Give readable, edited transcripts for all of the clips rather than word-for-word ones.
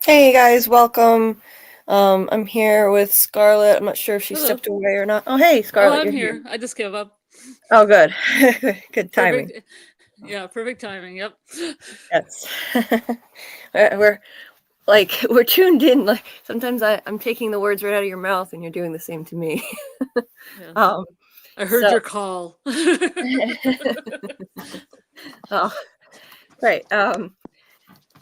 Hey guys, welcome. I'm here with Scarlett. I'm not sure if she Hello. stepped away or not. Oh, hey, Oh, Scarlett, I'm you're here. here. I just gave up. Oh, good. Good timing. Perfect. Yeah, perfect timing. Yep. Yes. We're we're tuned in. Like sometimes I'm taking the words right out of your mouth and you're doing the same to me. Yes. Um, I heard so your call. oh, right.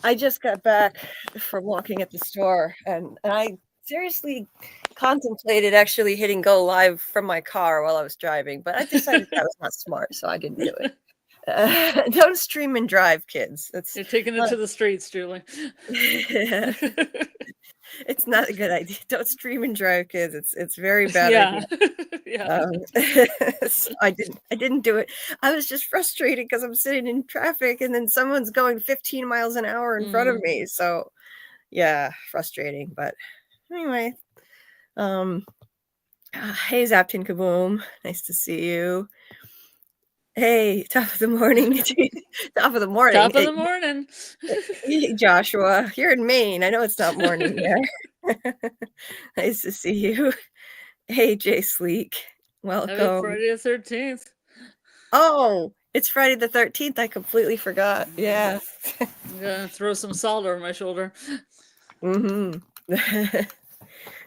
I just got back from walking at the store and I seriously contemplated actually hitting go live from my car while I was driving, but I decided that was not smart, so I didn't do it. Don't stream and drive, kids. That's You're taking it to the streets, Julie. it's not a good idea. Don't stream and drive, kids. It's very bad idea. Yeah. Yeah. So I didn't do it. I was just frustrated because I'm sitting in traffic and then someone's going 15 miles an hour in front of Mm. me. So yeah, frustrating. But anyway, um, hey Zaptin Kaboom, nice to see you. Hey, top of the morning, top of the morning. Top of the morning. Hey, Joshua, you're in Maine. I know it's not morning there. Nice to see you. Hey, Jay Sleek, Happy welcome. Friday the 13th. Oh, it's Friday the 13th. I completely forgot. Yeah. I'm gonna throw some salt over my shoulder. Mm-hmm.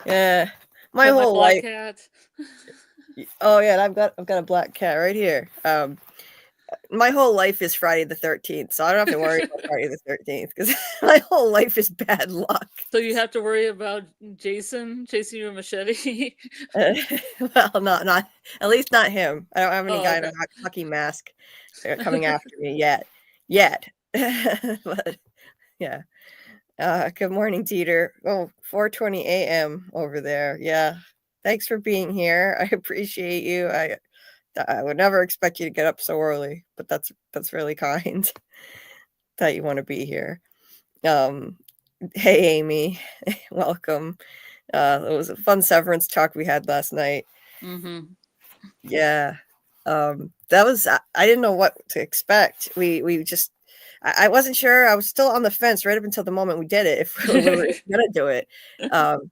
Yeah. My Pet my whole black life. cat. Oh yeah, and I've got a black cat right here. My whole life is Friday the 13th, so I don't have to worry about Friday the 13th because my whole life is bad luck. So you have to worry about Jason chasing you with a machete. Well, not at least not him. I don't have any Oh, guy in a okay. hockey mask coming after me yet. But yeah. Good morning, Dieter. Oh, 4:20 a.m. over there. Yeah. Thanks for being here. I appreciate you. I would never expect you to get up so early, but that's really kind that you want to be here. Um, hey Amy, welcome. It was a fun severance talk we had last night. Mm-hmm. Yeah. That was I didn't know what to expect. We just I wasn't sure. I was still on the fence right up until the moment we did it if we were gonna do it. Um,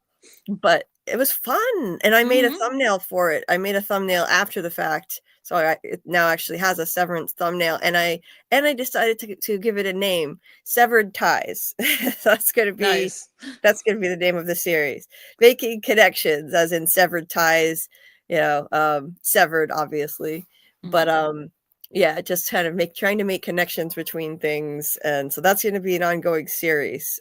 but it was fun, and I made a Mm-hmm. thumbnail for it. I made a thumbnail after the fact, so it now actually has a Severance thumbnail, and I decided to give it a name, Severed Ties. That's gonna be Nice. the name of the series. Making connections, as in severed ties, severed obviously, but Mm-hmm. yeah, just kind of trying to make connections between things, and so that's going to be an ongoing series.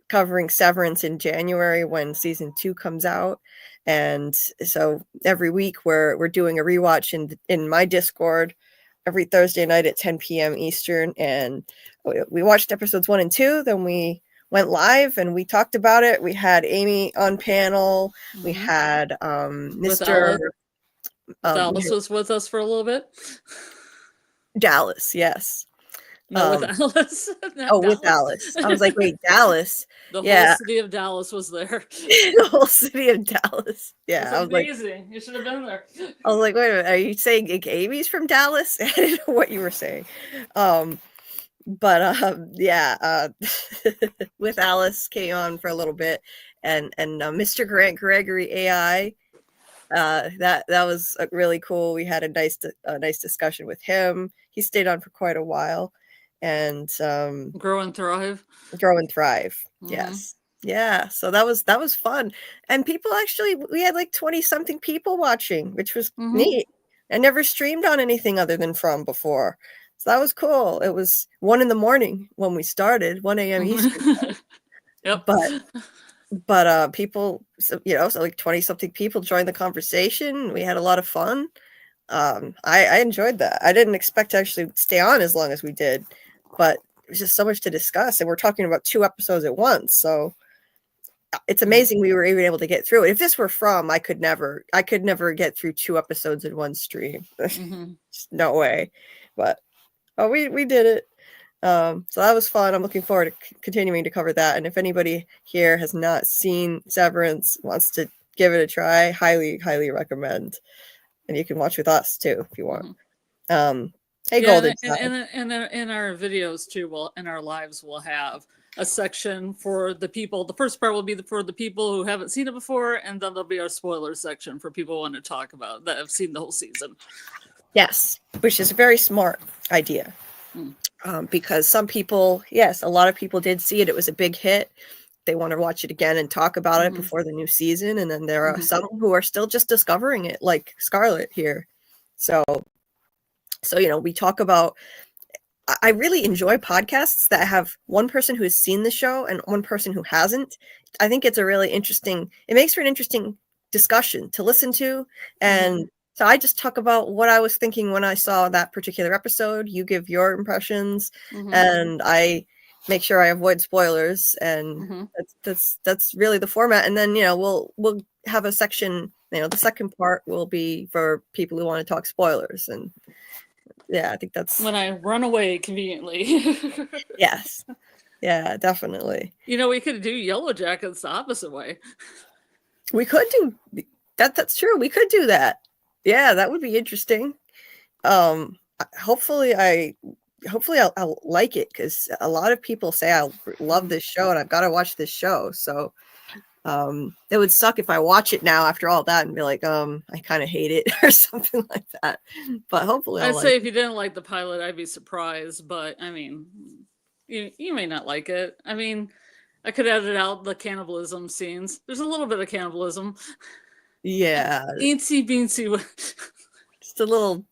Covering Severance in January when season 2 comes out. And so every week we're doing a rewatch in my Discord every Thursday night at 10 p.m. Eastern. And we watched episodes 1 and 2, then we went live and we talked about it. We had Amy on panel. We Mm-hmm. had With Mr. Alice. Alice was with us for a little bit. Dallas, yes. No, with Um, Alice, oh, not with Dallas. Alice. I was like, wait, Dallas? The whole Yeah, city of Dallas was there. the whole city of Dallas. It's Yeah, amazing. You should have been there. I was like, wait a minute, are you saying Amy's from Dallas? I didn't know what you were saying. Um, but yeah, with Alice came on for a little bit, and Mr. Grant Gregory AI. That was really cool. We had a nice discussion with him. He stayed on for quite a while, and Grow and thrive. grow and thrive. Mm-hmm. Yes. Yeah, so that was fun. And people actually we had like 20 something people watching, which was Mm-hmm. neat. I never streamed on anything other than From before. So that was cool. It was 1 in the morning when we started, 1 a.m. Eastern. Mm-hmm. Yep. But people, so like 20 something people joined the conversation. We had a lot of fun. I enjoyed that. I didn't expect to actually stay on as long as we did, but there's just so much to discuss, and we're talking about 2 episodes at once. So it's amazing we were even able to get through it. If this were From, I could never get through 2 episodes in one stream. Mm-hmm. Just no way. But we did it. So that was fun. I'm looking forward to continuing to cover that. And if anybody here has not seen Severance, wants to give it a try, highly, highly recommend. And you can watch with us too if you want. Mm-hmm. Hey, Yeah, Golden and Side. in our videos too, in our lives, we'll have a section for the people. The first part will be for the people who haven't seen it before, and then there'll be our spoiler section for people who want to talk about that have seen the whole season. Yes, which is a very smart idea. Because some people, yes, a lot of people did see it. It was a big hit. They want to watch it again and talk about it before the new season. And then there are some who are still just discovering it, like Scarlett here. So, we talk about, I really enjoy podcasts that have one person who has seen the show and one person who hasn't. I think it's a really interesting, it makes for an interesting discussion to listen to. And so I just talk about what I was thinking when I saw that particular episode. You give your impressions, and I make sure I avoid spoilers. And that's really the format. And then, we'll have a section, the second part will be for people who want to talk spoilers. And yeah, I think that's when I run away conveniently. Yes. Yeah, definitely. We could do Yellow Jackets the opposite way. We could do that. That's true. We could do that. Yeah, that would be interesting. Hopefully I'll like it, because a lot of people say I love this show and I've got to watch this show. So it would suck if I watch it now after all that and be like, I kind of hate it or something like that. But hopefully I'd say if you didn't like the pilot, I'd be surprised. But I mean, you may not like it. I mean, I could edit out the cannibalism scenes. There's a little bit of cannibalism. Yeah. Eensy beensy. Just a little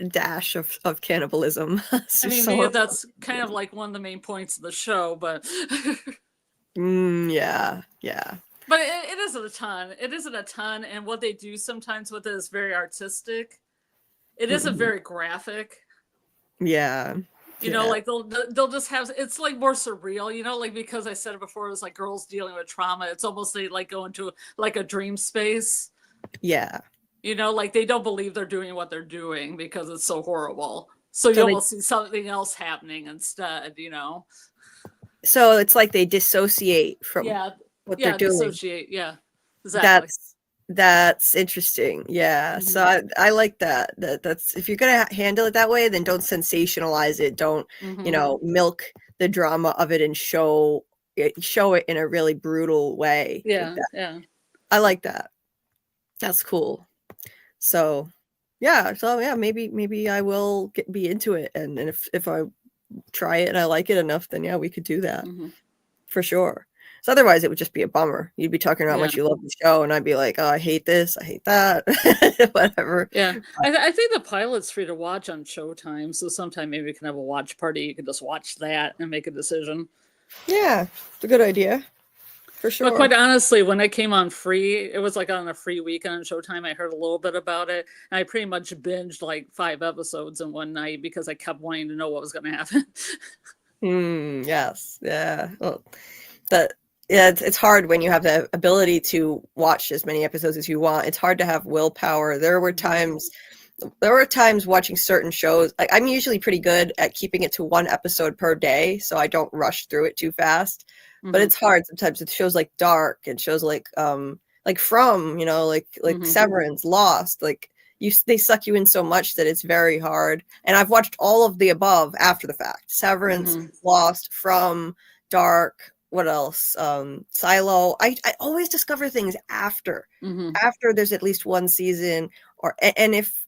dash of cannibalism. I mean, maybe that's kind of like one of the main points of the show, but yeah. But it isn't a ton. It isn't a ton, and what they do sometimes with it is very artistic. It isn't very graphic. Yeah. Like they'll just have, it's like more surreal, like, because I said it before, it's like girls dealing with trauma. It's almost like going to like a dream space. Yeah. Like they don't believe they're doing what they're doing because it's so horrible. So you almost see something else happening instead, So it's like they dissociate from what they're doing. Dissociate. Yeah, exactly. That's interesting. Yeah. So I like that. That's, if you're gonna handle it that way, then don't sensationalize it. Don't milk the drama of it and show it in a really brutal way. Yeah. Yeah. I like that. That's cool. So maybe I will be into it, and if I try it and I like it enough, then we could do that for sure. So otherwise, it would just be a bummer. You'd be talking about how much you love the show, and I'd be like, oh, I hate this, I hate that, whatever. Yeah, I think the pilot's free to watch on Showtime, so sometime maybe we can have a watch party. You can just watch that and make a decision. Yeah, it's a good idea. For sure. But quite honestly, when it came on free, it was like on a free weekend on Showtime. I heard a little bit about it, and I pretty much binged like 5 episodes in one night because I kept wanting to know what was going to happen. Yes. Yeah. Well, it's hard when you have the ability to watch as many episodes as you want. It's hard to have willpower. There were times watching certain shows. Like, I'm usually pretty good at keeping it to 1 episode per day, so I don't rush through it too fast. But it's hard sometimes with shows like Dark and shows like From, like Severance, Lost. Like, they suck you in so much that it's very hard. And I've watched all of the above after the fact. Severance, Lost, From, Dark, what else? Silo. I always discover things after there's at least 1 season, and if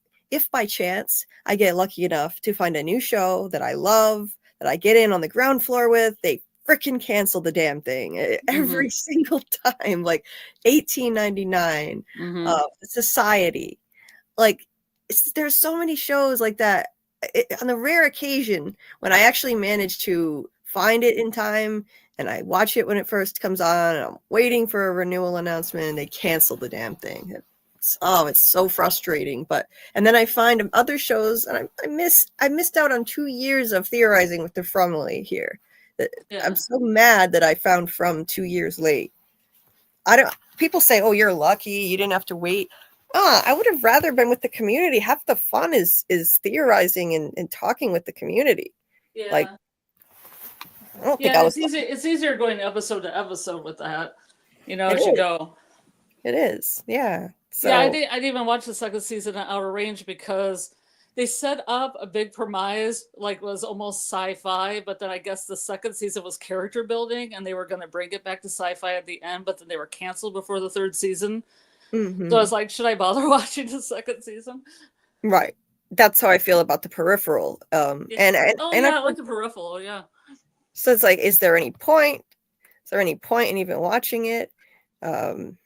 by chance I get lucky enough to find a new show that I love, that I get in on the ground floor with, they freaking cancel the damn thing every single time. Like 1899, Society. Like, there's so many shows like that. On the rare occasion when I actually manage to find it in time and I watch it when it first comes on, and I'm waiting for a renewal announcement, and they cancel the damn thing. It's so frustrating. And then I find other shows, and I missed out on 2 years of theorizing with the Fromley here. I'm so mad that I found From 2 years late. People say, oh, you're lucky, you didn't have to wait. I would have rather been with the community. Half the fun is theorizing and talking with the community. Yeah. Like, I don't think I was. It's easier going episode to episode with that. As you go. It is, yeah. So yeah, I didn't even watch the second season of Outer Range because they set up a big premise, like was almost sci-fi, but then I guess the second season was character building, and they were going to bring it back to sci-fi at the end, but then they were canceled before the third season. So I Hmm. was like, should I bother watching the second season? Right. That's how I feel about the Peripheral. Yeah. And Oh and yeah, I've I heard, like the Peripheral. Yeah. so it's like, is there any point? Is there any point in even watching it? Um,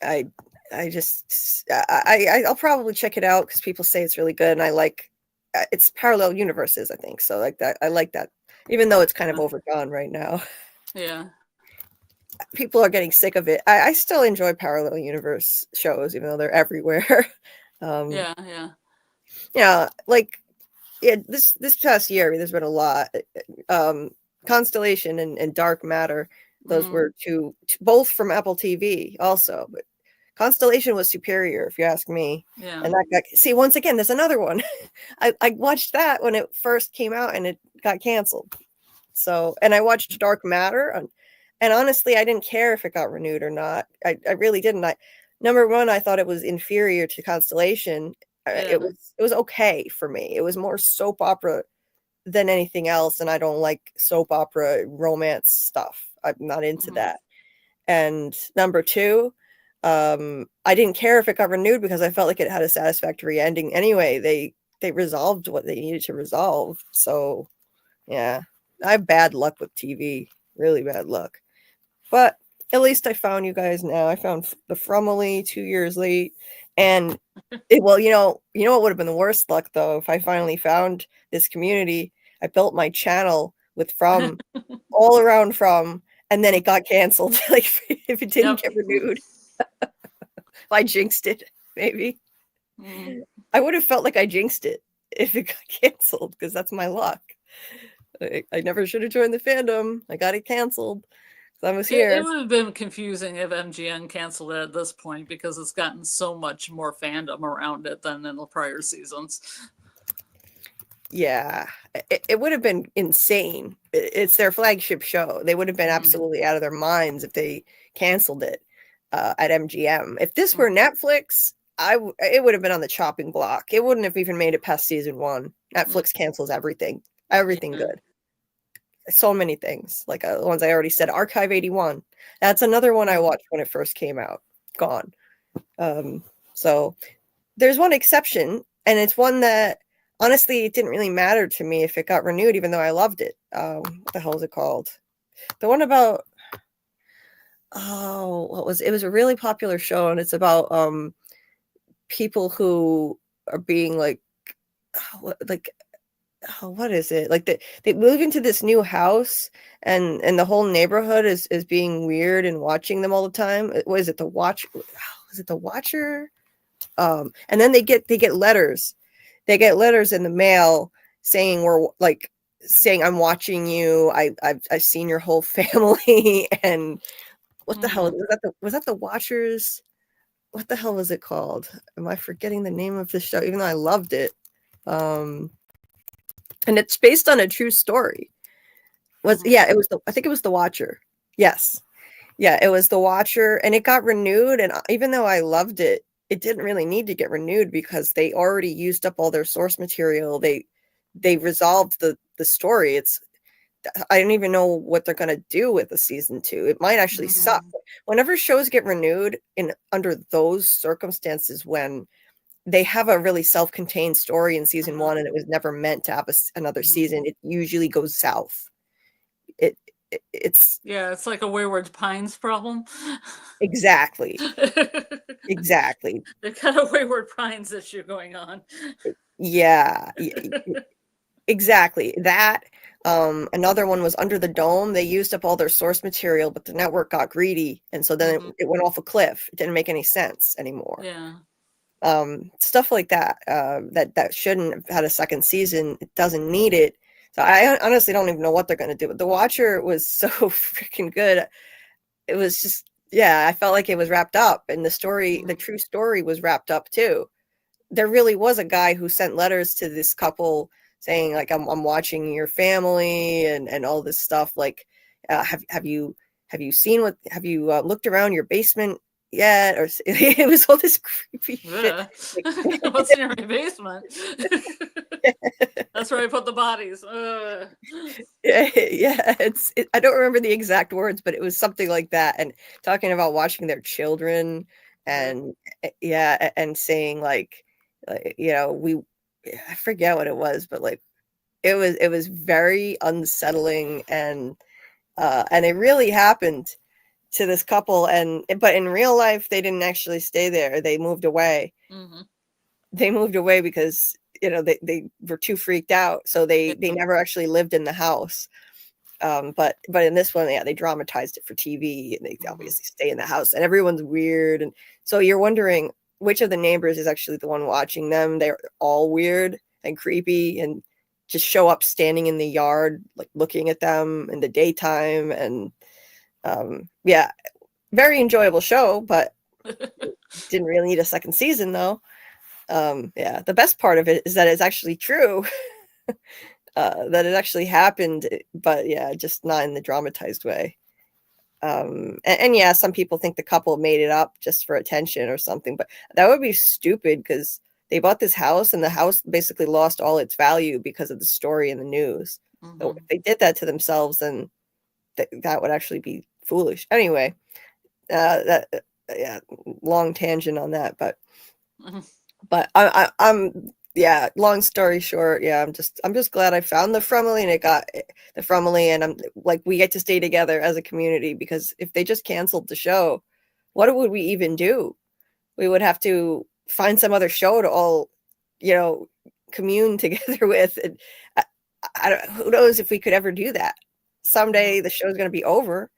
I I just I'll probably check it out because people say it's really good, and I like it's parallel universes, I think. So like that, I like that, even though it's kind of Yeah. overdone right now. Yeah. People are getting sick of it. I still enjoy parallel universe shows, even though they're everywhere. um, Yeah. Yeah. yeah, like yeah, this past year, there's been a lot. Um, Constellation and Dark Matter, those Mm, were both from Apple TV, also. But Constellation was superior, if you ask me. yeah. And that got see once again. There's another one. I watched that when it first came out, and it got canceled. So, and I watched Dark Matter, and honestly, I didn't care if it got renewed or not. I really didn't. Number one, I thought it was inferior to Constellation. Yeah. It was okay for me. It was more soap opera than anything else, and I don't like soap opera romance stuff. I'm not into Mm, that. And number two, I didn't care if it got renewed because I felt like it had a satisfactory ending anyway. They resolved what they needed to resolve. So yeah, I have bad luck with TV, really bad luck. But at least I found you guys now. I found the Frumley 2 years late, and well, you know what would have been the worst luck though if I finally found this community. I built my channel with From all around From, and then it got canceled. Like if it didn't yep. get renewed, if I jinxed it, maybe Mm. I would have felt like I jinxed it if it got canceled because that's my luck. I never should have joined the fandom. I got it canceled. I was It here. would have been confusing if MGN canceled it at this point because it's gotten so much more fandom around it than in the prior seasons. Yeah, it would have been insane. It's their flagship show. They would have been Mm, absolutely out of their minds if they canceled it at MGM. If this mm, were Netflix, it would have been on the chopping block. It wouldn't have even made it past season one. mm, Netflix cancels everything, everything yeah. good. So many things, like the ones I already said. Archive 81. That's another one I Mm, watched when it first came out. Gone. So there's one exception, and it's one that honestly it didn't really matter to me if it got renewed, even though I loved it. What the hell is it called? The one about what was it? Was a really popular show, and it's about people who are being like like what is it? Like they move into this new house, and the whole neighborhood is being weird and watching them all the time. What is it? The Watch? Was it the Watcher? And then they get letters. They get letters in the mail saying we're like saying I'm watching you. I've seen your whole family. And what the hell mm. was that the Watchers? What the hell was it called? Am I forgetting the name of the show? Even though I loved it. Um, and it's based on a true story. Mhm. It was I think it was the Watcher. Yes. Yeah, it was The Watcher, and it got renewed, and even though I loved it, it didn't really need to get renewed because they already used up all their source material. They resolved the story. It's I don't even know what they're gonna do with the season two. It might actually suck. Mhm. Whenever shows get renewed in under those circumstances when they have a really self-contained story in season Uh-huh. one and it was never meant to have another Mhm. season, it usually goes south. It, it's Yeah, it's like a Wayward Pines problem. exactly. Exactly. They got a Wayward Pines issue going on. Yeah, exactly. That another one was Under the Dome. They used up all their source material, but the network got greedy, and so then Mhm. it went off a cliff. It didn't make any sense anymore. Yeah. Stuff like that that shouldn't have had a second season. It doesn't need it. So I honestly don't even know what they're going to do. But The Watcher was so freaking good. It was just yeah, I felt like it was wrapped up, and the Mhm. true story was wrapped up too. There really was a guy who sent letters to this couple saying like I'm watching your family and all this stuff like have you seen what have you looked around your basement yet, or it was all this creepy shit. Yeah. What's in my basement? That's where I put the bodies. Yeah, I don't remember the exact words, but it was something like that. And talking about watching their children, and yeah, and saying like you know, I forget what it was, but like it was very unsettling, and it really happened to this couple. And but in real life they didn't actually stay there. They moved away. Mm-hmm. They moved away because you know they were too freaked out, so they never actually lived in the house. But in this one, yeah, they dramatized it for TV, and they obviously stay in the house, and everyone's weird, and so you're wondering which of the neighbors is actually the one watching them. They're all weird and creepy, and just show up standing in the yard, like looking at them in the daytime. And yeah, very enjoyable show, but didn't really need a second season though. Yeah, the best part of it is that it's actually true. That it actually happened, but yeah, just not in the dramatized way. And yeah, some people think the couple made it up just for attention or something, but that would be stupid because they bought this house and the house basically lost all its value because of the story in the news. So if they did that to themselves, then that would actually be foolish. Anyway, that yeah, long tangent on that, but I'm yeah, long story short, yeah, I'm just glad I found the Frumley, and it got the Frumley, and I'm like, we get to stay together as a community, because if they just canceled the show, what would we even do? We would have to find some other show to all, you know, commune together with. And I don't, who knows if we could ever do that. Someday the show's going to be over.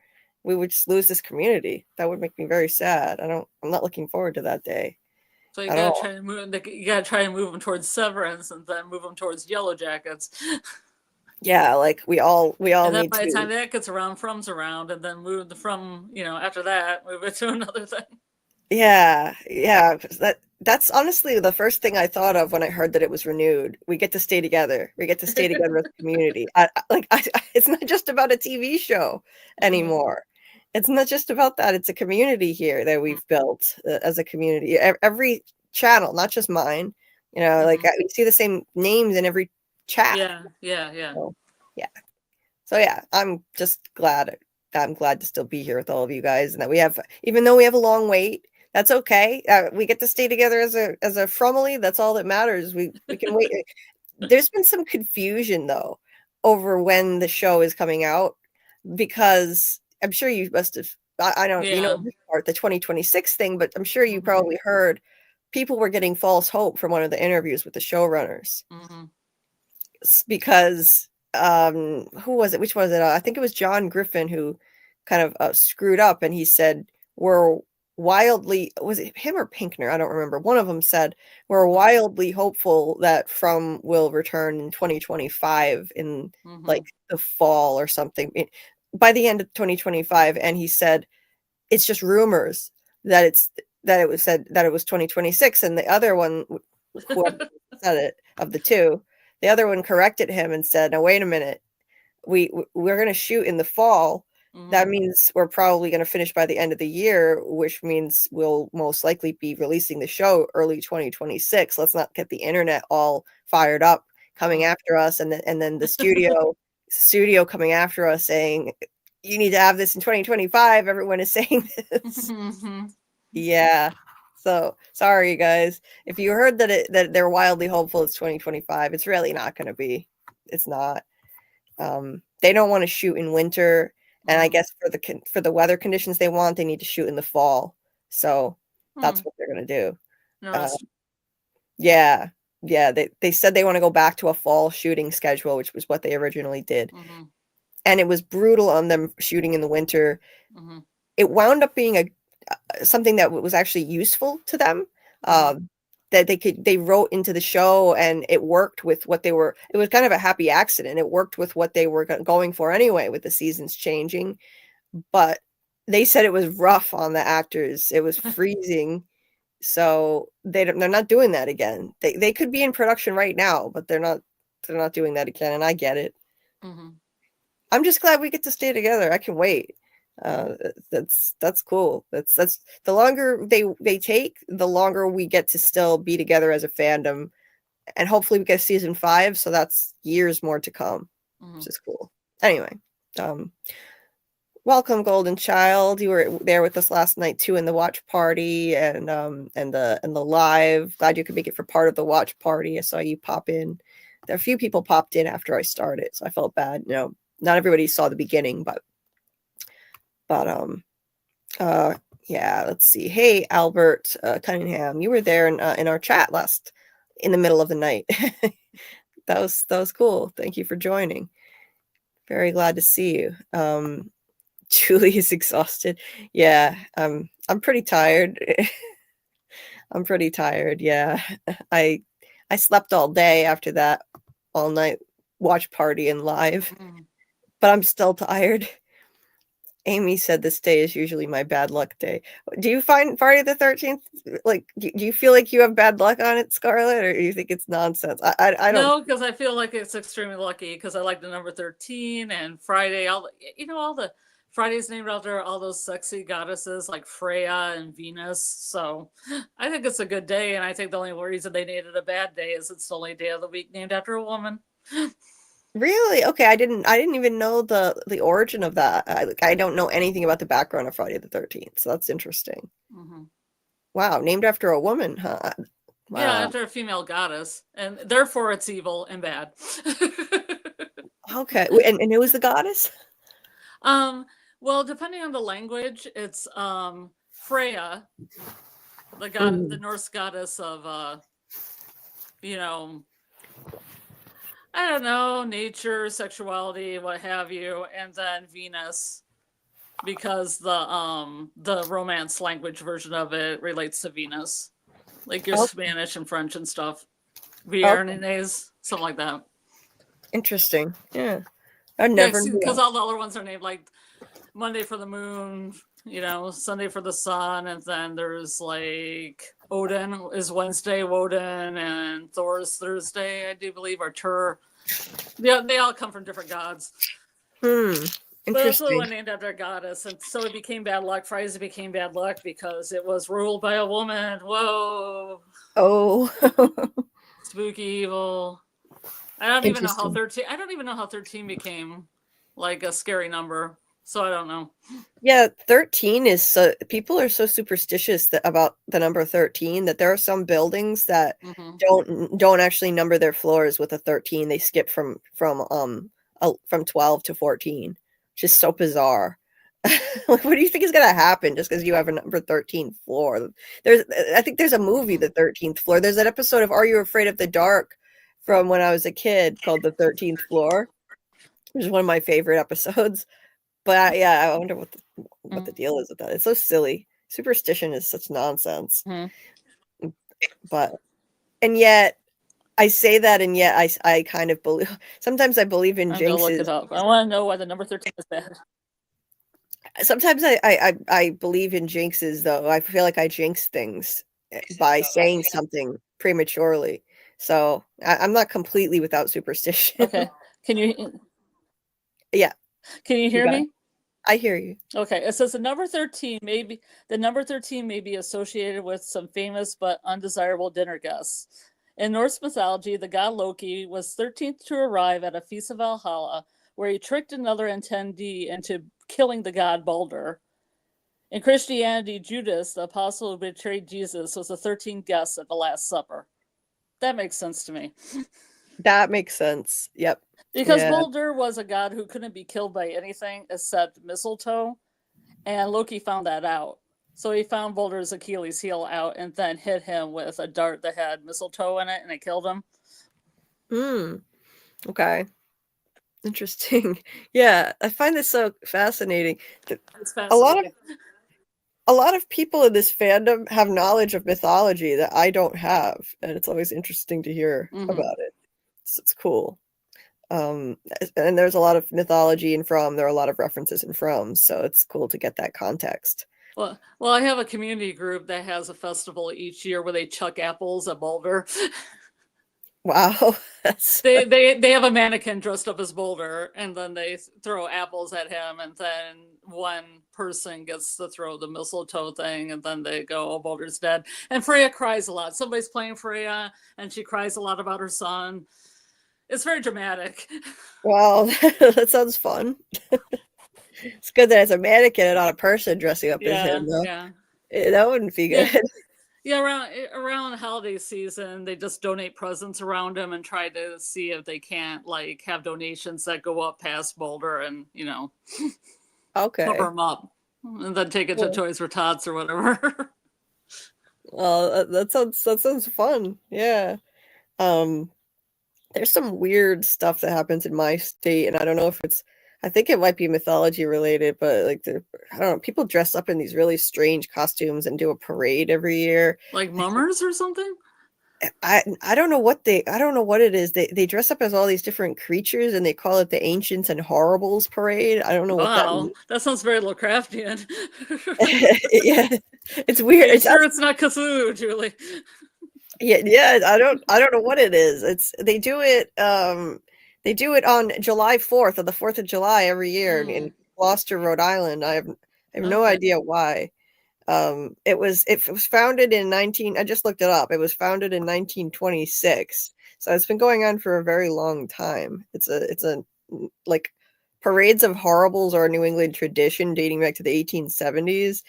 We would just lose this community. That would make me very sad. I'm not looking forward to that day. So you At gotta all. try and move. You gotta try and move them towards Severance, and then move them towards Yellow Jackets. Yeah, like we all And then need by the time to. that gets around, From's around, and then move the From. After that, move it to another thing. Yeah, yeah. That's honestly the first thing I thought of when I heard that it was renewed. We get to stay together. We get to stay together as a community. It's not just about a TV show anymore. It's not just about that. It's a community here that we've built as a community. Every channel, not just mine. Like we see the same names in every chat. Yeah. So, yeah. So yeah, I'm just glad. I'm glad to still be here with all of you guys, and that we have, even though we have a long wait, that's okay. We get to stay together as a Frumley. That's all that matters. We can wait. There's been some confusion though over when the show is coming out, because I'm sure you must have. I don't, this part, the 2026 thing, but I'm sure you probably heard people were getting false hope from one of the interviews with the showrunners, because who was it? Which was it? I think it was John Griffin who kind of screwed up, and he said, we're wildly, was it him or Pinkner? I don't remember. One of them said, we're wildly hopeful that From will return in 2025 in like the fall or something, by the end of 2025. And he said, it's just rumors that it was said that it was 2026. And the other one, whoever said it of the two, the other one corrected him and said, no, wait a minute. We're going to shoot in the fall. That means we're probably going to finish by the end of the year, which means we'll most likely be releasing the show early 2026. Let's not get the internet all fired up coming after us. And then the studio coming after us saying, you need to have this in 2025. Everyone is saying this. Yeah. So sorry, guys. If you heard that they're wildly hopeful it's 2025, it's really not going to be. It's not. They don't want to shoot in winter, and I guess for the weather conditions they want, they need to shoot in the fall. So that's what they're going to do. No, Yeah. They said they want to go back to a fall shooting schedule, which was what they originally did. And it was brutal on them shooting in the winter. It wound up being something that was actually useful to them, that they wrote into the show, and it worked with what it was kind of a happy accident. It worked with what they were going for anyway, with the seasons changing. But they said it was rough on the actors. It was freezing. So they're not doing that again. They could be in production right now, but they're not doing that again. And I get it. I'm just glad we get to stay together. I can wait. Uh, that's cool. That's the longer they take, the longer we get to still be together as a fandom, and hopefully we get season 5. So that's years more to come, which is cool. Anyway, welcome, Golden Child. You were there with us last night too in the watch party and the live. Glad you could make it for part of the watch party. I saw you pop in. A few people popped in after I started, so I felt bad. Not everybody saw the beginning, but yeah, let's see. Hey, Albert Cunningham, you were there in our chat in the middle of the night. that was cool. Thank you for joining. Very glad to see you. Julie is exhausted. Yeah, I'm pretty tired. I'm pretty tired. Yeah, I slept all day after that all night watch party and live, but I'm still tired. Amy said this day is usually my bad luck day. Do you find Friday the 13th, like, do you feel like you have bad luck on it, Scarlett, or do you think it's nonsense? I don't. No, because I feel like it's extremely lucky because I like the number 13 and Friday. All the Fridays named after all those sexy goddesses like Freya and Venus. So I think it's a good day, and I think the only reason they named it a bad day is it's the only day of the week named after a woman. Really? Okay, I didn't even know the origin of that. I don't know anything about the background of Friday the 13th, so that's interesting. Wow, named after a woman, huh? Wow. Yeah, after a female goddess, and therefore it's evil and bad. Okay, and who was the goddess? Well, depending on the language, it's Freya, the Norse goddess of I don't know, nature, sexuality, what have you, and then Venus, because the Romance language version of it relates to Venus, like your Spanish and French and stuff, Viernes, something like that. Interesting. Yeah, I never knew. Because all the other ones are named like Monday for the moon, Sunday for the sun, and then there's like Odin is Wednesday, Woden, and Thor's Thursday, I do believe, or Tur. Yeah, they all come from different gods. Interesting. But it's the one named after a goddess, and so it became bad luck. Fridays became bad luck because it was ruled by a woman. Whoa. Oh. Spooky evil. I don't even know how 13. I don't even know how 13 became like a scary number. So I don't know. Yeah, 13 is so people are so superstitious about the number 13 that there are some buildings that don't actually number their floors with a 13. They skip from 12 to 14. Which is so bizarre. What do you think is gonna happen just because you have a number 13 floor? I think there's a movie, The 13th Floor. There's an episode of Are You Afraid of the Dark from when I was a kid called The 13th Floor, which is one of my favorite episodes. But yeah, I wonder what the deal is with that. It's so silly. Superstition is such nonsense. And yet I say that, and yet I kind of believe. Sometimes I believe in jinxes. Look it up. I want to know why the number 13 is bad. Sometimes I believe in jinxes, though. I feel like I jinx things by saying something prematurely. So I'm not completely without superstition. Okay. Can you? Yeah. Can you hear me? I hear you. Okay. It says the number 13 may be associated with some famous but undesirable dinner guests. In Norse mythology, the god Loki was 13th to arrive at a feast of Valhalla, where he tricked another attendee into killing the god Balder. In Christianity, Judas, the apostle who betrayed Jesus, was the 13th guest at the Last Supper. That makes sense to me. That makes sense. Yep. Because Balder was a god who couldn't be killed by anything except mistletoe, and Loki found that out. So he found Balder's Achilles heel out and then hit him with a dart that had mistletoe in it, and it killed him. Okay. Interesting. Yeah, I find this so fascinating. It's fascinating. A lot of people in this fandom have knowledge of mythology that I don't have, and it's always interesting to hear about it. It's cool. And there's a lot of mythology there are a lot of references in From, so it's cool to get that context. Well, I have a community group that has a festival each year where they chuck apples at Balder. Wow. They have a mannequin dressed up as Balder, and then they throw apples at him, and then one person gets to throw the mistletoe thing, and then they go, "Oh, Boulder's dead." And Freya cries a lot. Somebody's playing Freya, and she cries a lot about her son. It's very dramatic. Well, that sounds fun. It's good that it's a mannequin and not a person dressing up as Yeah, him, though. yeah, That wouldn't be yeah. good. Yeah, around holiday season, they just donate presents around him and try to see if they can't like have donations that go up past Boulder and cover Okay. him up, and then take it to Cool. Toys for Tots or whatever. Well, that sounds fun. Yeah. Um, there's some weird stuff that happens in my state, and I don't know if I think it might be mythology related, but like I don't know, people dress up in these really strange costumes and do a parade every year. Like mummers or something. I don't know what it is. They dress up as all these different creatures and they call it the Ancients and Horribles Parade. I don't know what that Wow, means. that sounds very Lovecraftian. Yeah, it's weird. Are you sure it's not Cthulhu, Julie? Yeah, I don't know what it is. They do it on July 4th, on the 4th of July every year in Gloucester, Rhode Island. I have no Okay. idea why. It was founded in 19 I just looked it up. It was founded in 1926. So it's been going on for a very long time. It's a like parades of horribles are a New England tradition dating back to the 1870s.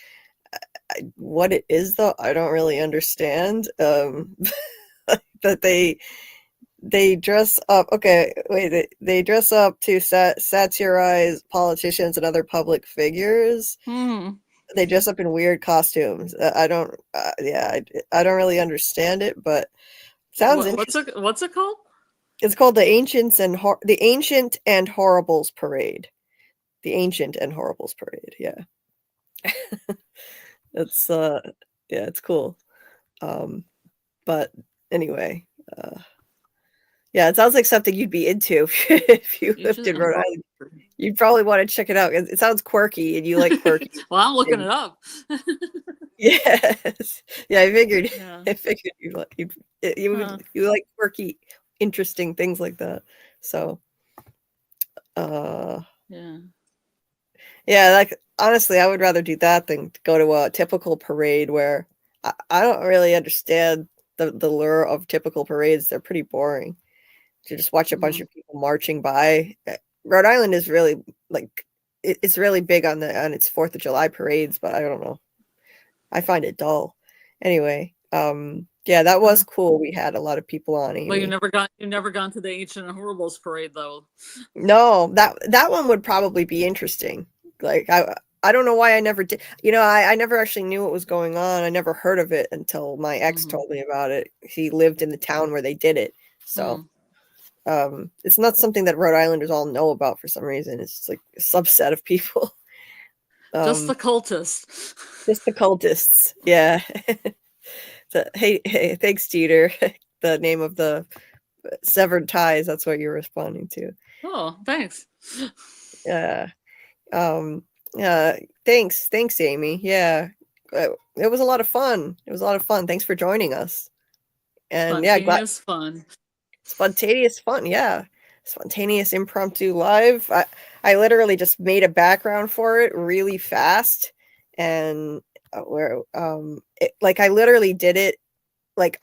What it is though, I don't really understand. But they dress up. Okay, wait. They dress up to satirize politicians and other public figures. Hmm. They dress up in weird costumes. I don't. Yeah, I don't really understand it, but sounds interesting. What's it called? It's called the Ancient and Horribles Parade. The Ancient and Horribles Parade. Yeah, it's yeah, it's cool. But anyway, yeah, it sounds like something you'd be into if you lived Ancient in and Rhode Island. You'd probably want to check it out. It sounds quirky, and you like quirky. Well, I'm looking it up. Yes. Yeah, I figured. Yeah. I figured you like quirky, interesting things like that. So, uh, Yeah. yeah, like honestly, I would rather do that than go to a typical parade where I don't really understand the lure of typical parades. They're pretty boring. To just watch a bunch of people marching by. Rhode Island is really like it's really big on its 4th of July parades, but I don't know. I find it dull. Anyway, yeah, that was cool. We had a lot of people on, Well, Amy. you never gone to the Ancient and Horribles parade though. No, that one would probably be interesting. Like I don't know why I never did. I never actually knew what was going on. I never heard of it until my ex told me about it. He lived in the town where they did it. So it's not something that Rhode Islanders all know about for some reason. It's just like a subset of people. Just the cultists. Just the cultists. Yeah. Hey, thanks, Dieter. The name of the Severed Ties. That's what you're responding to. Oh, thanks. Yeah. Thanks, Amy. Yeah. It was a lot of fun. It was a lot of fun. Thanks for joining us. And Spontaneous fun. Spontaneous fun. Yeah. Spontaneous impromptu live. I literally just made a background for it really fast, and I literally did it like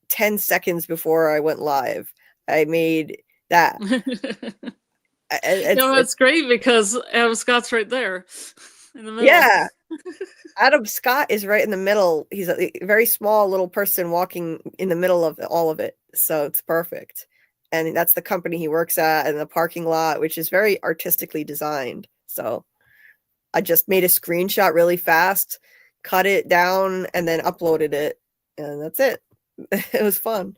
10 seconds before I went live. I made that. It's great because Adam Scott's right there in the middle. Yeah. Adam Scott is right in the middle. He's a very small little person walking in the middle of all of it. So it's perfect. And that's the company he works at in the parking lot, which is very artistically designed. So I just made a screenshot really fast, cut it down, and then uploaded it. And that's it. It was fun.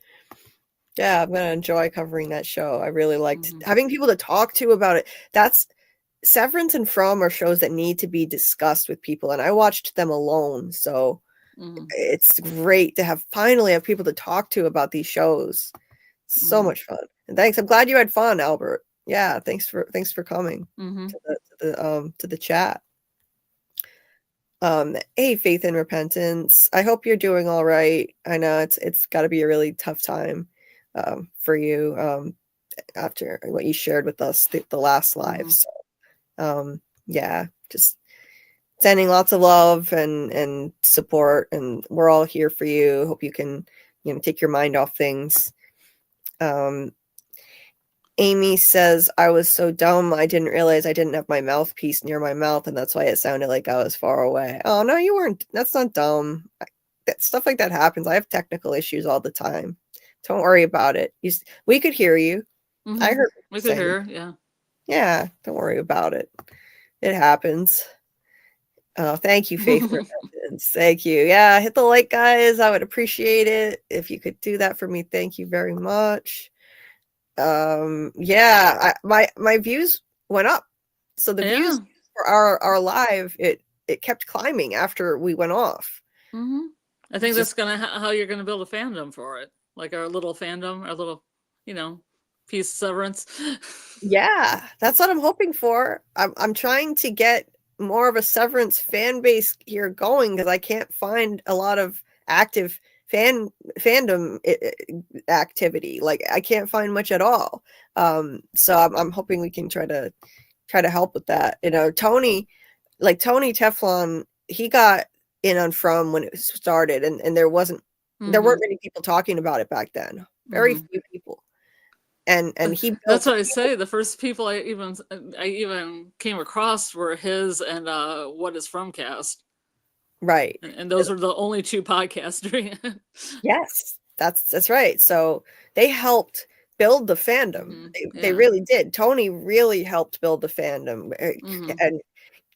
Yeah, I'm going to enjoy covering that show. I really liked having people to talk to about it. Severance and From are shows that need to be discussed with people, and I watched them alone. So it's great to finally have people to talk to about these shows. So much fun. And thanks. I'm glad you had fun, Albert. Yeah, thanks for coming to the chat. Hey, Faith and Repentance. I hope you're doing all right. I know it's got to be a really tough time for you after what you shared with us the last live. So yeah, just sending lots of love and support, and we're all here for you. Hope you can, take your mind off things. Amy says, I was so dumb. I didn't realize I didn't have my mouthpiece near my mouth, and that's why it sounded like I was far away. Oh, no, you weren't. That's not dumb. Stuff like that happens. I have technical issues all the time. Don't worry about it. We could hear you. Mm-hmm. I heard we could hear, yeah. Yeah, don't worry about it. It happens. Oh, thank you, Faith, for evidence. Thank you. Yeah, hit the like, guys. I would appreciate it if you could do that for me. Thank you very much. Yeah, my views went up. So the views for our live, it kept climbing after we went off. Mm-hmm. I think that's how you're gonna build a fandom for it, like our little fandom, our little, piece of Severance. Yeah, that's what I'm hoping for. I'm trying to get more of a Severance fan base here going, because I can't find a lot of active fandom activity. Like, I can't find much at all. So I'm hoping we can try to help with that. Tony Teflon, he got in on From when it started, and there weren't many people talking about it back then. Very few people. And he built. That's what I say. The first people I even came across were his and What Is Fromcast. Right. And those were the only two podcasts doing it. Yes, that's right. So they helped build the fandom. They really did. Tony really helped build the fandom, and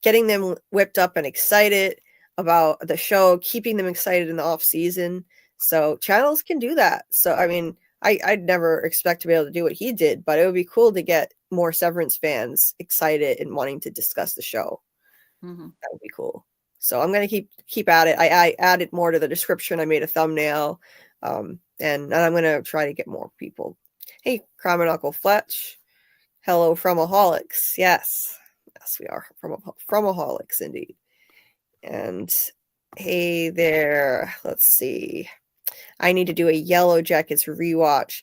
getting them whipped up and excited about the show, keeping them excited in the off season. So channels can do that. So, I mean, I'd never expect to be able to do what he did, but it would be cool to get more Severance fans excited and wanting to discuss the show. That would be cool. So I'm going to keep at it. I added more to the description. I made a thumbnail, and I'm going to try to get more people. Hey, Crime and Uncle Fletch. Hello, Fromaholics. Yes, we are Fromaholics indeed. And hey there. Let's see. I need to do a Yellow Jackets rewatch.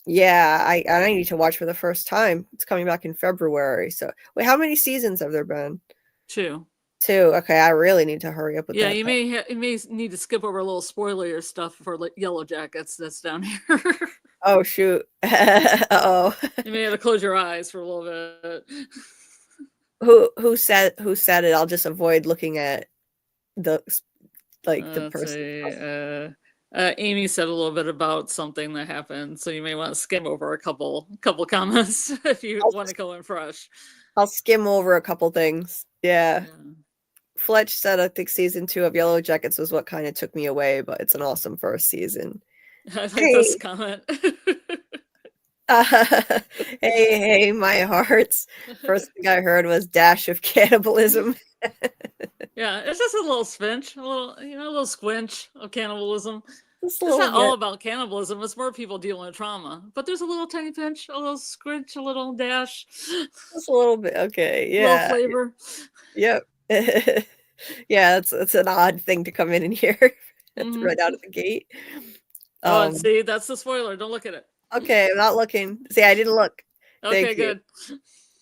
Yeah, I need to watch for the first time. It's coming back in February. So, wait, how many seasons have there been? 2. Okay, I really need to hurry up with that. Yeah, you may need to skip over a little spoiler stuff for Yellow Jackets that's down here. Oh shoot! Oh, you may have to close your eyes for a little bit. Who said it? I'll just avoid looking at the the person. Amy said a little bit about something that happened, so you may want to skim over a couple comments if you want to go in fresh. I'll skim over a couple things. Yeah. Fletch said, I think season 2 of Yellow Jackets was what kind of took me away, but it's an awesome first season. I like this comment. Hey, my hearts. First thing I heard was dash of cannibalism. Yeah, it's just a little squinch, a little squinch of cannibalism. It's not all about cannibalism. It's more people dealing with trauma. But there's a little tiny pinch, a little squinch, a little dash. Just a little bit. Okay, yeah. A little flavor. Yep. Yeah, it's an odd thing to come in here. That's right out of the gate. Oh, see, that's the spoiler. Don't look at it. Okay, I'm not looking. See, I didn't look. Okay, good.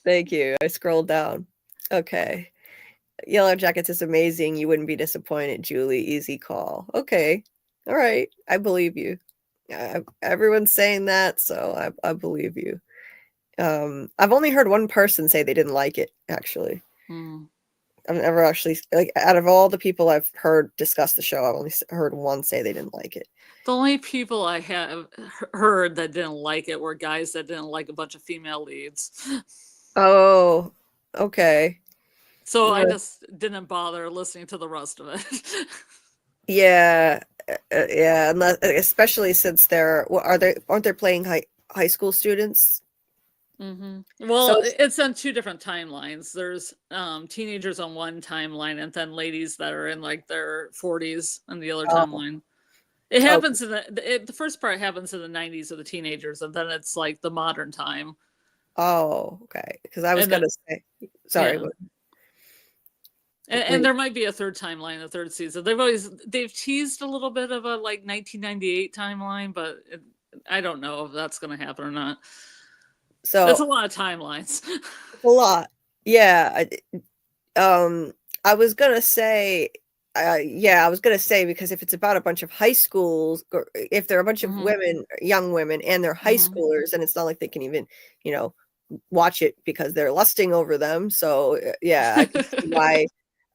Thank you. I scrolled down. Okay. Yellow Jackets is amazing. You wouldn't be disappointed, Julie. Easy call. Okay. All right. I believe you. Everyone's saying that, so I believe you. I've only heard one person say they didn't like it, actually. I've never actually, out of all the people I've heard discuss the show, I've only heard one say they didn't like it. The only people I have heard that didn't like it were guys that didn't like a bunch of female leads. Oh, okay. So I just didn't bother listening to the rest of it. Yeah, yeah, especially since aren't they playing high school students? Well, so it's on 2 different timelines. There's teenagers on one timeline, and then ladies that are in their 40s on the other timeline. It happens in the first part happens in the 90s of the teenagers, and then it's like the modern time. Oh, okay. Because I was gonna say, sorry. Yeah. And there might be a third timeline, the third season. They've teased a little bit of a 1998 timeline, but I don't know if that's going to happen or not. So it's a lot of timelines. A lot, yeah. I was gonna say, yeah, I was gonna say because if it's about a bunch of high schools, or if they're a bunch of women, young women, and they're high schoolers, and it's not like they can even, watch it because they're lusting over them. So yeah, I could see why.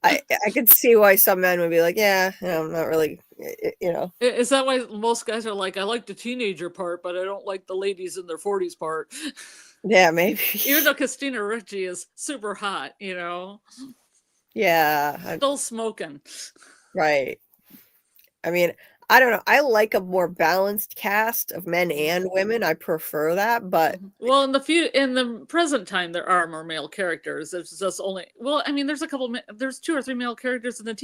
I could see why some men would be like, yeah, I'm not really, Is that why most guys are like, I like the teenager part, but I don't like the ladies in their 40s part? Yeah, maybe. Even though Christina Ricci is super hot, Yeah, still smoking. right. I mean, I don't know. I like a more balanced cast of men and women. I prefer that, but Well, in the present time, there are more male characters. It's just only, well, I mean, there's 2 or 3 male characters in the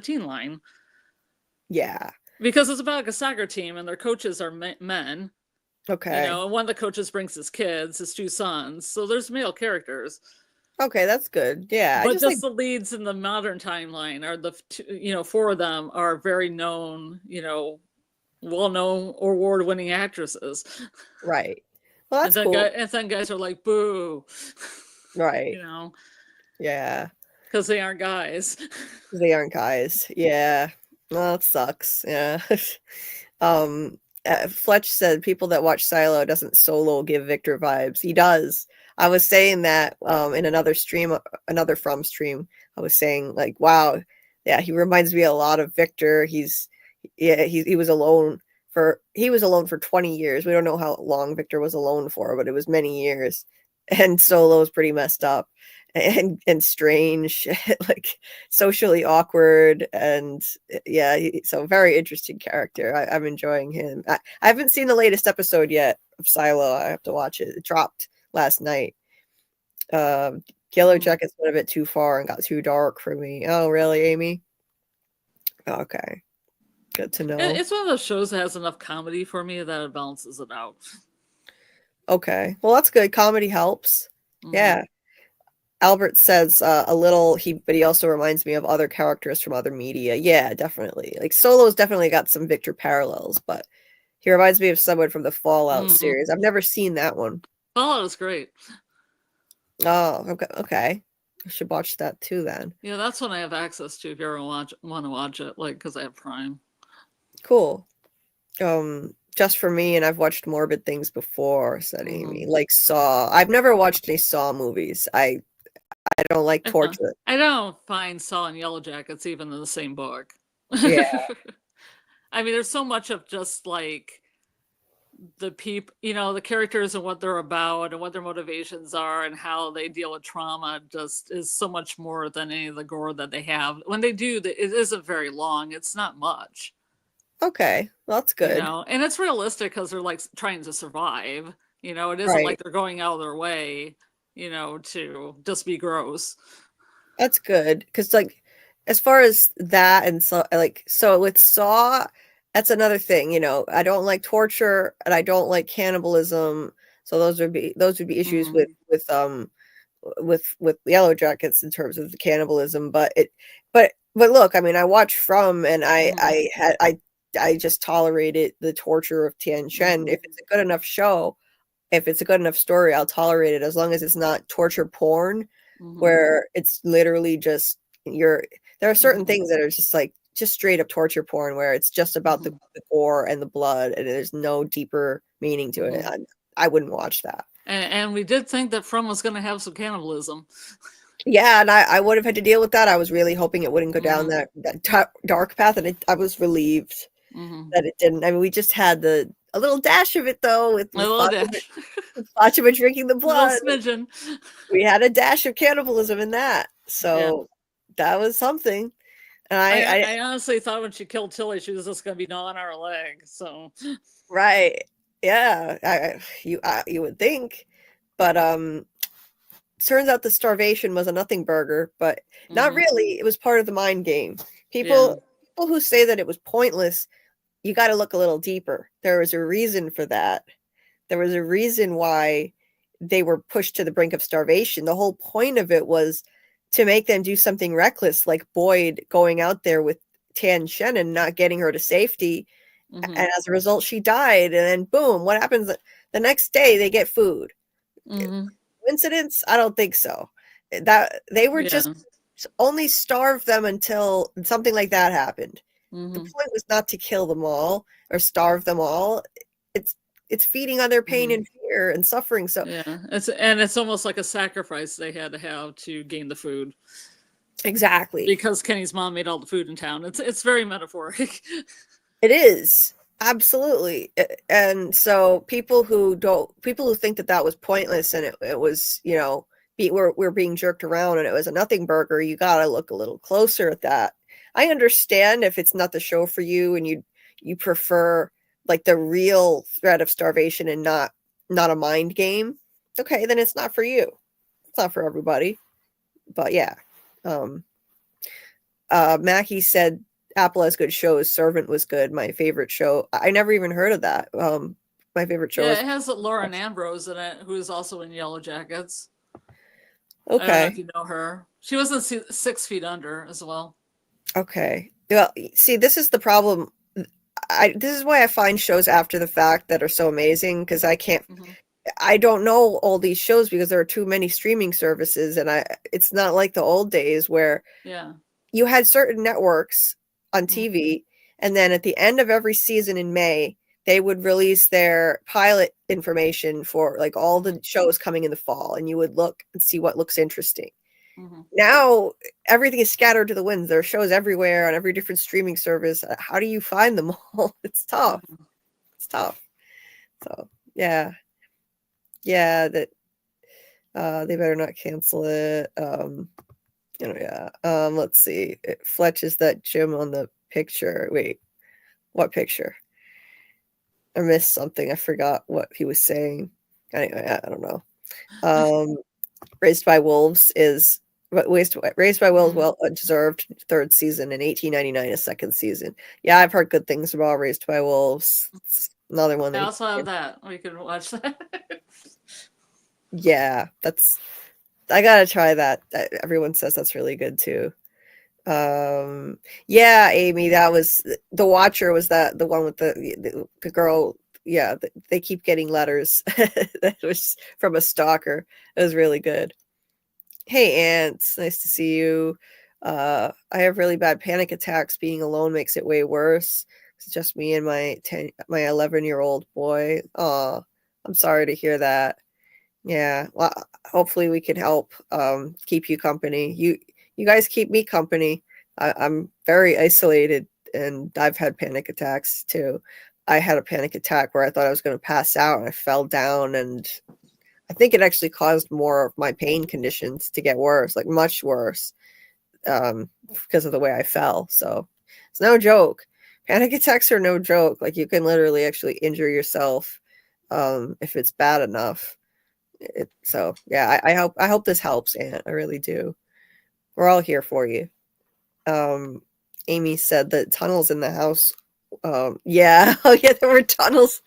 teen line. yeah. Because it's about like a soccer team and their coaches are men, Okay. and one of the coaches brings his kids, his 2 sons. So there's male characters. Okay, that's good. Yeah, I But just like just the leads in the modern timeline are 4 of them are very known, well-known or award-winning actresses. right. Well, And that's then cool. guys are like, boo, Right. Yeah. because they aren't guys. They aren't guys. Yeah. Well, it sucks. Yeah. Fletch said people that watch Silo doesn't Solo give Victor vibes. He does. I was saying that in another stream, another From stream. I was saying like, wow, yeah, he reminds me a lot of Victor. He was alone for 20 years. We don't know how long Victor was alone for, but it was many years. And Solo is pretty messed up and strange, like socially awkward, and yeah, so very interesting character. I'm enjoying him. I haven't seen the latest episode yet of Silo. I have to watch it. It dropped last night. Yellow Jackets went a bit too far and got too dark for me. Oh, really, Amy? Okay, good to know. It's one of those shows that has enough comedy for me that it balances it out. Okay, well, that's good. Comedy helps. Yeah. Albert says a little, but he also reminds me of other characters from other media. Yeah, definitely. Like Solo's definitely got some Victor parallels, but he reminds me of someone from the Fallout series. I've never seen that one. Fallout is great. Oh, okay. Okay. I should watch that too then. Yeah, that's one I have access to if you ever want to watch it, like because I have Prime. Cool. Just for me, and I've watched morbid things before, said Amy. Like Saw. I've never watched any Saw movies. I don't like torture. I don't find Saw and Yellow Jackets even in the same book. Yeah. I mean, there's so much of just like the people, the characters and what they're about and what their motivations are and how they deal with trauma just is so much more than any of the gore that they have. When they do, it isn't very long. It's not much. Okay. Well, that's good. And it's realistic because they're like trying to survive. It isn't like they're going out of their way, to just be gross. That's good because, like, as far as that, and so with Saw, that's another thing. I don't like torture and I don't like cannibalism. So those would be issues with Yellow Jackets in terms of the cannibalism. But look, I mean, I watched From, and I just tolerated the torture of Tian Shen. If it's a good enough show, if it's a good enough story, I'll tolerate it as long as it's not torture porn, where it's literally just there are certain things that are just straight up torture porn where it's just about the gore and the blood and there's no deeper meaning to it. I wouldn't watch that. And we did think that From was going to have some cannibalism. Yeah, and I would have had to deal with that. I was really hoping it wouldn't go down that dark path, and I was relieved that it didn't. I mean, we just had a little dash of it though, with Fatima drinking the blood. Smidgen. We had a dash of cannibalism in that, so that was something. And I honestly thought when she killed Tilly, she was just going to be gnawing our leg. So right, yeah, you would think, but turns out the starvation was a nothing burger, but not really. It was part of the mind game. People who say that it was pointless, you got to look a little deeper. There was a reason for that. There was a reason why they were pushed to the brink of starvation. The whole point of it was to make them do something reckless, like Boyd going out there with Tan Shen and not getting her to safety. And as a result, she died. And then boom, what happens the next day? They get food. Coincidence? I don't think so. That they were just only starve them until something like that happened. The Mm-hmm. point was not to kill them all or starve them all. It's feeding on their pain Mm-hmm. and fear and suffering. So Yeah, it's almost like a sacrifice they had to have to gain the food. exactly. Because Kenny's mom made all the food in town. It's very metaphoric. It is. Absolutely. And so people who think that was pointless and it was, we're being jerked around and it was a nothing burger, you got to look a little closer at that. I understand if it's not the show for you and you prefer like the real threat of starvation and not a mind game. Okay, then it's not for you. It's not for everybody. But yeah. Mackie said Apple has good shows. Servant was good. My favorite show. I never even heard of that. My favorite show Yeah, is it has Lauren Ambrose in it, who is also in Yellow Jackets. I don't know if okay. you know her. She was in 6 Feet Under as well. Okay. Well, see, this is the problem. This is why I find shows after the fact that are so amazing because Mm-hmm. I don't know all these shows because there are too many streaming services and it's not like the old days where Yeah. you had certain networks on Mm-hmm. TV, and then at the end of every season in May, they would release their pilot information for like all the shows coming in the fall, and you would look and see what looks interesting. Mm-hmm. Now everything is scattered to the winds. There are shows everywhere on every different streaming service. How do you find them all? It's tough. Mm-hmm. It's tough. So yeah, yeah. That they better not cancel it. Yeah. Let's see. Fletch is that Jim on the picture. Wait, what picture? I missed something. I forgot what he was saying. Anyway, I don't know. Raised by Wolves is Raised by Wolves, well deserved third season, in 1899 a second season. Yeah, I've heard good things about Raised by Wolves. It's another one I that also have that. We can watch that. yeah, I gotta try that. Everyone says that's really good too. Yeah, Amy, that was The Watcher. Was that the one with the girl? Yeah, they keep getting letters that was from a stalker. It was really good. Hey, Ants, nice to see you. I have really bad panic attacks. Being alone makes it way worse. It's just me and my 11-year-old boy. Oh, I'm sorry to hear that. Yeah, well, hopefully we can help keep you company. You guys keep me company. I'm very isolated, and I've had panic attacks too. I had a panic attack where I thought I was going to pass out, and I fell down, and I think it actually caused more of my pain conditions to get worse, like much worse, because of the way I fell. So it's no joke. Panic attacks are no joke. Like you can literally actually injure yourself if it's bad enough. So yeah, I hope this helps, Aunt. I really do. We're all here for you. Amy said that tunnels in the house. Yeah, oh yeah, there were tunnels.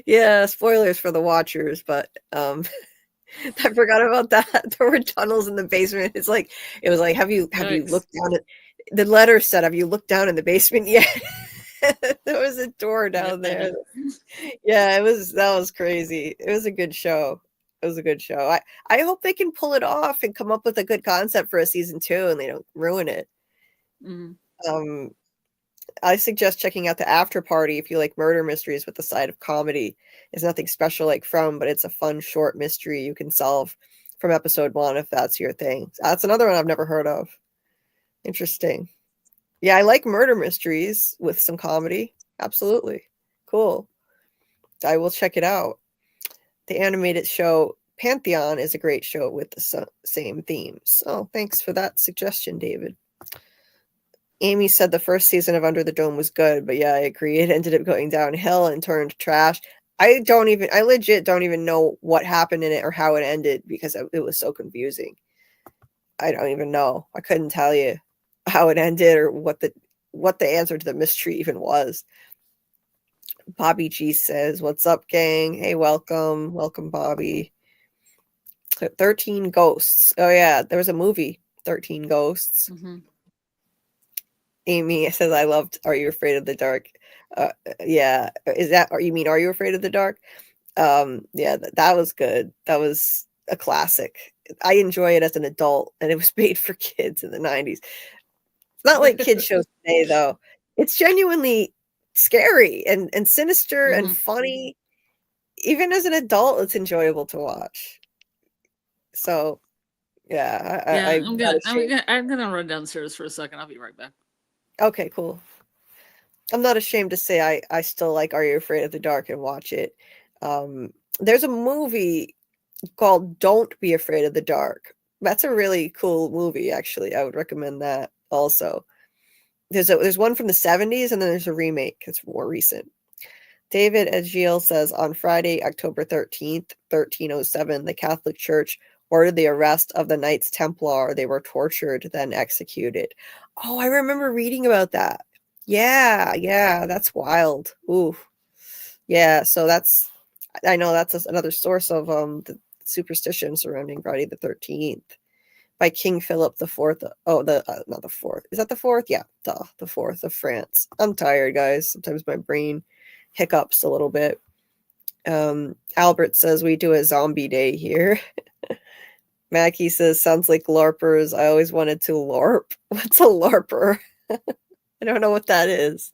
Yeah, spoilers for the watchers, but I forgot about that. There were tunnels in the basement. It was like, have you Yikes. looked down at the letter said, have you looked down in the basement yet? There was a door down Yeah. there. Yeah, that was crazy. It was a good show. It was a good show. I hope they can pull it off and come up with a good concept for a season 2 and they don't ruin it. Mm-hmm. Um, I suggest checking out the After Party if you like murder mysteries with the side of comedy. It's nothing special like From, but it's a fun short mystery you can solve from episode 1 if that's your thing. That's another one I've never heard of. Interesting. Yeah, I like murder mysteries with some comedy. Absolutely. Cool. I will check it out. The animated show Pantheon is a great show with the same themes. Oh, thanks for that suggestion, David. Amy said the first season of Under the Dome was good, but yeah, I agree. It ended up going downhill and turned trash. I legit don't even know what happened in it or how it ended because it was so confusing. I don't even know. I couldn't tell you how it ended or what the answer to the mystery even was. Bobby G says, "What's up, gang? Hey, welcome, Bobby." 13 Ghosts. Oh yeah, there was a movie, 13 Ghosts. Mm-hmm. Amy says, "I loved Are You Afraid of the Dark?" Yeah, you mean Are You Afraid of the Dark? Yeah, that was good. That was a classic. I enjoy it as an adult, and it was made for kids in the 90s. It's not like kid shows today, though. It's genuinely scary and sinister and funny. Even as an adult, it's enjoyable to watch. So, yeah, Yeah, I'm I'm gonna run downstairs for a second. I'll be right back. okay, cool. I'm not ashamed to say I still like Are You Afraid of the Dark and watch it. There's a movie called Don't Be Afraid of the Dark. That's a really cool movie, actually. I would recommend that also. There's one from the 70s, and then there's a remake. It's more recent. David Edgiel says on Friday, October 13th, 1307, the Catholic Church ordered the arrest of the Knights Templar. They were tortured, then executed. Oh, I remember reading about that. Yeah, that's wild. Ooh. Yeah, so I know that's another source of the superstition surrounding Friday the 13th by King Philip the Fourth. Oh, not the fourth. Is that the fourth? Yeah, the fourth of France. I'm tired, guys. Sometimes my brain hiccups a little bit. Albert says we do a zombie day here. Mackie says sounds like LARPers. I always wanted to LARP. What's a LARPer? I don't know what that is.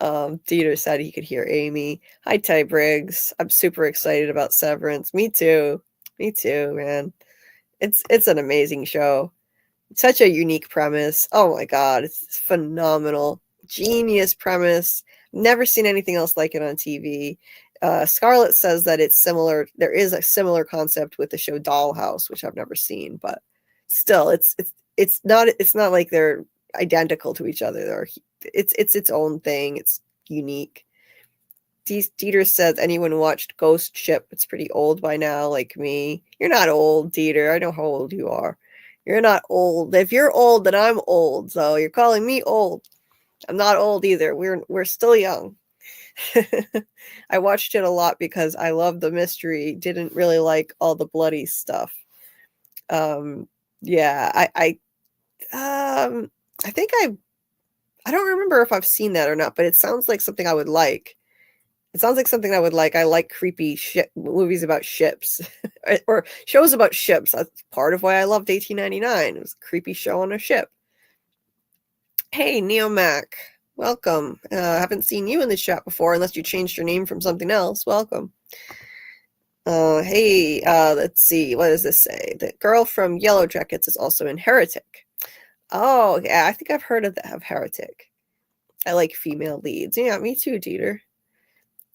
Dieter said he could hear Amy. Hi, Ty Briggs. I'm super excited about Severance. Me too, man. It's an amazing show. Such a unique premise. Oh my god, it's phenomenal. Genius premise. Never seen anything else like it on TV. Scarlett says that it's similar. There is a similar concept with the show Dollhouse, which I've never seen, but still, it's not like they're identical to each other. It's its own thing. It's unique. Dieter says anyone watched Ghost Ship? It's pretty old by now, like me. You're not old, Dieter. I know how old you are. You're not old. If you're old, then I'm old. So you're calling me old. I'm not old either. We're still young. I watched it a lot because I love the mystery. Didn't really like all the bloody stuff. Yeah, I think I don't remember if I've seen that or not, but it sounds like something I would like. It sounds like something I would like. I like creepy movies about ships or shows about ships. That's part of why I loved 1899. It was a creepy show on a ship. Hey, Neomac. Welcome. I haven't seen you in the chat before unless you changed your name from something else. Welcome. Hey, let's see. What does this say? The girl from Yellow Jackets is also in Heretic. Oh, yeah. I think I've heard of Heretic. I like female leads. Yeah, me too, Dieter.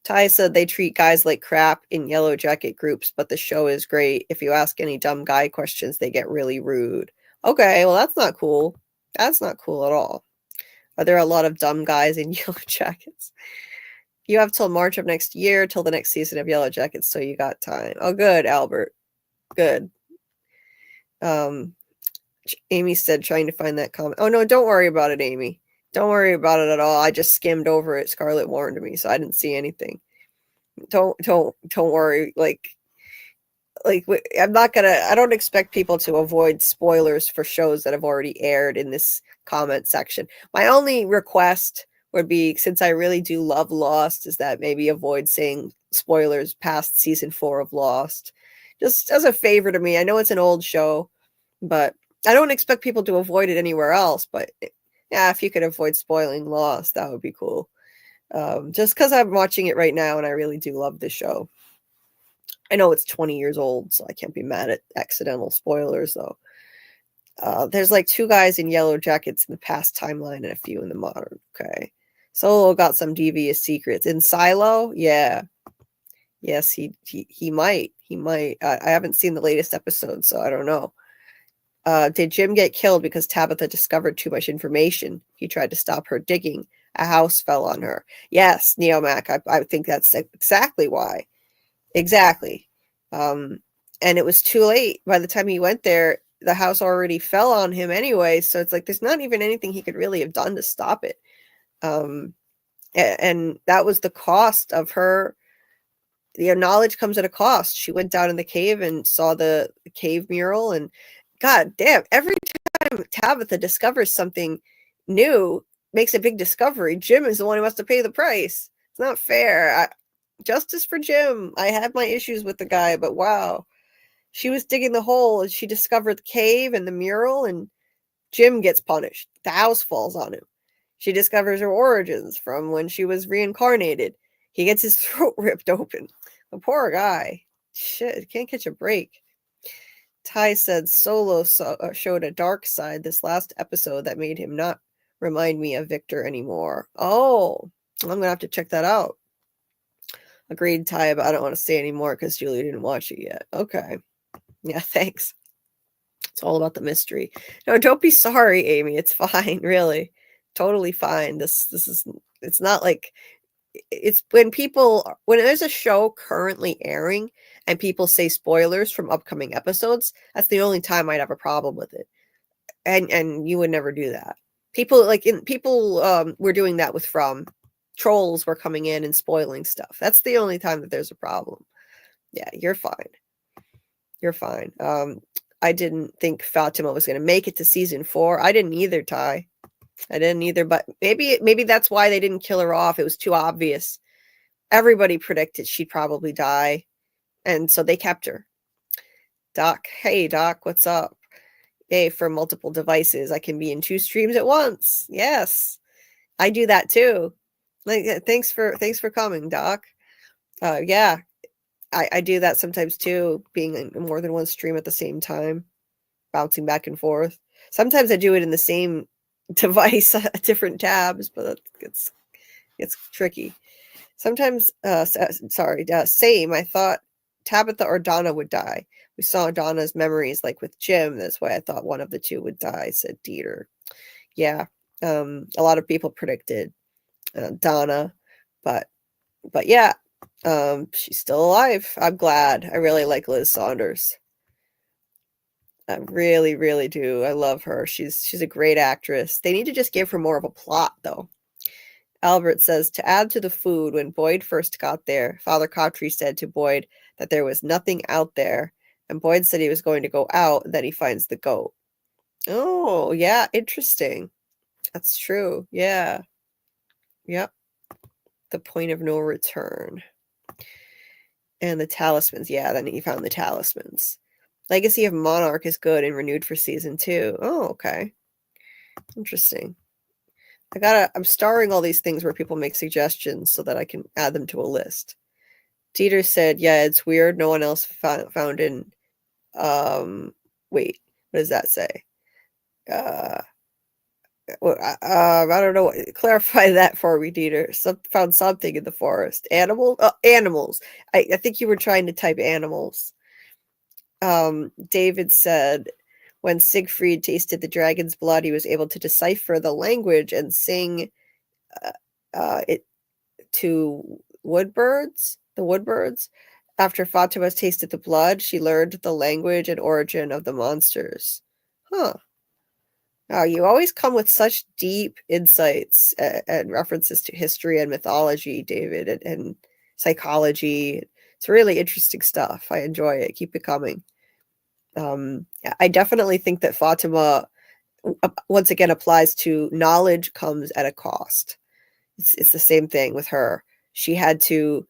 Ty said they treat guys like crap in Yellow Jacket groups, but the show is great. If you ask any dumb guy questions, they get really rude. Okay, well, that's not cool. That's not cool at all. Are there a lot of dumb guys in Yellow Jackets? You have till March of next year, till the next season of Yellow Jackets, so you got time. Oh, good, Albert. Good. Amy said, trying to find that comment. Oh, no, don't worry about it, Amy. Don't worry about it at all. I just skimmed over it. Scarlett warned me, so I didn't see anything. Don't worry. Like I'm not gonna. I don't expect people to avoid spoilers for shows that have already aired in this comment section. My only request would be, since I really do love Lost, is that maybe avoid saying spoilers past season 4 of Lost, just as a favor to me. I know it's an old show, but I don't expect people to avoid it anywhere else. But yeah, if you could avoid spoiling Lost, that would be cool. Just because I'm watching it right now and I really do love this show. I know it's 20 years old, so I can't be mad at accidental spoilers, though. There's like 2 guys in Yellow Jackets in the past timeline and a few in the modern. Okay. Solo got some devious secrets. In Silo? Yeah. Yes, he might. He might. I haven't seen the latest episode, so I don't know. Did Jim get killed because Tabitha discovered too much information? He tried to stop her digging. A house fell on her. Yes, Neomac. I think that's exactly why. Exactly. And it was too late. By the time he went there, the house already fell on him anyway. So it's like there's not even anything he could really have done to stop it. And that was the cost of her. Knowledge comes at a cost. She went down in the cave and saw the cave mural, and god damn, every time Tabitha discovers something new, makes a big discovery, Jim is the one who has to pay the price. It's not fair. Justice for Jim. I had my issues with the guy, but wow. She was digging the hole and she discovered the cave and the mural, and Jim gets punished. The house falls on him. She discovers her origins from when she was reincarnated. He gets his throat ripped open. The poor guy. Shit, can't catch a break. Ty said Solo showed a dark side this last episode that made him not remind me of Victor anymore. Oh, I'm going to have to check that out. Agreed, Ty, but I don't want to say anymore because Julie didn't watch it yet. Okay. Yeah, thanks. It's all about the mystery. No, don't be sorry, Amy. It's fine, really. Totally fine. This is, it's not like, it's when there's a show currently airing and people say spoilers from upcoming episodes, that's the only time I'd have a problem with it. And you would never do that. People were doing that with From. Trolls were coming in and spoiling stuff. That's the only time that there's a problem. Yeah, you're fine. You're fine. I didn't think Fatima was going to make it to season 4. I didn't either, Ty. I didn't either, but maybe that's why they didn't kill her off. It was too obvious. Everybody predicted she'd probably die, and so they kept her. Doc, hey Doc, what's up? Hey, for multiple devices, I can be in 2 streams at once. Yes, I do that too. Like, thanks for coming, Doc. Yeah, I do that sometimes too, being in more than one stream at the same time, bouncing back and forth. Sometimes I do it in the same device, different tabs, but it's tricky. Sometimes, same. I thought Tabitha or Donna would die. We saw Donna's memories, like with Jim. That's why I thought one of the 2 would die, said Dieter. Yeah, a lot of people predicted Donna, but yeah, she's still alive. I'm glad. I really like Liz Saunders. I really, really do. I love her. She's a great actress. They need to just give her more of a plot, though. Albert says, to add to the food, when Boyd first got there, Father Cautry said to Boyd that there was nothing out there, and Boyd said he was going to go out, then he finds the goat. Oh, yeah, interesting. That's true. Yeah. Yep. The point of no return. And the talismans. Yeah, then he found the talismans. Legacy of Monarch is good and renewed for season 2. Oh, okay. Interesting. I'm starring all these things where people make suggestions so that I can add them to a list. Dieter said, yeah, it's weird. No one else found in, wait, what does that say? I don't know. Clarify that for me, Dieter. Found something in the forest. Animals. I think you were trying to type animals. David said, when Siegfried tasted the dragon's blood, he was able to decipher the language and sing it to the woodbirds. After Fatima tasted the blood, she learned the language and origin of the monsters. Huh. Oh, you always come with such deep insights and references to history and mythology, David, and psychology. It's really interesting stuff. I enjoy it. Keep it coming. I definitely think that Fatima, once again, applies to knowledge comes at a cost. It's the same thing with her. She had to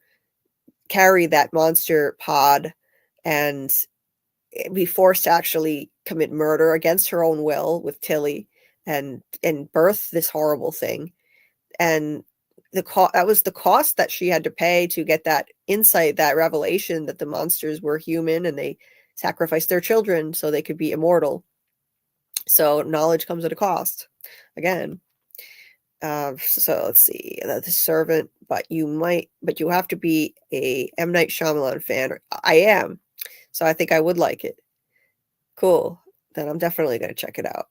carry that monster pod and be forced to actually commit murder against her own will with Tilly and birth this horrible thing. And that was the cost that she had to pay to get that insight, that revelation that the monsters were human and they sacrificed their children so they could be immortal. So knowledge comes at a cost. Again. So let's see. The Servant, but you have to be a M. Night Shyamalan fan. I am. So I think I would like it. Cool. Then I'm definitely going to check it out.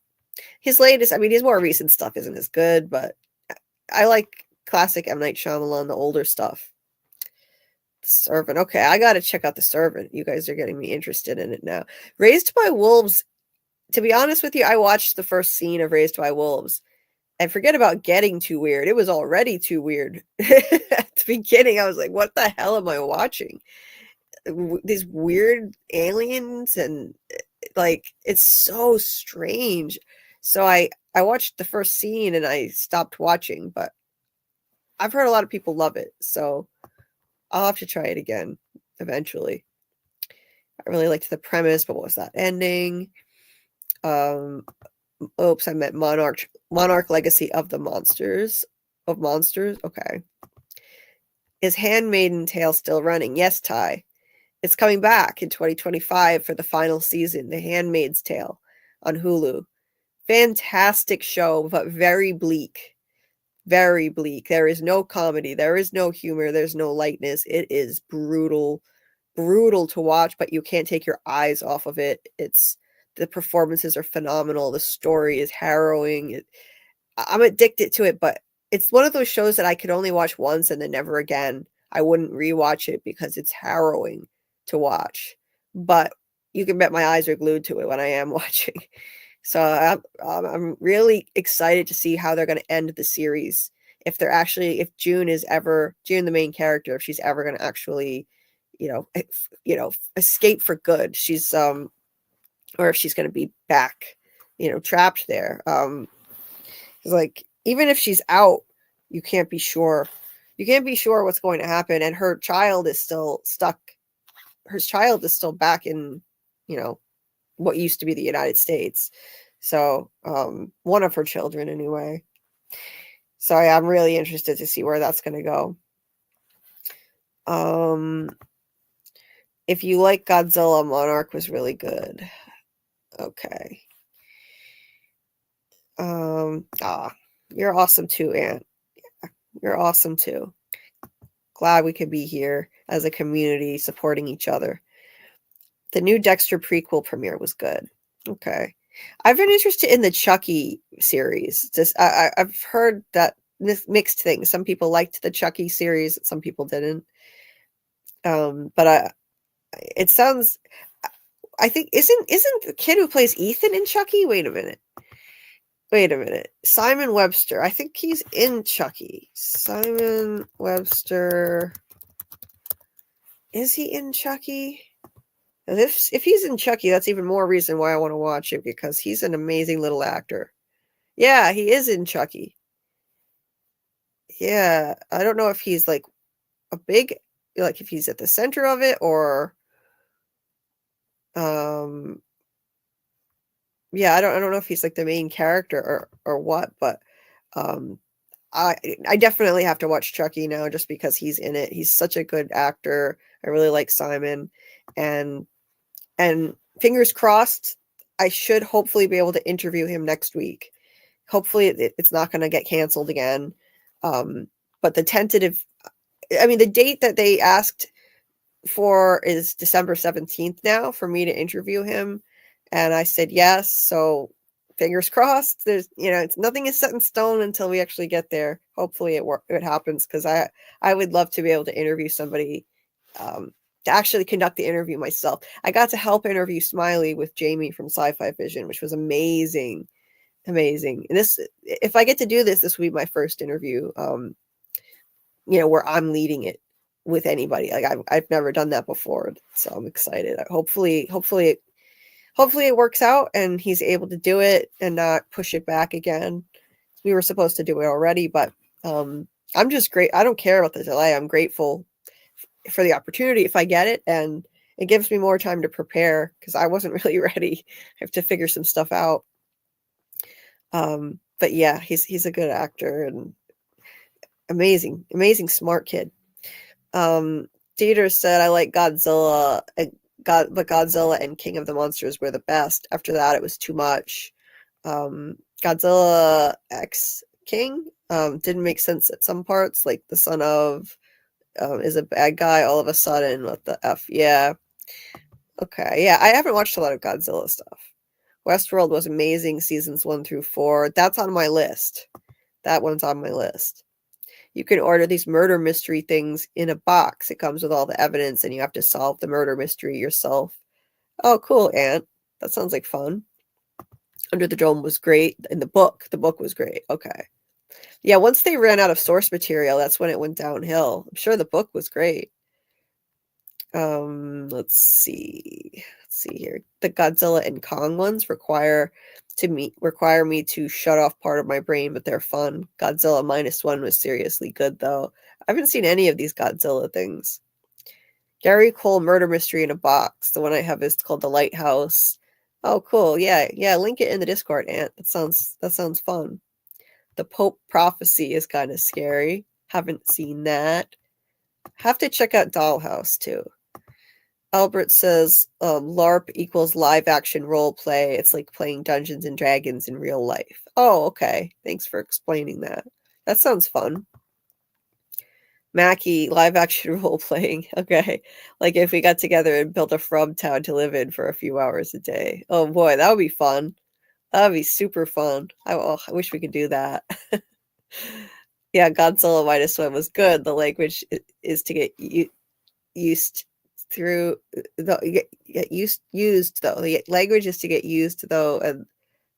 His latest, his more recent stuff isn't as good, but I like classic M. Night Shyamalan, the older stuff. The Servant. Okay, I got to check out The Servant. You guys are getting me interested in it now. Raised by Wolves, to be honest with you, I watched the first scene of Raised by Wolves. And forget about getting too weird. It was already too weird. At the beginning, I was like, what the hell am I watching? These weird aliens and it's so strange. So I watched the first scene and I stopped watching, but I've heard a lot of people love it. So I'll have to try it again eventually. I really liked the premise, but what was that ending? Oops, I meant Monarch Legacy of the Monsters. Of Monsters? Okay. Is Handmaiden Tale still running? Yes, Ty. It's coming back in 2025 for the final season, The Handmaid's Tale on Hulu. Fantastic show, but very bleak. Very bleak. There is no comedy. There is no humor. There's no lightness. It is brutal, brutal to watch, but you can't take your eyes off of it. The performances are phenomenal. The story is harrowing. I'm addicted to it, but it's one of those shows that I could only watch once and then never again. I wouldn't rewatch it because it's harrowing to watch. But you can bet my eyes are glued to it when I am watching. So I'm really excited to see how they're going to end the series. If June the main character, if she's ever going to actually, escape for good. She's or if she's going to be back, trapped there. Like, even if she's out, you can't be sure. You can't be sure what's going to happen, and her child is still stuck. Her child is still back in, what used to be the United States. So, one of her children anyway. So I'm really interested to see where that's going to go. If you like Godzilla, Monarch was really good. Okay. You're awesome too, Aunt. You're awesome too. Glad we could be here as a community supporting each other. The new Dexter prequel premiere was good. Okay. I've been interested in the Chucky series. I've heard that mixed things. Some people liked the Chucky series, some people didn't. But it sounds. I think isn't the kid who plays Ethan in Chucky? Wait a minute. Simon Webster. I think he's in Chucky. Simon Webster. Is he in Chucky? If he's in Chucky, that's even more reason why I want to watch it, because he's an amazing little actor. Yeah, he is in Chucky. Yeah, I don't know if he's like if he's at the center of it, or yeah, I don't know if he's like the main character or what, but I definitely have to watch Chucky now just because he's in it. He's such a good actor. I really like Simon, and fingers crossed, I should hopefully be able to interview him next week. Hopefully it's not going to get canceled again. But the date that they asked for is December 17th now for me to interview him. And I said yes. So fingers crossed. There's, nothing is set in stone until we actually get there. Hopefully it happens, because I would love to be able to interview somebody, to actually conduct the interview myself. I got to help interview Smiley with Jamie from Sci-Fi Vision, which was amazing. Amazing. And if I get to do this will be my first interview, where I'm leading it with anybody. Like I've never done that before, so I'm excited. Hopefully it works out and he's able to do it and not push it back again. We were supposed to do it already, but I'm just great. I don't care about the delay. I'm grateful for the opportunity if I get it, and it gives me more time to prepare, because I wasn't really ready. I have to figure some stuff out. But yeah, he's a good actor and amazing smart kid. Dieter said, I like Godzilla, but Godzilla and King of the Monsters were the best. After that, it was too much. Godzilla X King didn't make sense at some parts, like the son of is a bad guy all of a sudden. What the F? Yeah. Okay. Yeah, I haven't watched a lot of Godzilla stuff. Westworld was amazing, seasons 1 through 4. That's on my list. That one's on my list. You can order these murder mystery things in a box. It comes with all the evidence, and you have to solve the murder mystery yourself. Oh, cool, Aunt. That sounds like fun. Under the Dome was great. And the book was great. Okay. Yeah, once they ran out of source material, that's when it went downhill. I'm sure the book was great. Let's see here. The Godzilla and Kong ones require me to shut off part of my brain, but they're fun. Godzilla -1 was seriously good, though. I haven't seen any of these Godzilla things. Gary Cole Murder Mystery in a Box. The one I have is called The Lighthouse. Oh, cool. Yeah, link it in the Discord, Ant. That sounds fun. The Pope Prophecy is kind of scary. Haven't seen that. Have to check out Dollhouse too. Albert says LARP equals live action role play. It's like playing Dungeons and Dragons in real life. Oh, okay. Thanks for explaining that. That sounds fun. Mackie, live action role playing. Okay. Like if we got together and built a from town to live in for a few hours a day. Oh boy, that would be fun. That would be super fun. I wish we could do that. Yeah, Godzilla minus one was good. The language is to get used through get used though. The language is to get used though, and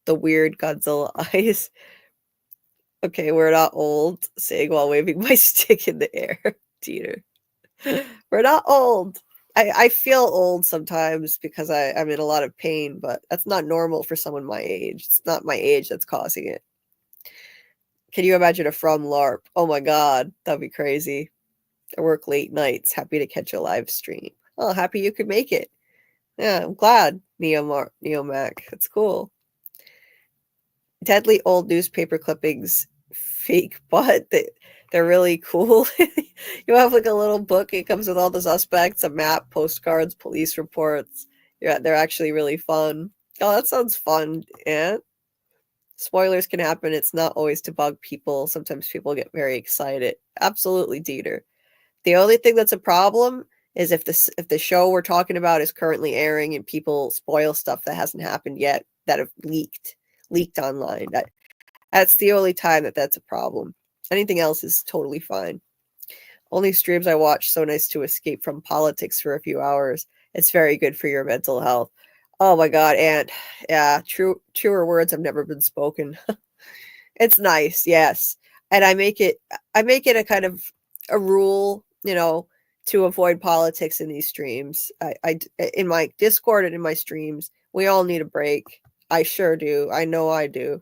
the weird Godzilla eyes. Okay, we're not old, saying while waving my stick in the air. Dieter. We're not old. I feel old sometimes because I'm in a lot of pain, but that's not normal for someone my age. It's not my age that's causing it. Can you imagine a from LARP? Oh my god, that'd be crazy. I work late nights. Happy to catch a live stream. Oh, happy you could make it. Yeah, I'm glad, Neomac. That's cool. Deadly old newspaper clippings, fake, but they're really cool. You have like a little book. It comes with all the suspects, a map, postcards, police reports. Yeah, they're actually really fun. Oh, that sounds fun. Yeah. Spoilers can happen. It's not always to bug people. Sometimes people get very excited. Absolutely, Dieter. The only thing that's a problem is if the show we're talking about is currently airing and people spoil stuff that hasn't happened yet that have leaked online. That's the only time that's a problem. Anything else is totally fine. Only streams I watch. So nice to escape from politics for a few hours. It's very good for your mental health. Oh my god, Aunt. Yeah, truer words have never been spoken. It's nice, yes. And I make it a kind of a rule, to avoid politics in these streams. I in my Discord and in my streams, we all need a break. I sure do. I know I do.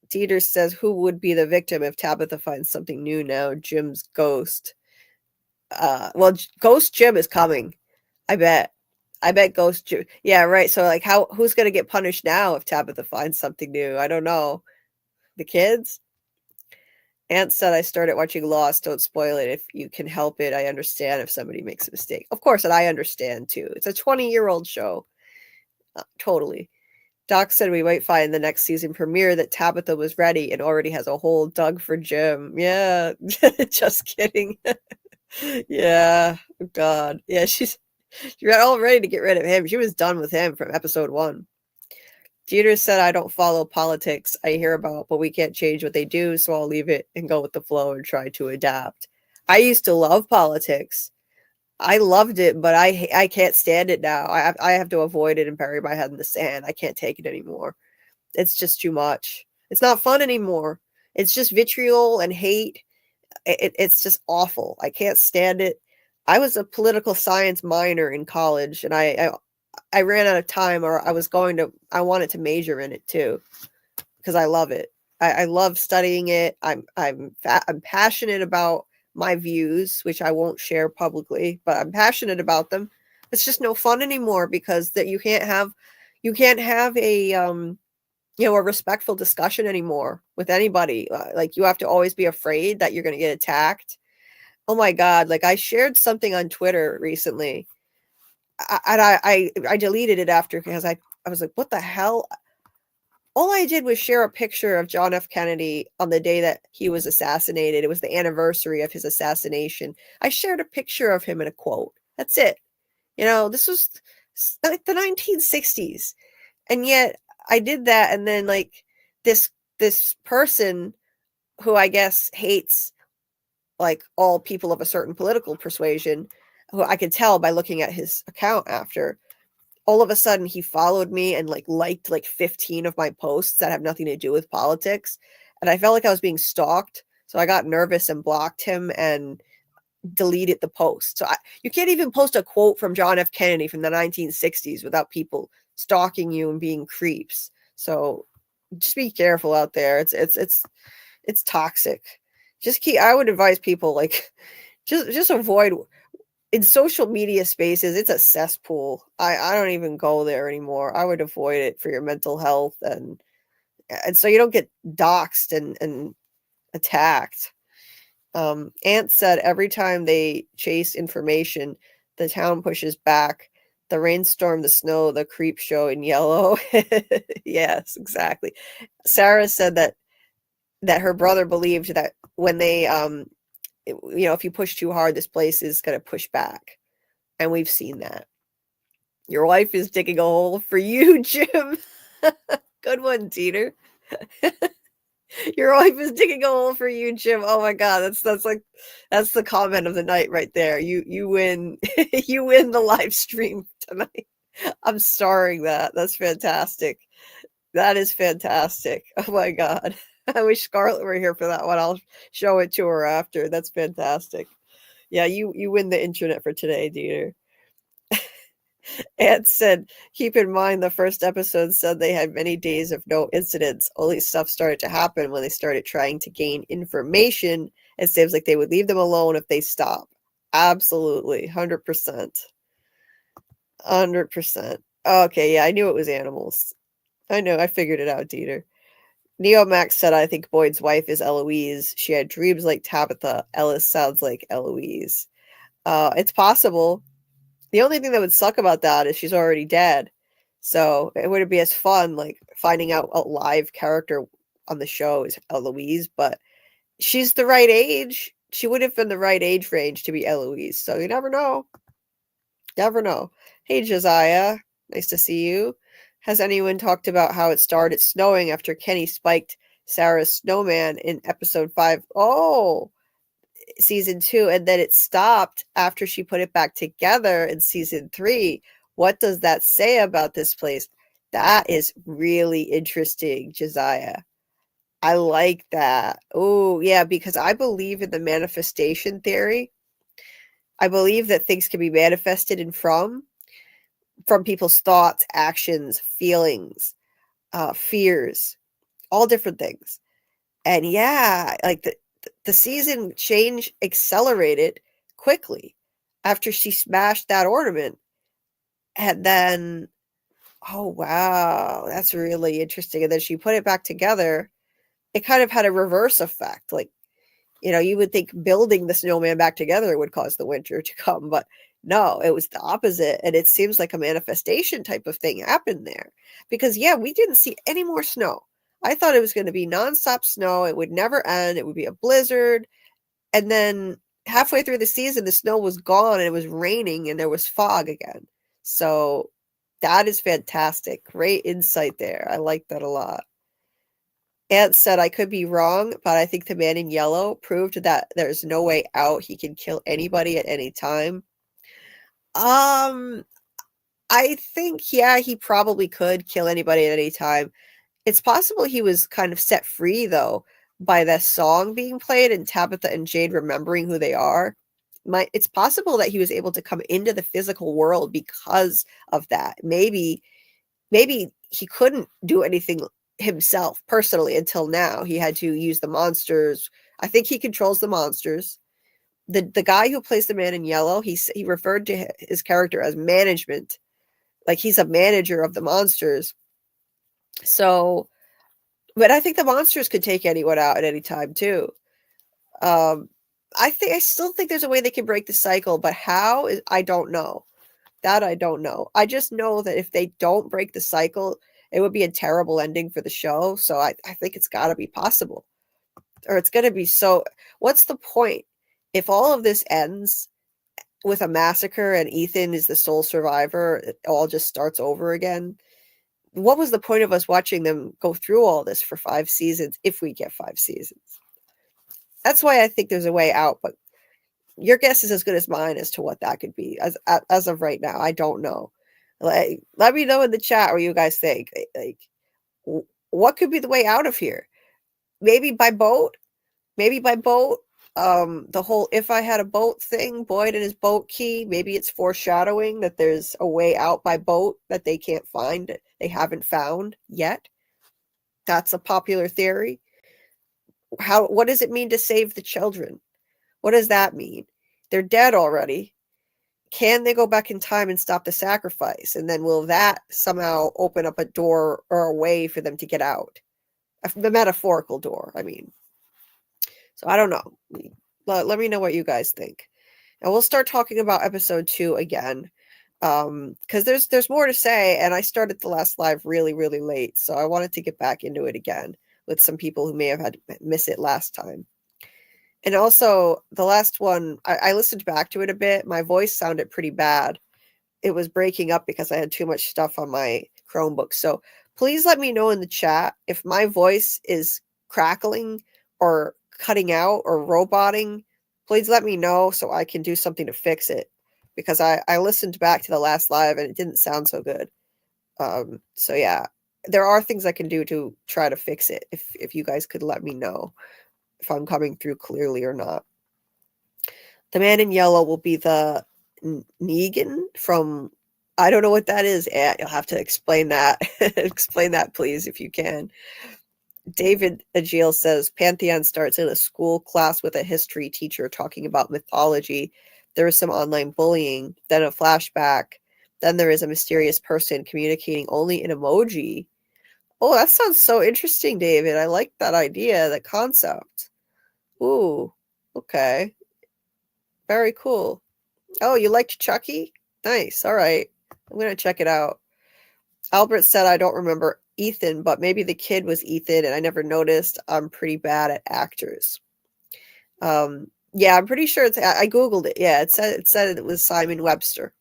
Dieter says, who would be the victim if Tabitha finds something new now? Jim's ghost. Well, Ghost Jim is coming. I bet Ghost Jim. Yeah, right. So like who's gonna get punished now if Tabitha finds something new? I don't know. The kids? Aunt said I started watching Lost. Don't spoil it if you can help it. I understand if somebody makes a mistake. Of course, and I understand too. It's a 20-year-old show. Totally. Doc said we might find the next season premiere that Tabitha was ready and already has a whole dug for Jim. Yeah, just kidding. Yeah, God. Yeah, she's all ready to get rid of him. She was done with him from episode 1. Jeter said, I don't follow politics I hear about, but we can't change what they do, so I'll leave it and go with the flow and try to adapt. I used to love politics. I loved it, but I can't stand it now. I have to avoid it and bury my head in the sand. I can't take it anymore. It's just too much. It's not fun anymore. It's just vitriol and hate. It's just awful. I can't stand it. I was a political science minor in college, and I ran out of time, or I wanted to major in it too, because I love it. I love studying it. I'm passionate about my views, which I won't share publicly, but I'm passionate about them. It's just no fun anymore because that you can't have a a respectful discussion anymore with anybody. Like you have to always be afraid that you're going to get attacked. Oh my God. Like I shared something on Twitter recently and I deleted it after because I was like, what the hell? All I did was share a picture of John F. Kennedy on the day that he was assassinated. It was the anniversary of his assassination. I shared a picture of him and a quote. That's it. This was like the 1960s. And yet I did that. And then like this person who I guess hates like all people of a certain political persuasion, who I could tell by looking at his account after, all of a sudden he followed me and like liked like 15 of my posts that have nothing to do with politics. And I felt like I was being stalked. So I got nervous and blocked him and deleted the post. So you can't even post a quote from John F. Kennedy from the 1960s without people stalking you and being creeps. So just be careful out there. It's toxic. I would advise people like just avoid in social media spaces, it's a cesspool. I don't even go there anymore. I would avoid it for your mental health, and so you don't get doxxed and attacked. Ant said every time they chase information, the town pushes back. The rainstorm, the snow, the creep show in yellow. Yes, exactly. Sarah said that her brother believed that when they if you push too hard, this place is going to push back. And we've seen that. Your wife is digging a hole for you, Jim. Good one, Teeter. Your wife is digging a hole for you, Jim. Oh my god, that's the comment of the night right there. You win. You win the live stream tonight. I'm starring that. That's fantastic. That is fantastic. Oh my god. I wish Scarlett were here for that one. I'll show it to her after. That's fantastic. Yeah, you win the internet for today, Dieter. Ant said, keep in mind the first episode said they had many days of no incidents. Only stuff started to happen when they started trying to gain information. It seems like they would leave them alone if they stop. Absolutely. 100%. 100%. Okay, yeah, I knew it was animals. I know, I figured it out, Dieter. Neomax said, I think Boyd's wife is Eloise. She had dreams like Tabitha. Ellis sounds like Eloise. It's possible. The only thing that would suck about that is she's already dead. So it wouldn't be as fun, like finding out a live character on the show is Eloise, but she's the right age. She would have been the right age range to be Eloise. So you never know. Never know. Hey, Josiah. Nice to see you. Has anyone talked about how it started snowing after Kenny spiked Sarah's snowman in episode 5? Oh, season 2, and then it stopped after she put it back together in season 3. What does that say about this place? That is really interesting, Josiah. I like that. Oh, yeah, because I believe in the manifestation theory. I believe that things can be manifested and from people's thoughts, actions, feelings, fears, all different things. And yeah, like the season change accelerated quickly after she smashed that ornament. And then, oh wow, that's really interesting. And then she put it back together. It kind of had a reverse effect. Like, you would think building the snowman back together would cause the winter to come, but no, it was the opposite. And it seems like a manifestation type of thing happened there. Because, yeah, we didn't see any more snow. I thought it was going to be nonstop snow. It would never end. It would be a blizzard. And then halfway through the season, the snow was gone and it was raining and there was fog again. So that is fantastic. Great insight there. I like that a lot. Ant said, I could be wrong, but I think the man in yellow proved that there's no way out. He can kill anybody at any time. I think, yeah, he probably could kill anybody at any time. It's possible he was kind of set free, though, by the song being played and Tabitha and Jade remembering who they are. It's possible that he was able to come into the physical world because of that. Maybe he couldn't do anything himself personally until now. He had to use the monsters. I think he controls the monsters. The guy who plays the man in yellow, he referred to his character as management, like he's a manager of the monsters. So, but I think the monsters could take anyone out at any time too. I still think there's a way they can break the cycle, but how is I don't know. That I don't know. I just know that if they don't break the cycle, it would be a terrible ending for the show. So I think it's got to be possible, or it's going to be so. What's the point if all of this ends with a massacre and Ethan is the sole survivor? It all just starts over again. What was the point of us watching them go through all this for 5 seasons if we get 5 seasons? That's why I think there's a way out, but your guess is as good as mine as to what that could be. As of right now, I don't know. Like, let me know in the chat what you guys think. Like, what could be the way out of here? Maybe by boat. Maybe by boat. The whole "if I had a boat" thing, Boyd and his boat key. Maybe it's foreshadowing that there's a way out by boat that they can't find. They haven't found yet. That's a popular theory. What does it mean to save the children? What does that mean? They're dead already. can they go back in time and stop the sacrifice? And then will that somehow open up a door or a way for them to get out? The metaphorical door, I mean. So I don't know. Let me know what you guys think. And we'll start talking about episode 2 again. Because there's more to say, and I started the last live really, really late. So I wanted to get back into it again with some people who may have had to miss it last time. And also, the last one, I listened back to it a bit. My voice sounded pretty bad. It was breaking up because I had too much stuff on my Chromebook. So please let me know in the chat if my voice is crackling or cutting out or roboting. Please let me know so I can do something to fix it, because I listened back to the last live and it didn't sound so good. So yeah, there are things I can do to try to fix it if you guys could let me know if I'm coming through clearly or not. The man in yellow will be the Negan from, I don't know what that is, Ant. You'll have to explain that. Explain that, please, if you can. David Agil says, Pantheon starts in a school class with a history teacher talking about mythology. There is some online bullying, then a flashback. Then there is a mysterious person communicating only in emoji. Oh, that sounds so interesting, David. I like that idea, that concept. Ooh, okay. Very cool. Oh, you liked Chucky? Nice. All right. I'm going to check it out. Albert said, I don't remember Ethan, but maybe the kid was Ethan and I never noticed. I'm pretty bad at actors. Yeah, I'm pretty sure I Googled it. Yeah, it said it was Simon Webster.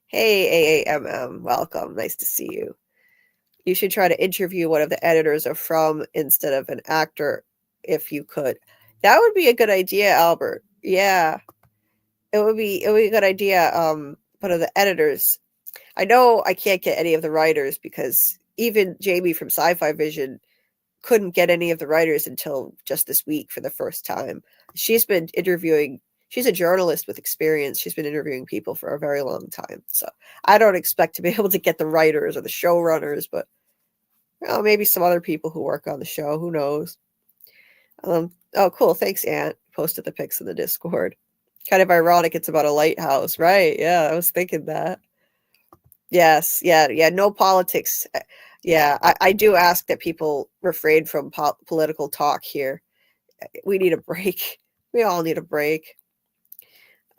Hey, AAMM. Welcome. Nice to see you. You should try to interview one of the editors are from instead of an actor if you could. That would be a good idea, Albert. Yeah. It would be a good idea. One of the editors. I know I can't get any of the writers because even Jamie from Sci-Fi Vision couldn't get any of the writers until just this week for the first time. She's been interviewing. She's a journalist with experience. She's been interviewing people for a very long time. So I don't expect to be able to get the writers or the showrunners, but maybe some other people who work on the show. Who knows? Oh, cool. Thanks, Ant. Posted the pics in the Discord. Kind of ironic it's about a lighthouse, right? Yeah, I was thinking that. Yes, yeah, no politics. Yeah, I do ask that people refrain from political talk here. We need a break. We all need a break.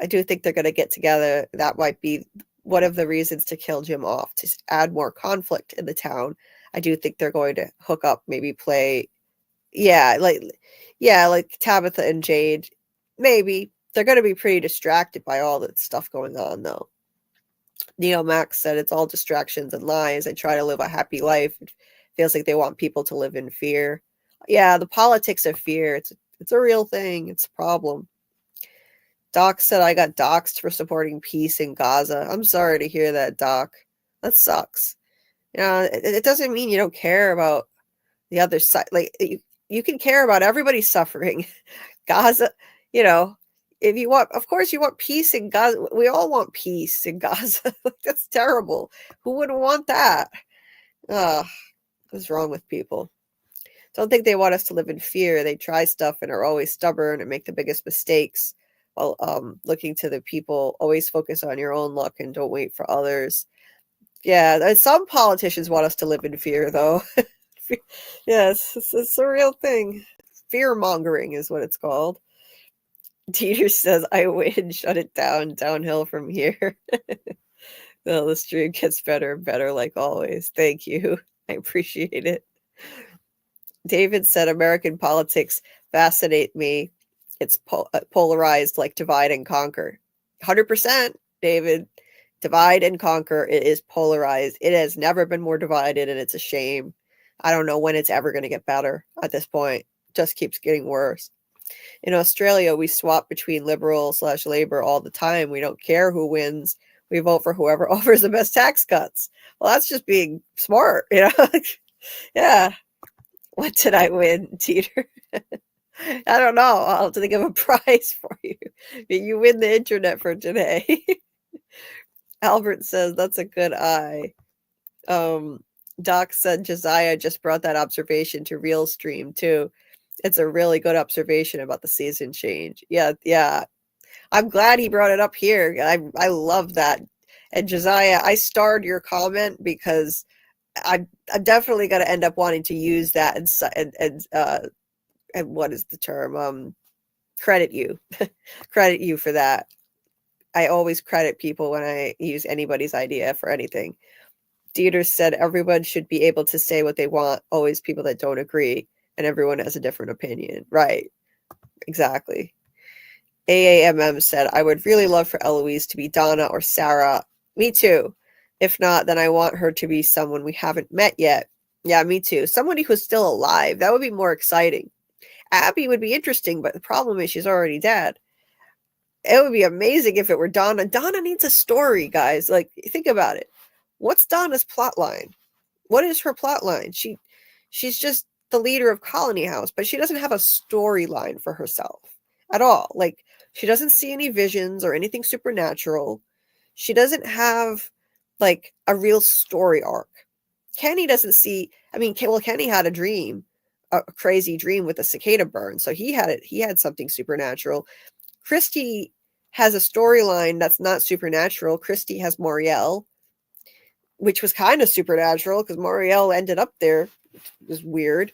I do think they're going to get together. That might be one of the reasons to kill Jim off, to add more conflict in the town. I do think they're going to hook up, maybe play, like Tabitha and Jade. Maybe. They're going to be pretty distracted by all the stuff going on, though. Neo Max said it's all distractions and lies. I try to live a happy life. It feels like they want people to live in fear. Yeah, the politics of fear. It's a real thing. It's a problem. Doc said I got doxxed for supporting peace in Gaza. I'm sorry to hear that, Doc. That sucks. It doesn't mean you don't care about the other side. Like you can care about everybody's suffering. Gaza, if you want, of course you want peace in Gaza. We all want peace in Gaza. That's terrible. Who wouldn't want that? What's wrong with people? Don't think they want us to live in fear. They try stuff and are always stubborn and make the biggest mistakes while looking to the people. Always focus on your own luck and don't wait for others. Yeah, some politicians want us to live in fear, though. Yes, it's a real thing. Fear mongering is what it's called. Dieter says, I win, shut it down, downhill from here. Well, the stream gets better and better, like always. Thank you. I appreciate it. David said, American politics fascinate me. It's polarized like divide and conquer. 100%, David. Divide and conquer. It is polarized. It has never been more divided, and it's a shame. I don't know when it's ever going to get better at this point. It just keeps getting worse. In Australia, we swap between Liberal/Labor all the time. We don't care who wins. We vote for whoever offers the best tax cuts. Well, that's just being smart, Yeah. What did I win, Teeter? I don't know. I'll have to think of a prize for you. You win the internet for today. Albert says that's a good eye. Doc said Josiah just brought that observation to Real Stream too. It's a really good observation about the season change. Yeah. I'm glad he brought it up here. I love that. And Josiah, I starred your comment because I'm definitely going to end up wanting to use that and what is the term? Credit you, credit you for that. I always credit people when I use anybody's idea for anything. Dieter said everyone should be able to say what they want. Always people that don't agree, and everyone has a different opinion. Right? Exactly. AAMM said, I would really love for Eloise to be Donna or Sarah. Me too. If not, then I want her to be someone we haven't met yet. Yeah, me too. Somebody who's still alive. That would be more exciting. Abby would be interesting, but the problem is she's already dead. It would be amazing if it were Donna. Donna needs a story, guys. Like, think about it. What's Donna's plot line? What is her plot line? She's just the leader of Colony House, but she doesn't have a storyline for herself at all. Like, she doesn't see any visions or anything supernatural. She doesn't have like a real story arc. Kenny doesn't see. I mean, Kenny had a dream, a crazy dream with a cicada burn, so he had it. He had something supernatural. Christy has a storyline that's not supernatural. Christy has Moriel, which was kind of supernatural because Moriel ended up there. It was weird.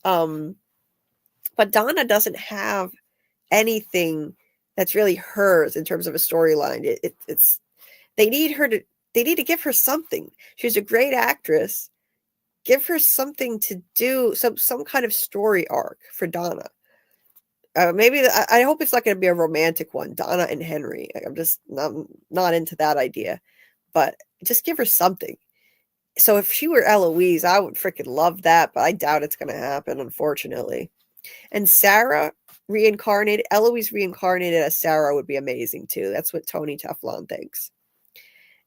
But Donna doesn't have anything that's really hers in terms of a storyline. It's they need to give her something. She's a great actress. Give her something to do, some kind of story arc for Donna. Maybe I hope it's not going to be a romantic one, Donna and Henry. I'm just not into that idea, but just give her something. So if she were Eloise, I would freaking love that, but I doubt it's going to happen, unfortunately. And Sarah reincarnated, Eloise reincarnated as Sarah would be amazing too. That's what Tony Teflon thinks.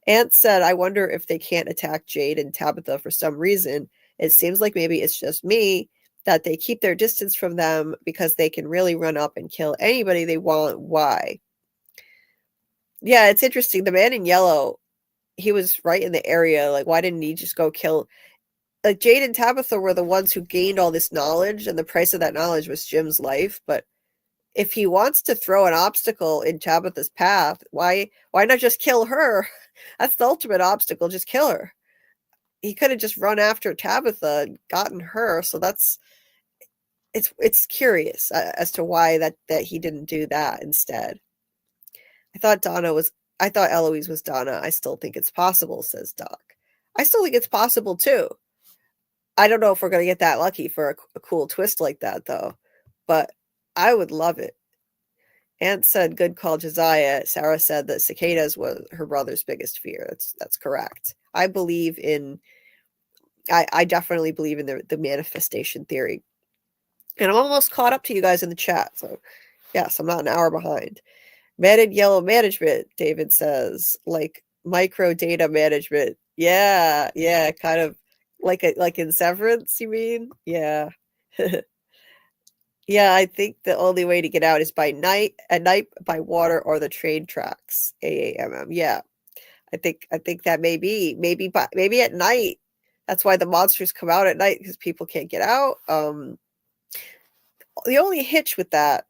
Ant said, I wonder if they can't attack Jade and Tabitha for some reason. It seems like maybe it's just me, that they keep their distance from them because they can really run up and kill anybody they want. Why? Yeah, it's interesting. The man in yellow, he was right in the area. Like, why didn't he just go kill? Like, Jade and Tabitha were the ones who gained all this knowledge, and the price of that knowledge was Jim's life. But if he wants to throw an obstacle in Tabitha's path, why not just kill her? That's the ultimate obstacle. Just kill her. He could have just run after Tabitha and gotten her. So it's curious as to why that he didn't do that instead. I thought Eloise was Donna. I still think it's possible, says Doc. I still think it's possible too. I don't know if we're going to get that lucky for a cool twist like that though, but I would love it. Ant said, good call, Josiah. Sarah said that cicadas was her brother's biggest fear. That's correct. I definitely believe in the manifestation theory. And I'm almost caught up to you guys in the chat. So, yes, I'm not an hour behind. Matted yellow management, David says, like micro data management. Yeah, kind of like in Severance, you mean? Yeah. Yeah, I think the only way to get out is at night by water or the train tracks. AAMM. Yeah. I think that maybe at night. That's why the monsters come out at night, because people can't get out. The only hitch with that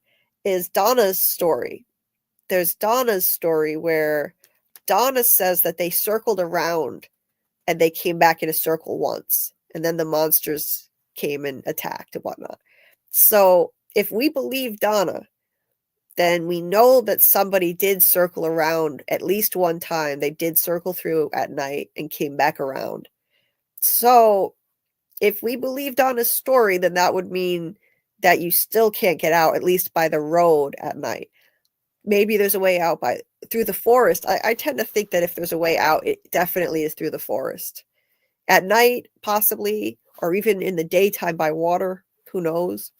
is Donna's story. There's Donna's story where Donna says that they circled around and they came back in a circle once, and then the monsters came and attacked and whatnot. So if we believe Donna, then we know that somebody did circle around at least one time. They did circle through at night and came back around. So if we believe Donna's story, then that would mean that you still can't get out, at least by the road at night. Maybe there's a way out through the forest. I tend to think that if there's a way out, it definitely is through the forest. At night, possibly, or even in the daytime by water. Who knows?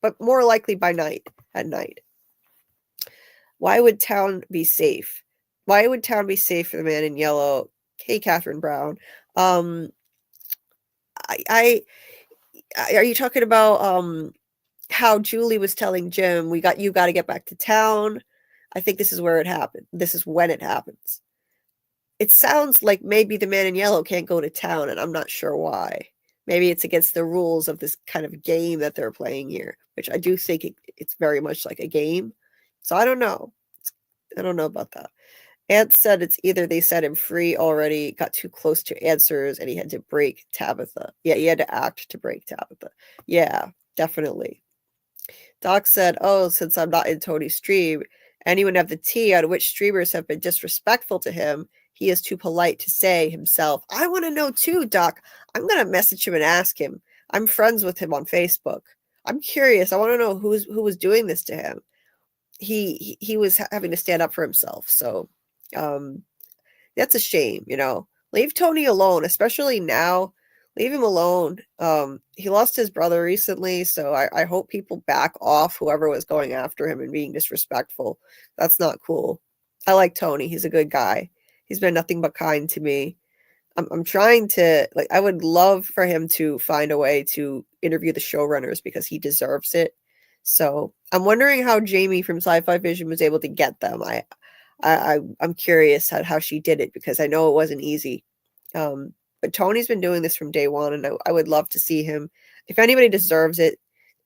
But more likely by night, at night. Why would town be safe? Why would town be safe for the man in yellow? Hey, Catherine Brown. Are you talking about how Julie was telling Jim, you got to get back to town? I think this is where it happened. This is when it happens. It sounds like maybe the man in yellow can't go to town, and I'm not sure why. Maybe it's against the rules of this kind of game that they're playing here, which I do think it's very much like a game. So I don't know. I don't know about that. Ant said it's either they set him free already, got too close to answers, and he had to break Tabitha. Yeah, he had to act to break Tabitha. Yeah, definitely. Doc said, oh, since I'm not in Tony's stream, anyone have the tea on which streamers have been disrespectful to him? He is too polite to say himself. I want to know too, Doc. I'm going to message him and ask him. I'm friends with him on Facebook. I'm curious. I want to know who was doing this to him. He was having to stand up for himself. So that's a shame, you know. Leave Tony alone, especially now. Leave him alone. He lost his brother recently, so I hope people back off whoever was going after him and being disrespectful. That's not cool. I like Tony. He's a good guy. He's been nothing but kind to me. I'm trying to, like, I would love for him to find a way to interview the showrunners because he deserves it. So I'm wondering how Jamie from Sci-Fi Vision was able to get them. I'm curious how she did it because I know it wasn't easy. But Tony's been doing this from day one, and I would love to see him. If anybody deserves it,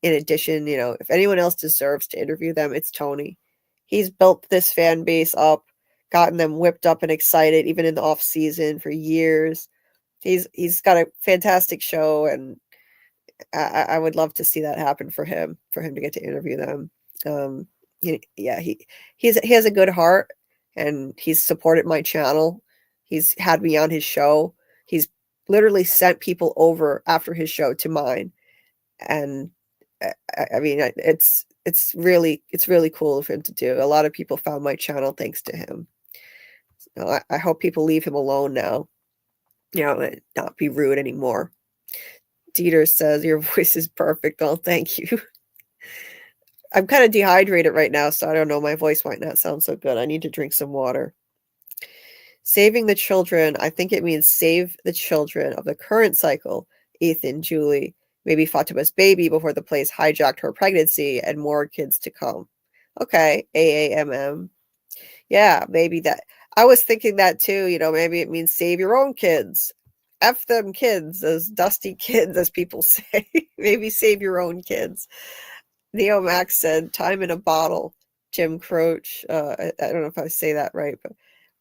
in addition, you know, if anyone else deserves to interview them, it's Tony. He's built this fan base up, gotten them whipped up and excited, even in the off season for years. He's got a fantastic show, and I would love to see that happen for him to get to interview them. Yeah, he has a good heart, and he's supported my channel. He's had me on his show. He's literally sent people over after his show to mine, and I mean, it's really cool for him to do. A lot of people found my channel thanks to him. So I hope people leave him alone now. You know, not be rude anymore. Dieter says your voice is perfect. Oh, thank you. I'm kind of dehydrated right now, so I don't know. My voice might not sound so good. I need to drink some water. Saving the children. I think it means save the children of the current cycle. Ethan, Julie, maybe Fatima's baby before the place hijacked her pregnancy and more kids to come. Okay, AAMM. Yeah, maybe that. I was thinking that too. You know, maybe it means save your own kids. F them kids, those dusty kids, as people say. Maybe save your own kids. Neo Max said, time in a bottle. Jim Croce, I don't know if I say that right, but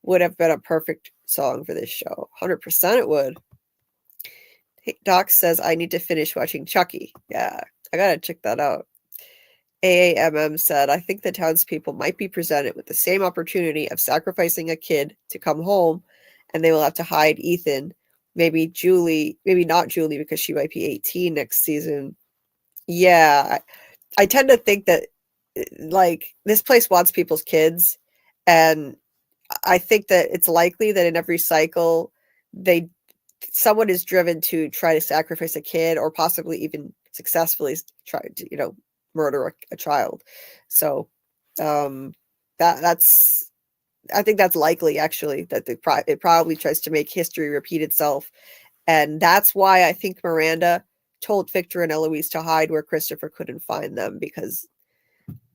would have been a perfect song for this show. 100% it would. Doc says, I need to finish watching Chucky. Yeah, I gotta check that out. AAMM said, I think the townspeople might be presented with the same opportunity of sacrificing a kid to come home, and they will have to hide Ethan. Maybe Julie, maybe not Julie because she might be 18 next season. Yeah, I tend to think that, like, this place wants people's kids, and I think that it's likely that in every cycle, someone is driven to try to sacrifice a kid or possibly even successfully try to, you know, murder a child. So that's I think that's likely actually that it probably tries to make history repeat itself. And that's why I think Miranda told Victor and Eloise to hide where Christopher couldn't find them, because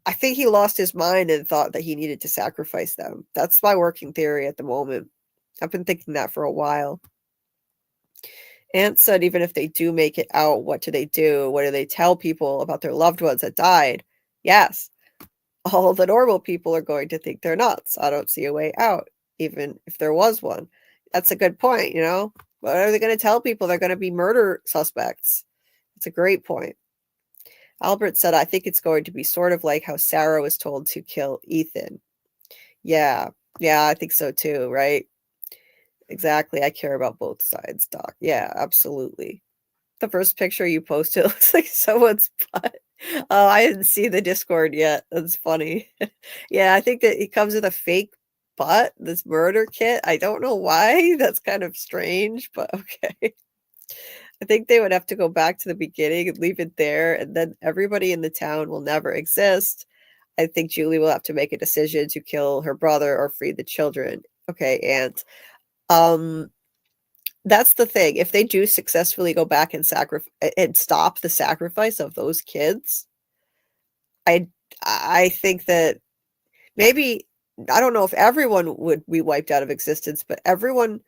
I think he lost his mind and thought that he needed to sacrifice them. That's my working theory at the moment. I've been thinking that for a while. Ant said, even if they do make it out, what do they do? What do they tell people about their loved ones that died? Yes, all the normal people are going to think they're nuts. I don't see a way out, even if there was one. That's a good point, you know? What are they going to tell people? They're going to be murder suspects. It's a great point. Albert said, I think it's going to be sort of like how Sarah was told to kill Ethan. Yeah, I think so too, right? Exactly. I care about both sides, Doc. Yeah, absolutely. The first picture you posted looks like someone's butt. Oh, I didn't see the Discord yet. That's funny. Yeah, I think that it comes with a fake butt, this murder kit. I don't know why. That's kind of strange, but okay. I think they would have to go back to the beginning and leave it there, and then everybody in the town will never exist. I think Julie will have to make a decision to kill her brother or free the children. Okay, and that's the thing. If they do successfully go back and stop the sacrifice of those kids, I think that maybe, I don't know if everyone would be wiped out of existence, but everyone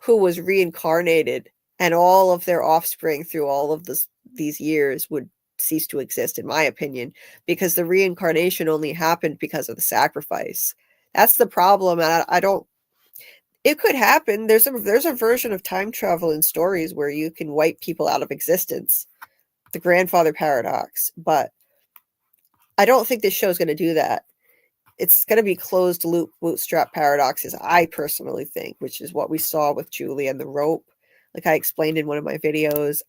who was reincarnated and all of their offspring through all of these years would cease to exist, in my opinion, because the reincarnation only happened because of the sacrifice. That's the problem. And I don't, it could happen. There's a version of time travel in stories where you can wipe people out of existence, the grandfather paradox, but I don't think this show is going to do that. It's going to be closed loop bootstrap paradoxes, I personally think, which is what we saw with Julie and the rope, like I explained in one of my videos.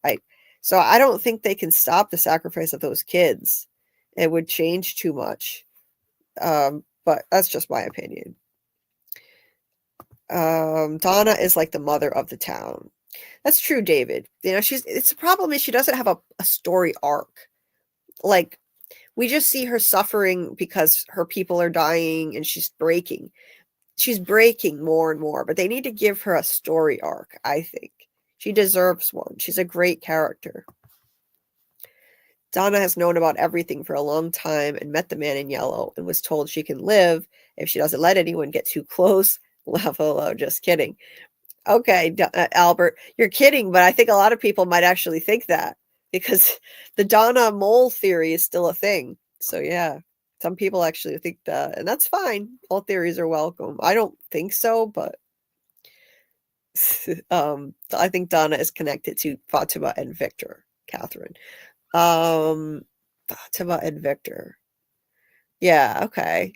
So I don't think they can stop the sacrifice of those kids. It would change too much. But that's just my opinion. Donna is like the mother of the town. That's true, David. You know, it's the problem is she doesn't have a story arc. Like, we just see her suffering because her people are dying and she's breaking. She's breaking more and more, but they need to give her a story arc, I think. She deserves one. She's a great character. Donna has known about everything for a long time and met the man in yellow and was told she can live if she doesn't let anyone get too close. Level, just kidding. Okay, Albert, you're kidding, but I think a lot of people might actually think that because the Donna mole theory is still a thing. So yeah, some people actually think that, and that's fine. All theories are welcome. I don't think so, but I think Donna is connected to Fatima and Victor, Catherine. Fatima and Victor. Yeah, okay.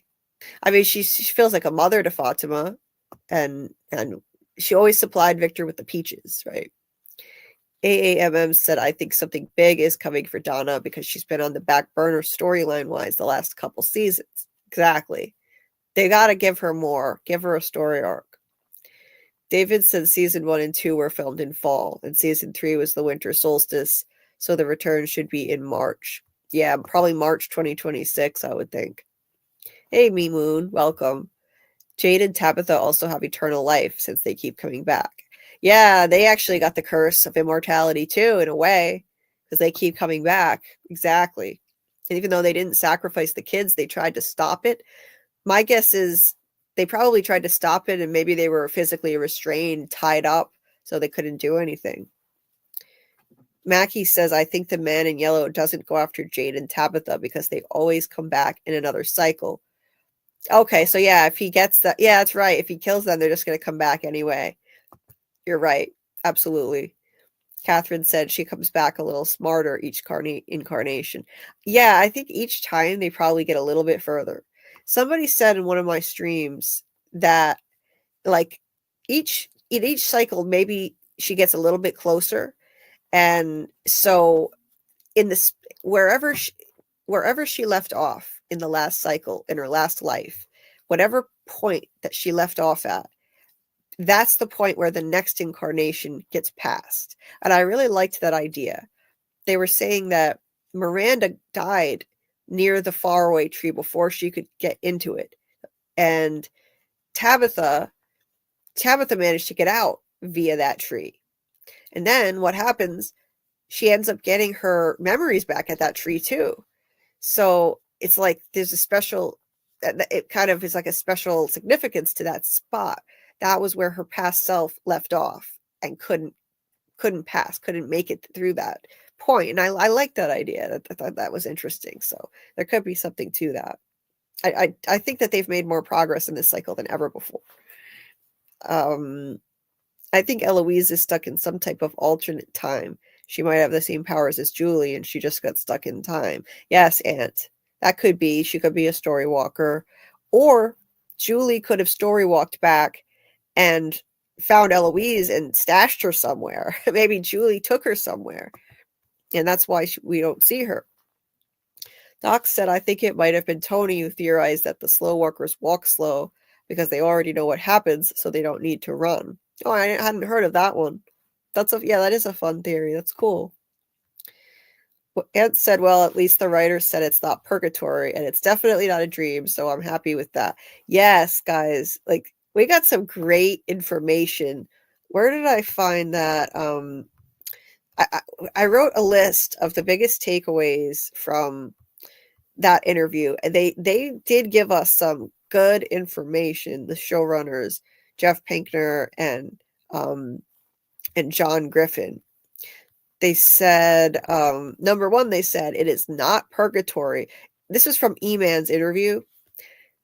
I mean, she feels like a mother to Fatima, and she always supplied Victor with the peaches, right? AAMM said, I think something big is coming for Donna because she's been on the back burner storyline-wise the last couple seasons. Exactly. They got to give her more. Give her a story arc. David said season 1 and 2 were filmed in fall, and season 3 was the winter solstice, so the return should be in March. Yeah, probably March 2026, I would think. Hey, Me Moon, welcome. Jade and Tabitha also have eternal life since they keep coming back. Yeah, they actually got the curse of immortality too, in a way, because they keep coming back. Exactly. And even though they didn't sacrifice the kids, they tried to stop it. My guess is they probably tried to stop it and maybe they were physically restrained, tied up, so they couldn't do anything. Mackie says, I think the man in yellow doesn't go after Jade and Tabitha because they always come back in another cycle. Okay, so yeah, if he gets that, yeah, that's right. If he kills them, they're just going to come back anyway. You're right. Absolutely. Catherine said she comes back a little smarter each incarnation. Yeah, I think each time they probably get a little bit further. Somebody said in one of my streams that, like, in each cycle, maybe she gets a little bit closer. And so in this, wherever she left off in the last cycle, in her last life, whatever point that she left off at, that's the point where the next incarnation gets passed. And I really liked that idea. They were saying that Miranda died near the faraway tree before she could get into it. And Tabitha managed to get out via that tree. And then what happens, she ends up getting her memories back at that tree too. So it's like there's a special, it kind of is like a special significance to that spot. That was where her past self left off and couldn't make it through that point. And I like that idea. I thought that was interesting. So there could be something to that. I think that they've made more progress in this cycle than ever before. I think Eloise is stuck in some type of alternate time. She might have the same powers as Julie, and she just got stuck in time. Yes, Aunt. That could be. She could be a story walker. Or Julie could have story walked back and found Eloise and stashed her somewhere. Maybe Julie took her somewhere. And that's why we don't see her. Doc said, I think it might have been Tony who theorized that the slow walkers walk slow because they already know what happens, so they don't need to run. Oh, I hadn't heard of that one. That is a fun theory. That's cool. Aunt said, well, at least the writer said it's not purgatory, and it's definitely not a dream, so I'm happy with that. Yes, guys, like, we got some great information. Where did I find that? I wrote a list of the biggest takeaways from that interview, and they did give us some good information. The showrunners, Jeff Pinkner and John Griffin. They said, number one, they said it is not purgatory. This was from E-Man's interview.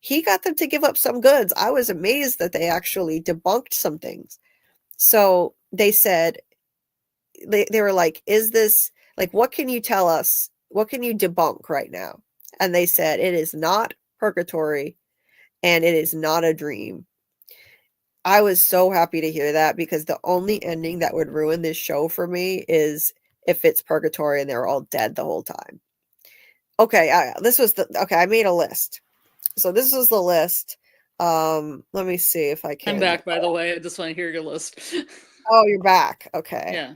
he got them to give up some goods. I was amazed that they actually debunked some things. So they said, they were like, is this, like, what can you tell us? What can you debunk right now? And they said, it is not purgatory and it is not a dream. I was so happy to hear that, because the only ending that would ruin this show for me is if it's purgatory and they're all dead the whole time. Okay, I made a list. So this was the list. Let me see if I can. I'm back, by the way. I just want to hear your list. Oh, you're back. Okay. Yeah.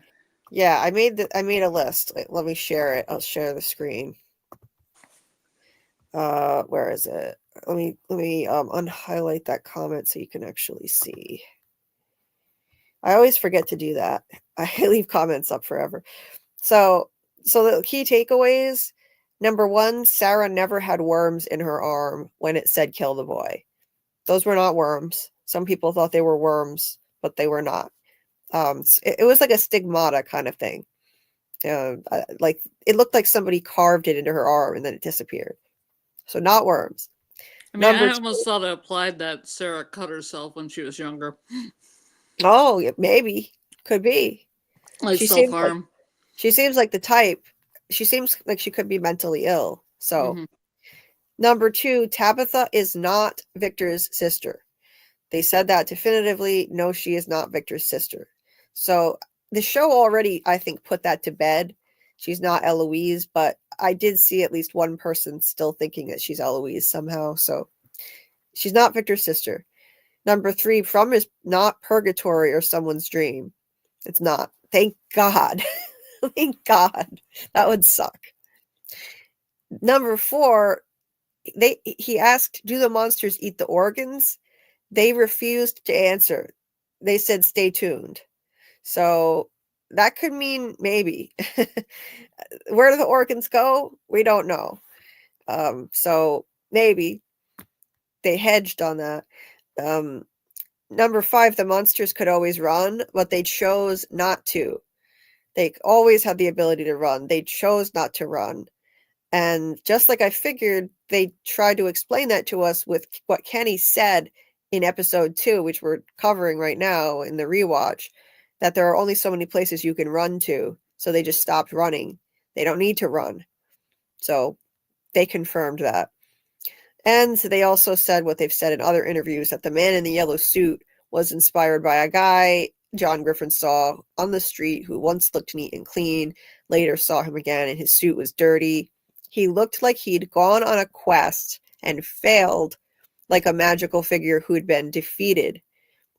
Yeah, I made a list. Let me share it. I'll share the screen. Where is it? Let me unhighlight that comment so you can actually see. I always forget to do that. I leave comments up forever. So the key takeaways. Number 1, Sarah never had worms in her arm when it said kill the boy. Those were not worms. Some people thought they were worms, but they were not. It was like a stigmata kind of thing. Like it looked like somebody carved it into her arm and then it disappeared. So not worms. I mean, I almost thought it applied that Sarah cut herself when she was younger. Oh, maybe. Could be. Like self-harm. She seems like the type. She seems like she could be mentally ill. So, Number 2, Tabitha is not Victor's sister. They said that definitively. No, she is not Victor's sister. So the show already, I think, put that to bed. She's not Eloise, but I did see at least one person still thinking that she's Eloise somehow. So she's not Victor's sister. Number 3, From is not purgatory or someone's dream. It's not. Thank God. Thank God. That would suck. Number 4, he asked, do the monsters eat the organs? They refused to answer. They said, stay tuned. So that could mean maybe. Where do the organs go? We don't know. So maybe they hedged on that. Number 5, the monsters could always run, but they chose not to. They always had the ability to run. They chose not to run. And just like I figured, they tried to explain that to us with what Kenny said in episode 2, which we're covering right now in the rewatch, that there are only so many places you can run to. So they just stopped running. They don't need to run. So they confirmed that. And they also said what they've said in other interviews, that the man in the yellow suit was inspired by a guy John Griffin saw on the street who once looked neat and clean, later saw him again and his suit was dirty. He looked like he'd gone on a quest and failed, like a magical figure who'd been defeated,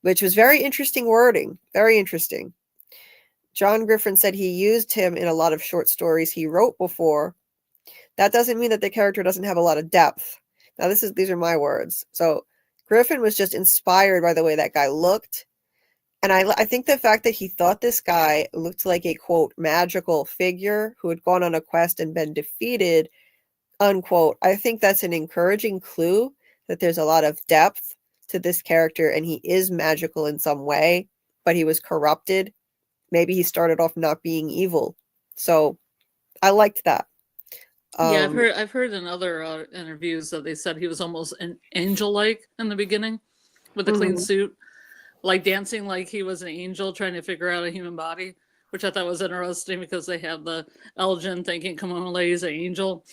which was very interesting wording. Very interesting. John Griffin said he used him in a lot of short stories he wrote before. That doesn't mean that the character doesn't have a lot of depth. Now, these are my words. So Griffin was just inspired by the way that guy looked. And I think the fact that he thought this guy looked like a, quote, magical figure who had gone on a quest and been defeated, unquote, I think that's an encouraging clue that there's a lot of depth to this character and he is magical in some way, but he was corrupted. Maybe he started off not being evil. So I liked that. Yeah, I've heard in other interviews that they said he was almost an angel-like in the beginning with a clean suit, like dancing like he was an angel trying to figure out a human body, which I thought was interesting because they have the Elgin thinking, come on, ladies, an angel.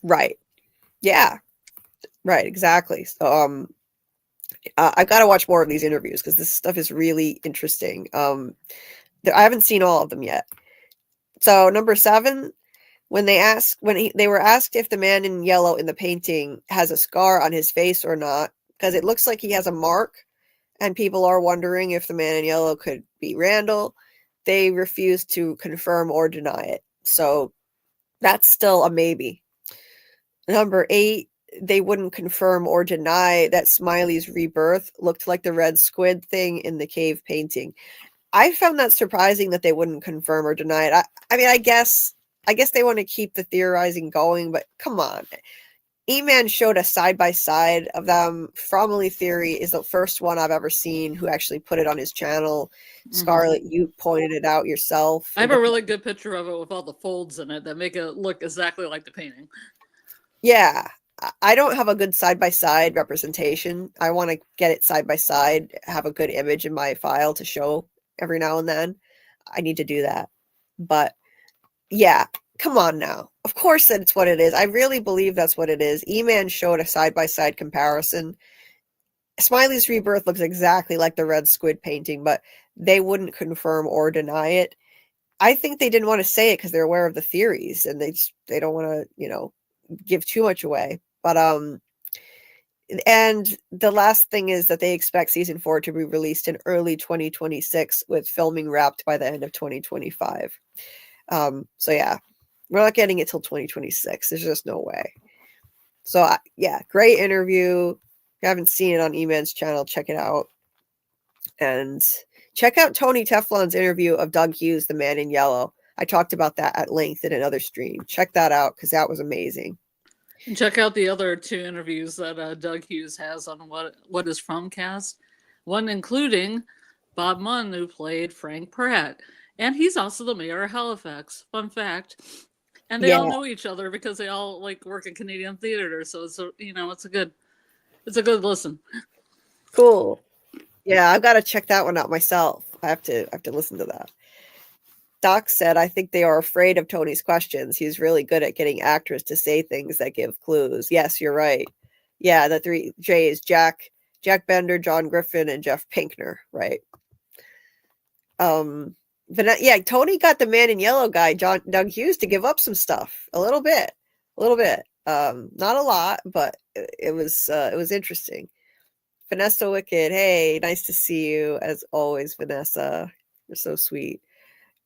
Right. Yeah. Right, exactly. So I've got to watch more of these interviews because this stuff is really interesting. I haven't seen all of them yet. So number 7, when they were asked if the man in yellow in the painting has a scar on his face or not, because it looks like he has a mark, and people are wondering if the man in yellow could be Randall, they refused to confirm or deny it. So that's still a maybe. Number 8, they wouldn't confirm or deny that Smiley's rebirth looked like the red squid thing in the cave painting. I found that surprising that they wouldn't confirm or deny it. I mean, I guess they want to keep the theorizing going, but come on. E-Man showed a side-by-side of them. Fromley Theory is the first one I've ever seen who actually put it on his channel. Scarlett, you pointed it out yourself. I have a really good picture of it with all the folds in it that make it look exactly like the painting. Yeah. I don't have a good side-by-side representation. I want to get it side by side, have a good image in my file to show every now and then. I need to do that. But yeah, come on now. Of course that's what it is. I really believe that's what it is. E-Man showed a side-by-side comparison. Smiley's rebirth looks exactly like the red squid painting, but they wouldn't confirm or deny it. I think they didn't want to say it because they're aware of the theories and they don't want to, give too much away. But and the last thing is that they expect season 4 to be released in early 2026 with filming wrapped by the end of 2025. So yeah, we're not getting it till 2026. There's just no way. So yeah, great interview. If you haven't seen it on E-Man's channel, check it out. And check out Tony Teflon's interview of Doug Hughes, the Man in Yellow. I talked about that at length in another stream. Check that out because that was amazing. And check out the other 2 interviews that Doug Hughes has on What Is From Cast. One including Bob Munn, who played Frank Pratt. And he's also the mayor of Halifax. Fun fact. And they all know each other because they all work in Canadian theater. So it's it's a good listen. Cool. Yeah, I've got to check that one out myself. I have to listen to that. Doc said, I think they are afraid of Tony's questions. He's really good at getting actors to say things that give clues. Yes, you're right. Yeah, the 3 J's, Jack Bender, John Griffin, and Jeff Pinkner, right? But yeah, Tony got the Man in Yellow guy, Doug Hughes, to give up some stuff. A little bit. Not a lot, but it was interesting. Vanessa Wicked, hey, nice to see you as always, Vanessa. You're so sweet.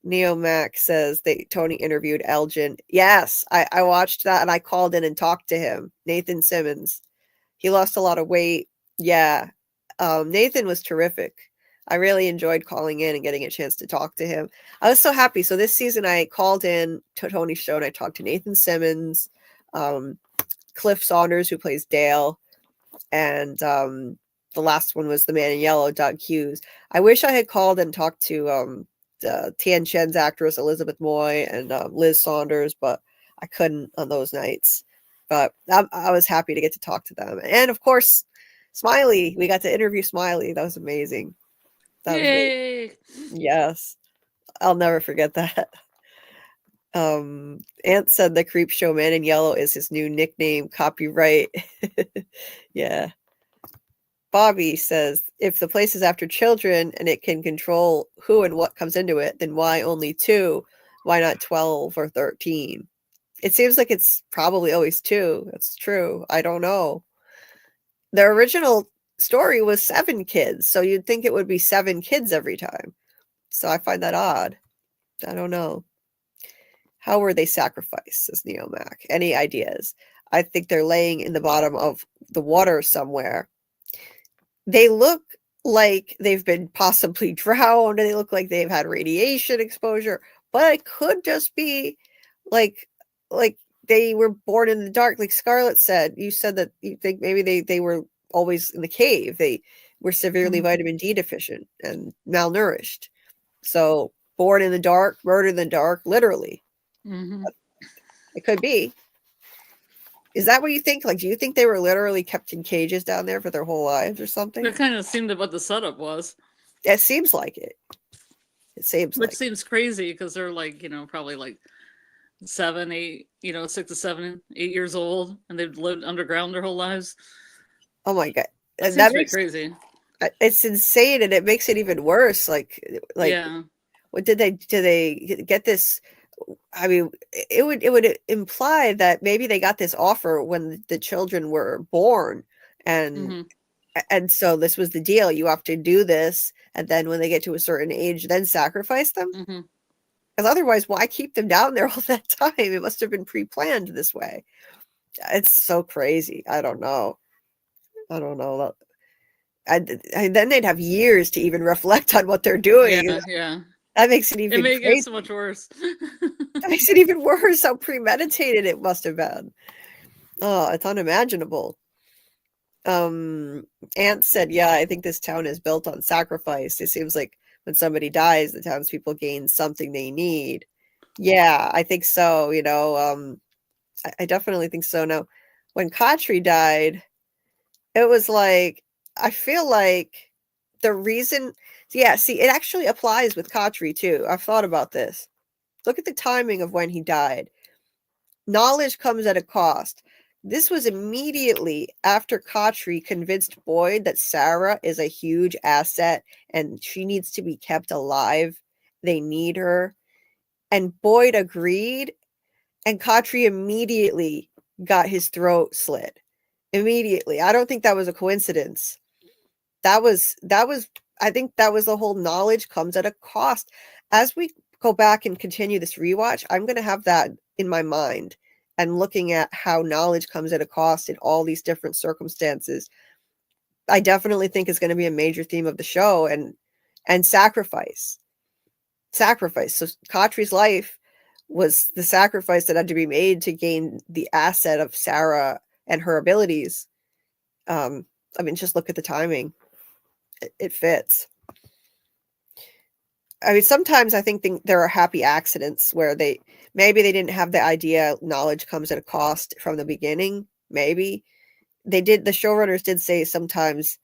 Neo Mac says that Tony interviewed Elgin. Yes, I watched that and I called in and talked to him. Nathan Simmons. He lost a lot of weight. Yeah. Nathan was terrific. I really enjoyed calling in and getting a chance to talk to him. I was so happy. So this season I called in to Tony's show and I talked to Nathan Simmons, Cliff Saunders, who plays Dale, and the last one was the Man in Yellow, Doug Hughes. I wish I had called and talked to Tian Shen's actress, Elizabeth Moy, and Liz Saunders, but I couldn't on those nights. But I was happy to get to talk to them. And of course, Smiley. We got to interview Smiley. That was amazing. Yay! Yes. I'll never forget that. Ant said the creep show Man in Yellow is his new nickname. Copyright. Yeah. Bobby says, if the place is after children and it can control who and what comes into it, then why only 2? Why not 12 or 13? It seems like it's probably always 2. That's true. I don't know. The original story was 7 kids, so you'd think it would be 7 kids every time. So I find that odd. I don't know. How were they sacrificed, says Neomac? Any ideas? I think they're laying in the bottom of the water somewhere. They look like they've been possibly drowned, and they look like they've had radiation exposure, but it could just be like they were born in the dark. Like Scarlett said, you said that you think maybe they were always in the cave. They were severely vitamin D deficient and malnourished. So born in the dark, murdered in the dark, literally. It could be. Is that what you think? Like, do you think they were literally kept in cages down there for their whole lives or something? That kind of seemed what the setup was. It seems like it. It seems Which like seems crazy because they're probably 7, 8, 6 to 7, 8 years old, and they've lived underground their whole lives. Oh my God. And that makes crazy. It's insane, and it makes it even worse. Like, yeah. What did they get this? I mean, it would imply that maybe they got this offer when the children were born, and so this was the deal. You have to do this, and then when they get to a certain age, then sacrifice them. Because otherwise, why keep them down there all that time? It must have been pre-planned this way. It's so crazy. I don't know. Then they'd have years to even reflect on what they're doing. Yeah. That makes it even It makes it so much worse. That makes it even worse how premeditated it must have been. Oh, it's unimaginable. Ant said, yeah, I think this town is built on sacrifice. It seems like when somebody dies, the townspeople gain something they need. Yeah, I think so. I definitely think so. Now, when Khatri died, it was like, I feel like the reason, yeah, see, it actually applies with Khatri too. I've thought about this. Look at the timing of when he died. Knowledge comes at a cost. This was immediately after Khatri convinced Boyd that Sarah is a huge asset and she needs to be kept alive. They need her. And Boyd agreed, and Khatri immediately got his throat slit. Immediately. I don't think that was a coincidence. That was I think that was the whole knowledge comes at a cost. As we go back and continue this rewatch, I'm going to have that in my mind and looking at how knowledge comes at a cost in all these different circumstances. I definitely think is going to be a major theme of the show, and sacrifice. Sacrifice. So Khatri's life was the sacrifice that had to be made to gain the asset of Sarah and her abilities. I mean, just look at the timing. It fits. I mean, sometimes I think there are happy accidents where maybe they didn't have the idea knowledge comes at a cost from the beginning. Maybe the showrunners did say sometimes,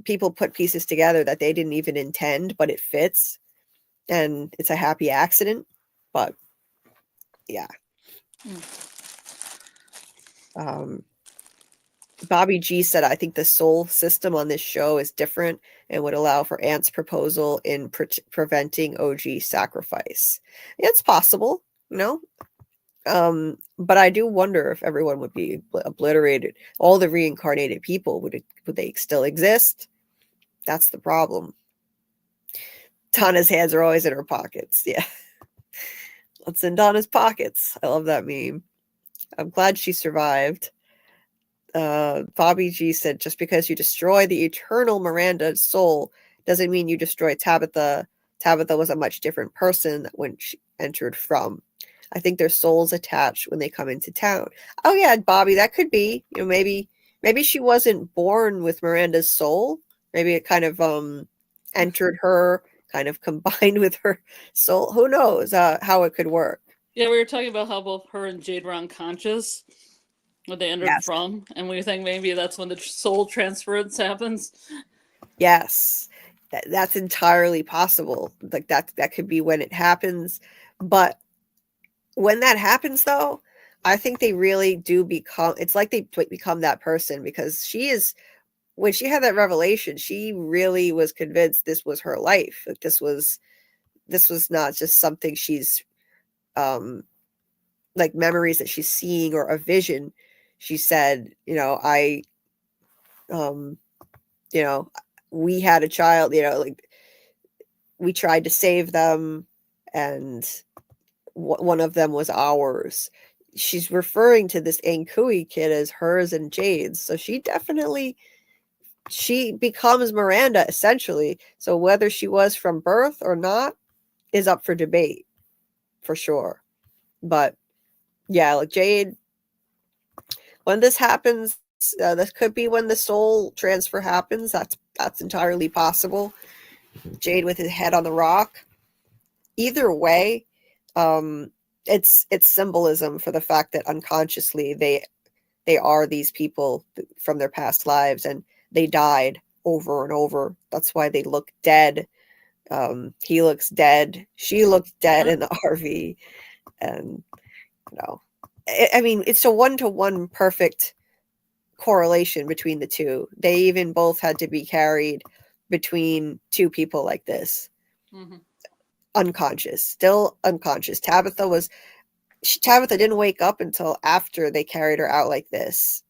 people put pieces together that they didn't even intend, but it fits and it's a happy accident. But yeah. Bobby G said, I think the soul system on this show is different and would allow for Ant's proposal in preventing OG sacrifice. It's possible, but I do wonder if everyone would be obliterated. All the reincarnated people, would they still exist? That's the problem. Donna's hands are always in her pockets. Yeah. What's in Donna's pockets? I love that meme. I'm glad she survived. Bobby G said, just because you destroy the eternal Miranda's soul doesn't mean you destroy Tabitha. Tabitha was a much different person when she entered from. I think their souls attach when they come into town. Oh yeah, Bobby, that could be. Maybe she wasn't born with Miranda's soul. Maybe it kind of entered her, kind of combined with her soul. Who knows how it could work. Yeah, we were talking about how both her and Jade were unconscious when they entered from, and we think maybe that's when the soul transference happens. Yes, that's entirely possible. Like that could be when it happens. But when that happens, though, I think they really do become. It's like they become that person, because when she had that revelation, she really was convinced this was her life. Like this was not just something she's like memories that she's seeing or a vision. She said, we had a child, like we tried to save them and one of them was ours. She's referring to this Ankui kid as hers and Jade's. So she becomes Miranda essentially. So whether she was from birth or not is up for debate for sure. But yeah, like Jade, when this happens, this could be when the soul transfer happens. That's entirely possible. Jade with his head on the rock. Either way, it's symbolism for the fact that unconsciously they are these people from their past lives, and they died over and over. That's why they look dead. He looks dead. She looks dead in the RV, and I mean, it's a 1-to-1 perfect correlation between the two. They even both had to be carried between two people like this. Mm-hmm. Unconscious, still unconscious. Tabitha didn't wake up until after they carried her out like this,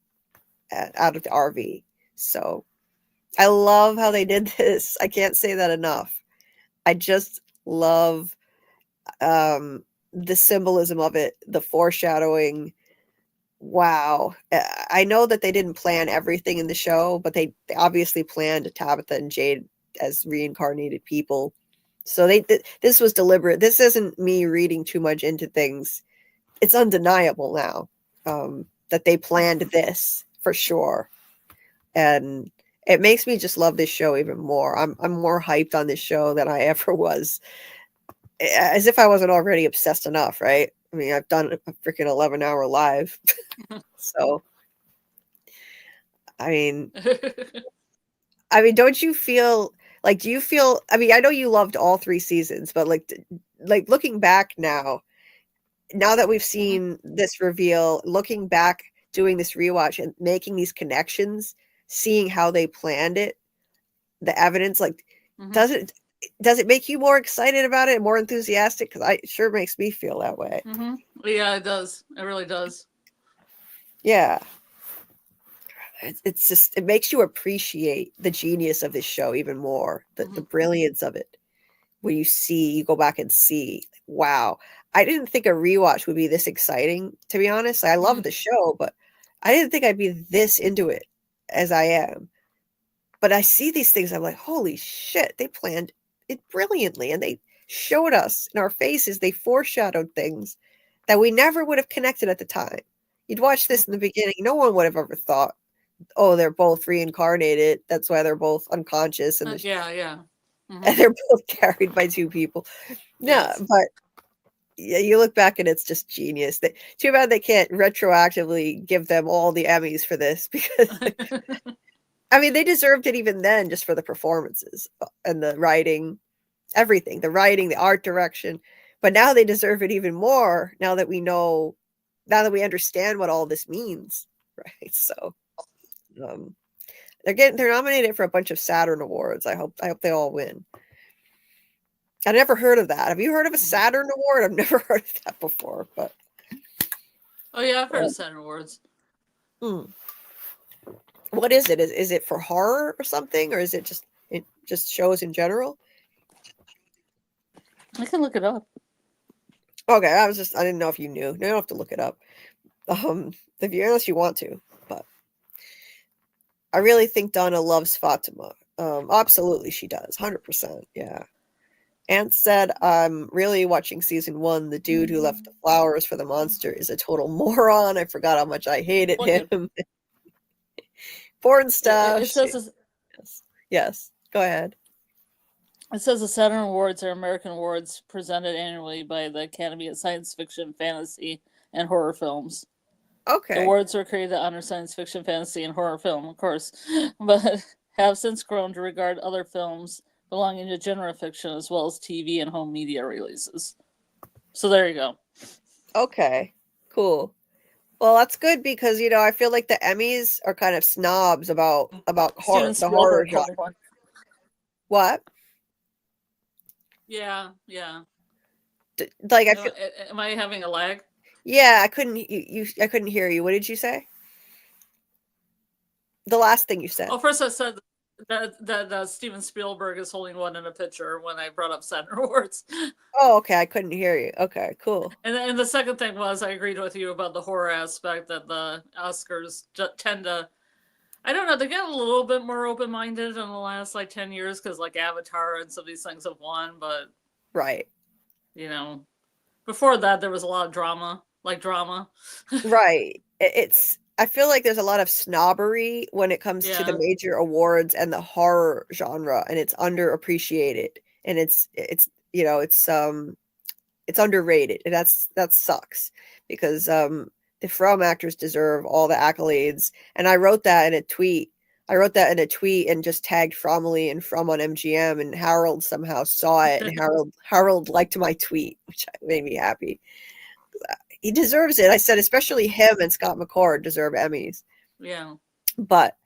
out of the RV. So I love how they did this. I can't say that enough. I just love the symbolism of it, the foreshadowing. Wow. I know that they didn't plan everything in the show, but they obviously planned Tabitha and Jade as reincarnated people. So this was deliberate. This isn't me reading too much into things. It's undeniable now that they planned this for sure. And it makes me just love this show even more. I'm more hyped on this show than I ever was. As if I wasn't already obsessed enough, right? I mean, I've done a freaking 11-hour live. So, I mean, don't you feel like, do you feel, I mean, I know you loved all 3 seasons, but like looking back now that we've seen this reveal, looking back, doing this rewatch and making these connections, seeing how they planned it, the evidence, like, does it make you more excited about it, more enthusiastic? Because it sure makes me feel that way. Yeah, it does. It really does. Yeah. It's just, it makes you appreciate the genius of this show even more, the brilliance of it. When you go back and see, wow, I didn't think a rewatch would be this exciting, to be honest. I love the show, but I didn't think I'd be this into it as I am. But I see these things, I'm like, holy shit, they planned it brilliantly, and they showed us in our faces, they foreshadowed things that we never would have connected at the time. You'd watch this in the beginning, no one would have ever thought, oh, they're both reincarnated, that's why they're both unconscious, and and they're both carried by 2 people. No, but yeah, you look back and it's just genius. Too bad they can't retroactively give them all the Emmys for this, because I mean, they deserved it even then, just for the performances and the writing, everything, the writing, the art direction. But now they deserve it even more, now that we understand what all this means, right? So, they're nominated for a bunch of Saturn awards. I hope they all win. I never heard of that. Have you heard of a Saturn award? I've never heard of that before, but. Oh yeah, I've heard of Saturn awards. What is it? Is it for horror or something, or is it just shows in general? I can look it up. Okay, I didn't know if you knew. You don't have to look it up. Unless you want to, but I really think Donna loves Fatima. Absolutely she does. 100%. Yeah. Ant said, I'm really watching season 1. The dude who left the flowers for the monster is a total moron. I forgot how much I hated him. Porn stuff. It says yes. Go ahead. It says the Saturn Awards are American awards presented annually by the Academy of Science Fiction, Fantasy, and Horror Films. Okay. The awards were created to honor science fiction, fantasy, and horror film, of course, but have since grown to regard other films belonging to genre fiction as well as TV and home media releases. So there you go. Okay. Cool. Well, that's good, because I feel like the Emmys are kind of snobs about horror, the horror genre. What? Yeah. Like, I feel. Am I having a lag? Yeah, I couldn't hear you. What did you say? The last thing you said. Oh, first I said that Steven Spielberg is holding one in a picture when I brought up Saturn Awards. Oh, okay. I couldn't hear you. Okay, cool. And the second thing was, I agreed with you about the horror aspect, that the Oscars tend to, I don't know, they get a little bit more open-minded in the last 10 years, because Avatar and some of these things have won, but right, before that there was a lot of drama. Right. I feel like there's a lot of snobbery when it comes to the major awards and the horror genre, and it's underappreciated, and it's underrated, and that sucks, because the From actors deserve all the accolades. And I wrote that in a tweet. And just tagged Fromily and From on MGM, and Harold somehow saw it, and Harold liked my tweet, which made me happy. He deserves it. I said, especially him and Scott McCord deserve Emmys. Yeah. But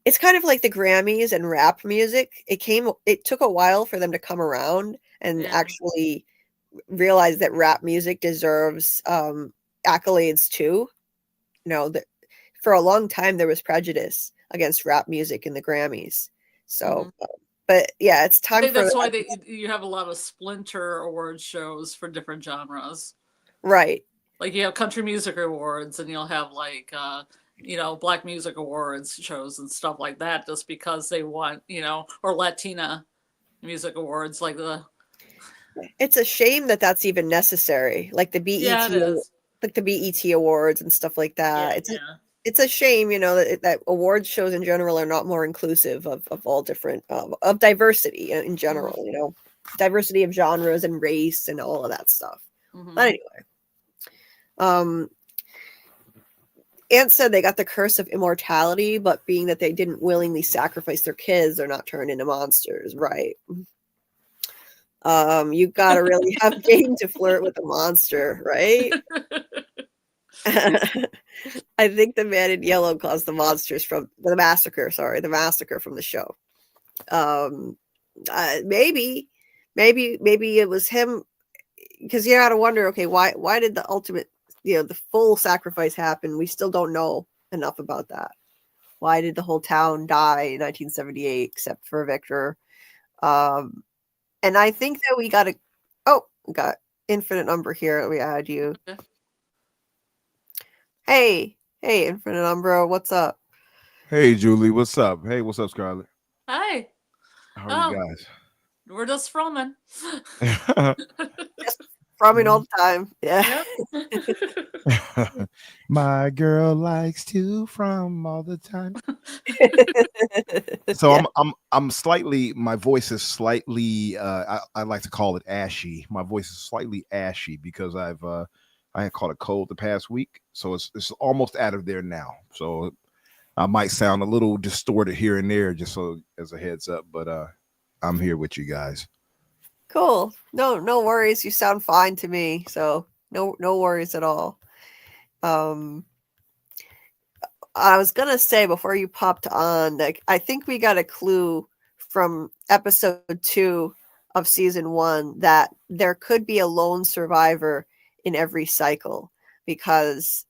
it's kind of like the Grammys and rap music. It took a while for them to come around and actually realize that rap music deserves accolades too. For a long time there was prejudice against rap music in the Grammys. So, but yeah, it's time. I think that's why you have a lot of splinter award shows for different genres. Right. Like you have country music awards, and you'll have black music awards shows and stuff like that, just because they want, or Latina music awards, It's a shame that that's even necessary. Like the BET, like the BET awards and stuff like that. It's a shame, that awards shows in general are not more inclusive of all different of diversity in general. Diversity of genres and race and all of that stuff. But anyway. Aunt said they got the curse of immortality, but being that they didn't willingly sacrifice their kids, they're not turned into monsters, right? You gotta really have game to flirt with a monster, right? I think the man in yellow caused the monsters from the massacre. Sorry, the massacre from the show. Maybe it was him, because you gotta wonder. Okay, why did the ultimate, the full sacrifice happen? We still don't know enough about that. Why did the whole town die in 1978 except for Victor? And I think that we got infinite number here. Let me add you. Okay. Hey, infinite number. What's up? Hey, Julie. What's up? Hey, what's up, Scarlett? Hi. How are you guys? We're just frumming. Just frumming all the time. Yeah. Yep. My girl likes to frum all the time. So Yeah. I'm slightly, my voice is slightly I like to call it ashy. My voice is slightly ashy because I had caught a cold the past week, so it's almost out of there now. So I might sound a little distorted here and there, just so as a heads up, but I'm here with you guys. Cool. No worries. You sound fine to me. So no worries at all. I was gonna say before you popped on, like, I think we got a clue from episode 2 of season 1 that there could be a lone survivor in every cycle, because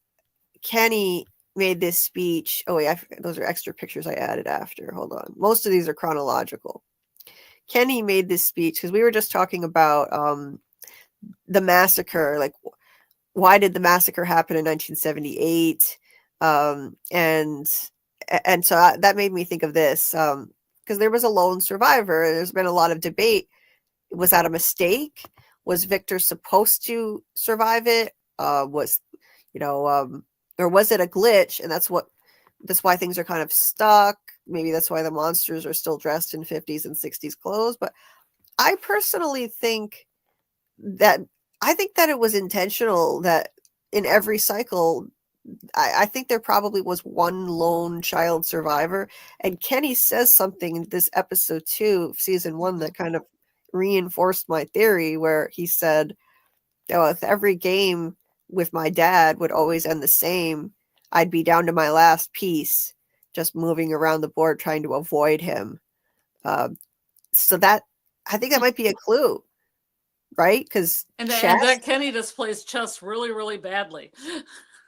Kenny made this speech. Oh wait, those are extra pictures I added after. Hold on. Most of these are chronological. Kenny made this speech because we were just talking about the massacre. Like, why did the massacre happen in 1978? And so that made me think of this, because there was a lone survivor. There's been a lot of debate. Was that a mistake? Was Victor supposed to survive it? Or was it a glitch? And that's why things are kind of stuck. Maybe that's why the monsters are still dressed in 50s and 60s clothes. But I personally think that it was intentional, that in every cycle, I think there probably was one lone child survivor. And Kenny says something in this episode 2 of season 1 that kind of reinforced my theory, where he said, if every game with my dad would always end the same, I'd be down to my last piece, just moving around the board trying to avoid him. So that, I think that might be a clue, right? Because and that Kenny just plays chess really, really badly.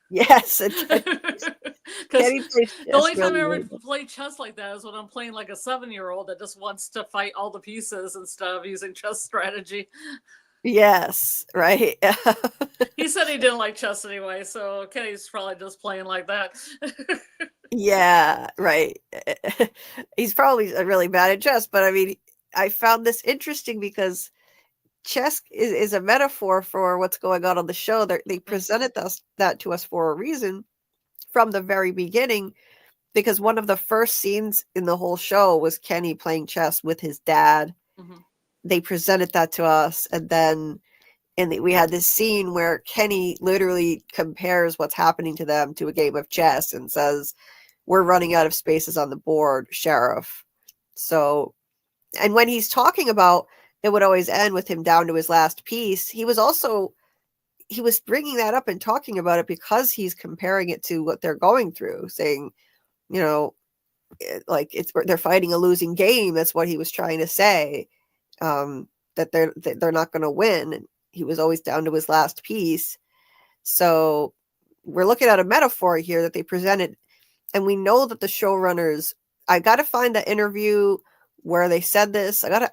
Yes, because the only time I ever play chess like that is when I'm playing like a 7-year-old that just wants to fight all the pieces instead of using chess strategy. Yes, right. He said he didn't like chess anyway, so Kenny's probably just playing like that. Yeah, right. He's probably really bad at chess, but I mean, I found this interesting because chess is a metaphor for what's going on the show. They presented that to us for a reason from the very beginning, because one of the first scenes in the whole show was Kenny playing chess with his dad. Mm-hmm. They presented that to us, and then we had this scene where Kenny literally compares what's happening to them to a game of chess and says, "We're running out of spaces on the board, Sheriff." So, and when he's talking about it would always end with him down to his last piece, he was bringing that up and talking about it because he's comparing it to what they're going through, saying, like, they're fighting a losing game. That's what he was trying to say, that they're not going to win. And he was always down to his last piece. So we're looking at a metaphor here that they presented, and we know that the showrunners, I got to find the interview where they said this. I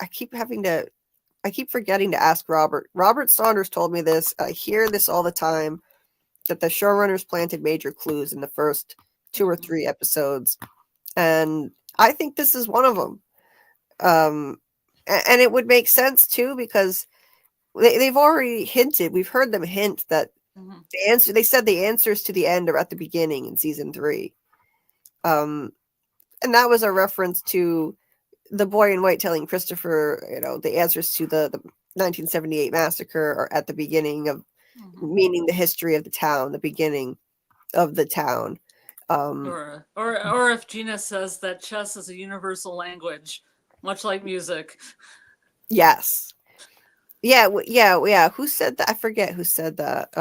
keep forgetting to ask Robert. Robert Saunders told me this. I hear this all the time, that the showrunners planted major clues in the first 2 or 3 episodes. And I think this is one of them. And it would make sense too, because they've already hinted. We've heard them hint that they said the answers to the end are at the beginning in season 3. And that was a reference to the boy in white telling Christopher, the answers to the 1978 massacre are at the beginning of meaning the history of the town, the beginning of the town. Or if Gina says that chess is a universal language, much like music. Yes. Yeah. Who said that? I forget who said that.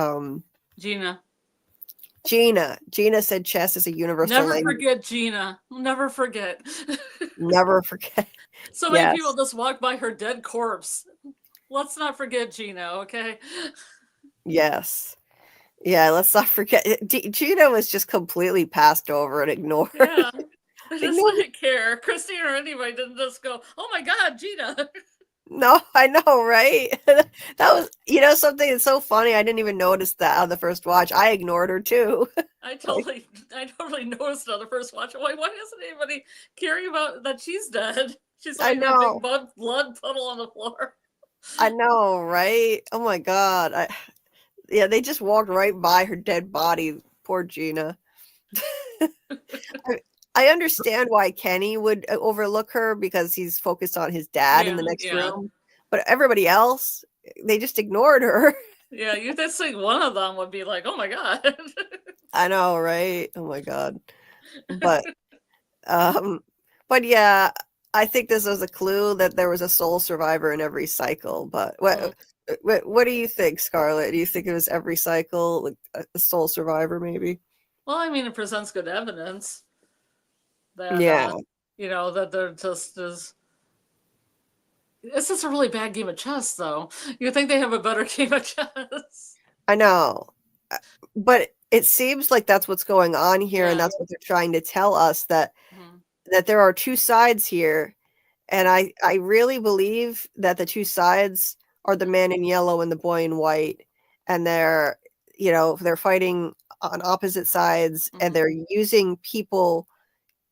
Gina. Gina said chess is a universal Never language. forget Gina. Never forget. Never forget. So many Yes. people just walk by her dead corpse. Let's not forget Gina, okay? Yes. Yeah, let's not forget. Gina was just completely passed over and ignored. Yeah. I just Ignored. didn't care. Christine or anybody didn't just go, oh my God, Gina. No, I know, right? That was, something that's so funny. I didn't even notice that on the first watch. I ignored her too. I totally noticed on the first watch. Why doesn't anybody caring about that she's dead? She's I like a big know. blood puddle on the floor. I know, right? Oh my God. Yeah, they just walked right by her dead body. Poor Gina. I understand why Kenny would overlook her because he's focused on his dad in the next room. But everybody else, they just ignored her. Yeah, you'd think one of them would be like, oh my God. I know, right? Oh my God. But yeah, I think this was a clue that there was a soul survivor in every cycle. But what do you think, Scarlett? Do you think it was every cycle, like a soul survivor, maybe? Well, I mean, it presents good evidence that that they're just as. It's just a really bad game of chess, though. You think they have a better game of chess? I know, but it seems like that's what's going on here, and that's what they're trying to tell us, that there are two sides here, and I really believe that the two sides are the man in yellow and the boy in white, and they're fighting on opposite sides, and they're using people.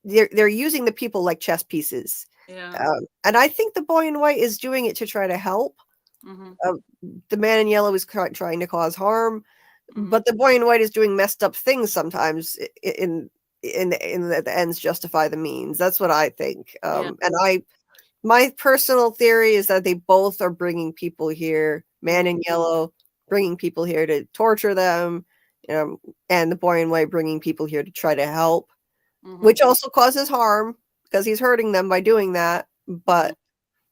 They're using the people like chess pieces. Yeah. And I think the boy in white is doing it to try to help. The man in yellow is trying to cause harm, but the boy in white is doing messed up things sometimes. In the ends justify the means. That's what I think. And my personal theory is that they both are bringing people here. Man in yellow bringing people here to torture them, and the boy in white bringing people here to try to help. Which also causes harm because he's hurting them by doing that. But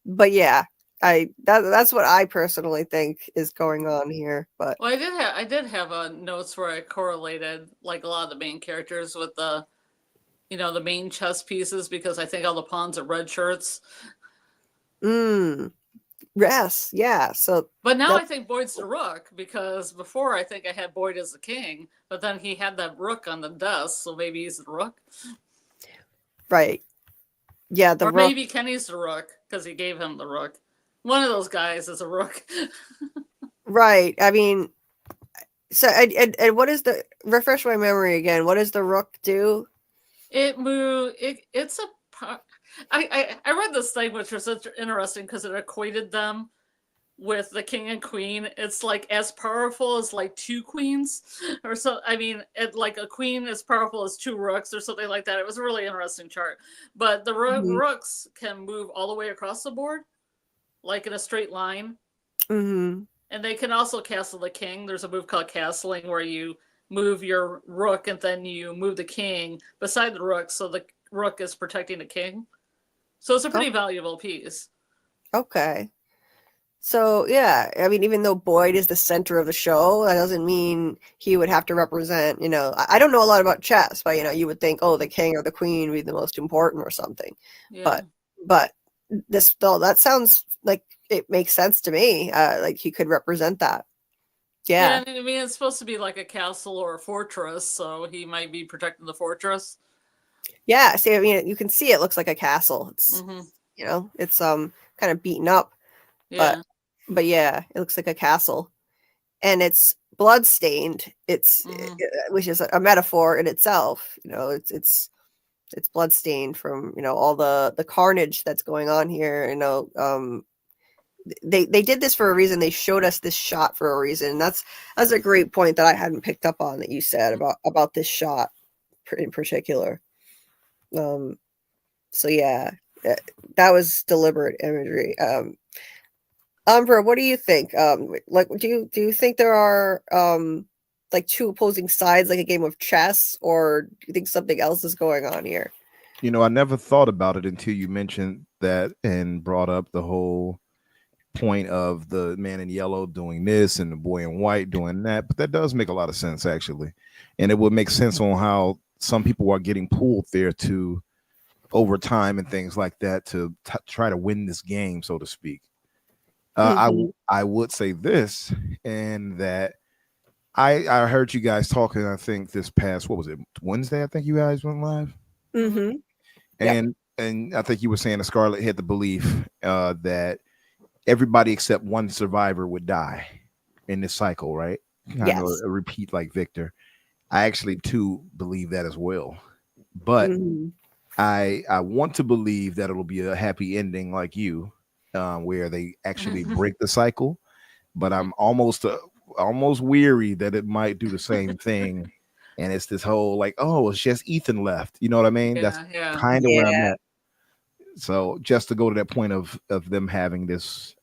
yeah, that's what I personally think is going on here. But well, I did have notes where I correlated like a lot of the main characters with the main chess pieces, because I think all the pawns are red shirts. Yes, yeah. So, but now I think Boyd's the rook, because before I think I had Boyd as the king, but then he had that rook on the desk, so maybe he's the rook. Right. Yeah, or maybe Kenny's the rook because he gave him the rook. One of those guys is a rook. Right. I mean, so and what is the, refresh my memory again? What does the rook do? It move. It's a. I read this thing, which was interesting because it equated them with the king and queen. It's like as powerful as like two queens, or so. I mean, like a queen as powerful as two rooks, or something like that. It was a really interesting chart. But the rooks can move all the way across the board, like in a straight line. And they can also castle the king. There's a move called castling where you move your rook and then you move the king beside the rook, so the rook is protecting the king. So it's a pretty valuable piece. Okay. So, yeah, I mean, even though Boyd is the center of the show, that doesn't mean he would have to represent, I don't know a lot about chess, but, you would think, oh, the king or the queen would be the most important or something. Yeah. But that sounds like it makes sense to me. Like he could represent that. Yeah. Yeah, I mean, it's supposed to be like a castle or a fortress, so he might be protecting the fortress. Yeah, see, I mean, you can see it looks like a castle. It's, it's kind of beaten up. Yeah. But yeah, it looks like a castle, and it's blood-stained. It's which is a metaphor in itself. It's blood-stained from all the carnage that's going on here. They did this for a reason. They showed us this shot for a reason. That's a great point that I hadn't picked up on that you said about this shot in particular. So yeah, that was deliberate imagery. Umbra, what do you think? Like, do you think there are like two opposing sides, like a game of chess, or do you think something else is going on here? You know, I never thought about it until you mentioned that and brought up the whole point of the man in yellow doing this and the boy in white doing that. But that does make a lot of sense, actually. And it would make sense on how some people are getting pulled there to overtime and things like that to try to win this game, so to speak. Mhm. I would say this, and that I heard you guys talking. I think this past, what was it, Wednesday? I think you guys went live, Mhm. Yep. and I think you were saying that Scarlett had the belief that everybody except one survivor would die in this cycle, right? Kind of Yes. a repeat like Victor. I actually too believe that as well, but Mhm. I want to believe that it'll be a happy ending like you, where they actually break the cycle. But I'm almost weary that it might do the same thing, and it's this whole like, oh, it's just Ethan left. You know what I mean? That's Yeah. kind of where I'm Yeah. at. So just to go to that point of them having this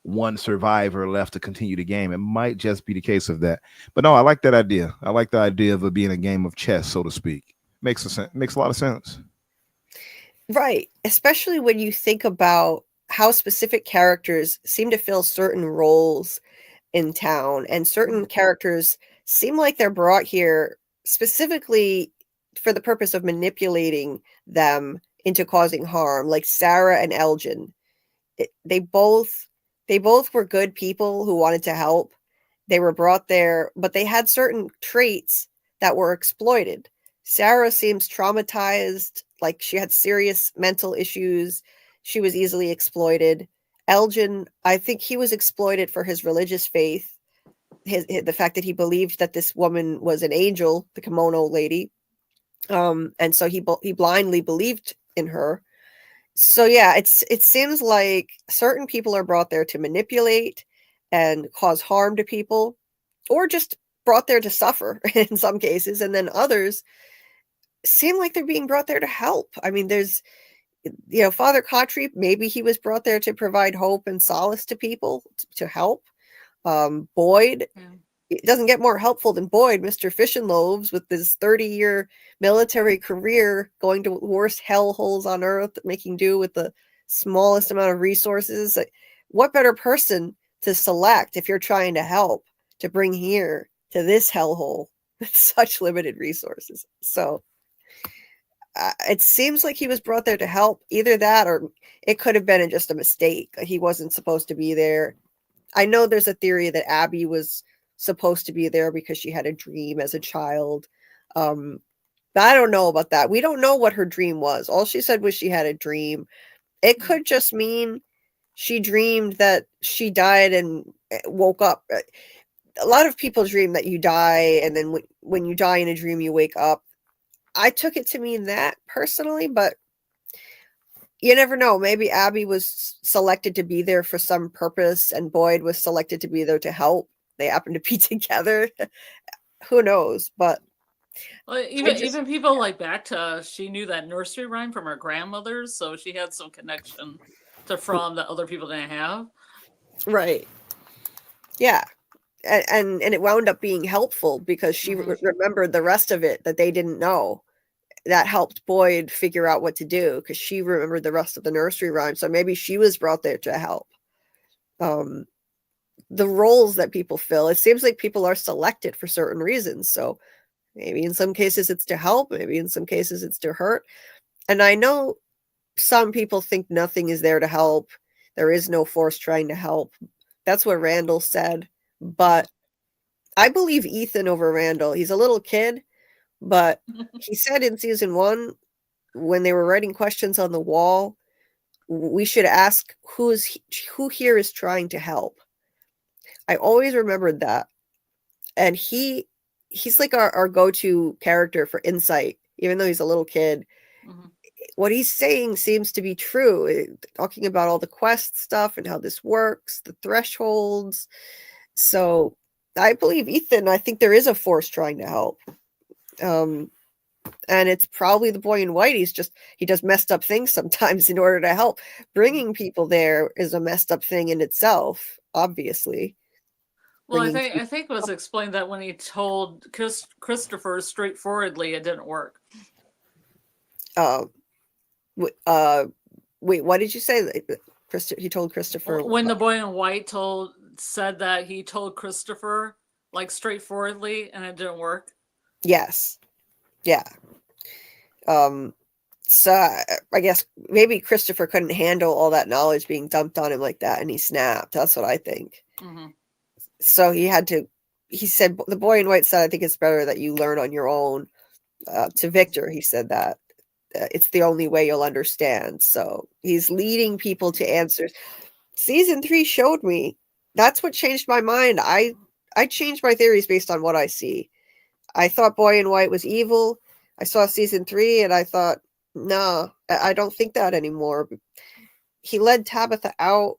one survivor left to continue the game, it might just be the case of that. But no, I like that idea. I like the idea of it being a game of chess, so to speak. Makes a lot of sense. Right. Especially when you think about how specific characters seem to fill certain roles in town, and certain characters seem like they're brought here specifically for the purpose of manipulating them into causing harm, like Sarah and Elgin. They both were good people who wanted to help. They were brought there, but they had certain traits that were exploited. Sarah seems traumatized, like she had serious mental issues. She was easily exploited. Elgin, I think he was exploited for his religious faith, the fact that he believed that this woman was an angel, the kimono lady, and so he blindly believed in her. So yeah, it seems like certain people are brought there to manipulate and cause harm to people, or just brought there to suffer in some cases, and then others seem like they're being brought there to help. I mean, there's Father Kotri, maybe he was brought there to provide hope and solace to people, to help. Boyd, Yeah. it doesn't get more helpful than Boyd, Mr. Fish and Loaves, with his 30-year military career, going to worst hellholes on earth, making do with the smallest amount of resources. What better person to select if you're trying to help, to bring here to this hellhole with such limited resources? So it seems like he was brought there to help. Either that, or it could have been just a mistake. He wasn't supposed to be there. I know there's a theory that Abby was supposed to be there because she had a dream as a child. But I don't know about that. We don't know what her dream was. All she said was she had a dream. It could just mean she dreamed that she died and woke up. A lot of people dream that you die, and then when you die in a dream, you wake up. I took it to mean that personally, but you never know. Maybe Abby was selected to be there for some purpose, and Boyd was selected to be there to help. They happen to be together. Who knows? But Well, I just, even people like Bacta, she knew that nursery rhyme from her grandmother's, so she had some connection to From that other people didn't have. right. Yeah. And it wound up being helpful because she Mm-hmm. remembered the rest of it that they didn't know. That helped Boyd figure out what to do because she remembered the rest of the nursery rhyme. So maybe she was brought there to help. Um, the roles that people fill, it seems like people are selected for certain reasons. So maybe in some cases it's to help, maybe in some cases it's to hurt. And I know some people think nothing is there to help. There is no force trying to help. That's what Randall said. But I believe Ethan over Randall. He's a little kid, but he said in season 1, when they were writing questions on the wall, we should ask who here is trying to help. I always remembered that. And he's like our go-to character for insight, even though he's a little kid. Mm-hmm. What he's saying seems to be true, talking about all the quest stuff and how this works, the thresholds. So I believe Ethan. I think there is a force trying to help. And it's probably the boy in white. He does messed up things sometimes in order to help. Bringing people there is a messed up thing in itself, obviously. Well, I Bringing think it was explained that when he told Christopher straightforwardly, it didn't work. Wait, what did you say? He told Christopher when the boy in white said that he told Christopher like straightforwardly, and it didn't work. Yes, yeah. So I guess maybe Christopher couldn't handle all that knowledge being dumped on him like that, and he snapped. That's what I think. Mm-hmm. So he had to. He said the boy in white said, "I think it's better that you learn on your own." To Victor, he said that it's the only way you'll understand. So he's leading people to answers. Season 3 showed me. That's what changed my mind. I changed my theories based on what I see. I thought Boy in White was evil. I saw season 3 and I thought, no, I don't think that anymore. He led Tabitha out,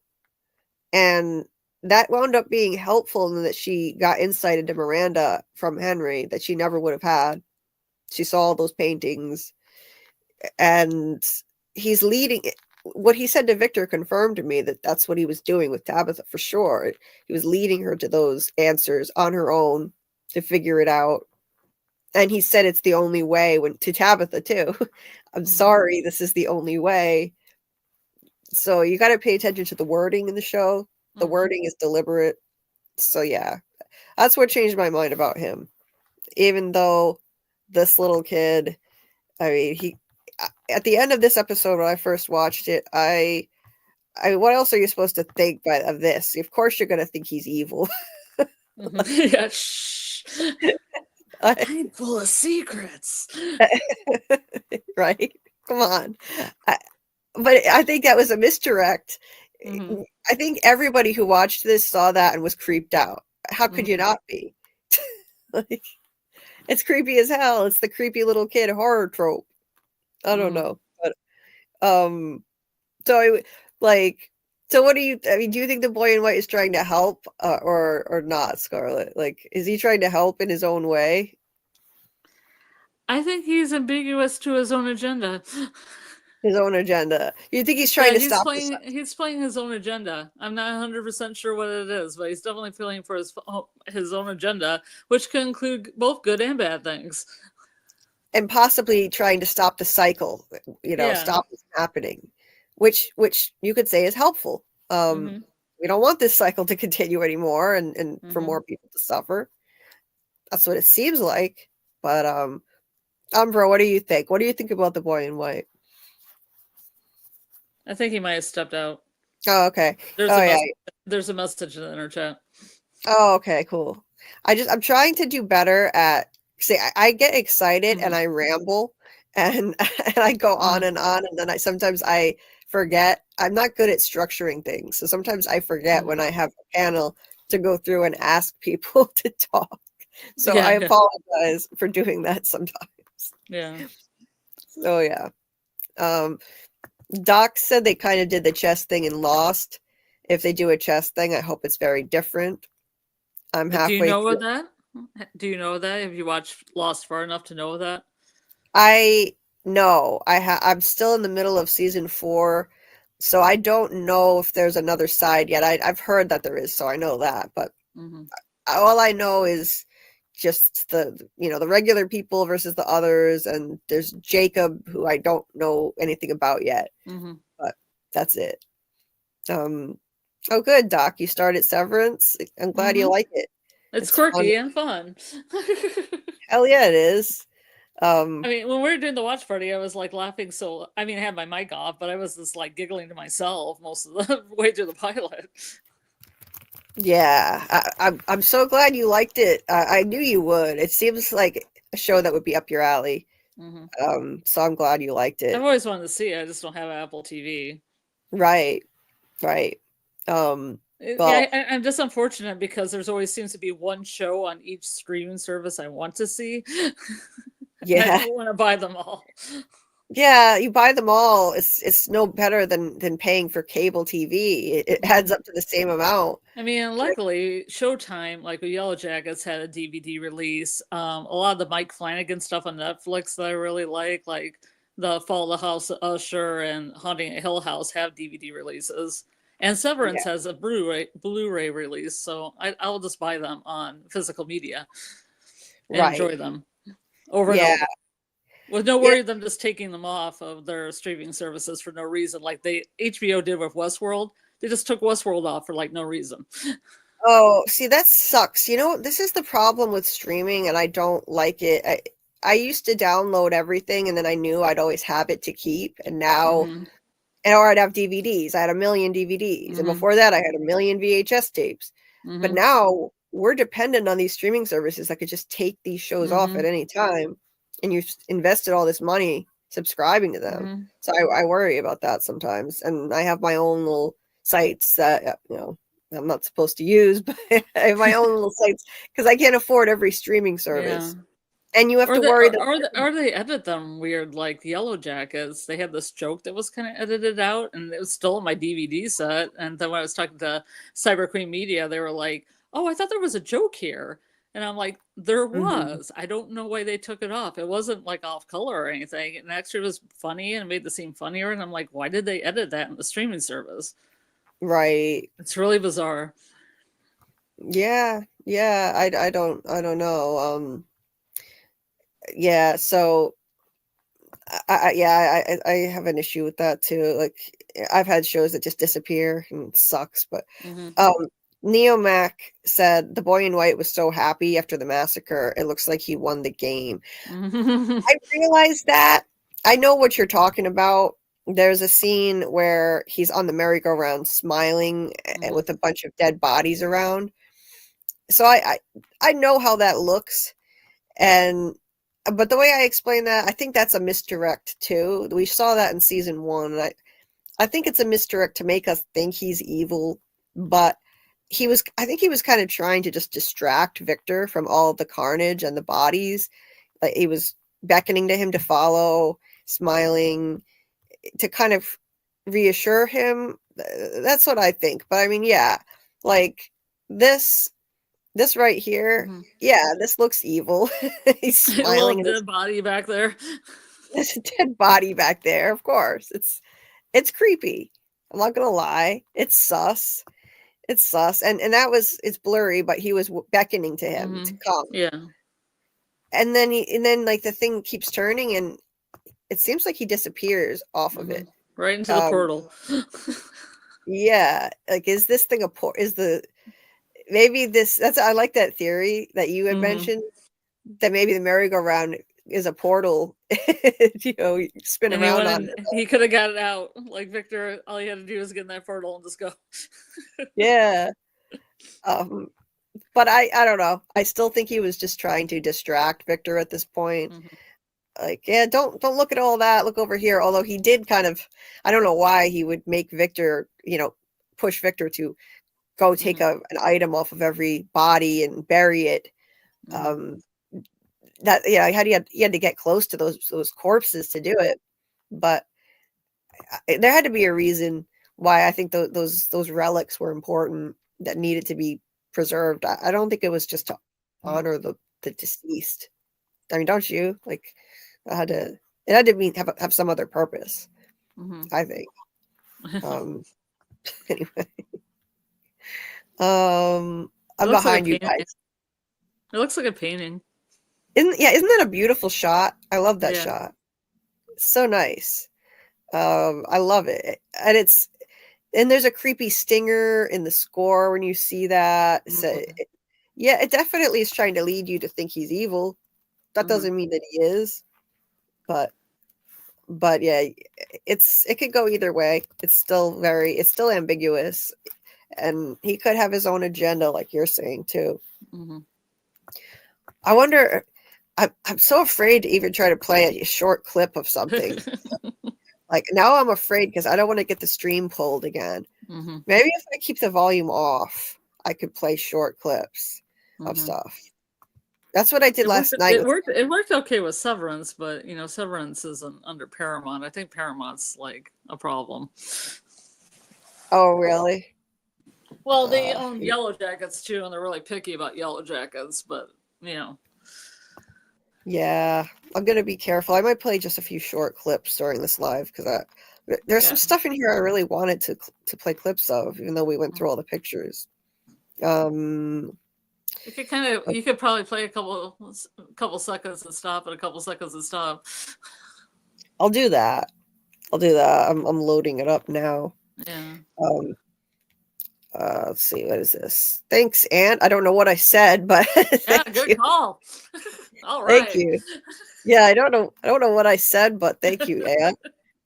and that wound up being helpful in that she got insight into Miranda from Henry that she never would have had. She saw all those paintings, and he's leading. What he said to Victor confirmed to me that that's what he was doing with Tabitha for sure. He was leading her to those answers on her own to figure it out. And he said it's the only way to Tabitha too. I'm sorry, this is the only way. So you got to pay attention to the wording in the show. The wording is deliberate. So yeah, that's what changed my mind about him. Even though this little kid, I mean, at the end of this episode when I first watched it, I what else are you supposed to think of this? Of course you're going to think he's evil. Yeah, shh. I'm full of secrets. Right? Come on. But I think that was a misdirect. Mm-hmm. I think everybody who watched this saw that and was creeped out. How could you not be? Like, it's creepy as hell. It's the creepy little kid horror trope. I don't know. But so what do you, I mean, do you think the boy in white is trying to help or not, Scarlett? Like, is he trying to help in his own way? I think he's ambiguous to his own agenda. His own agenda. You think he's trying to stop? He's playing his own agenda. I'm not 100% sure what it is, but he's definitely feeling for his own agenda, which can include both good and bad things. And possibly trying to stop the cycle, stop it happening, which you could say is helpful. We don't want this cycle to continue anymore and for more people to suffer. That's what it seems like. But Umbra, what do you think? What do you think about the boy in white? I think he might have stepped out. Oh, okay. There's a message in the inner chat. Oh, okay, cool. I'm trying to do better at. See, I get excited and I ramble and I go on, and then sometimes I forget. I'm not good at structuring things, so sometimes I forget when I have a panel to go through and ask people to talk. So I apologize for doing that sometimes. Yeah. So yeah. Doc said they kind of did the chess thing in Lost. If they do a chess thing, I hope it's very different. I'm halfway. Do you know that? Do you know that? Have you watched Lost far enough to know that? I know. I'm still in the middle of season 4, so I don't know if there's another side yet. I've heard that there is, so I know that. But all I know is just the regular people versus the others, and there's Jacob, who I don't know anything about yet. But that's it. Oh, good, Doc. You started Severance. I'm glad you like it. It's quirky and fun. Hell yeah, it is. I mean, when we were doing the watch party, I was like laughing. So, I mean, I had my mic off, but I was just like giggling to myself most of the way through the pilot. Yeah, I'm so glad you liked it. I knew you would. It seems like a show that would be up your alley. So I'm glad you liked it. I've always wanted to see it. I just don't have Apple TV. Right. I'm just unfortunate because there's always seems to be one show on each streaming service I want to see. Yeah. I don't want to buy them all. Yeah, you buy them all. It's no better than paying for cable TV. It adds up to the same amount. I mean, luckily, Showtime, like with Yellow Jackets, had a DVD release. A lot of the Mike Flanagan stuff on Netflix that I really like the Fall of the House of Usher and Haunting a Hill House, have DVD releases. And Severance Yeah, has a Blu-ray release, so I'll just buy them on physical media and right. enjoy them over and Yeah, over, with no yeah. worry of them just taking them off of their streaming services for no reason, like HBO did with Westworld. They just took Westworld off for like no reason. Oh, see, that sucks. You know, this is the problem with streaming, and I don't like it. I used to download everything, and then I knew I'd always have it to keep. And now, Mm-hmm. or I'd have DVDs. I had a million DVDs, and Mm-hmm. before that, I had a million VHS tapes. But Mm-hmm. now we're dependent on these streaming services that could just take these shows off Mm-hmm. at any time, and you've invested all this money subscribing to them. Mm-hmm. So I worry about that sometimes, and I have my own little sites that I'm not supposed to use, but I have my own little sites because I can't afford every streaming Yeah. service, and you have to worry that. Or they edit them weird, like Yellow Jackets. They had this joke that was kind of edited out, and it was still in my DVD set. And then when I was talking to Cyber Queen Media, they were like, "Oh, I thought there was a joke here," and I'm like, "There Mhm. was. I don't know why they took it off. It wasn't like off color or anything. And actually, it was funny and made the scene funnier." And I'm like, "Why did they edit that in the streaming service?" Right. It's really bizarre. Yeah. Yeah. I don't know. Yeah. So I have an issue with that too. Like I've had shows that just disappear and it sucks. But Mm-hmm. Neomac said the boy in white was so happy after the massacre. It looks like he won the game. I realized that. I know what you're talking about. There's a scene where he's on the merry-go-round smiling with a bunch of dead bodies around. So I know how that looks. And but the way I explain that, I think that's a misdirect too. We saw that in season 1, and I think it's a misdirect to make us think he's evil, but I think he was kind of trying to just distract Victor from all of the carnage and the bodies. Like he was beckoning to him to follow, smiling to kind of reassure him. That's what I think. But I mean, yeah, like this right here, yeah, this looks evil. He's A little smiling. dead body back there. There's a dead body back there. Of course, it's creepy. I'm not gonna lie. It's sus. It's sus, and it's blurry, but he was beckoning to him to come. Yeah. And then like the thing keeps turning, and it seems like he disappears off of it. Right into the portal. Yeah, like is this thing I like that theory that you had mentioned, that maybe the merry-go-round is a portal. You spin And around on it. he could have got it out. Like Victor, all he had to do was get in that portal and just go. Yeah. But I don't know. I still think he was just trying to distract Victor at this point. Like, yeah, don't look at all that. Look over here. Although he did kind of, I don't know why he would make Victor, push Victor to go take an item off of every body and bury it. That he had to get close to those corpses to do it. But there had to be a reason why I think those relics were important, that needed to be preserved. I don't think it was just to honor the deceased. I mean, don't you? Like, it had to have some other purpose. I think. Anyway, I'm behind you guys. It looks like a painting. Isn't that a beautiful shot? I love that Yeah. shot. It's so nice. I love it, and there's a creepy stinger in the score when you see that. So, yeah, it definitely is trying to lead you to think he's evil. That doesn't mean that he is, but yeah, it could go either way. It's still ambiguous, and he could have his own agenda, like you're saying too. I wonder. I'm so afraid to even try to play a short clip of something. Like now I'm afraid because I don't want to get the stream pulled again. Maybe if I keep the volume off, I could play short clips of stuff. That's what I did last night. It worked okay with Severance, but Severance isn't under Paramount. I think Paramount's like a problem. Oh, really? Well, they own Yellow Jackets too, and they're really picky about Yellow Jackets. But yeah, I'm gonna be careful. I might play just a few short clips during this live because there's some stuff in here I really wanted to play clips of, even though we went through all the pictures. You could probably play a couple seconds and stop, and a couple seconds and stop. I'll do that. I'm loading it up now. Yeah. Let's see, what is this? Thanks, Aunt. I don't know what I said, but yeah, good call. All right. Thank you. Yeah, I don't know what I said, but thank you, Aunt.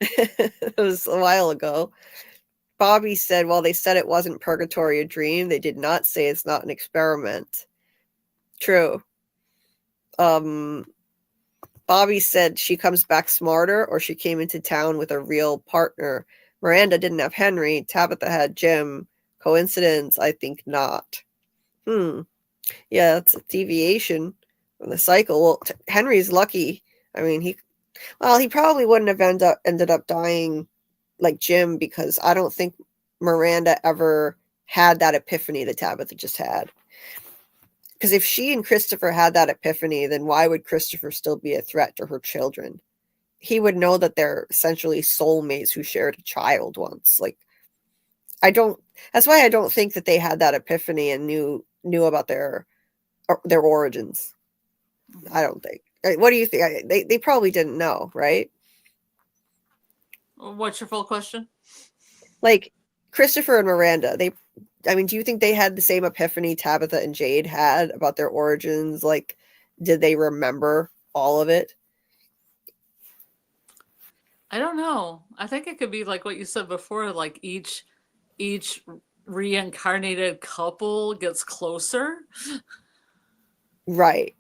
It was a while ago. Bobby said, well, they said it wasn't purgatory a dream. They did not say it's not an experiment. True. Bobby said she comes back smarter, or she came into town with a real partner. Miranda didn't have Henry. Tabitha had Jim. Coincidence? I think not. Yeah, that's a deviation from the cycle. Well, Henry's lucky. I mean, he probably wouldn't have ended up dying like Jim, because I don't think Miranda ever had that epiphany that Tabitha just had. Because if she and Christopher had that epiphany, then why would Christopher still be a threat to her children? He would know that they're essentially soulmates who shared a child once. Like, that's why I don't think that they had that epiphany and knew about their origins. I don't think. What do you think? They probably didn't know, right? What's your full question? Like Christopher and Miranda, do you think they had the same epiphany Tabitha and Jade had about their origins? Like, did they remember all of it? I don't know. I think it could be like what you said before, like each reincarnated couple gets closer. Right.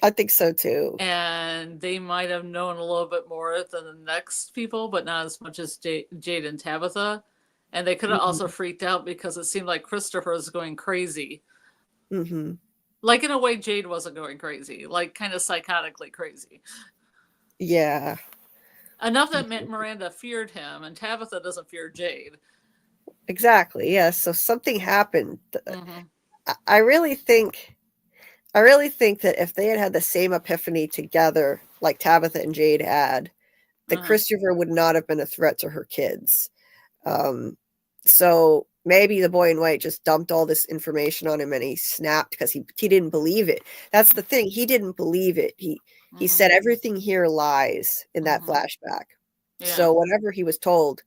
I think so too. And they might have known a little bit more than the next people, but not as much as Jade and Tabitha. And they could have also freaked out because it seemed like Christopher was going crazy. Mm-hmm. Like, in a way, Jade wasn't going crazy, like kind of psychotically crazy. Yeah. Enough that Miranda feared him, and Tabitha doesn't fear Jade. Exactly. Yeah. So something happened. I really think that if they had had the same epiphany together, like Tabitha and Jade had, that Christopher would not have been a threat to her kids. So maybe the boy in white just dumped all this information on him and he snapped because he didn't believe it. That's the thing. He didn't believe it. He said everything here lies in that flashback. Yeah. So whatever he was told,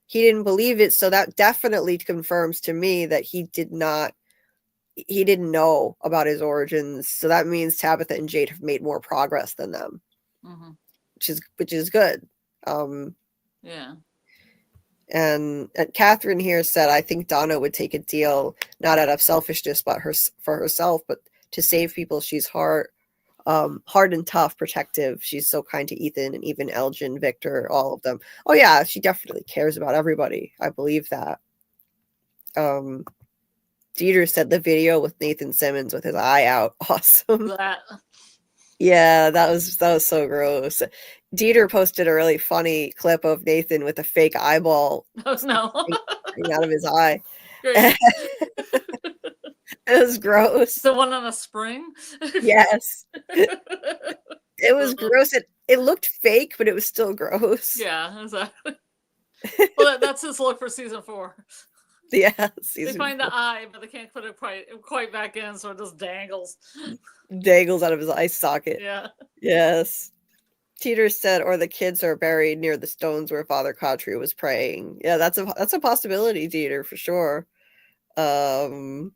he didn't believe it. So that definitely confirms to me that he didn't know about his origins. So that means Tabitha and Jade have made more progress than them, which is good. Yeah. And Catherine here said, I think Donna would take a deal, not out of selfishness, but for herself, but to save people. She's hard and tough, protective. She's so kind to Ethan and even Elgin, Victor, all of them. Oh yeah, she definitely cares about everybody. I believe that. Dieter said the video with Nathan Simmons with his eye out. Awesome. Yeah, that was so gross. Dieter posted a really funny clip of Nathan with a fake eyeball coming out of his eye. It was gross. The one on a spring? Yes. It was gross. It looked fake, but it was still gross. Yeah, exactly. Well, that's his look for season 4. Yeah, they find the eye, but they can't put it quite back in, so it just dangles out of his eye socket. Yeah. Yes. Teeter said, or the kids are buried near the stones where Father Cautry was praying. Yeah, that's a possibility, Teeter, for sure. Let's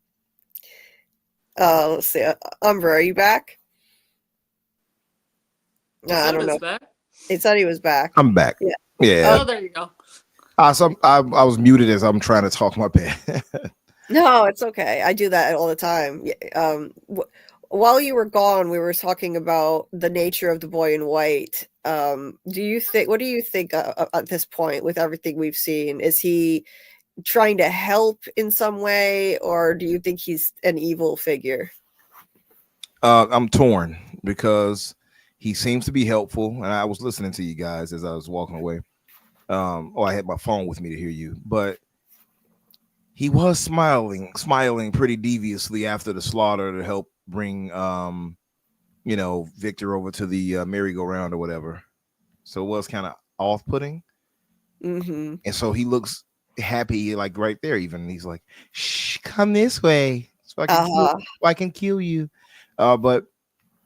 see. Umbra, are you back? No, I don't know. Back? It said he was back. I'm back. Yeah. Oh, there you go. So I was muted as I'm trying to talk my bad. No, it's okay. I do that all the time. While you were gone, we were talking about the nature of the boy in white. What do you think at this point with everything we've seen? Is he trying to help in some way, or do you think he's an evil figure? I'm torn because he seems to be helpful, and I was listening to you guys as I was walking away. I had my phone with me to hear you, but he was smiling pretty deviously after the slaughter to help bring, Victor over to the merry-go-round or whatever. So it was kind of off-putting, Mm-hmm. and so he looks happy, like right there. Even he's like, "Shh, come this way, so I can kill you." But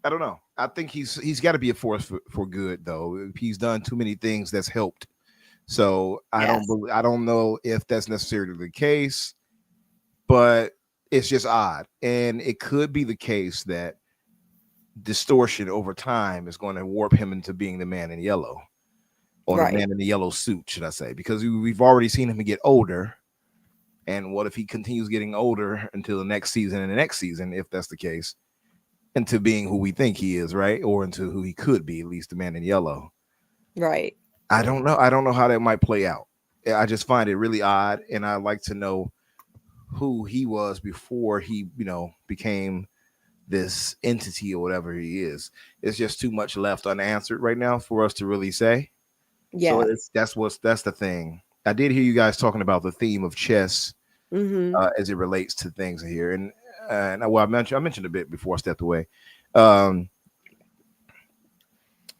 I don't know. I think he's got to be a force for good, though. He's done too many things that's helped. So Yes. I don't know if that's necessarily the case, but it's just odd. And it could be the case that distortion over time is going to warp him into being the man in yellow, or the Right. man in the yellow suit, should I say? Because we've already seen him get older. And what if he continues getting older until the next season and the next season, if that's the case, into being who we think he is, right? Or into who he could be, at least the man in yellow. Right. I don't know. I don't know how that might play out. I just find it really odd, and I like to know who he was before he, became this entity or whatever he is. It's just too much left unanswered right now for us to really say. So Yeah. that's the thing. I did hear you guys talking about the theme of chess Mm-hmm. as it relates to things here, and well, I mentioned a bit before I stepped away. Um,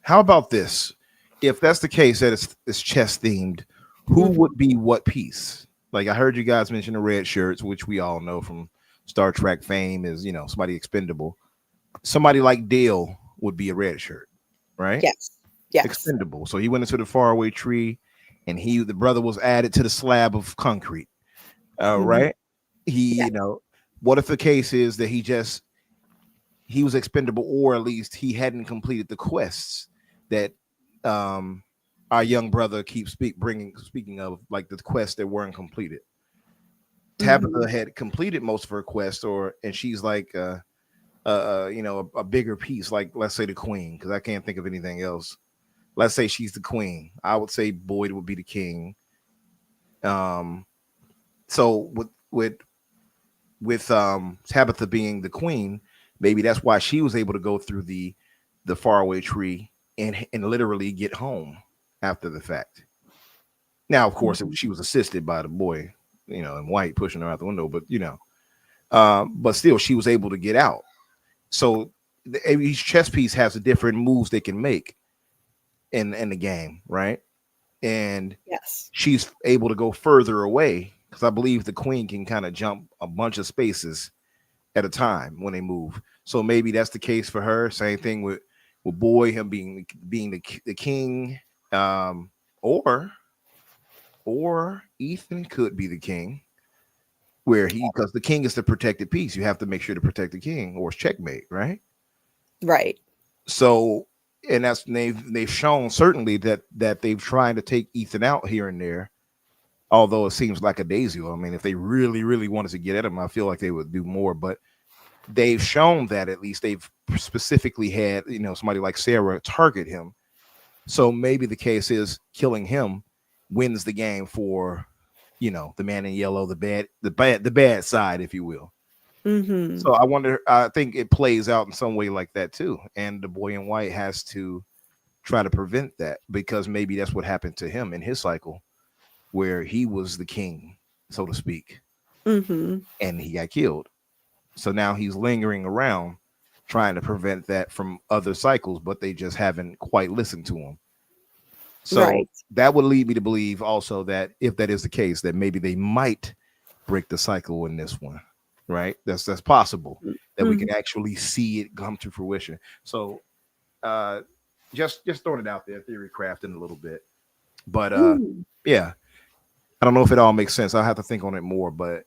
how about this? If that's the case, that it's chess themed, who Mm-hmm. would be what piece? Like I heard you guys mention the red shirts, which we all know from Star Trek fame is somebody expendable. Somebody like Dale would be a red shirt, right? Yes. Yes. Expendable. So he went into the faraway tree, and the brother was added to the slab of concrete. Mm-hmm. Right? Yeah. What if the case is that he was expendable, or at least he hadn't completed the quests that our young brother keeps speaking of, like the quests that weren't completed. Mm-hmm. Tabitha had completed most of her quests, and she's like a bigger piece, like let's say the queen, because I can't think of anything else. Let's say she's the queen. I would say Boyd would be the king. Um, so with Tabitha being the queen, maybe that's why she was able to go through the faraway tree and literally get home after the fact. Now, of course, Mm-hmm. she was assisted by the boy, in white pushing her out the window, but still, she was able to get out. So each chess piece has a different moves they can make in the game, right? And Yes. she's able to go further away because I believe the queen can kind of jump a bunch of spaces at a time when they move. So maybe that's the case for her. Same thing with Boy, him being the king, um, or Ethan could be the king, where because the king is the protected piece. You have to make sure to protect the king, or it's checkmate, right? Right. So, and they've shown certainly that they've tried to take Ethan out here and there. Although it seems like a daisy. I mean, if they really, really wanted to get at him, I feel like they would do more. But they've shown that at least they've specifically had somebody like Sarah target him. So maybe the case is killing him wins the game for the man in yellow, the bad side, if you will. Mm-hmm. So I think it plays out in some way like that too, and the boy in white has to try to prevent that, because maybe that's what happened to him in his cycle, where he was the king, so to speak, Mm-hmm. and he got killed. So now he's lingering around trying to prevent that from other cycles, but they just haven't quite listened to him. So Right. that would lead me to believe also that if that is the case, that maybe they might break the cycle in this one, right? That's possible that we Mm-hmm. can actually see it come to fruition. So uh just throwing it out there, theory crafting a little bit. But Mm. yeah, I don't know if it all makes sense. I'll have to think on it more, but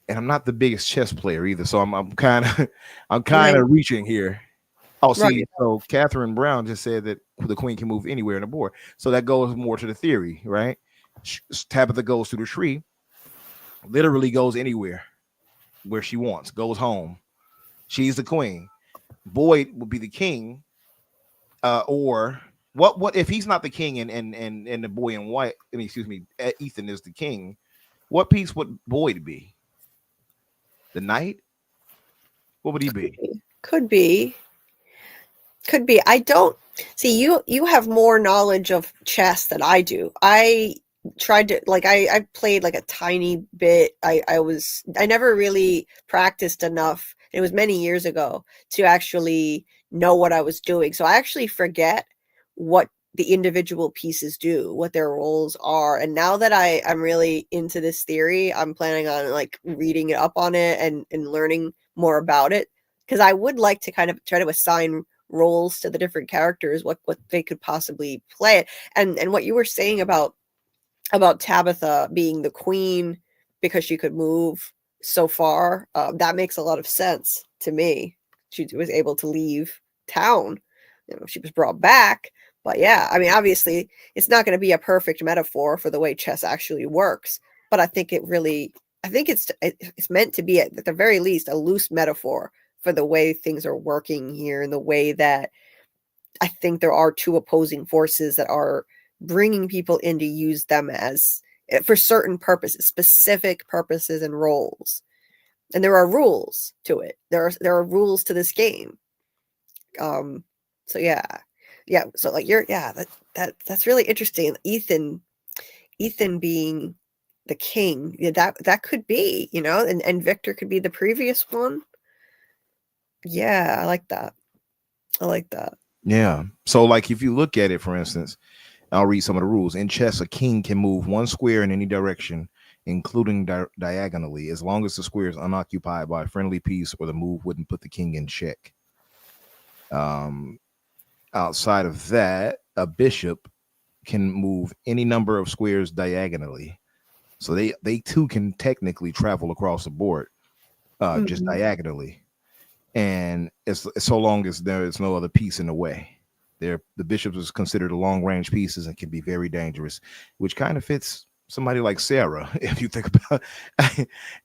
and I'm not the biggest chess player either, so I'm kind of I'm kind Right. of reaching here. Oh, see, Right. so Catherine Brown just said that the queen can move anywhere in the board. So that goes more to the theory, right? Tabitha goes through the tree, literally goes anywhere where she wants, goes home. She's the queen. Boyd would be the king, or what if he's not the king and the boy in white? I mean, excuse me, Ethan is the king. What piece would Boyd be? The knight? What would he be? Could be. Could be. I don't see you have more knowledge of chess than I do. I tried to like I played like a tiny bit. I never really practiced enough. It was many years ago to actually know what I was doing. So I actually forget what the individual pieces do, what their roles are. And now that I'm really into this theory, I'm planning on like reading it up on it and learning more about it because I would like to kind of try to assign roles to the different characters, what they could possibly play. And what you were saying about Tabitha being the queen because she could move so far, that makes a lot of sense to me. She was able to leave town. She was brought back, but yeah, I mean, obviously, it's not going to be a perfect metaphor for the way chess actually works. But I think it's meant to be at the very least a loose metaphor for the way things are working here and the way that I think there are two opposing forces that are bringing people in to use them as for certain purposes, specific purposes and roles. And there are rules to it. There are rules to this game. So yeah. Yeah, so like that's really interesting. Ethan being the king, yeah, that could be, and Victor could be the previous one. Yeah, I like that. I like that. Yeah. So, like, if you look at it, for instance, I'll read some of the rules. In chess, a king can move one square in any direction, including diagonally, as long as the square is unoccupied by a friendly piece or the move wouldn't put the king in check. Outside of that, a bishop can move any number of squares diagonally. So they too can technically travel across the board, just diagonally. And it's so long as there is no other piece in the way. The bishops is considered long range pieces and can be very dangerous, which kind of fits somebody like Sarah. If you think about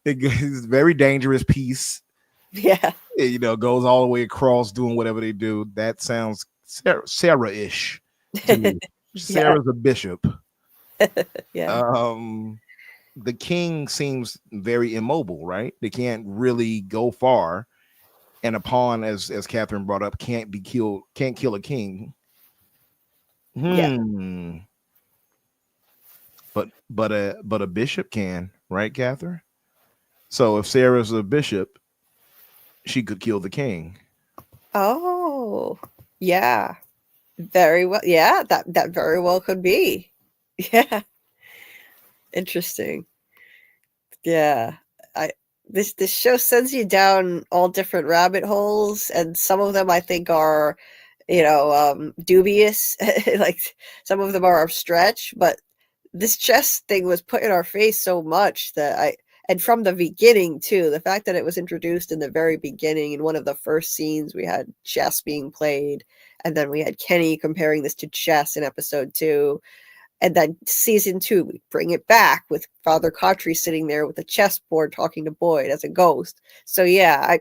it's a very dangerous piece. Yeah. Goes all the way across doing whatever they do. That sounds Sarah-ish to me. Sarah's a bishop. Yeah. The king seems very immobile, right? They can't really go far. And a pawn, as Catherine brought up, can't kill a king. Yeah. But a bishop can, right, Catherine? So if Sarah's a bishop, she could kill the king. Oh, yeah. Very well. Yeah, that very well could be. Yeah. Interesting. Yeah. This show sends you down all different rabbit holes, and some of them I think are, dubious. Like some of them are a stretch, but this chess thing was put in our face so much that and from the beginning too, the fact that it was introduced in the very beginning in one of the first scenes, we had chess being played, and then we had Kenny comparing this to chess in episode 2. And then season 2, we bring it back with Father Cautry sitting there with a chessboard talking to Boyd as a ghost. So yeah,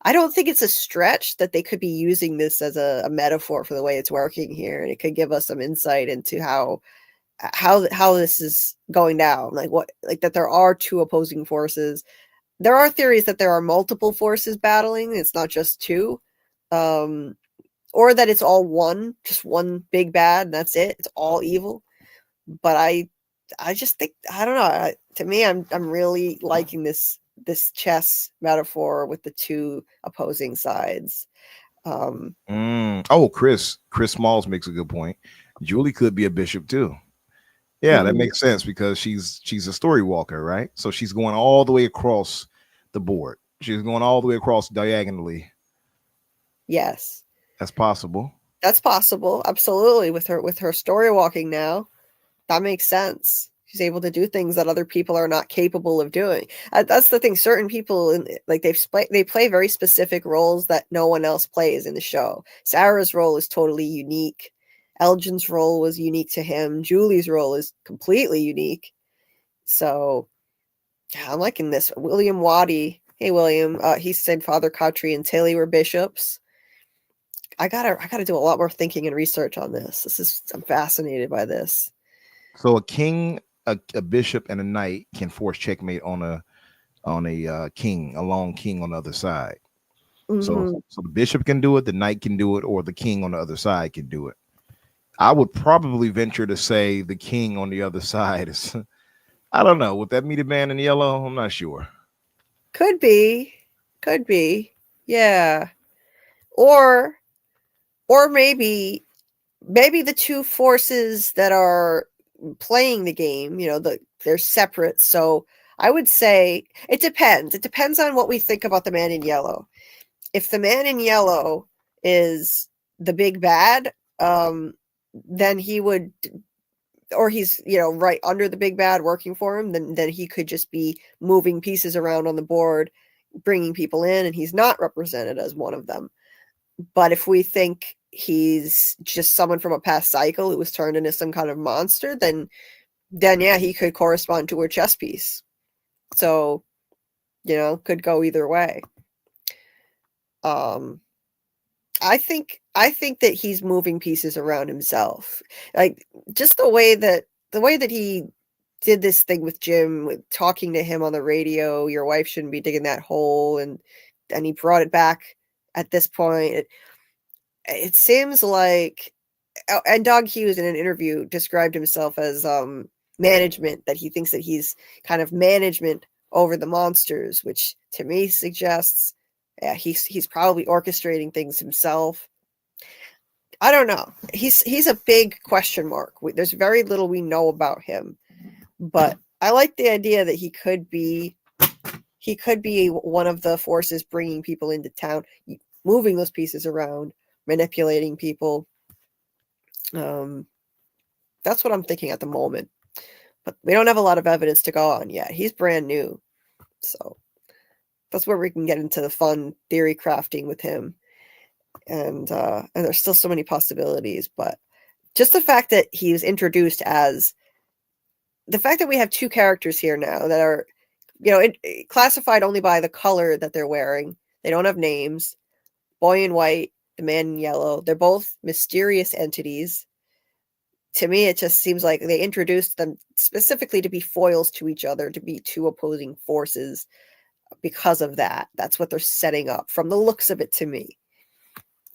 I don't think it's a stretch that they could be using this as a metaphor for the way it's working here, and it could give us some insight into how this is going down. Like that there are two opposing forces. There are theories that there are multiple forces battling. It's not just two. Or that it's all just one big bad, and that's it. It's all evil. But I just think, I don't know. To me, I'm really liking this chess metaphor with the two opposing sides. Oh, Chris Smalls makes a good point. Julie could be a bishop too. Yeah, that makes sense because she's a story walker, right? So she's going all the way across the board. She's going all the way across diagonally. Yes. That's possible. That's possible. Absolutely. With her story walking now, that makes sense. She's able to do things that other people are not capable of doing. That's the thing. Certain people, they play very specific roles that no one else plays in the show. Sarah's role is totally unique. Elgin's role was unique to him. Julie's role is completely unique. So, yeah, I'm liking this. William Waddy. Hey, William. He said Father Cautry and Tilly were bishops. I gotta do a lot more thinking and research on this. I'm fascinated by this. So a king, a bishop, and a knight can force checkmate on a king, a long king on the other side. So Mhm. so the bishop can do it, the knight can do it, or the king on the other side can do it. I would probably venture to say the king on the other side is I don't know. Would that be the man in yellow? I'm not sure. Could be. Could be. Yeah. Or maybe the two forces that are playing the game, they're separate. So I would say it depends. It depends on what we think about the man in yellow. If the man in yellow is the big bad, then he would, or he's right under the big bad working for him, then he could just be moving pieces around on the board, bringing people in, and he's not represented as one of them. But if we think he's just someone from a past cycle who was turned into some kind of monster, then yeah, he could correspond to a chess piece. So, could go either way. I think that he's moving pieces around himself. Like just the way that he did this thing with Jim, with talking to him on the radio, your wife shouldn't be digging that hole, and he brought it back at this point. It seems like, and Doug Hughes in an interview described himself as management, that he thinks that he's kind of management over the monsters, which to me suggests he's probably orchestrating things himself. I don't know. He's a big question mark. There's very little we know about him, but I like the idea that he could be one of the forces bringing people into town, moving those pieces around, manipulating people. That's what I'm thinking at the moment, but we don't have a lot of evidence to go on yet. He's brand new, so that's where we can get into the fun theory crafting with him. And there's still so many possibilities, but just the fact that he was introduced as the fact that we have two characters here now that are, classified only by the color that they're wearing. They don't have names. Boy in white, the man in yellow. They're both mysterious entities. To me, it just seems like they introduced them specifically to be foils to each other, to be two opposing forces. Because of that, that's what they're setting up from the looks of it to me.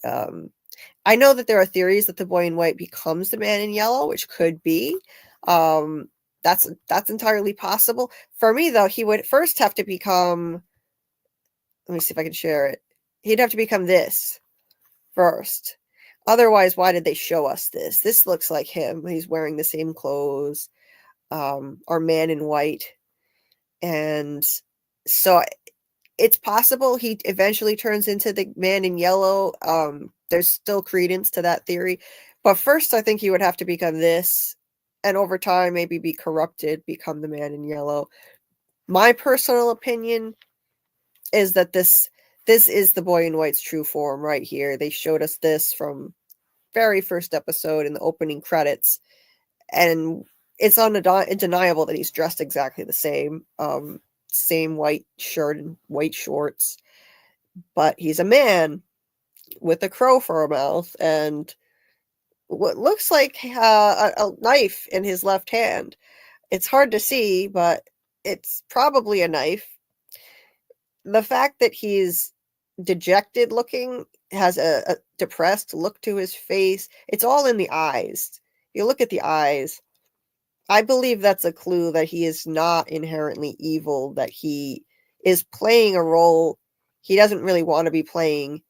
I know that there are theories that the boy in white becomes the man in yellow, which could be. That's entirely possible. For me, though, he would first have to become. Let me see if I can share it. He'd have to become this first. Otherwise, why did they show us this? This looks like him. He's wearing the same clothes, our man in white. And so it's possible he eventually turns into the man in yellow. There's still credence to that theory. But first, I think he would have to become this. And over time, maybe be corrupted, become the man in yellow. My personal opinion is that this is the boy in white's true form right here. They showed us this from very first episode in the opening credits, and it's undeniable that he's dressed exactly the same. Same white shirt and white shorts, but he's a man with a crow for a mouth and what looks like a knife in his left hand. It's hard to see, but it's probably a knife. The fact that he's dejected looking, has a depressed look to his face, it's all in the eyes. You look at the eyes, I believe that's a clue that he is not inherently evil, that he is playing a role he doesn't really want to be playing.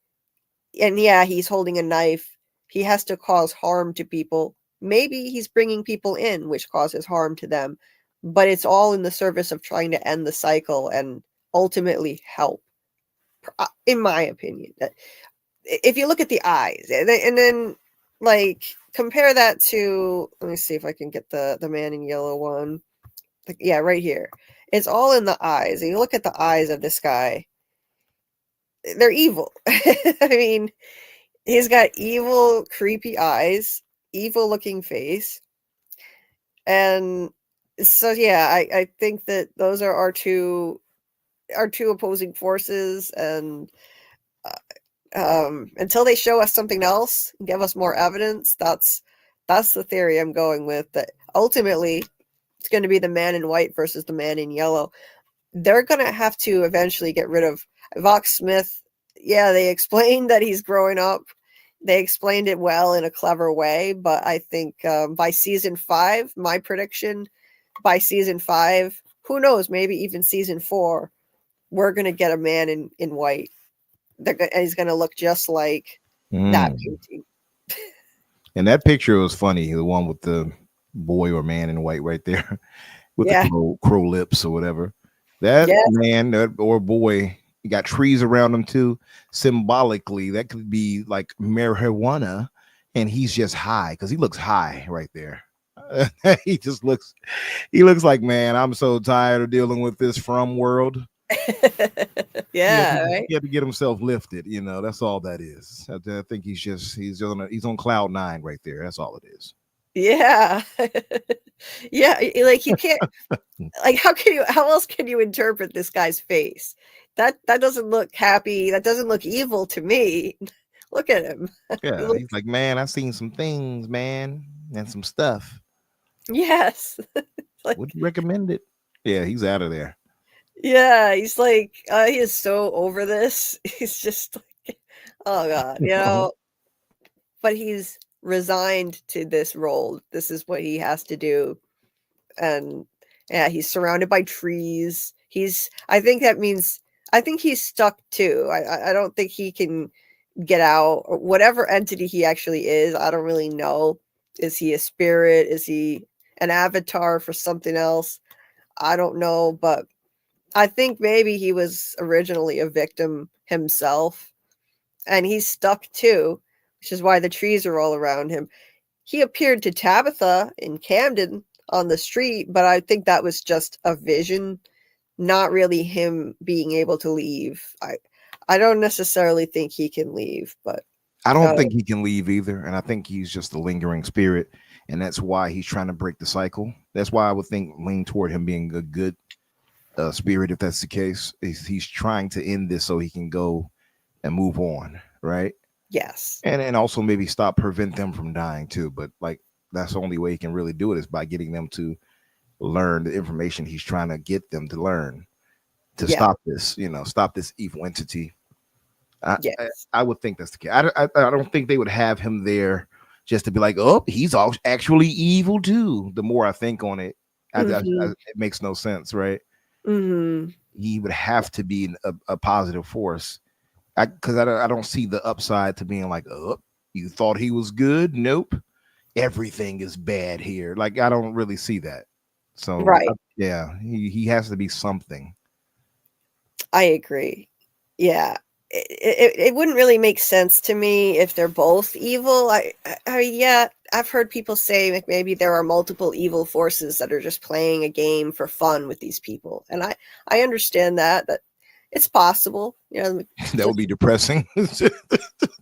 And yeah, he's holding a knife. He has to cause harm to people. Maybe he's bringing people in, which causes harm to them. But it's all in the service of trying to end the cycle and ultimately help, in my opinion. If you look at the eyes, and then like compare that to, let me see if I can get the man in yellow one. Yeah, right here. It's all in the eyes. And you look at the eyes of this guy, they're evil. I mean, he's got evil, creepy eyes, evil looking face. And so yeah, I think that those are our two opposing forces, and until they show us something else, give us more evidence, that's the theory I'm going with, that ultimately it's going to be the man in white versus the man in yellow. They're going to have to eventually get rid of Vox Smith. yeah, they explained that he's growing up. They explained it well in a clever way, but I think by season 5, my prediction, by season 5, who knows, maybe even season 4, we're gonna get a man in white. He's gonna look just like that painting. And that picture was funny. The one with the boy or man in white right there, with Yeah. the crow lips or whatever. That Yes. man or boy, he got trees around him too. Symbolically, that could be like marijuana, and he's just high because he looks high right there. He looks like, man, I'm so tired of dealing with this from world. Yeah, right. He had to get himself lifted. That's all that is. I think he's on cloud 9 right there. That's all it is. Yeah. Yeah, like you can't like how else can you interpret this guy's face? That doesn't look happy. That doesn't look evil to me. Look at him. Yeah, he's like, man, I've seen some things, man, and some stuff. Yes. Like, Would you recommend it? Yeah, he's out of there. yeah, he's like, he is so over this. He's just like, oh God, but he's resigned to this role. This is what he has to do. And yeah, he's surrounded by trees. I think he's stuck too. I don't think he can get out, or whatever entity he actually is. I don't really know. Is he a spirit? Is he an avatar for something else? I don't know, but I think maybe he was originally a victim himself, and he's stuck too, which is why the trees are all around him. He appeared to Tabitha in Camden on the street, but I think that was just a vision, not really him being able to leave. I don't necessarily think he can leave, but I don't think he can leave either, and I think he's just a lingering spirit, and that's why he's trying to break the cycle. That's why I would lean toward him being a good spirit, if that's the case. He's trying to end this so he can go and move on, right? yes. And also maybe prevent them from dying too. But like, that's the only way he can really do it, is by getting them to learn the information he's trying to get them to learn to stop this evil entity. Yes. I would think that's the case. I don't think they would have him there just to be like, oh, he's actually evil too. The more I think on it, it makes no sense, right? He would have to be a positive force, because I don't see the upside to being like, oh, you thought he was good? Nope, everything is bad here. Like, I don't really see that. So right. He has to be something. I agree. Yeah. It wouldn't really make sense to me if they're both evil. Yeah, I've heard people say like maybe there are multiple evil forces that are just playing a game for fun with these people, and I understand that it's possible. That would be depressing. It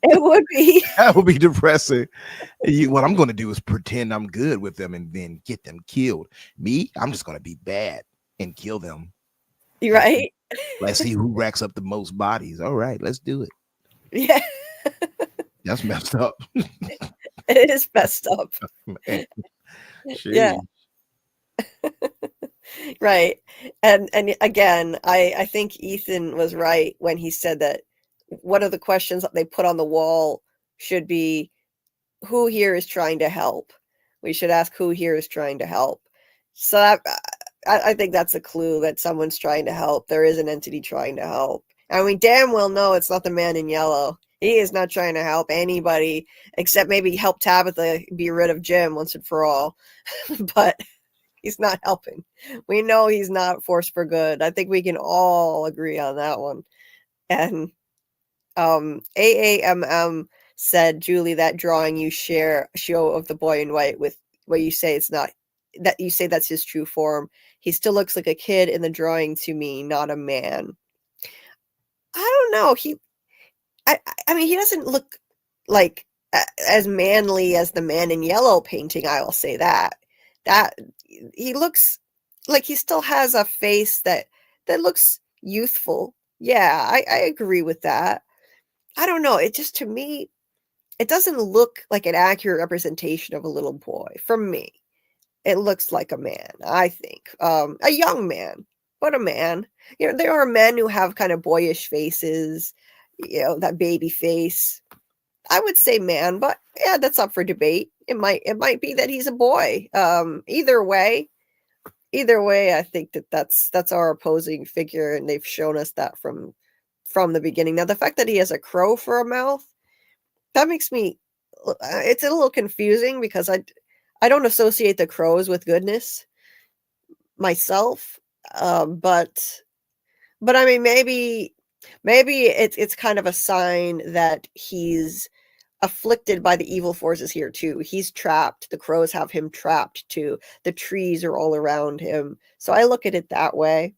would be. That would be depressing. What I'm going to do is pretend I'm good with them and then get them killed. Me, I'm just going to be bad and kill them. Right. Let's see who racks up the most bodies. All right, let's do it. Yeah. That's messed up. It is messed up. Yeah. Right. And again, I think Ethan was right when he said that one of the questions that they put on the wall should be, who here is trying to help? We should ask who here is trying to help. So I think that's a clue that someone's trying to help. There is an entity trying to help. And we damn well know it's not the man in yellow. He is not trying to help anybody except maybe help Tabitha be rid of Jim once and for all. But he's not helping. We know he's not force for good. I think we can all agree on that one. And AAMM said, Julie, that drawing you show of the boy in white with where you say it's not, that you say that's his true form. He still looks like a kid in the drawing to me, not a man. I don't know. I mean, he doesn't look like as manly as the man in yellow painting. I will say that he looks like he still has a face that looks youthful. Yeah, I agree with that. I don't know. It just, to me, it doesn't look like an accurate representation of a little boy. From me, it looks like a man, I think. A young man, but a man. There are men who have kind of boyish faces. that baby face. I would say man, but yeah, that's up for debate. It might be that he's a boy. Either way, I think that's our opposing figure, and they've shown us that from the beginning. Now, the fact that he has a crow for a mouth, that makes me it's a little confusing because I don't associate the crows with goodness myself. But I mean, maybe it's kind of a sign that he's afflicted by the evil forces here too. He's trapped. The crows have him trapped too. The trees are all around him. So I look at it that way.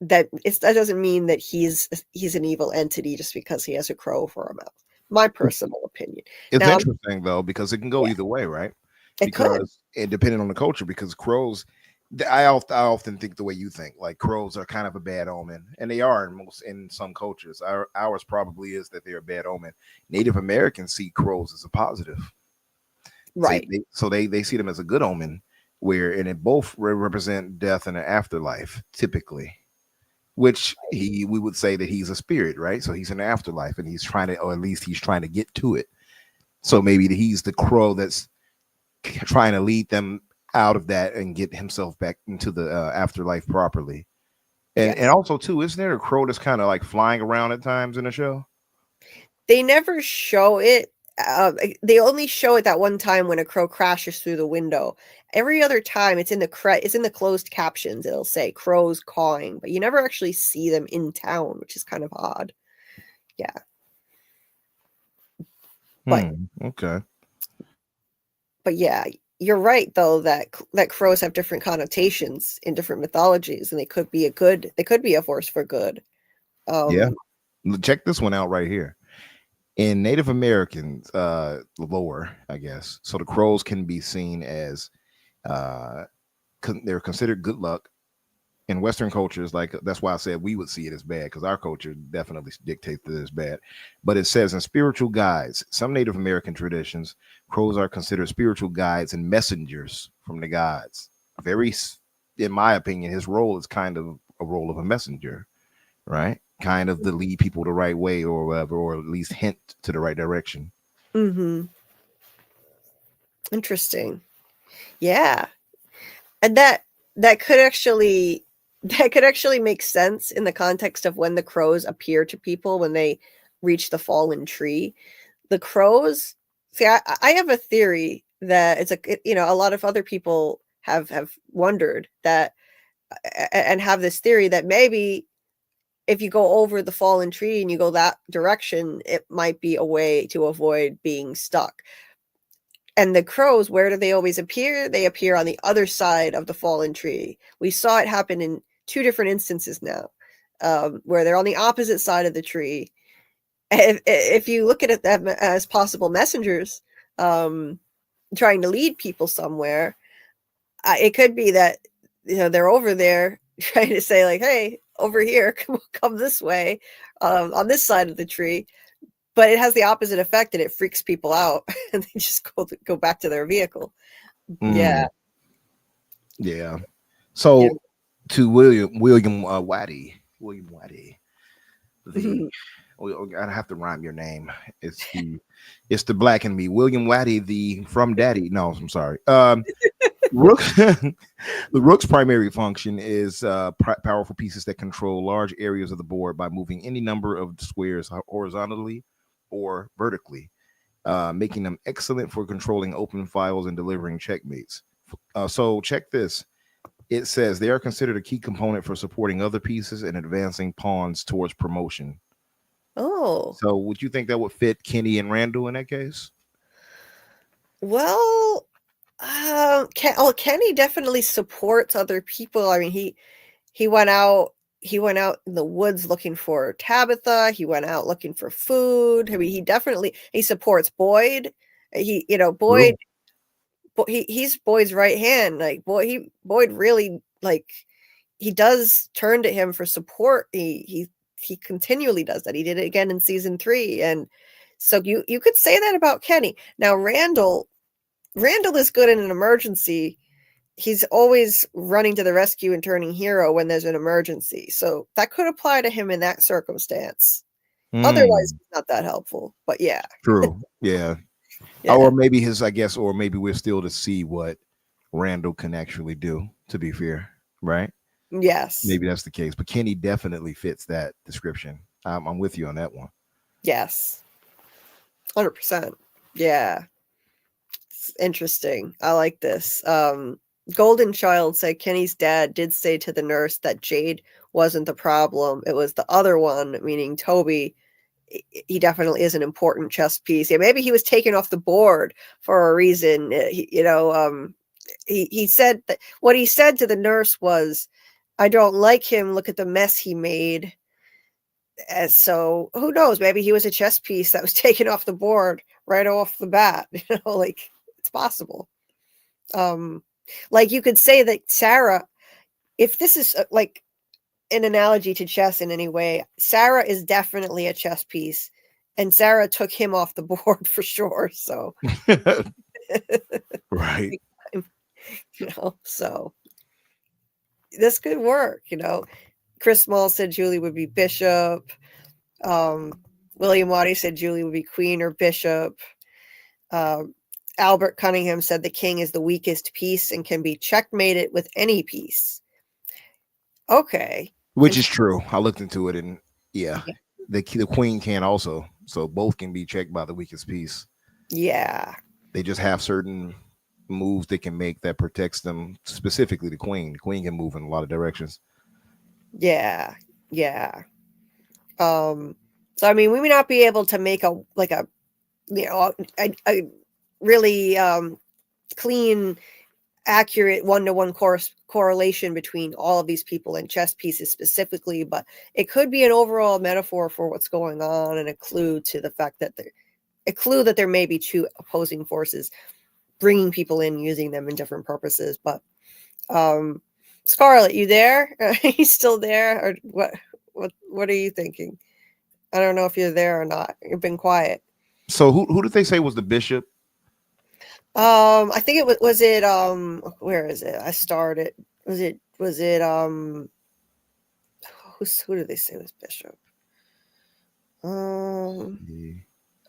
That doesn't mean that he's an evil entity just because he has a crow for a mouth. My personal opinion. It's Now, interesting though, because it can go either way, right? it could. Because and depending on the culture, because crows, I often think the way you think, like crows are kind of a bad omen, and they are in some cultures. Ours probably is that they're a bad omen. Native Americans see crows as a positive, Right. So they see them as a good omen, and it both represent death and an afterlife, typically. Which we would say that he's a spirit, right? So he's in the afterlife, and he's trying to, or at least he's trying to get to it. So maybe he's the crow that's trying to lead them out of that and get himself back into the afterlife properly. And also too, isn't there a crow that's kind of like flying around at times in the show? They never show it. They only show it that one time when a crow crashes through the window. Every other time, it's in the closed captions. It'll say crows cawing, but you never actually see them in town, which is kind of odd. Yeah. But okay. But yeah, you're right though that crows have different connotations in different mythologies, and they could be a force for good. Yeah. Check this one out right here. In Native American lore, I guess, so the crows can be seen as they're considered good luck. In Western cultures, like that's why I said we would see it as bad, because our culture definitely dictates that it's bad. But it says in spiritual guides, some Native American traditions, crows are considered spiritual guides and messengers from the gods. In my opinion, his role is kind of a role of a messenger, right? Kind of to lead people the right way, or whatever, or at least hint to the right direction. Interesting. Yeah, and that could actually make sense in the context of when the crows appear to people when they reach the fallen tree. The crows. See, I have a theory that a lot of other people have wondered that, and have this theory that maybe if you go over the fallen tree and you go that direction, it might be a way to avoid being stuck. And the crows, where do they always appear? They appear on the other side of the fallen tree. We saw it happen in 2 different instances now, where they're on the opposite side of the tree. If you look at them as possible messengers, trying to lead people somewhere, it could be that they're over there trying to say like, "Hey, over here, come this way, on this side of the tree." But it has the opposite effect, and it freaks people out, and they just go back to their vehicle. Yeah. So to William Waddy, I have to rhyme your name. It's the black in me, William Waddy, the from Daddy. No, I'm sorry. Rook, the rook's primary function is powerful pieces that control large areas of the board by moving any number of squares horizontally or vertically, making them excellent for controlling open files and delivering checkmates. So check this. It says they are considered a key component for supporting other pieces and advancing pawns towards promotion. Oh. So would you think that would fit Kenny and Randall in that case? Well, Kenny definitely supports other people. I mean, he went out in the woods looking for Tabitha. He went out looking for food. I mean, he supports Boyd. Boyd, he's Boyd's right hand. Like Boyd really, like, he does turn to him for support. He continually does that. He did it again in season 3. And so you could say that about Kenny. Now Randall is good in an emergency. He's always running to the rescue and turning hero when there's an emergency. So that could apply to him in that circumstance. Otherwise, it's not that helpful. But yeah, True. Yeah. yeah, Or maybe or maybe we're still to see what Randall can actually do, to be fair, right? yes, Maybe that's the case. But Kenny definitely fits that description. I'm with you on that one. yes, 100%. Yeah, it's interesting. I like this. Golden Child said Kenny's dad did say to the nurse that Jade wasn't the problem. It was the other one, meaning Toby. He definitely is an important chess piece. Yeah, maybe he was taken off the board for a reason. He said that what he said to the nurse was, "I don't like him. Look at the mess he made." And so who knows? Maybe he was a chess piece that was taken off the board right off the bat. Like it's possible. Like you could say that Sarah, if this is like an analogy to chess in any way, Sarah is definitely a chess piece, and Sarah took him off the board for sure. So, Right. So this could work. Chris Small said Julie would be bishop. William Waddy said Julie would be queen or bishop. Albert Cunningham said the king is the weakest piece and can be checkmated with any piece. Okay. Which is true. I looked into it, and yeah, the queen can also. So both can be checked by the weakest piece. Yeah. They just have certain moves they can make that protects them, specifically the queen. The queen can move in a lot of directions. Yeah. So I mean, we may not be able to make a really clean, accurate one-to-one correlation between all of these people and chess pieces specifically, but it could be an overall metaphor for what's going on and a clue to the fact that there may be two opposing forces bringing people in, using them in different purposes. But Scarlett, you there? Are you still there, or what are you thinking? I don't know if you're there or not. You've been quiet. So who did they say was the bishop? I think it was it where is it? I started. Was it who did they say was bishop? Oh,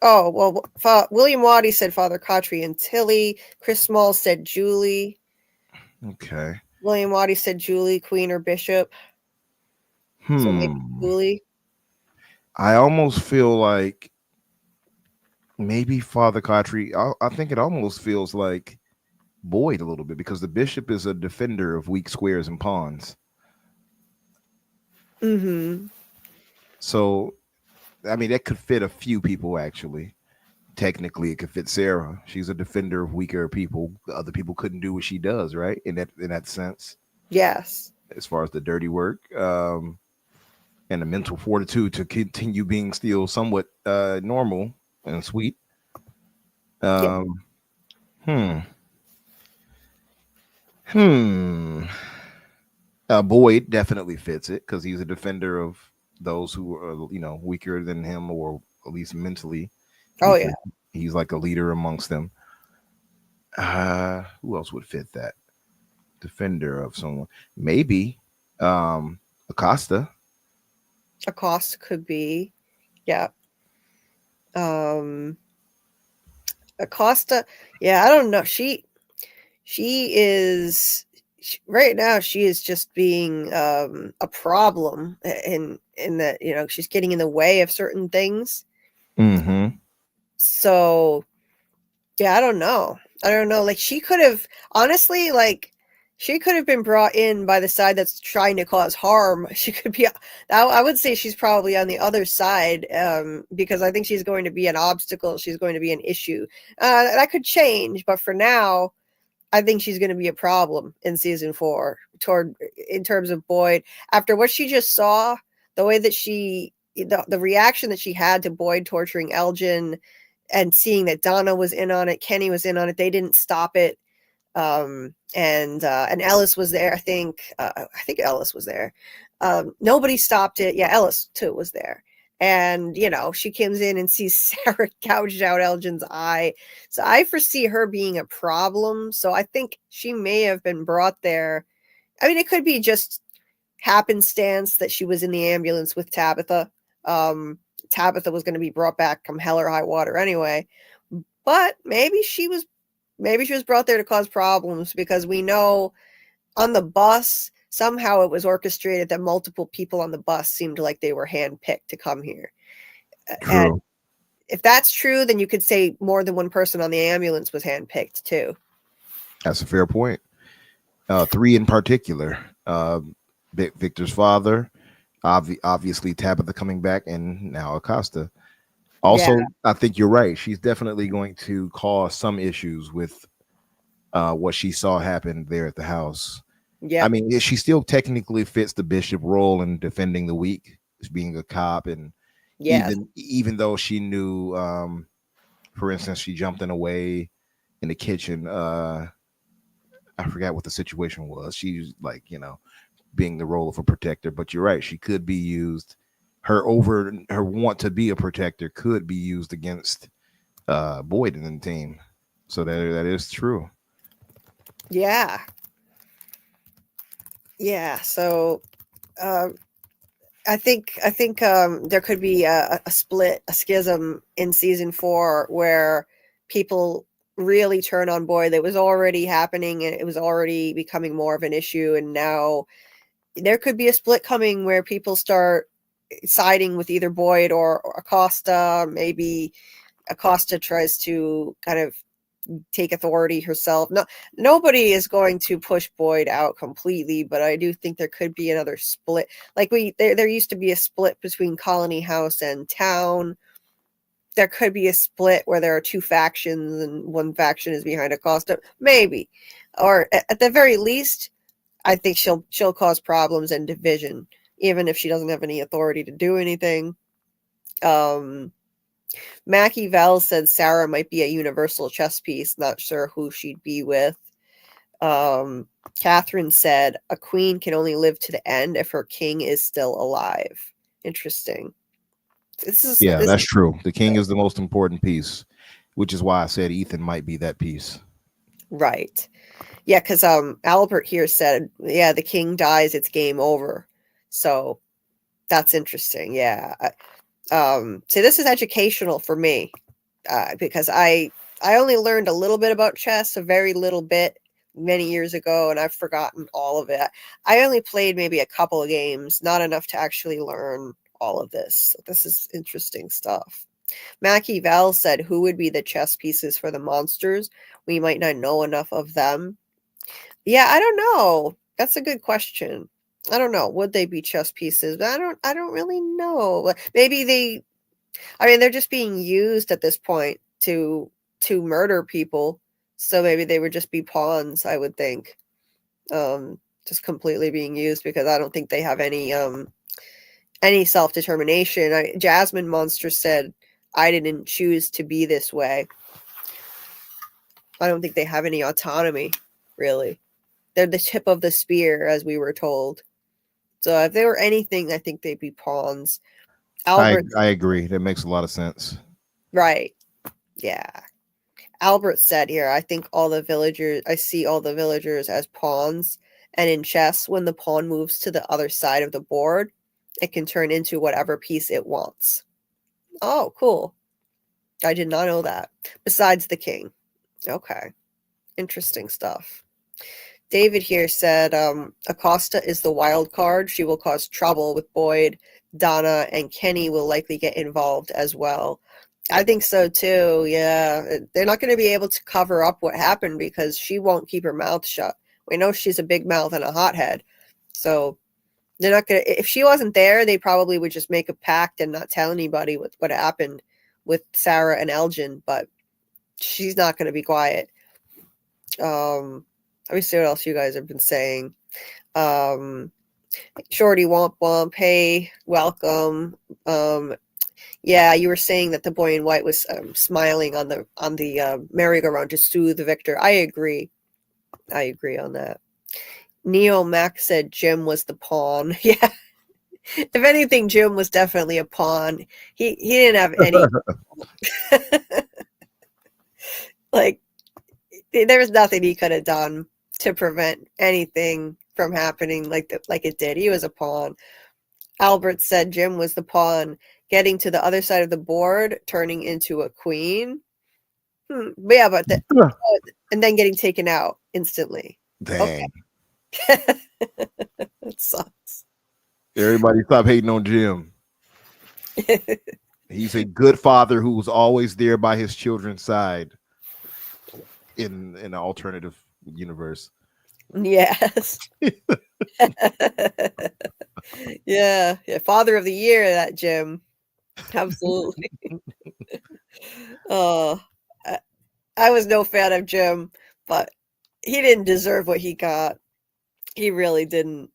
well, William Waddy said Father Cottrey and Tilly. Chris Small said Julie. Okay. William Waddy said Julie, queen or bishop. So maybe Julie. I almost feel like maybe Father Cottrey. I think it almost feels like Boyd a little bit, because the bishop is a defender of weak squares and pawns. Mm-hmm. So, I mean, that could fit a few people, actually. Technically, it could fit Sarah. She's a defender of weaker people. The other people couldn't do what she does, right? In that sense. Yes. As far as the dirty work, and the mental fortitude to continue being still somewhat normal and sweet. Boyd definitely fits it because he's a defender of those who are, weaker than him, or at least mentally. Oh yeah. He's like a leader amongst them. Who else would fit that? Defender of someone. Maybe Acosta. Acosta could be. Yeah. Acosta. Yeah, I don't know. She is right now. She is just being a problem in that she's getting in the way of certain things. Mm-hmm. So yeah, I don't know. Like she could have honestly, like she could have been brought in by the side that's trying to cause harm. She could be. I would say she's probably on the other side because I think she's going to be an obstacle. She's going to be an issue. That could change, but for now, I think she's going to be a problem in season 4 in terms of Boyd. After what she just saw, the way that the reaction that she had to Boyd torturing Elgin, and seeing that Donna was in on it, Kenny was in on it, they didn't stop it. And Ellis was there. I think Ellis was there. Nobody stopped it. Yeah, Ellis too was there. And she comes in and sees Sarah gouged out Elgin's eye. So I foresee her being a problem. So I think she may have been brought there. I mean, it could be just happenstance that she was in the ambulance with Tabitha. Tabitha was going to be brought back come hell or high water anyway. But maybe she was brought there to cause problems, because we know on the bus, somehow it was orchestrated that multiple people on the bus seemed like they were handpicked to come here. True. And if that's true, then you could say more than one person on the ambulance was handpicked too. That's a fair point. 3 in particular. Victor's father, obviously Tabitha coming back, and now Acosta. Also, I think you're right. She's definitely going to cause some issues with what she saw happen there at the house. Yeah. I mean, she still technically fits the bishop role in defending the weak, as being a cop, and even though she knew, for instance, she jumped in a way in the kitchen. I forgot what the situation was. She's like, being the role of a protector, but you're right. She could be used. Her want to be a protector could be used against Boyd and the team. So that is true. Yeah. Yeah. So I think there could be a split, a schism in season 4 where people really turn on Boyd. It was already happening and it was already becoming more of an issue, and now there could be a split coming where people start siding with either Boyd or Acosta. Maybe Acosta tries to kind of take authority herself. No, nobody is going to push Boyd out completely, but I do think there could be another split. Like there used to be a split between Colony House and Town. There could be a split where there are 2 factions and one faction is behind Acosta, maybe, or at the very least, I think she'll cause problems and division, even if she doesn't have any authority to do anything. Mackie Vell said Sarah might be a universal chess piece. Not sure who she'd be with. Catherine said a queen can only live to the end if her king is still alive. Interesting. That's true. The king is the most important piece, which is why I said Ethan might be that piece. Right. Yeah, because Albert here said, the king dies, it's game over. So that's interesting. Yeah. So this is educational for me, because I only learned a little bit about chess, a very little bit, many years ago, and I've forgotten all of it. I only played maybe a couple of games, not enough to actually learn all of this. So this is interesting stuff. Mackie Val said, who would be the chess pieces for the monsters? We might not know enough of them. Yeah, I don't know. That's a good question. I don't know. Would they be chess pieces? I don't really know. Maybe they're just being used at this point to murder people. So maybe they would just be pawns, I would think. Just completely being used, because I don't think they have any self-determination. Jasmine Monster said, I didn't choose to be this way. I don't think they have any autonomy, really. They're the tip of the spear, as we were told. So if they were anything, I think they'd be pawns. Albert, I agree. That makes a lot of sense. Right. Yeah. Albert said here, I see all the villagers as pawns. And in chess, when the pawn moves to the other side of the board, it can turn into whatever piece it wants. Oh, cool. I did not know that. Besides the king. Okay. Interesting stuff. David here said, Acosta is the wild card. She will cause trouble with Boyd. Donna and Kenny will likely get involved as well. I think so too. Yeah. They're not going to be able to cover up what happened because she won't keep her mouth shut. We know she's a big mouth and a hothead. So they're not going to, if she wasn't there, they probably would just make a pact and not tell anybody what happened with Sarah and Elgin, but she's not going to be quiet. Let me see what else you guys have been saying. Shorty Womp Womp, hey, welcome. Yeah, you were saying that the boy in white was smiling on the merry-go-round to soothe Victor. I agree on that. Neo Max said Jim was the pawn. Yeah. If anything, Jim was definitely a pawn. He didn't have any like there was nothing he could have done to prevent anything from happening like it did. He was a pawn. Albert said Jim was the pawn. getting to the other side of the board, turning into a queen. But yeah, but and then getting taken out instantly. Dang. Okay. That sucks. Everybody stop hating on Jim. He's a good father who was always there by his children's side in an alternative universe. Yes. Yeah. Father of the year, that Jim. Absolutely. Oh, I was no fan of Jim, but he didn't deserve what he got. He really didn't.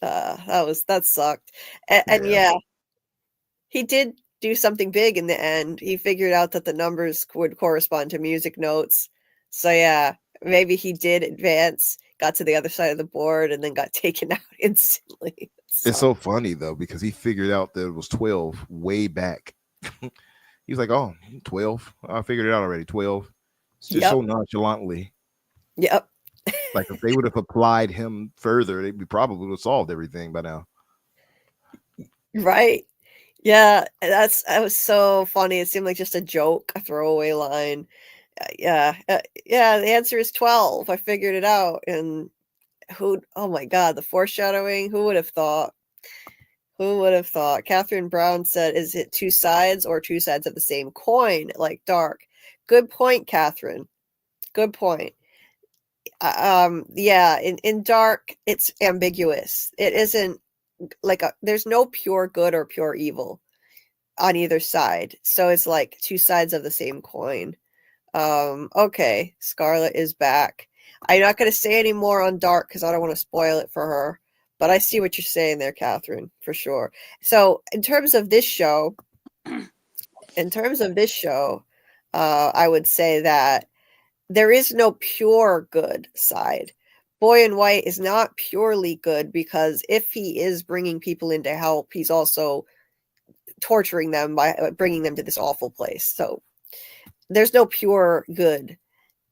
That sucked. And yeah, he did do something big in the end. He figured out that the numbers would correspond to music notes. So yeah, maybe he did advance, got to the other side of the board, and then got taken out instantly. It's so funny though, because he figured out that it was 12 way back. He's like, oh, 12. I figured it out already. 12. It's just so nonchalantly. Yep. Like if they would have applied him further, they probably would have solved everything by now. Right. Yeah, that was so funny. It seemed like just a joke, a throwaway line. Yeah, the answer is 12. I figured it out. And oh my God, the foreshadowing. Who would have thought? Who would have thought? Catherine Brown said, is it two sides or two sides of the same coin, like Dark? Good point, Catherine. Good point. Yeah, in Dark, it's ambiguous. It isn't like there's no pure good or pure evil on either side. So it's like two sides of the same coin. Okay, Scarlett is back. I'm not going to say any more on Dark because I don't want to spoil it for her. But I see what you're saying there, Catherine, for sure. So in terms of this show, I would say that there is no pure good side. Boy in White is not purely good because if he is bringing people in to help, he's also torturing them by bringing them to this awful place. So there's no pure good.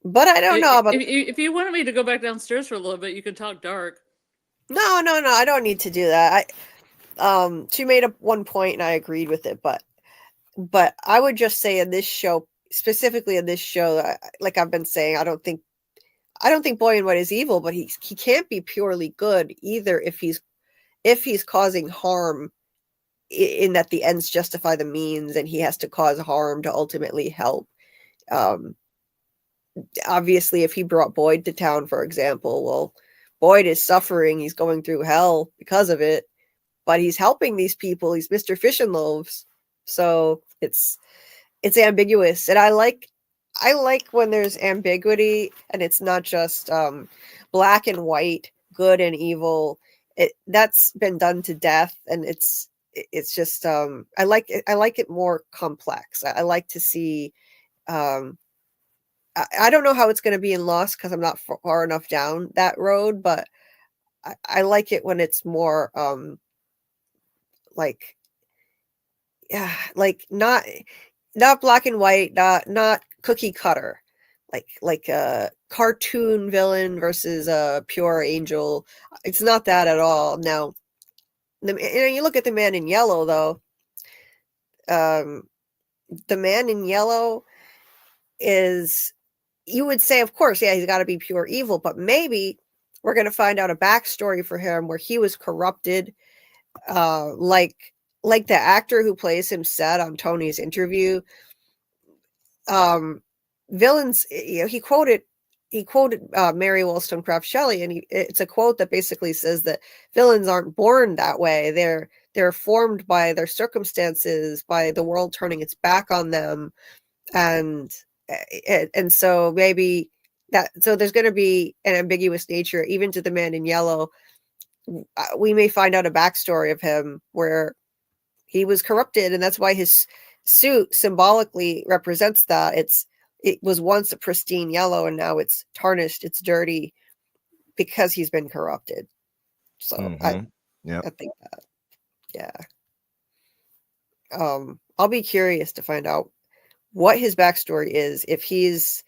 But I don't know about... If you wanted me to go back downstairs for a little bit, you can talk Dark. No, I don't need to do that. She made up one point and I agreed with it, but I would just say in this show, specifically in this show, like I've been saying, I don't think Boy in White is evil, but he can't be purely good either if he's causing harm, in that the ends justify the means and he has to cause harm to ultimately help. Obviously, if he brought Boyd to town, for example, well, Boyd is suffering. He's going through hell because of it, but he's helping these people. He's Mr. Fish and Loaves. So it's ambiguous. And I like when there's ambiguity and it's not just black and white, good and evil. That's been done to death. And it's just I like it more complex. I like to see I don't know how it's going to be in Lost because I'm not far enough down that road, but I like it when it's more like not black and white, not cookie cutter, like a cartoon villain versus a pure angel. It's not that at all. Now, you look at the Man in Yellow though. The Man in Yellow is... You would say, of course, yeah, he's got to be pure evil, but maybe we're going to find out a backstory for him where he was corrupted, like the actor who plays him said on Tony's interview. Villains, he quoted Mary Wollstonecraft Shelley, and it's a quote that basically says that villains aren't born that way. They're formed by their circumstances, by the world turning its back on them, and so maybe so there's going to be an ambiguous nature even to the Man in Yellow. We may find out a backstory of him where he was corrupted, and that's why his suit symbolically represents that. It was once a pristine yellow and now it's tarnished, it's dirty because he's been corrupted. So I think that I'll be curious to find out what his backstory is, if he's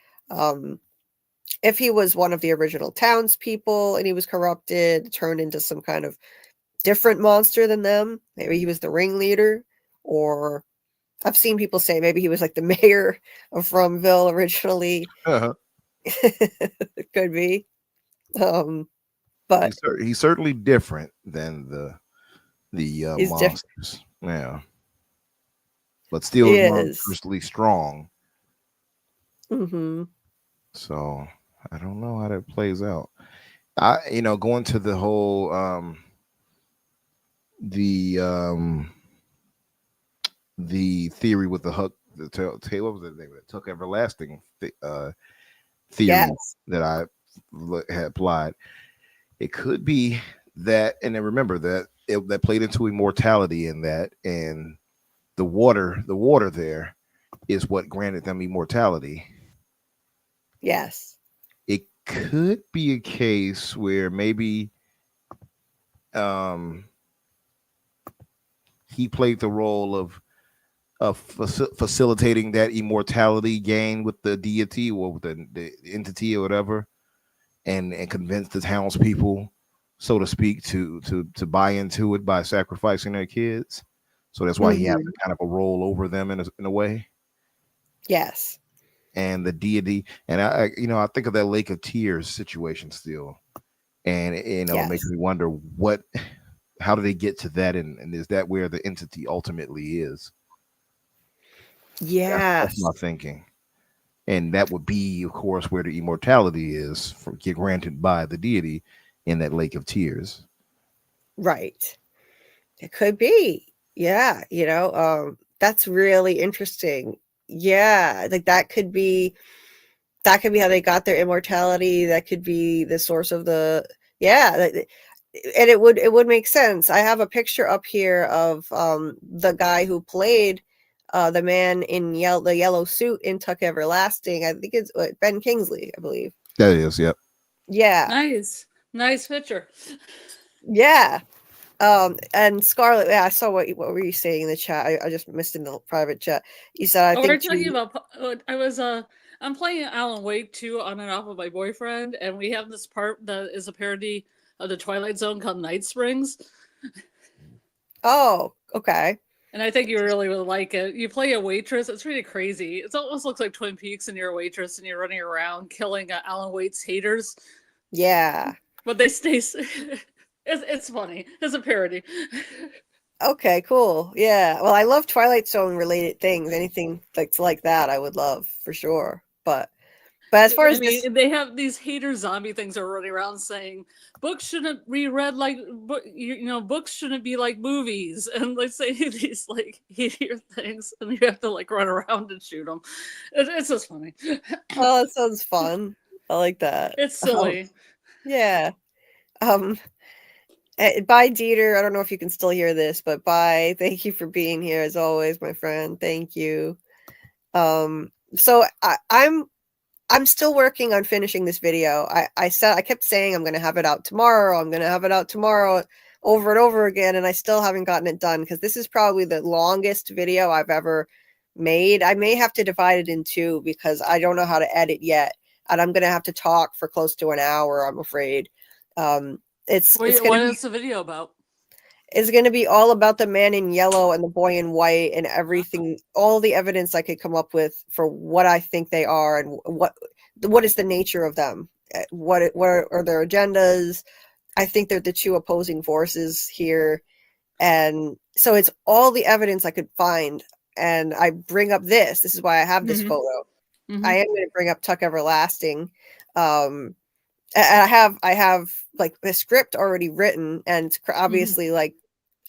if he was one of the original townspeople and he was corrupted, turned into some kind of different monster than them. Maybe he was the ringleader, or I've seen people say maybe he was like the mayor of Fromville originally. Uh-huh. It could be. But He's certainly different than the he's different. monsters. Yeah. But He still is. monstrously strong. Mm-hmm. So I don't know how that plays out. Going to the whole the theory with the hook, what was the name of it? Tuck Everlasting theory Yes. that I had applied. It could be that, and then remember that that played into immortality in that, and the water there is what granted them immortality. Yes. It could be a case where maybe he played the role of facilitating that immortality gain with the deity or with the entity or whatever, and convince the townspeople, so to speak, to buy into it by sacrificing their kids. So that's why he has Mhm. kind of a role over them in a way. Yes. And the deity, and I think of that Lake of Tears situation still, and it makes Yes. me wonder how do they get to that, and is that where the entity ultimately is? That's Yes. my thinking. And that would be, of course, where the immortality is granted by the deity in that Lake of Tears. Right. It could be. Yeah. That's really interesting. Yeah. Like that could be how they got their immortality. That could be the source of and it would make sense. I have a picture up here of the guy who played the man in the yellow suit in Tuck Everlasting. I think it's Ben Kingsley, I believe. That is, yep. Yeah. Nice picture. Yeah. And Scarlett, yeah, I saw what were you saying in the chat? I just missed in the private chat. You said I We're think talking about. I'm playing Alan Wake 2 on and off with my boyfriend, and we have this part that is a parody of the Twilight Zone called Night Springs. Oh, okay. And I think you really would like it. You play a waitress. It's really crazy. It almost looks like Twin Peaks, and you're a waitress, and you're running around killing Alan Wake's haters. Yeah. But they stay. It's funny. It's a parody. Okay, cool. Yeah. Well, I love Twilight Zone related things. Anything that's like that, I would love for sure. But as far as this, they have these hater zombie things that are running around saying books shouldn't be read like books shouldn't be like movies, and they say these like hater things, and you have to like run around and shoot them. It's just funny. oh, that sounds fun. I like that. It's silly. Yeah. Bye, Dieter. I don't know if you can still hear this, but bye. Thank you for being here as always, my friend. Thank you. So I'm still working on finishing this video. I kept saying I'm gonna have it out tomorrow. I'm gonna have it out tomorrow over and over again, and I still haven't gotten it done because this is probably the longest video I've ever made. I may have to divide it in two because I don't know how to edit yet, and I'm gonna have to talk for close to an hour, I'm afraid. What is the video about? It's going to be all about the man in yellow and the boy in white and everything, all the evidence I could come up with for what I think they are and what is the nature of them. What are their agendas? I think they're the two opposing forces here. And so it's all the evidence I could find. And I bring up this. This is why I have this photo. Mm-hmm. I am going to bring up Tuck Everlasting. I have like the script already written, and obviously like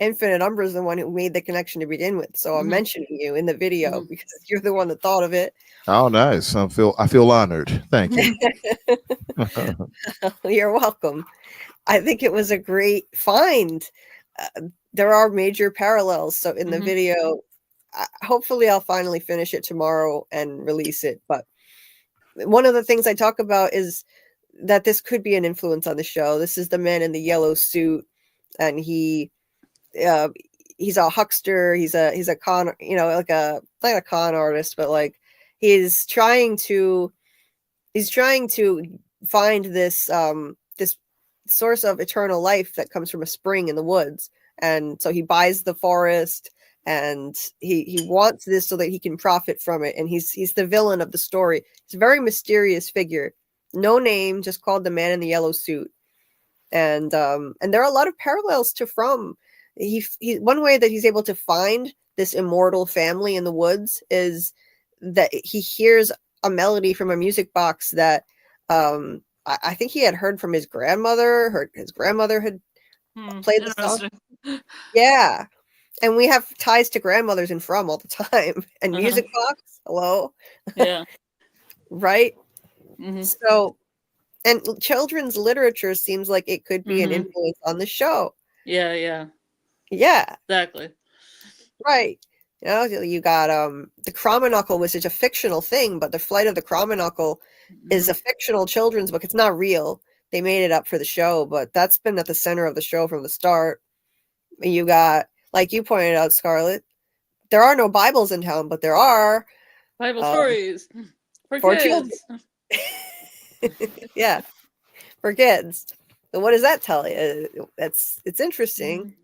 Infinite Umbra is the one who made the connection to begin with. So I'm mentioning you in the video because you're the one that thought of it. Oh, nice. I feel honored. Thank you. You're welcome. I think it was a great find. There are major parallels. So in the video, hopefully I'll finally finish it tomorrow and release it. But one of the things I talk about is that this could be an influence on the show. This is the man in the yellow suit, and he's a huckster. He's a con, like not a con artist, but like he's trying to find this this source of eternal life that comes from a spring in the woods. And so he buys the forest and he wants this so that he can profit from it, and he's the villain of the story. He's a very mysterious figure, no name, just called the man in the yellow suit. And there are a lot of parallels to From. He one way that he's able to find this immortal family in the woods is that he hears a melody from a music box that I think he had heard from his grandmother. His grandmother had played the song. Yeah. And we have ties to grandmothers in From all the time. And music box, hello. Yeah. Right? So, and children's literature seems like it could be an influence on the show. Yeah. Exactly. Right. You got the Cromanocle was such a fictional thing, but the Flight of the Cromanocle is a fictional children's book. It's not real. They made it up for the show, but that's been at the center of the show from the start. You got, like you pointed out, Scarlett, there are no Bibles in town, but there are Bible stories for kids. Yeah, for kids. So what does that tell you? It's interesting.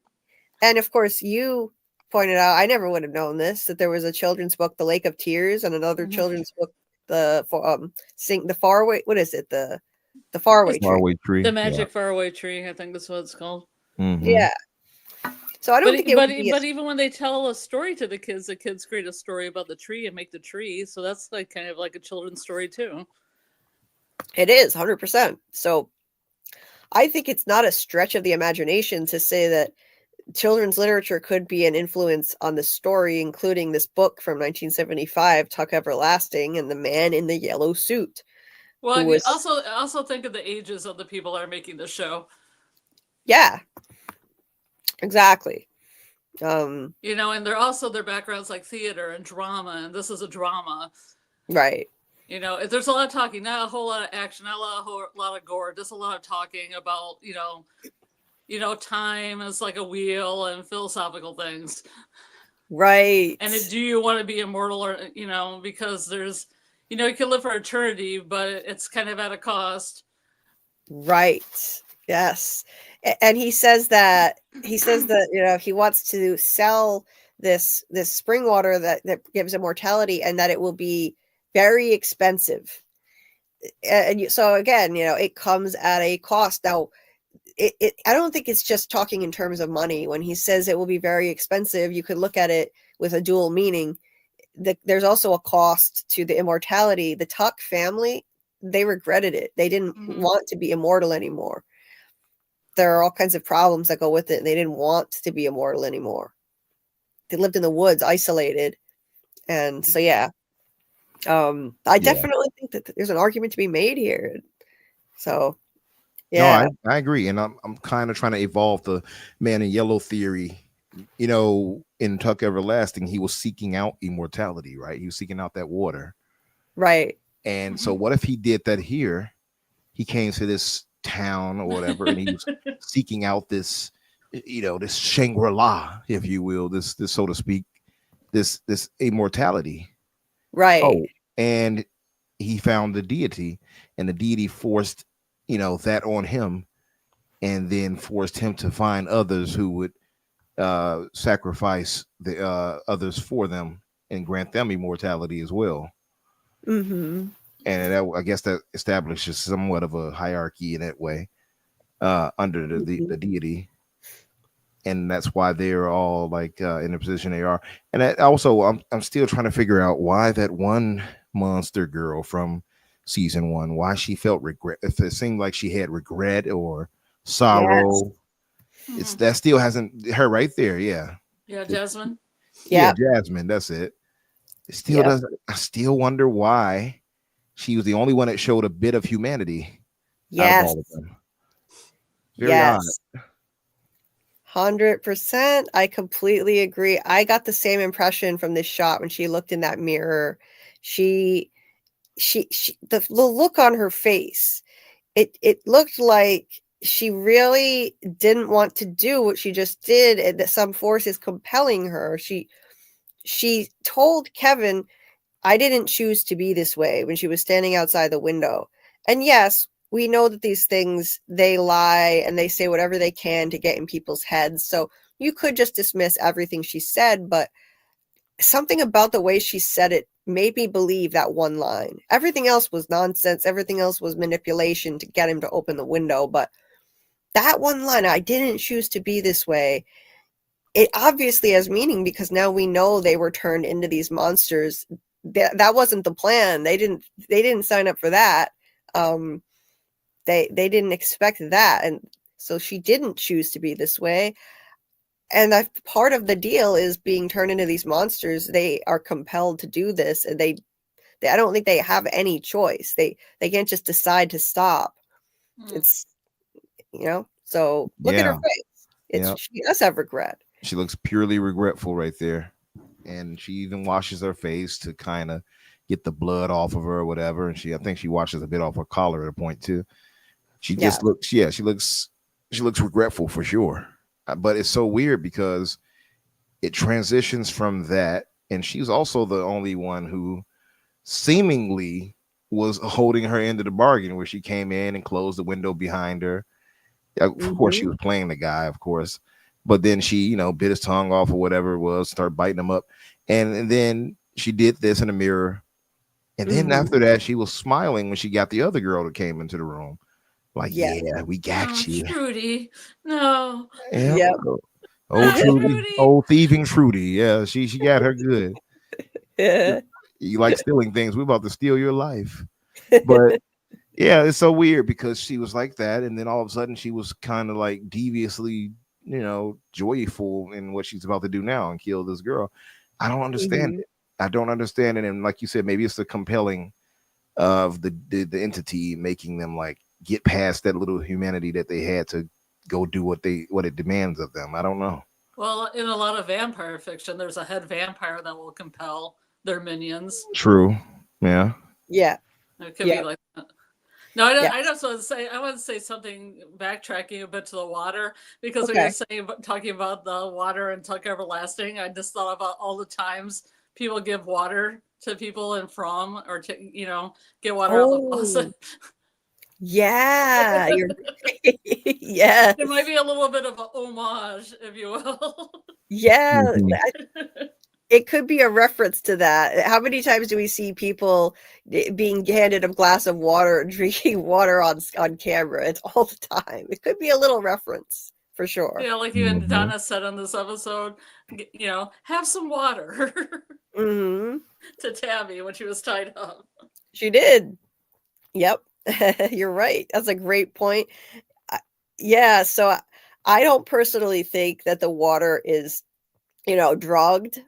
And of course, you pointed out, I never would have known this, that there was a children's book, The Lake of Tears, and another children's book, the Faraway. What is it? The Faraway Tree. The Magic Faraway Tree, I think that's what it's called. Yeah. So I don't think but even when they tell a story to the kids create a story about the tree and make the tree. So that's like kind of like a children's story too. It is 100%. So I think it's not a stretch of the imagination to say that children's literature could be an influence on the story, including this book from 1975, Tuck Everlasting, and the man in the yellow suit. Well, also think of the ages of the people that are making the show. Yeah. Exactly. And they're also their backgrounds like theater and drama, and this is a drama. Right. There's a lot of talking, not a whole lot of action, not a lot of gore, just a lot of talking about, time is like a wheel and philosophical things. Right. And do you want to be immortal or, because there's, you can live for eternity, but it's kind of at a cost. Right. Yes. And he says that if he wants to sell this spring water that gives immortality, and that it will be very expensive. And so again, it comes at a cost. Now, I don't think it's just talking in terms of money. When he says it will be very expensive, you could look at it with a dual meaning. There's also a cost to the immortality. The Tuck family, they regretted it. They didn't want to be immortal anymore. There are all kinds of problems that go with it. And they didn't want to be immortal anymore. They lived in the woods, isolated. And so, yeah. I definitely think that there's an argument to be made here. So, yeah. No, I agree. And I'm kind of trying to evolve the man in yellow theory. In Tuck Everlasting, he was seeking out immortality, right? He was seeking out that water. Right. And so what if he did that here? He came to this town or whatever, and he was seeking out this, this Shangri-La, if you will, this so to speak, this immortality. Right. Oh, and he found the deity, and the deity forced, that on him, and then forced him to find others who would sacrifice the others for them and grant them immortality as well. Mm-hmm. And I guess that establishes somewhat of a hierarchy in that way under the deity. And that's why they're all like in the position they are. And also, I'm still trying to figure out why that one monster girl from season 1, why she felt regret. If it seemed like she had regret or sorrow, that still hasn't, her right there. Yeah. Yeah, Jasmine. Yeah, Jasmine. That's it. It still doesn't. I still wonder why she was the only one that showed a bit of humanity. Out of all of them. Very odd. 100%. I completely agree. I got the same impression from this shot when she looked in that mirror. She the look on her face, it looked like she really didn't want to do what she just did, and that some force is compelling her. She told Kevin, I didn't choose to be this way, when she was standing outside the window. And yes, we know that these things, they lie and they say whatever they can to get in people's heads. So you could just dismiss everything she said, but something about the way she said it made me believe that one line. Everything else was nonsense. Everything else was manipulation to get him to open the window. But that one line, I didn't choose to be this way. It obviously has meaning because now we know they were turned into these monsters. That wasn't the plan. They didn't sign up for that. They didn't expect that. And so she didn't choose to be this way. And that part of the deal is being turned into these monsters. They are compelled to do this, and they I don't think they have any choice. They can't just decide to stop. It's so look at her face. She does have regret. She looks purely regretful right there, and she even washes her face to kind of get the blood off of her or whatever. And I think she washes a bit off her collar at a point too. She just looks, she looks regretful for sure. But it's so weird because it transitions from that, and she's also the only one who seemingly was holding her end of the bargain, where she came in and closed the window behind her. Of course, she was playing the guy, of course, but then she, bit his tongue off or whatever it was, started biting him up, and then she did this in the mirror, and then after that, she was smiling when she got the other girl that came into the room. Like, yeah, we got you. Trudy. No. Yeah. Old Trudy. Old thieving Trudy. Yeah, she got her good. You like stealing things. We're about to steal your life. But yeah, it's so weird because she was like that. And then all of a sudden she was kind of like deviously, joyful in what she's about to do now and kill this girl. I don't understand it. I don't understand it. And like you said, maybe it's the compelling of the entity making them like get past that little humanity that they had to go do what it demands of them. I don't know. Well, in a lot of vampire fiction, there's a head vampire that will compel their minions. True. Yeah. Yeah. It could be like that. No, I just want to say, something, backtracking a bit to the water, because when you're talking about the water and Tuck Everlasting, I just thought about all the times people give water to people or get water out of the faucet. Yeah, you're right. Yeah. It might be a little bit of a homage, if you will. Yeah. It could be a reference to that. How many times do we see people being handed a glass of water and drinking water on camera? It's all the time. It could be a little reference for sure. Yeah, like even Donna said on this episode, have some water to Tabby when she was tied up. She did. Yep. You're right. That's a great point. So I don't personally think that the water is, drugged.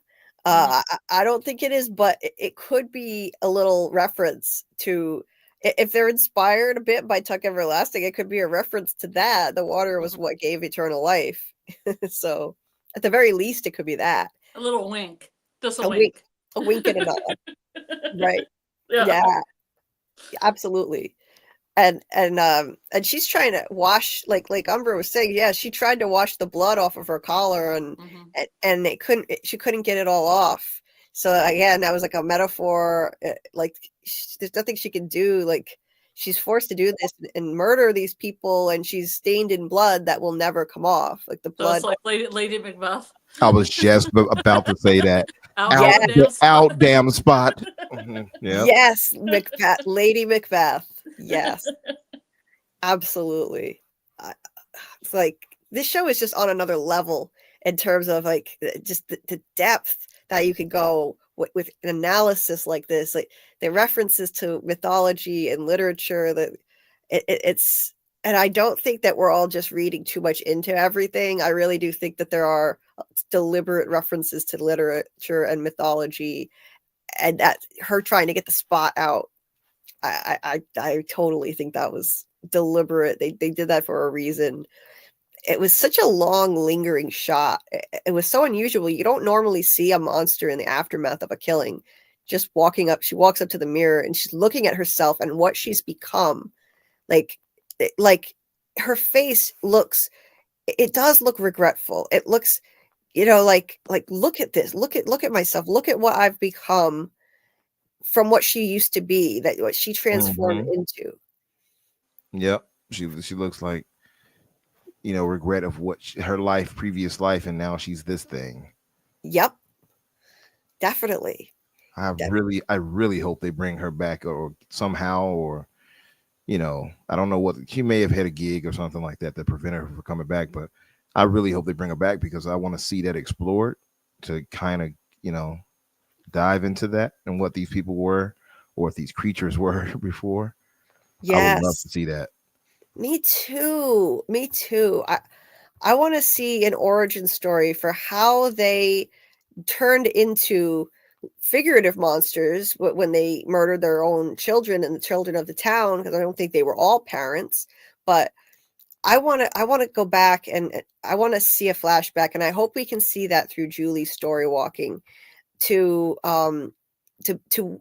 I don't think it is, but it could be a little reference to, if they're inspired a bit by Tuck Everlasting, it could be a reference to that. The water was what gave eternal life. So at the very least, it could be that. A little wink. Just a wink. A wink and a nod. Right. Yeah. Absolutely. And she's trying to wash, like Umbra was saying, she tried to wash the blood off of her collar and she couldn't get it all off. So again, that was like a metaphor. Like there's nothing she can do. Like she's forced to do this and murder these people, and she's stained in blood that will never come off. Like the blood. So it's like Lady Macbeth. I was just about to say that. Out damn spot. Yes, Macbeth, Lady Macbeth. Yes, absolutely. It's like this show is just on another level in terms of like just the depth that you can go with an analysis like this. Like the references to mythology and literature, that it's. And I don't think that we're all just reading too much into everything. I really do think that there are deliberate references to literature and mythology, and that her trying to get the spot out. I totally think that was deliberate. They did that for a reason. It was such a long, lingering shot. It was so unusual. You don't normally see a monster in the aftermath of a killing. Just walking up, she walks up to the mirror and she's looking at herself and what she's become. Like her face looks, it does look regretful. It looks, like look at this, look at myself, look at what I've become from what she used to be, that what she transformed into. Yep. She looks like, regret of what her life, previous life, and now she's this thing. Yep, definitely. I really hope they bring her back or somehow, or I don't know what, she may have had a gig or something like that that prevented her from coming back, but I really hope they bring her back because I want to see that explored to kind of, dive into that and what these people were or what these creatures were before. I would love to Yes, see that. me too. Me too. I want to see an origin story for how they turned into figurative monsters when they murdered their own children and the children of the town, because I don't think they were all parents. But I want to go back and I want to see a flashback, and I hope we can see that through Julie's story walking to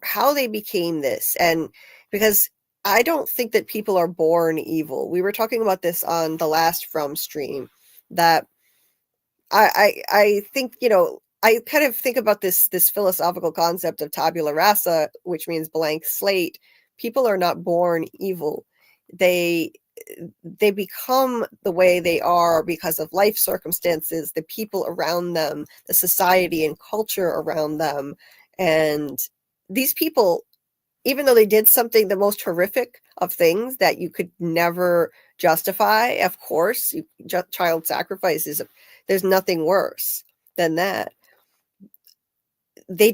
how they became this. And because I don't think that people are born evil. We were talking about this on the last From stream, that I think, I kind of think about this philosophical concept of tabula rasa, which means blank slate. People are not born evil. They they become the way they are because of life circumstances, the people around them, the society and culture around them. And these people, even though they did something, the most horrific of things that you could never justify, of course, child sacrifice is, there's nothing worse than that. They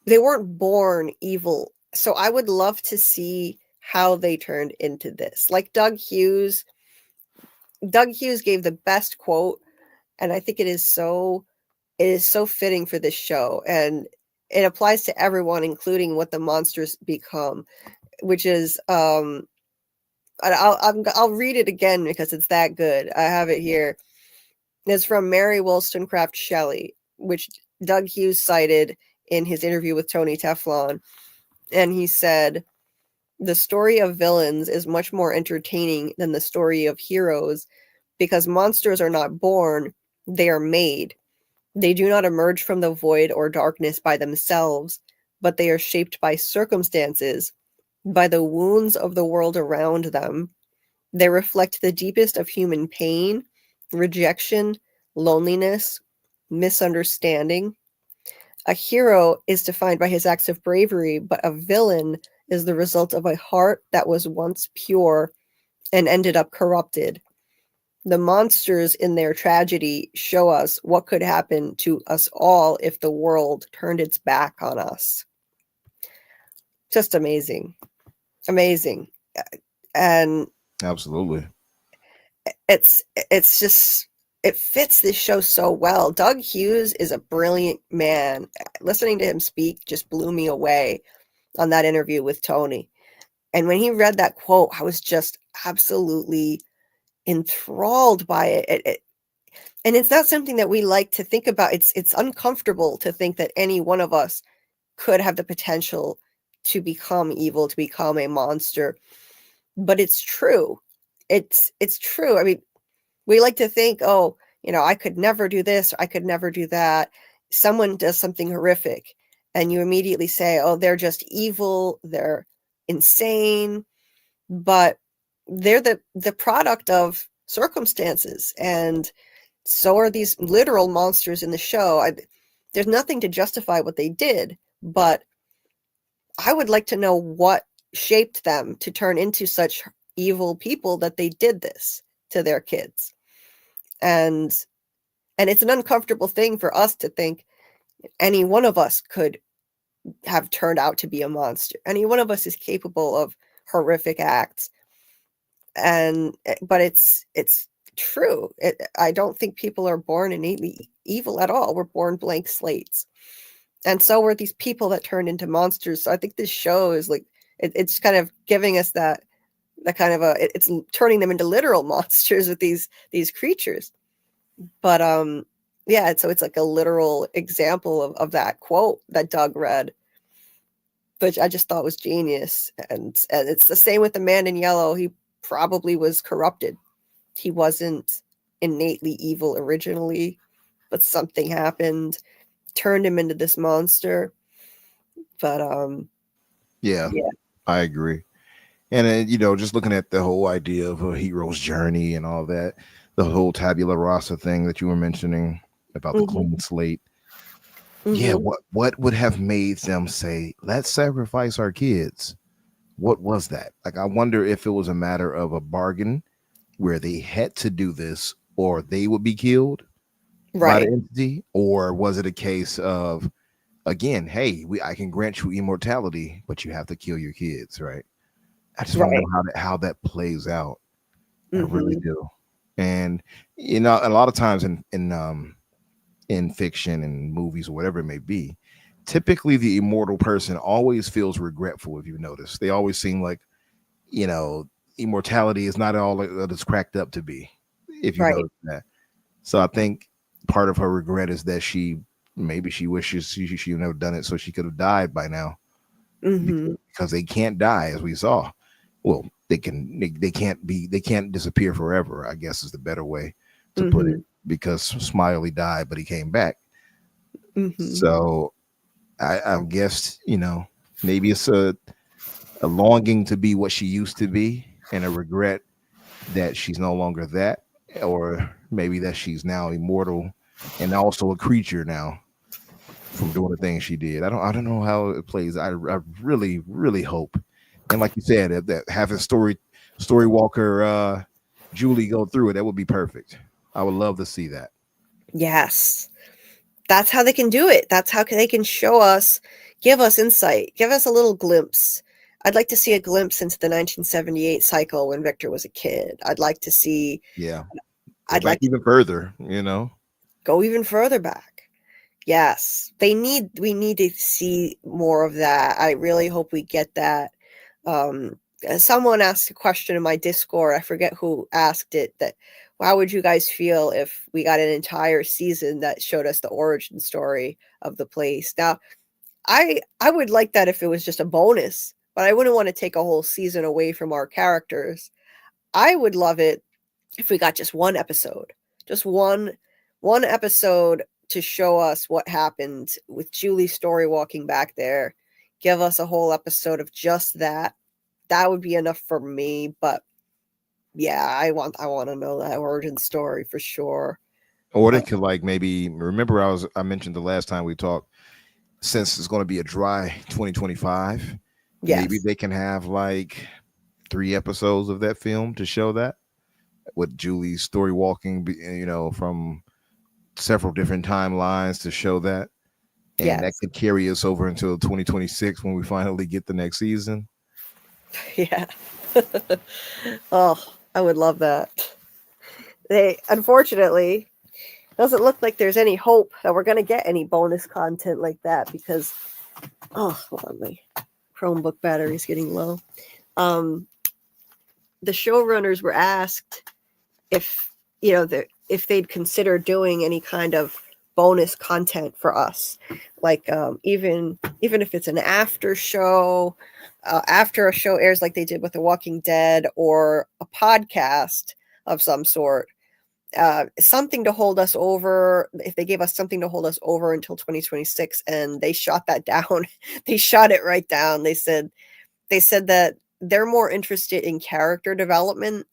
weren't born evil. So I would love to see how they turned into this. Like Doug Hughes gave the best quote, and I think it is so fitting for this show, and it applies to everyone, including what the monsters become, which is I'll read it again because it's that good. I have it here. It's from Mary Wollstonecraft Shelley, which Doug Hughes cited in his interview with Tony Teflon, and he said, "The story of villains is much more entertaining than the story of heroes, because monsters are not born, they are made. They do not emerge from the void or darkness by themselves, but they are shaped by circumstances, by the wounds of the world around them. They reflect the deepest of human pain, rejection, loneliness, misunderstanding. A hero is defined by his acts of bravery, but a villain is the result of a heart that was once pure and ended up corrupted. The monsters in their tragedy show us what could happen to us all if the world turned its back on us." Just amazing. Amazing. And Absolutely. it's just, it fits this show so well. Doug Hughes is a brilliant man. Listening to him speak just blew me away on that interview with Tony. And when he read that quote, I was just absolutely enthralled by it. And it's not something that we like to think about. It's uncomfortable to think that any one of us could have the potential to become evil, to become a monster. But it's true. It's true. I mean, we like to think, oh, I could never do this, or I could never do that. Someone does something horrific, and you immediately say, oh, they're just evil, they're insane. But they're the product of circumstances, and so are these literal monsters in the show. There's nothing to justify what they did, but I would like to know what shaped them to turn into such evil people that they did this to their kids. And it's an uncomfortable thing for us to think any one of us could have turned out to be a monster. Any one of us is capable of horrific acts. But it's true. I don't think people are born innately evil at all. We're born blank slates. And so were these people that turned into monsters. So I think this show is like, it's kind of giving us that kind of it's turning them into literal monsters with these creatures. But yeah, so it's like a literal example of that quote that Doug read, which I just thought was genius. And it's the same with the man in yellow. He probably was corrupted. He wasn't innately evil originally, but something happened, turned him into this monster. But Yeah, yeah. I agree. And then, you know, just looking at the whole idea of a hero's journey and all that, the whole tabula rasa thing that you were mentioning about the Mhm. clean slate. Yeah, Mhm. what would have made them say, let's sacrifice our kids? What was that? Like, I wonder if it was a matter of a bargain where they had to do this or they would be killed by the Right. entity, or was it a case of, again, hey, I can grant you immortality, but you have to kill your kids, right? I just want to Right. know how that plays out. I really Mhm. do. And you know, a lot of times in fiction and movies or whatever it may be, typically the immortal person always feels regretful. If you notice, they always seem like, you know, immortality is not all that it's cracked up to be. If you Right. notice that, so I think part of her regret is that maybe she wishes she would never done it, so she could have died by now, Mhm. because they can't die, as we saw. Well, they can't disappear forever, I guess is the better way to put it, Mhm. because Smiley died, but he came back. Mhm. So I guess, you know, maybe it's a longing to be what she used to be and a regret that she's no longer that, or maybe that she's now immortal and also a creature now from doing the things she did. I don't know how it plays. I really really hope, and like you said, that having story walker Julie go through it, that would be perfect. I would love to see that. Yes. That's how they can do it. That's how they can show us, give us insight, give us a little glimpse. I'd like to see a glimpse into the 1978 cycle when Victor was a kid. I'd like to see Yeah, go I'd back like to even further. You know. go even further back. Yes. We need to see more of that. I really hope we get that. Someone asked a question in my Discord. I forget who asked it, that how would you guys feel if we got an entire season that showed us the origin story of the place? Now, I would like that if it was just a bonus, but I wouldn't want to take a whole season away from our characters. I would love it if we got just one episode. Just one episode to show us what happened with Julie's story walking back there. Give us a whole episode of just that. That would be enough for me, but yeah, I want to know that origin story for sure. Or they Uh, could, like, maybe remember I mentioned the last time we talked, since it's going to be a dry 2025, maybe yes. they can have like 3 episodes of that film to show that, with Julie's story walking, you know, from several different timelines to show that. And that Yes. could carry us over until 2026 when we finally get the next season. Yeah. Oh, I would love that. They unfortunately doesn't look like there's any hope that we're going to get any bonus content like that because hold on, my Chromebook battery's getting low. Um, the showrunners were asked if if they'd consider doing any kind of bonus content for us, like even if it's an after show, after a show airs, like they did with The Walking Dead, or a podcast of some sort, something to hold us over. If they gave us something to hold us over until 2026, and they shot that down, they shot it right down. They said that they're more interested in character development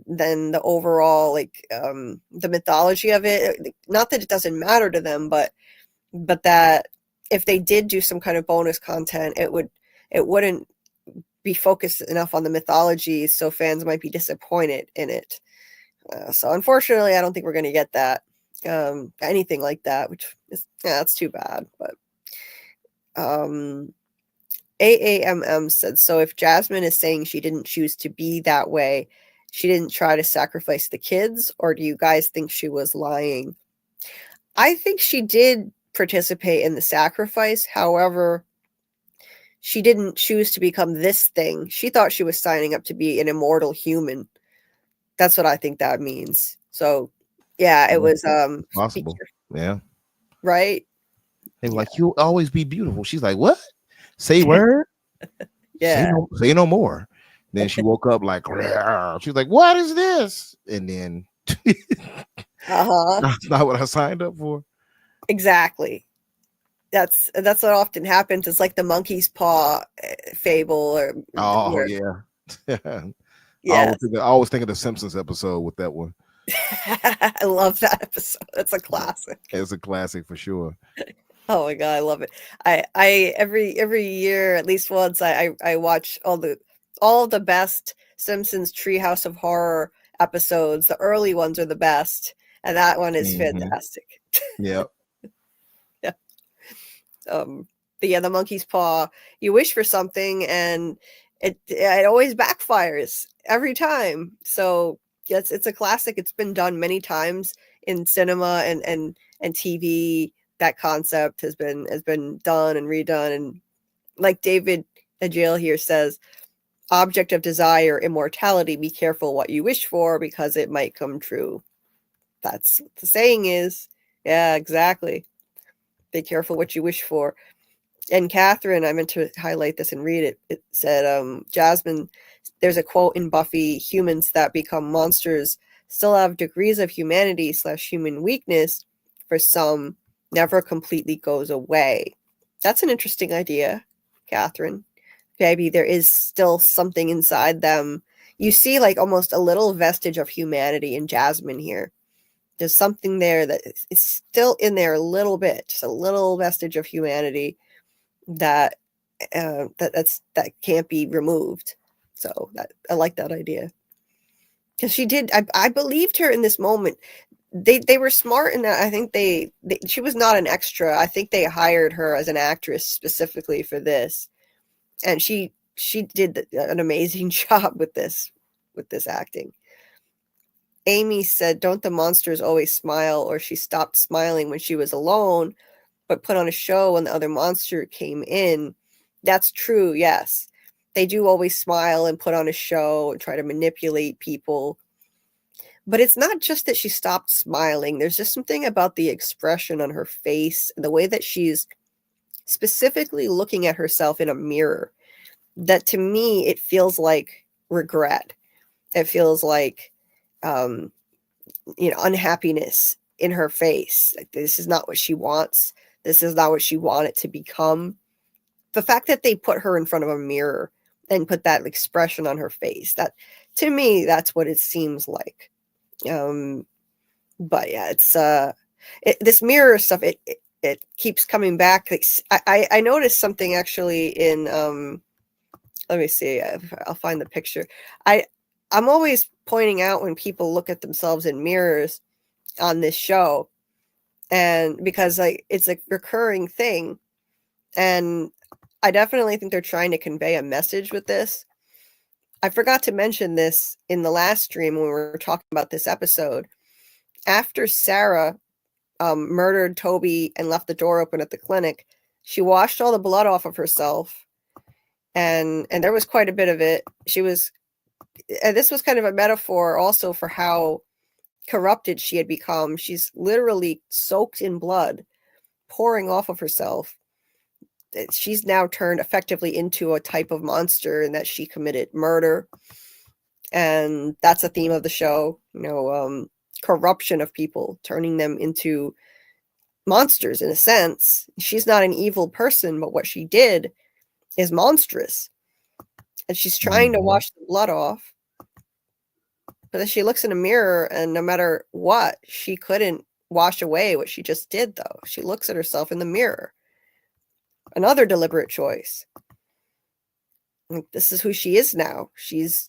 than the overall, like, the mythology of it. Not that it doesn't matter to them, but that if they did do some kind of bonus content, it wouldn't be focused enough on the mythology, so fans might be disappointed in it. So unfortunately, I don't think we're going to get that, anything like that, which is, yeah, that's too bad. But um, AAMM said, so if Jasmine is saying she didn't choose to be that way, she didn't try to sacrifice the kids, or do you guys think she was lying? I think she did participate in the sacrifice. However, she didn't choose to become this thing. She thought she was signing up to be an immortal human. That's what I think that means. So, yeah, it Yeah, was possible. Yeah. right? They were Yeah. like, you'll always be beautiful. She's like, what? Say word? Yeah. Say no more. Then she woke up like, "Rawr." She's like, what is this? And then Uh-huh. that's not what I signed up for. Exactly. That's what often happens. It's like the monkey's paw fable, or Oh where yeah. I Yes. always think of the Simpsons episode with that one. I love that episode. That's a classic. It's a classic for sure. Oh my god, I love it. I every year at least once I watch all the best Simpsons Treehouse of Horror episodes. The early ones are the best, and that one is fantastic. Yeah. Yeah. But yeah, the monkey's paw. You wish for something, and it always backfires every time. So yes, it's a classic. It's been done many times in cinema and TV. That concept has been done and redone, and like David Ajale here says, object of desire, immortality, be careful what you wish for because it might come true. That's what the saying is. Yeah, exactly. Be careful what you wish for. And Catherine, I meant to highlight this and read it. It said, Jasmine, there's a quote in Buffy, humans that become monsters still have degrees of humanity / human weakness. For some, never completely goes away. That's an interesting idea, Catherine. Maybe there is still something inside them. You see like almost a little vestige of humanity in Jasmine here. There's something there that is still in there a little bit, just a little vestige of humanity that that can't be removed. So that I like that idea. Because she did, I believed her in this moment. They were smart in that. I think she was not an extra. I think they hired her as an actress specifically for this, and she did an amazing job with this acting. Amy said, "Don't the monsters always smile?" Or she stopped smiling when she was alone, but put on a show when the other monster came in. That's true. Yes, they do always smile and put on a show and try to manipulate people. But it's not just that she stopped smiling. There's just something about the expression on her face, the way that she's specifically looking at herself in a mirror, that to me, it feels like regret. It feels like, unhappiness in her face. Like, this is not what she wants. This is not what she wanted to become. The fact that they put her in front of a mirror and put that expression on her face, that to me, that's what it seems like. But yeah, it's this mirror stuff. It keeps coming back. Like, I noticed something actually in let me see. I'll find the picture. I'm always pointing out when people look at themselves in mirrors on this show, and because like it's a recurring thing, and I definitely think they're trying to convey a message with this. I forgot to mention this in the last stream when we were talking about this episode. After Sarah murdered Toby and left the door open at the clinic, she washed all the blood off of herself, and there was quite a bit of it. And this was kind of a metaphor also for how corrupted she had become. She's literally soaked in blood, pouring off of herself. She's now turned effectively into a type of monster, and that she committed murder. And that's a theme of the show, corruption of people, turning them into monsters in a sense. She's not an evil person, but what she did is monstrous. And she's trying to wash the blood off. But then she looks in a mirror, and no matter what, she couldn't wash away what she just did, though. She looks at herself in the mirror. Another deliberate choice. Like, this is who she is now. She's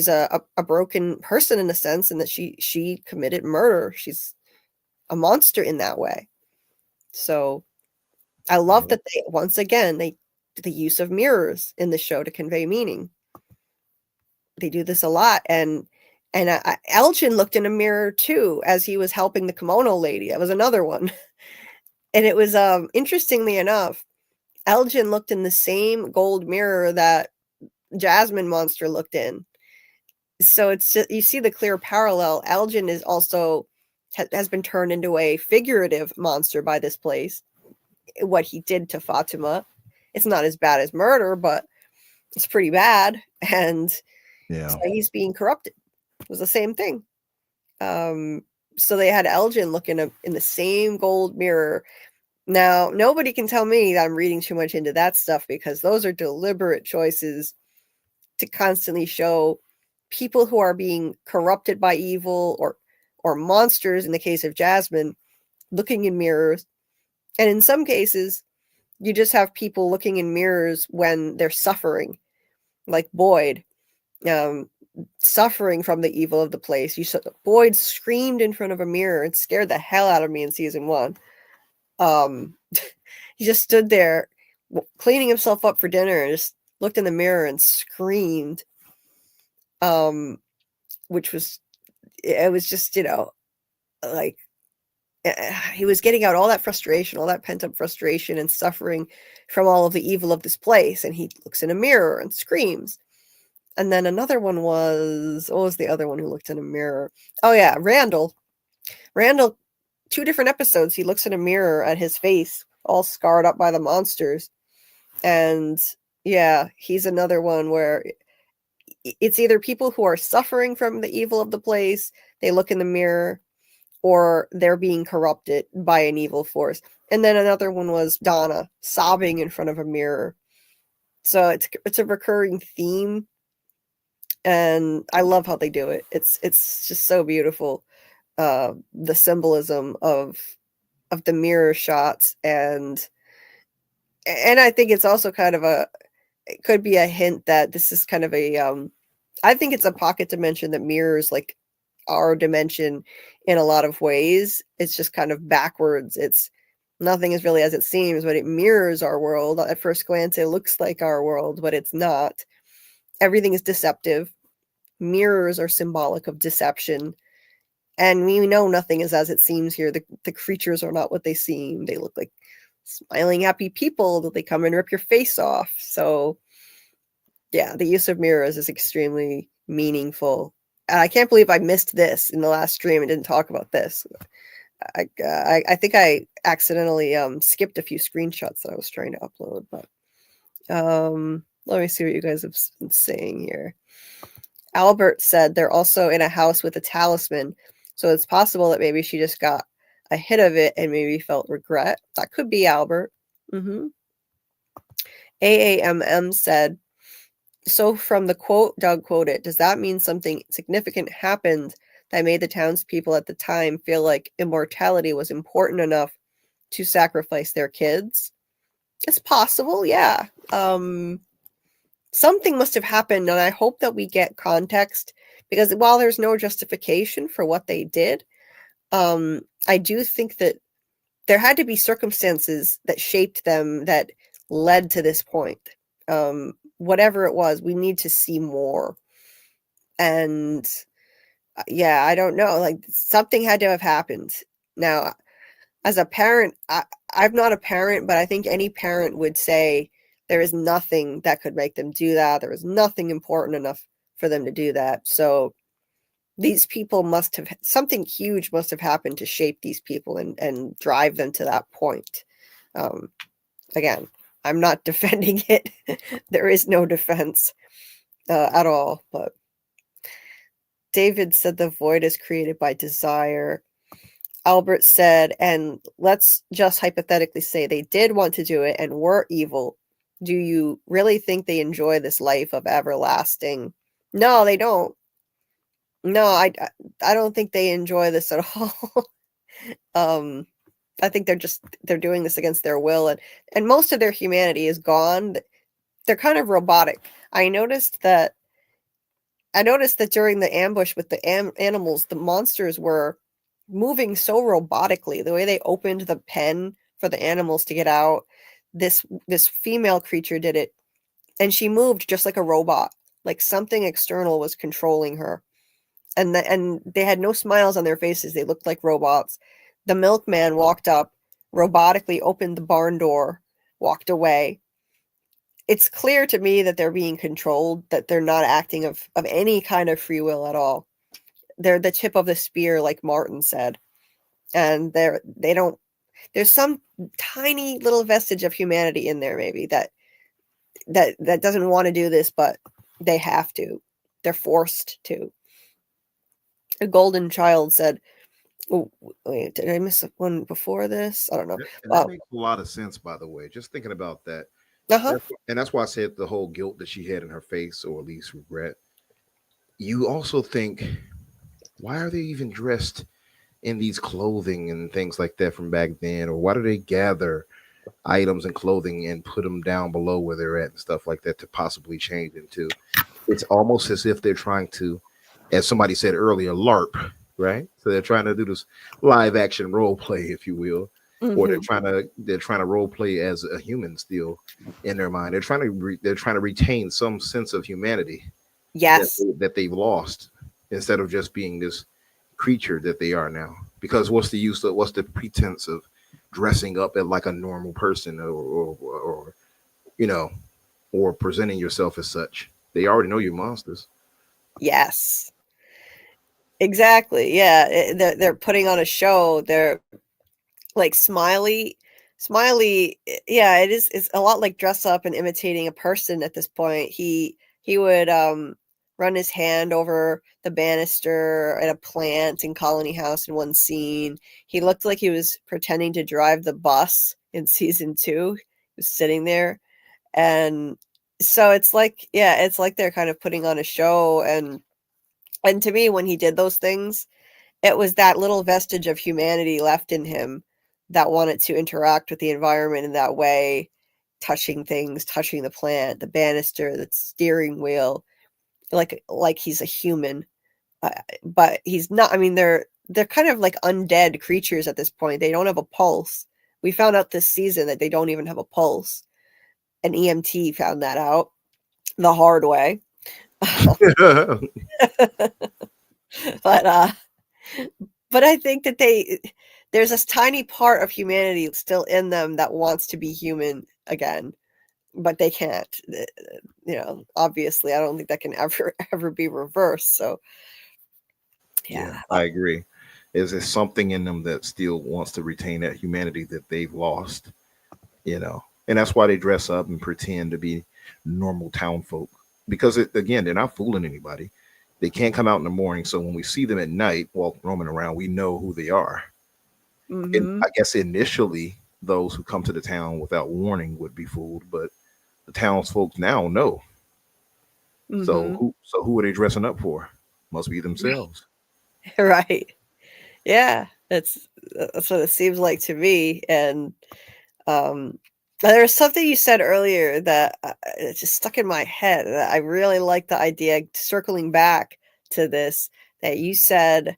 a broken person in a sense, and that she committed murder. She's a monster in that way. So I love that they, once again, the use of mirrors in the show to convey meaning. They do this a lot, and Elgin looked in a mirror too as he was helping the kimono lady. That was another one. And it was interestingly enough, Elgin looked in the same gold mirror that Jasmine Monster looked in. So it's just, you see the clear parallel. Elgin is also has been turned into a figurative monster by this place. What he did to Fatima, it's not as bad as murder, but it's pretty bad. And so he's being corrupted. It was the same thing. So they had Elgin look in the same gold mirror. Now, nobody can tell me that I'm reading too much into that stuff, because those are deliberate choices to constantly show people who are being corrupted by evil or monsters, in the case of Jasmine, looking in mirrors. And in some cases, you just have people looking in mirrors when they're suffering, like Boyd, suffering from the evil of the place. Boyd screamed in front of a mirror and scared the hell out of me in season 1. He just stood there cleaning himself up for dinner and just looked in the mirror and screamed. Which was, it was just, like, he was getting out all that frustration, all that pent-up frustration and suffering from all of the evil of this place, and he looks in a mirror and screams. And then another one was, what was the other one who looked in a mirror? Oh yeah, Randall, 2 different episodes, he looks in a mirror at his face, all scarred up by the monsters. And yeah, he's another one where it's either people who are suffering from the evil of the place, they look in the mirror, or they're being corrupted by an evil force. And then another one was Donna sobbing in front of a mirror. So it's a recurring theme, and I love how they do it. It's just so beautiful. The symbolism of the mirror shots, and I think it's also kind of it could be a hint that this is kind of a I think it's a pocket dimension that mirrors like our dimension in a lot of ways. It's just kind of backwards. It's nothing is really as it seems, but it mirrors our world. At first glance, it looks like our world, but it's not. Everything is deceptive. Mirrors are symbolic of deception. And we know nothing is as it seems here. The creatures are not what they seem. They look like smiling, happy people that they come and rip your face off. So yeah, the use of mirrors is extremely meaningful. And I can't believe I missed this in the last stream and didn't talk about this. I think I accidentally skipped a few screenshots that I was trying to upload, but let me see what you guys have been saying here. Albert said they're also in a house with a talisman, so it's possible that maybe she just got a hit of it and maybe felt regret. That could be Albert. AAMM said, so from the quote Doug quoted, does that mean something significant happened that made the townspeople at the time feel like immortality was important enough to sacrifice their kids? It's possible, yeah. Something must have happened, and I hope that we get context, because while there's no justification for what they did, I do think that there had to be circumstances that shaped them that led to this point. Whatever it was, we need to see more. And yeah, I don't know, like something had to have happened. Now, as a parent, I'm not a parent, but I think any parent would say there is nothing that could make them do that. There was nothing important enough for them to do that. So these people must have, something huge must have happened to shape these people and drive them to that point. Again, I'm not defending it. There is no defense at all. But David said the void is created by desire. Albert said, and let's just hypothetically say they did want to do it and were evil. Do you really think they enjoy this life of everlasting? No, they don't. No, I don't think they enjoy this at all. I think they're doing this against their will, and most of their humanity is gone. They're kind of robotic. I noticed that during the ambush with the animals, the monsters were moving so robotically. The way they opened the pen for the animals to get out, this female creature did it, and she moved just like a robot, like something external was controlling her. And they had no smiles on their faces. They looked like robots. The milkman walked up, robotically opened the barn door, walked away. It's clear to me that they're being controlled, that they're not acting of any kind of free will at all. They're the tip of the spear, like Martin said. And there's some tiny little vestige of humanity in there, maybe, that doesn't want to do this, but they have to. They're forced to. A golden child said, oh, wait, did I miss one before this? I don't know. And that makes a lot of sense, by the way. Just thinking about that, Uh-huh. And that's why I said the whole guilt that she had in her face, or at least regret. You also think, why are they even dressed in these clothing and things like that from back then? Or why do they gather items and clothing and put them down below where they're at and stuff like that to possibly change into? It's almost as if they're trying to, as somebody said earlier, LARP, right? So they're trying to do this live action role play, if you will, or Mhm. they're trying to role play as a human still in their mind. They're trying to retain some sense of humanity Yes. that they've lost, instead of just being this creature that they are now. Because what's the pretense of dressing up as like a normal person, or you know, or presenting yourself as such? They already know you're monsters. Yes. Exactly. Yeah, they're putting on a show. They're like Smiley, yeah, it's a lot like dress up and imitating a person at this point. He would run his hand over the banister at a plant in Colony House in one scene. He looked like he was pretending to drive the bus in season 2. He was sitting there, and so it's like, yeah, it's like they're kind of putting on a show. And to me, when he did those things, it was that little vestige of humanity left in him that wanted to interact with the environment in that way, touching things, touching the plant, the banister, the steering wheel, like he's a human. But he's not. I mean, they're kind of like undead creatures at this point. They don't have a pulse. We found out this season that they don't even have a pulse. An EMT found that out the hard way. but but I think that there's this tiny part of humanity still in them that wants to be human again, but they can't. Obviously, I don't think that can ever be reversed. So, Yeah, yeah. I agree. Is there something in them that still wants to retain that humanity that they've lost? And that's why they dress up and pretend to be normal town folk, because again, they're not fooling anybody. They can't come out in the morning, so when we see them at night walk roaming around, we know who they are. And Mhm. I guess initially, those who come to the town without warning would be fooled, but the townsfolk now know. So Mhm. who are they dressing up for? Must be themselves. Right. Yeah. That's what it seems like to me. And um there was something you said earlier that it just stuck in my head. I really like the idea, circling back to this, that you said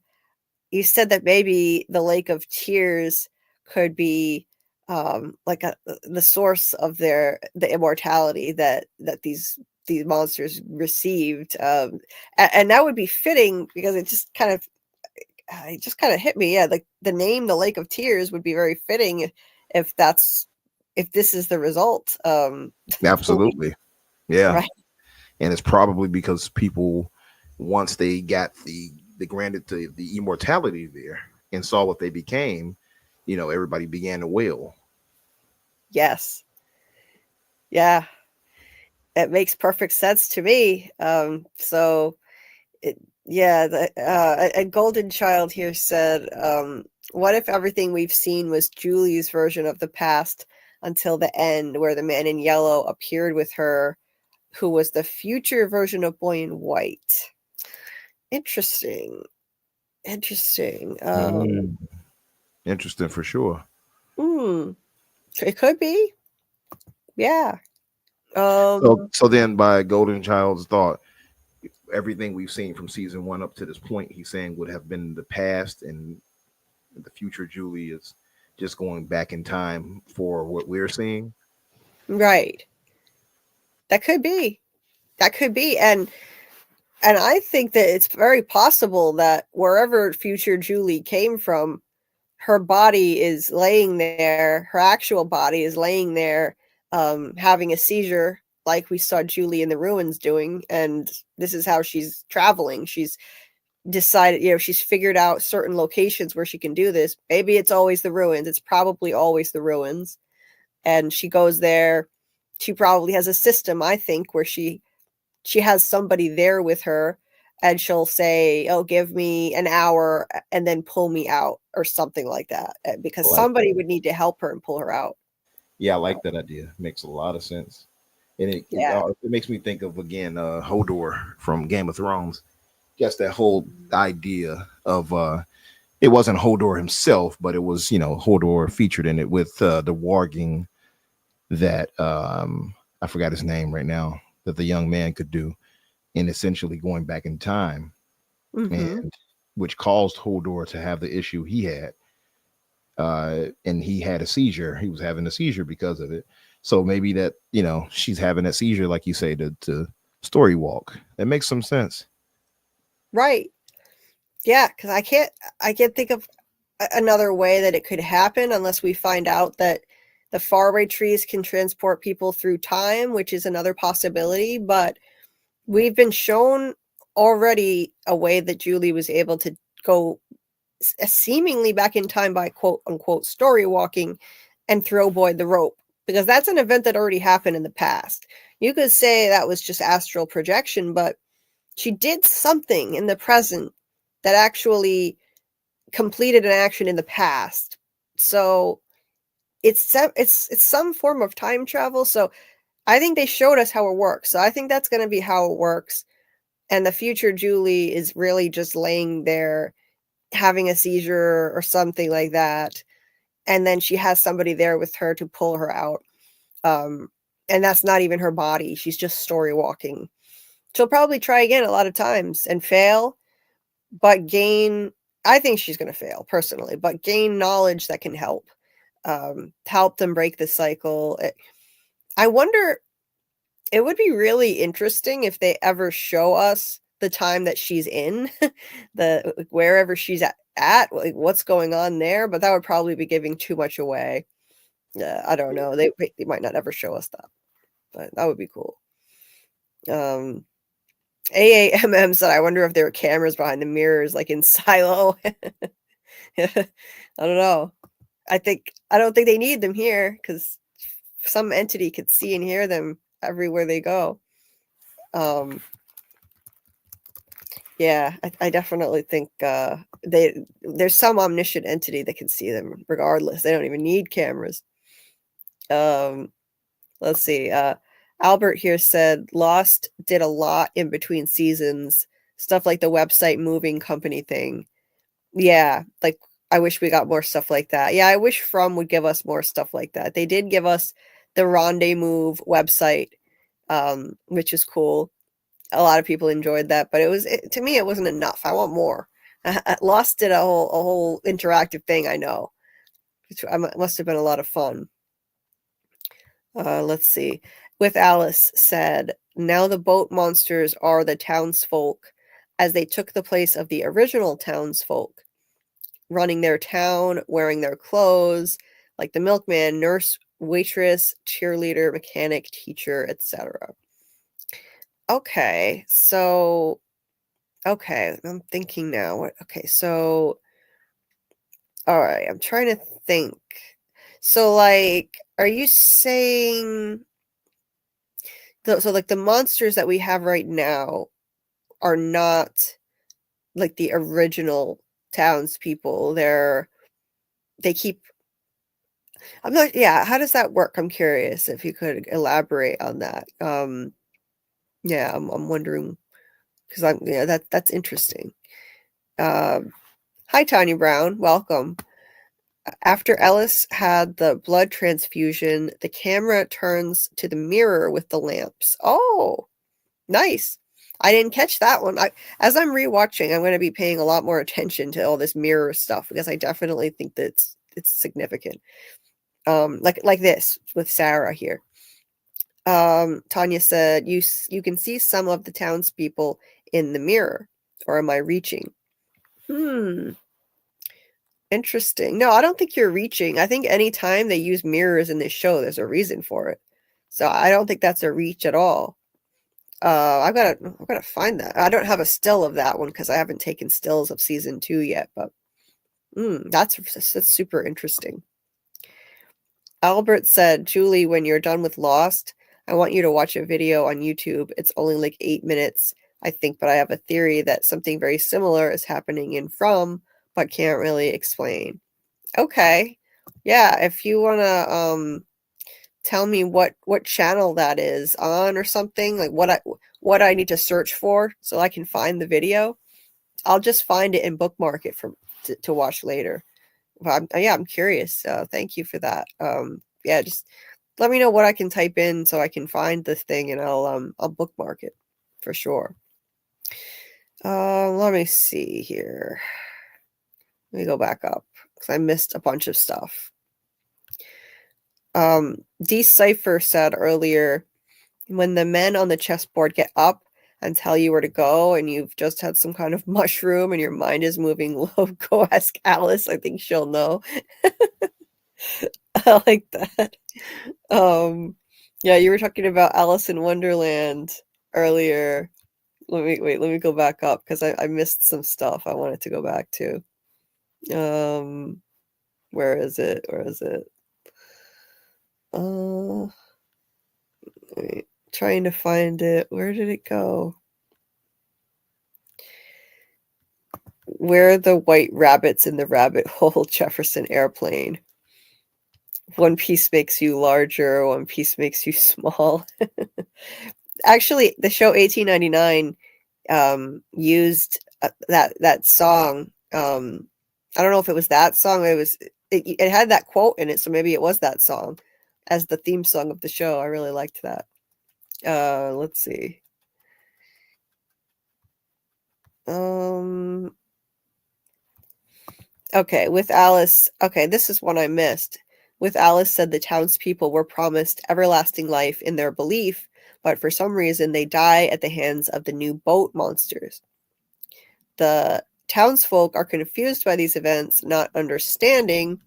that maybe the Lake of Tears could be like the source of the immortality that these monsters received, and that would be fitting because it just kind of hit me. Yeah, like the name, the Lake of Tears, would be very fitting if if this is the result. Absolutely. Yeah. Right. And it's probably because people, once they got the granted to the immortality there and saw what they became, everybody began to wail. Yes. Yeah. It makes perfect sense to me. So yeah, a golden child here said, what if everything we've seen was Julie's version of the past until the end, where the man in yellow appeared with her, who was the future version of Boy in White? Interesting. Interesting. Mm. Interesting for sure. Hmm, it could be. Yeah. So then, by Golden Child's thought, everything we've seen from season one up to this point, he's saying would have been the past, and the future Julie is just going back in time for what we're seeing. Right. That could be. That could be. And I think that it's very possible that wherever future Julie came from, her body is laying there, her actual body is laying there, having a seizure like we saw Julie in the ruins doing, and this is how she's traveling. She's decided, she's figured out certain locations where she can do this. Maybe it's always the ruins. It's probably always the ruins. And she goes there. She probably has a system, I think, where she has somebody there with her, and she'll say, "Oh, give me an hour and then pull me out," or something like that, because Like somebody would need to help her and pull her out. Yeah, I like that idea. Makes a lot of sense. And Yeah. it makes me think of again Hodor from Game of Thrones. Just that whole idea of it wasn't Hodor himself, but it was Hodor featured in it with the warging that I forgot his name right now, that the young man could do, and essentially going back in time, Mm-hmm. and which caused Hodor to have the issue he had, and he had a seizure. He was having a seizure because of it. So maybe that she's having that seizure, like you say, to story walk. That makes some sense. Right. Yeah, because I can't think of another way that it could happen unless we find out that the faraway trees can transport people through time, which is another possibility. But we've been shown already a way that Julie was able to go seemingly back in time by quote unquote story walking and throw Boyd the rope, because that's an event that already happened in the past. You could say that was just astral projection, but she did something in the present that actually completed an action in the past. So it's some form of time travel. So I think they showed us how it works. So I think that's going to be how it works. And the future Julie is really just laying there having a seizure or something like that. And then she has somebody there with her to pull her out. Um, and that's not even her body. She's just story walking. She'll probably try again a lot of times and fail, but gain, I think she's going to fail personally, but gain knowledge that can help them break the cycle. I wonder, it would be really interesting if they ever show us the time that she's in, the wherever she's at, like what's going on there, but that would probably be giving too much away. I don't know. They might not ever show us that, but that would be cool. AAMM said, I wonder if there are cameras behind the mirrors, like in Silo. I don't know. I don't think they need them here because some entity could see and hear them everywhere they go. Yeah, I definitely think there's some omniscient entity that can see them regardless. They don't even need cameras. Let's see. Albert here said Lost did a lot in between seasons, stuff like the website moving company thing. Yeah, like I wish we got more stuff like that. Yeah, I wish From would give us more stuff like that. They did give us the Rendezvous website, which is cool. A lot of people enjoyed that, but to me it wasn't enough. I want more. Lost did a whole interactive thing. I know, which must have been a lot of fun. Let's see. With Alice said, now the boat monsters are the townsfolk, as they took the place of the original townsfolk, running their town, wearing their clothes, like the milkman, nurse, waitress, cheerleader, mechanic, teacher, etc. Okay, so I'm thinking now. Okay, so all right, I'm trying to think. So like, are you saying so like the monsters that we have right now are not like the original townspeople? They keep. I'm not. Yeah, how does that work? I'm curious if you could elaborate on that. Yeah, I'm wondering because that's interesting. Hi, Tanya Brown. Welcome. After Ellis had the blood transfusion, the camera turns to the mirror with the lamps. Oh, nice. I didn't catch that one. As I'm rewatching, I'm going to be paying a lot more attention to all this mirror stuff because I definitely think that it's significant. Like this with Sarah here. Tanya said, you can see some of the townspeople in the mirror, or am I reaching? Interesting. No, I don't think you're reaching. I think anytime they use mirrors in this show, there's a reason for it. So I don't think that's a reach at all. I've gotta find that. I don't have a still of that one because I haven't taken stills of season 2 yet, but that's super interesting. Albert said, Julie, when you're done with Lost, I want you to watch a video on YouTube. It's only like 8 minutes, I think, but I have a theory that something very similar is happening in From, but can't really explain. Okay. Yeah, if you wanna tell me what channel that is on or something, like what I need to search for so I can find the video, I'll just find it and bookmark it to watch later. But I'm curious. Thank you for that. Yeah, just let me know what I can type in so I can find this thing, and I'll bookmark it for sure. Let me see here. Let me go back up because I missed a bunch of stuff. Decipher said earlier, when the men on the chessboard get up and tell you where to go, and you've just had some kind of mushroom and your mind is moving low, go ask Alice. I think she'll know. I like that. Yeah, you were talking about Alice in Wonderland earlier. Let me go back up because I missed some stuff I wanted to go back to. Where is it? Wait, trying to find it. Where did it go? Where are the white rabbits in the rabbit hole, Jefferson Airplane? One piece makes you larger, one piece makes you small. Actually, the show 1899 used that song. I don't know if it was that song. It had that quote in it, so maybe it was that song as the theme song of the show. I really liked that. Let's see. Okay, with Alice. Okay, this is one I missed. With Alice said the townspeople were promised everlasting life in their belief, but for some reason they die at the hands of the new boat monsters. The townsfolk are confused by these events, not understanding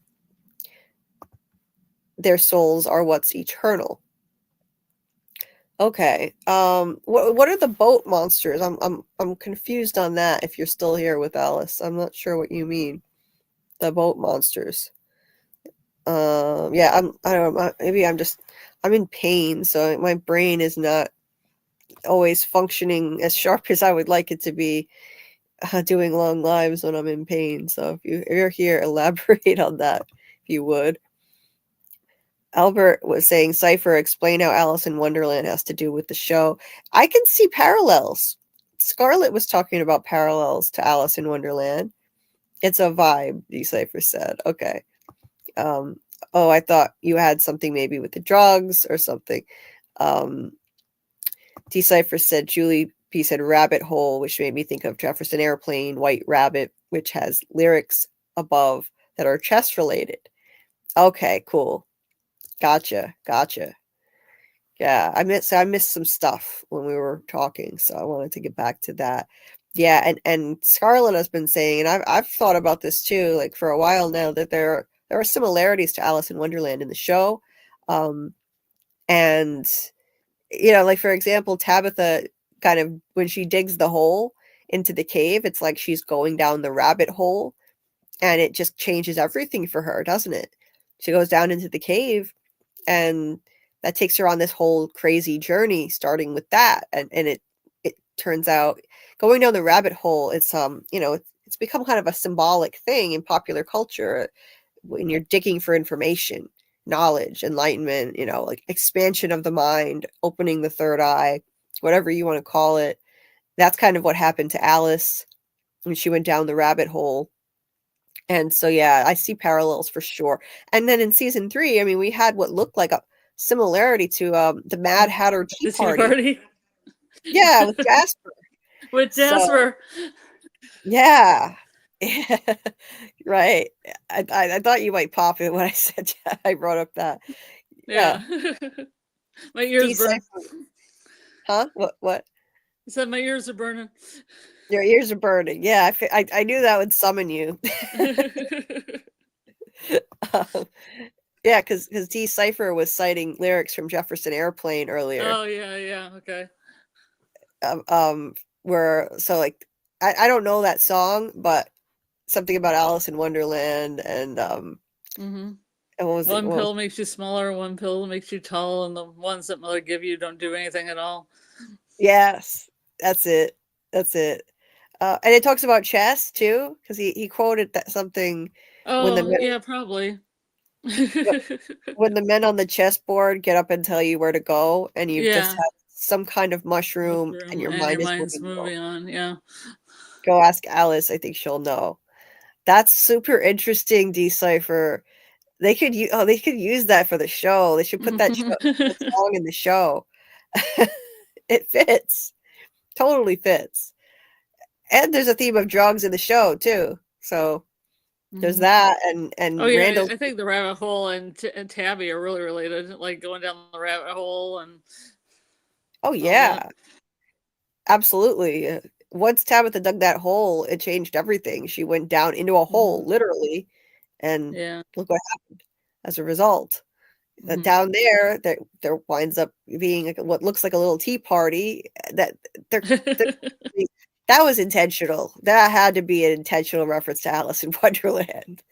their souls are what's eternal. Okay. What are the boat monsters? I'm confused on that. If you're still here with Alice, I'm not sure what you mean. The boat monsters. Yeah, I don't know. Maybe I'm in pain, so my brain is not always functioning as sharp as I would like it to be. Doing long lives when I'm in pain. So if you're here, elaborate on that, if you would. Albert was saying, Cypher, explain how Alice in Wonderland has to do with the show. I can see parallels. Scarlett was talking about parallels to Alice in Wonderland. It's a vibe, Decipher said. Okay. Oh, I thought you had something maybe with the drugs or something. Decipher said, Julie P said rabbit hole, which made me think of Jefferson Airplane, White Rabbit, which has lyrics above that are chess related. Okay, cool. Gotcha. Yeah, I missed some stuff when we were talking, so I wanted to get back to that. Yeah, and Scarlett has been saying, and I've thought about this too, like for a while now, that there are similarities to Alice in Wonderland in the show. And like for example, Tabitha kind of when she digs the hole into the cave, it's like she's going down the rabbit hole, and it just changes everything for her, doesn't it? She goes down into the cave, and that takes her on this whole crazy journey, starting with that, and it turns out going down the rabbit hole, it's it's become kind of a symbolic thing in popular culture when you're digging for information, knowledge, enlightenment, like expansion of the mind, opening the third eye, whatever you want to call it. That's kind of what happened to Alice when she went down the rabbit hole. And so, yeah, I see parallels for sure. And then in season 3, I mean, we had what looked like a similarity to the Mad Hatter Tea Party. Yeah, with Jasper. With Jasper. So, yeah. Right. I thought you might pop it when I said I brought up that. Yeah. My ears burn. Huh? What? You said my ears are burning. Your ears are burning. Yeah, I knew that would summon you. Yeah, because Decipher was citing lyrics from Jefferson Airplane earlier. Oh yeah, okay. Where so like I don't know that song, but something about Alice in Wonderland and Mm-hmm. And what was one pill makes you smaller, one pill makes you tall, and the ones that mother give you don't do anything at all. Yes, that's it. And it talks about chess too, because he quoted that something. Oh, yeah, probably. When the men on the chessboard get up and tell you where to go, and you've just Yeah. had some kind of mushroom and Mushroom your and your mind is mind's moving. moving on. Yeah. Go ask Alice. I think she'll know. That's super interesting, Decipher. They could use that for the show. They should put that song in the show. It fits. Totally fits. And there's a theme of drugs in the show too. So there's that, and Oh yeah, Randall. I think the rabbit hole and Tabby are really related, like going down the rabbit hole and. Oh yeah, absolutely. Once Tabitha dug that hole, it changed everything. She went down into a hole, literally, and look what happened as a result. Down there, there winds up being what looks like a little tea party. That that was intentional. That had to be an intentional reference to Alice in Wonderland.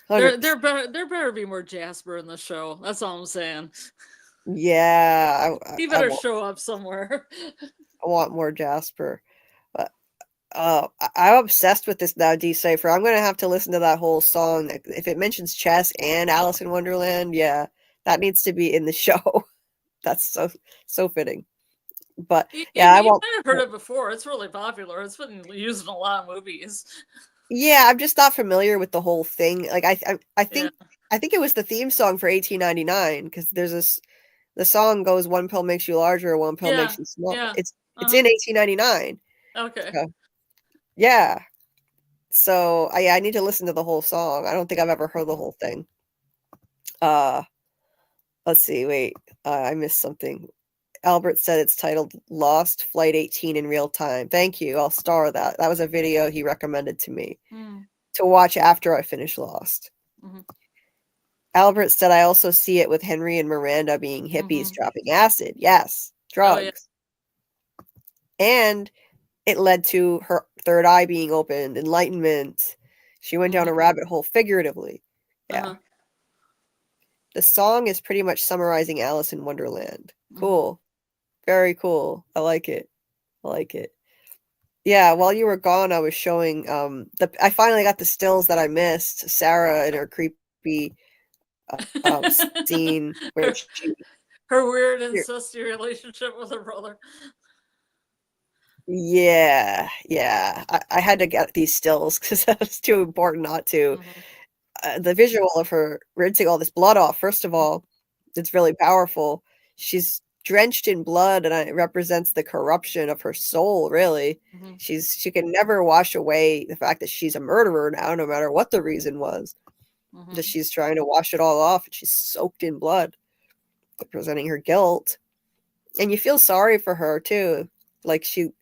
There better be more Jasper in the show. That's all I'm saying. Yeah, He better show up somewhere. I want more Jasper. But I'm obsessed with this now, Decipher. I'm gonna have to listen to that whole song. If it mentions chess and Alice in Wonderland, yeah, that needs to be in the show. That's so fitting. But yeah, I won't. You might have heard it before. It's really popular. It's been used in a lot of movies. Yeah, I'm just not familiar with the whole thing. Like I think it was the theme song for 1899, because there's this. The song goes, "One pill makes you larger, one pill makes you small." Yeah. It's in 1899. Okay. So, yeah. So I need to listen to the whole song. I don't think I've ever heard the whole thing. Let's see. Wait, I missed something. Albert said it's titled Lost Flight 18 in real time. Thank you. I'll star that. That was a video he recommended to me to watch after I finish Lost. Albert said, I also see it with Henry and Miranda being hippies dropping acid. Yes, drugs. Oh, yeah. And it led to her third eye being opened, enlightenment. She went down a rabbit hole figuratively. Yeah. The song is pretty much summarizing Alice in Wonderland. Cool. Very cool. I like it. Yeah, while you were gone, I was showing I finally got the stills that I missed. Sarah and her creepy scene where her weird incestuous relationship with her brother. Yeah. I had to get these stills because that was too important not to. The visual of her rinsing all this blood off, first of all, it's really powerful. She's drenched in blood, and it represents the corruption of her soul, really. She can never wash away the fact that she's a murderer now, no matter what the reason was. That she's trying to wash it all off, and she's soaked in blood, representing her guilt. And you feel sorry for her, too. Like, she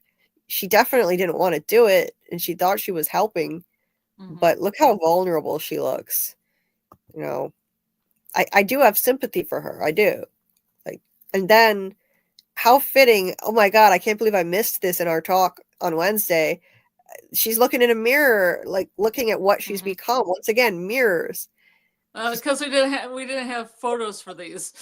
definitely didn't want to do it, and she thought she was helping. But look how vulnerable she looks. You know, I do have sympathy for her. I do. Like, and then how fitting. Oh my God, I can't believe I missed this in our talk on Wednesday. She's looking in a mirror, like looking at what she's become. Once again, mirrors. Because we didn't have photos for these.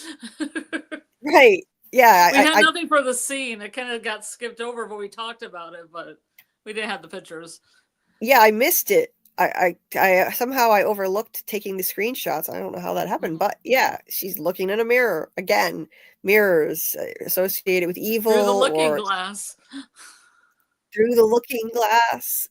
Right. Yeah. We had nothing for the scene. It kind of got skipped over, but we talked about it, but we didn't have the pictures. Yeah, I missed it. I somehow I overlooked taking the screenshots. I don't know how that happened, but yeah, she's looking in a mirror again. Mirrors associated with evil, through the looking glass. Through the looking glass,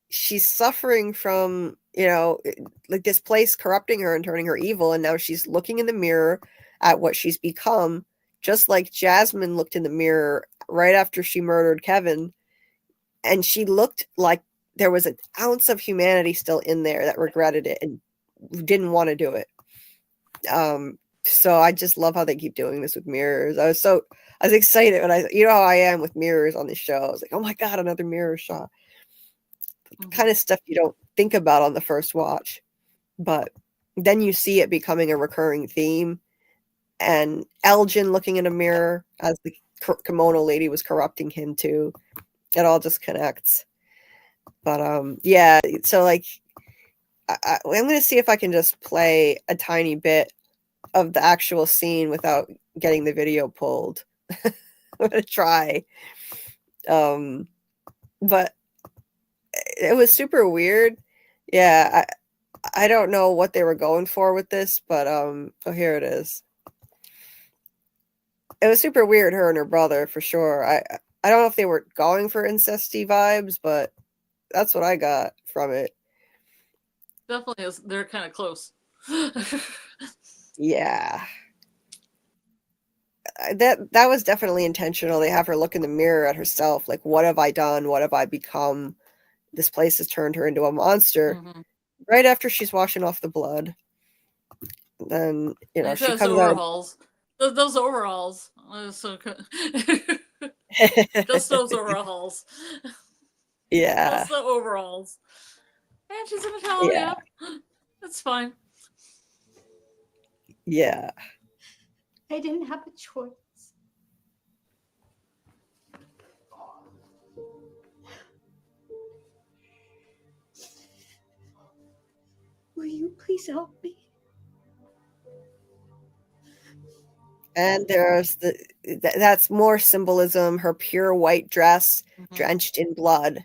she's suffering from, like this place corrupting her and turning her evil, and now she's looking in the mirror at what she's become, just like Jasmine looked in the mirror right after she murdered Kevin, and she looked like there was an ounce of humanity still in there that regretted it and didn't want to do it. So I just love how they keep doing this with mirrors. I was excited when how I am with mirrors on the show. I was like, oh my God, another mirror shot. Kind of stuff you don't think about on the first watch, but then you see it becoming a recurring theme. And Elgin looking in a mirror as the kimono lady was corrupting him too. It all just connects. But yeah, so like I'm gonna see if I can just play a tiny bit of the actual scene without getting the video pulled. I'm gonna try. But it was super weird. Yeah, I don't know what they were going for with this, but so here it is. It was super weird, her and her brother, for sure. I don't know if they were going for incesty vibes, but that's what I got from it. Definitely is. They're kind of close. Yeah. That was definitely intentional. They have her look in the mirror at herself, like, what have I done? What have I become? This place has turned her into a monster. Right after she's washing off the blood. Then, she comes out. Overalls. Those overalls. So just those overalls. Yeah. Just the overalls. And she's in a towel, Yeah. That's fine. Yeah. I didn't have a choice. Will you please help me? And there's that's more symbolism. Her pure white dress, drenched in blood.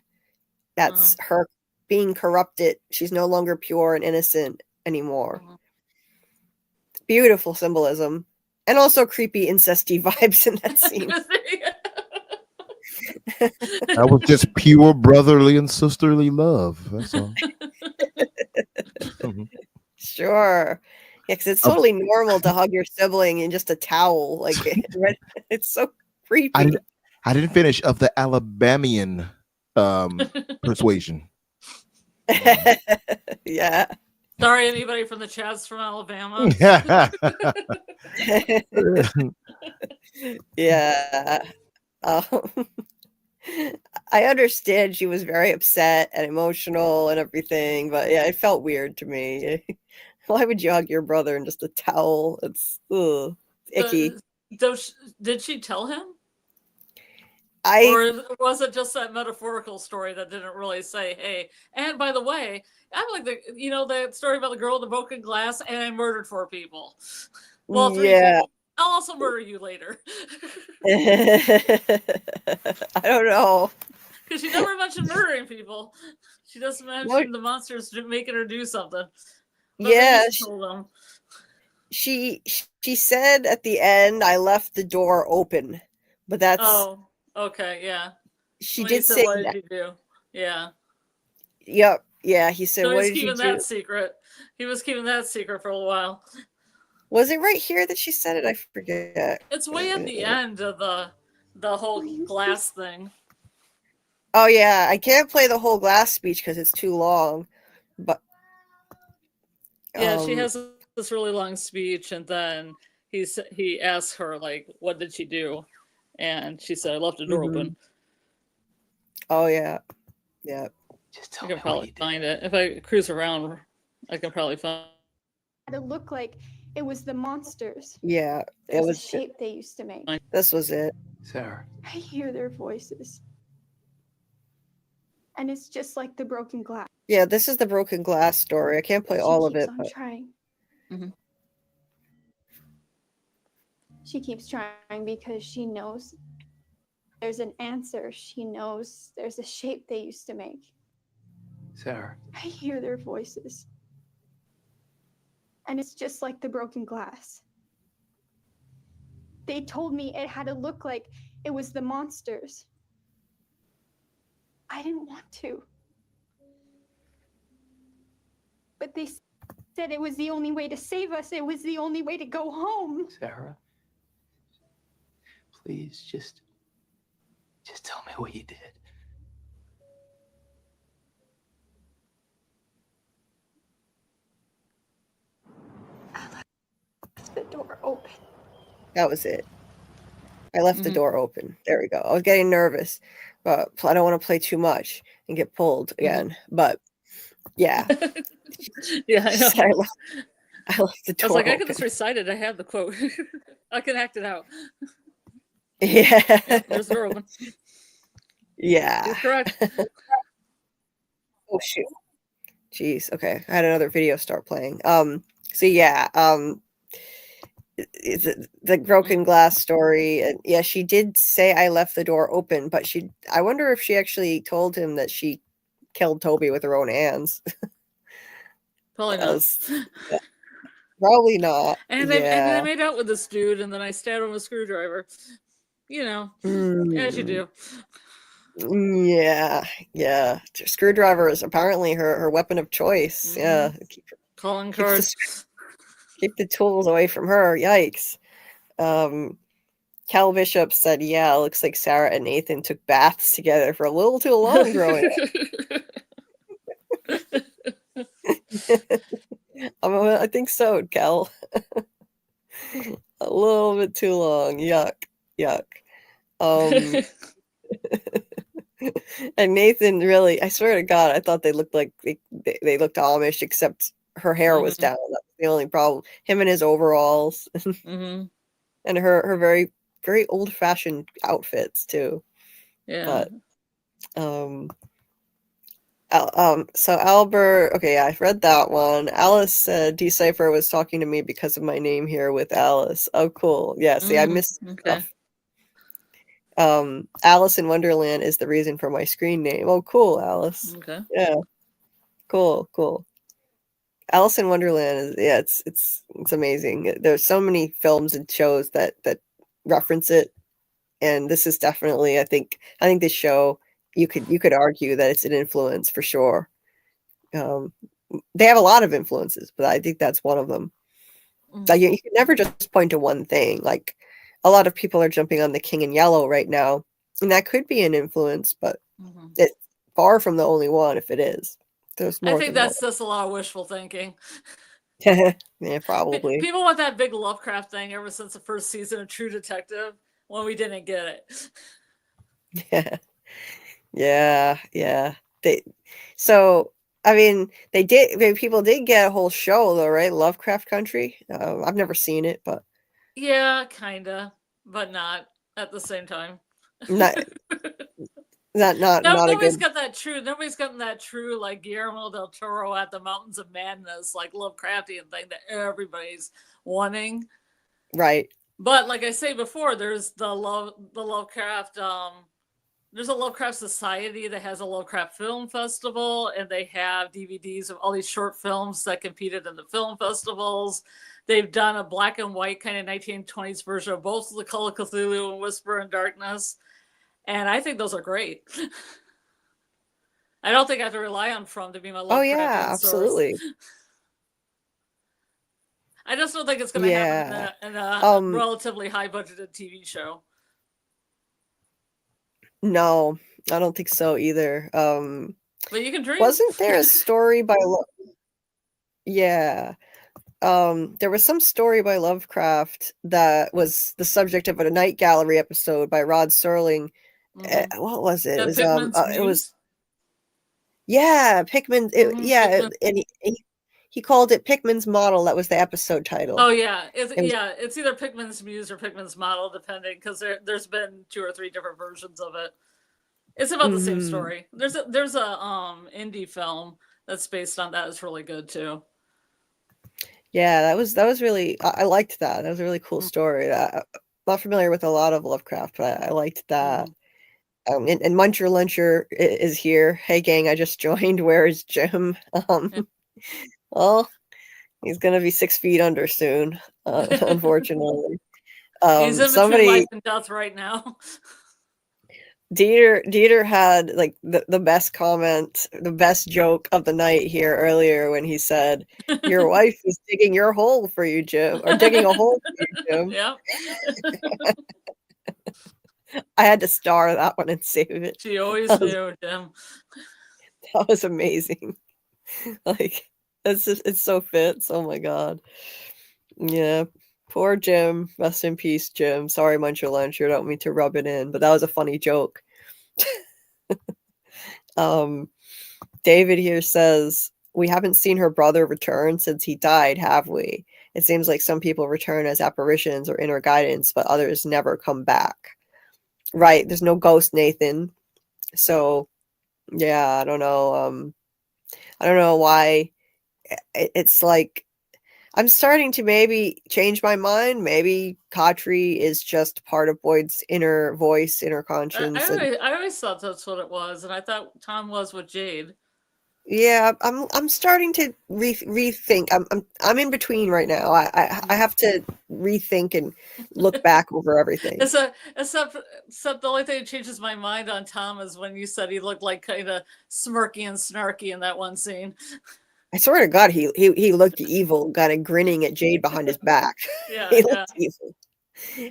That's her being corrupted. She's no longer pure and innocent anymore. Beautiful symbolism. And also creepy incesty vibes in that scene. That was just pure brotherly and sisterly love. That's all. Sure. Yeah, because it's totally normal to hug your sibling in just a towel. Like, it's so creepy. I didn't finish of the Alabamian persuasion. Yeah. Sorry, anybody from the chats from Alabama. Yeah. I understand she was very upset and emotional and everything, but yeah, it felt weird to me. Why would you hug your brother in just a towel? It's icky. Did she tell him? Or was it just that metaphorical story that didn't really say, hey, and by the way, I'm like that story about the girl with the broken glass and I murdered 4 people. Well, 3 people. I'll also murder you later. I don't know. Because she never mentioned murdering people. She just mentioned the monsters making her do something. But yeah. She told them. She said at the end, I left the door open. But that's... Oh, okay, yeah. She did say what that. did you do? Yeah. Yep. Yeah, he said, so what did you do? That secret. He was keeping that secret for a while. Was it right here that she said it? I forget. It's way at the end of the whole glass thing. Oh yeah, I can't play the whole glass speech because it's too long. But yeah, she has this really long speech, and then he asks her like, "What did she do?" And she said, "I left the door open." Oh yeah, yeah. Just tell I can probably find it if I cruise around. I can probably find. It looked like it was the monsters. Yeah, it was the shape they used to make. This was it. Sarah. I hear their voices. And it's just like the broken glass. Yeah, this is the broken glass story. I can't play all of it. But... trying. She keeps trying because she knows there's an answer. She knows there's a shape they used to make. Sarah. I hear their voices. And it's just like the broken glass. They told me it had to look like it was the monsters. I didn't want to. But they said it was the only way to save us. It was the only way to go home. Sarah, please just tell me what you did. I left the door open. That was it. I left the door open. There we go. I was getting nervous, but I don't want to play too much and get pulled again. But yeah. Yeah, I know. I left the door I was like, open. I can just recite it. I have the quote. I can act it out. Yeah. There's the door open. Yeah. You're correct. Oh shoot. Jeez. Okay. I had another video start playing. So yeah, it's the broken glass story, and yeah, she did say I left the door open, but I wonder if she actually told him that she killed Toby with her own hands. Probably not. Yes. Probably not. And I Yeah. made out with this dude, and then I stabbed him with a screwdriver. You know, as you do. Yeah. Yeah. Screwdriver is apparently her weapon of choice. Yeah. Calling Keeps the, cards. keep the tools away from her. Yikes. Cal Bishop said, yeah, it looks like Sarah and Nathan took baths together for a little too long growing up. I think so, Cal. A little bit too long. Yuck. And Nathan really, I swear to God, I thought they looked like they looked Amish, except her hair was down. That's the only problem. Him and his overalls. And her very, very old-fashioned outfits too. Yeah. But so Albert, okay, I've read that one. Alice said Decipher was talking to me because of my name here with Alice. Oh, cool. Yeah, see, I missed stuff. Alice in Wonderland is the reason for my screen name. Oh, cool, Alice. Okay. Yeah. Cool. Alice in Wonderland is, yeah, it's amazing. There's so many films and shows that reference it, and this is definitely, I think this show, you could argue that it's an influence for sure. They have a lot of influences, but I think that's one of them. Like you can never just point to one thing. Like a lot of people are jumping on the King in Yellow right now, and that could be an influence, but it's far from the only one. If it is, there's more. I think that's just a lot of wishful thinking. Yeah, probably. People want that big Lovecraft thing ever since the first season of True Detective, when we didn't get it. Yeah. So I mean, people did get a whole show though, right? Lovecraft Country. I've never seen it, but yeah, kinda, but not at the same time. not Nobody's gotten that true like Guillermo del Toro at the Mountains of Madness, like Lovecraftian thing that everybody's wanting. Right. But like I say before, there's the Lovecraft. There's a Lovecraft Society that has a Lovecraft Film Festival, and they have DVDs of all these short films that competed in the film festivals. They've done a black and white kind of 1920s version of both The Call of Cthulhu and Whisper in Darkness. And I think those are great. I don't think I have to rely on From to be my Lovecraft. Oh yeah, absolutely. I just don't think it's going to happen in a relatively high budgeted TV show. No, I don't think so either. But you can dream. Wasn't there a story by Yeah. There was some story by Lovecraft that was the subject of a Night Gallery episode by Rod Serling. What was it? It was Pickman. And he called it Pickman's Model. That was the episode title. Oh yeah, it's either Pickman's Muse or Pickman's Model, depending, because there's been 2 or 3 different versions of it. It's about the same story. There's a indie film that's based on that. It's really good too. Yeah, that was really, I liked that. That was a really cool story. I'm not familiar with a lot of Lovecraft, but I liked that. And Muncher Luncher is here. Hey gang, I just joined. Where is Jim? Well, he's gonna be 6 feet under soon, unfortunately. He's in between life and death right now. Dieter had like the best comment, the best joke of the night here earlier when he said, "Your wife is digging your hole for you, Jim, or digging a hole for you, Jim." Yeah. I had to star that one and save it. She always knew, Jim. That was amazing. Like it's so fits. Oh my god. Yeah. Poor Jim. Rest in peace, Jim. Sorry, Muncher Luncher. Don't mean to rub it in, but that was a funny joke. David here says, we haven't seen her brother return since he died, have we? It seems like some people return as apparitions or inner guidance, but others never come back. Right. There's no ghost, Nathan. So, yeah, I don't know. I don't know why. It's like, I'm starting to maybe change my mind. Maybe Khatri is just part of Boyd's inner voice, inner conscience. I always thought that's what it was, and I thought Tom was with Jade. Yeah, I'm starting to rethink. I'm in between right now. I have to rethink and look back over everything. Except the only thing that changes my mind on Tom is when you said he looked like kind of smirky and snarky in that one scene. I swear to God, he looked evil, kind of grinning at Jade behind his back. Yeah, He yeah. looked evil.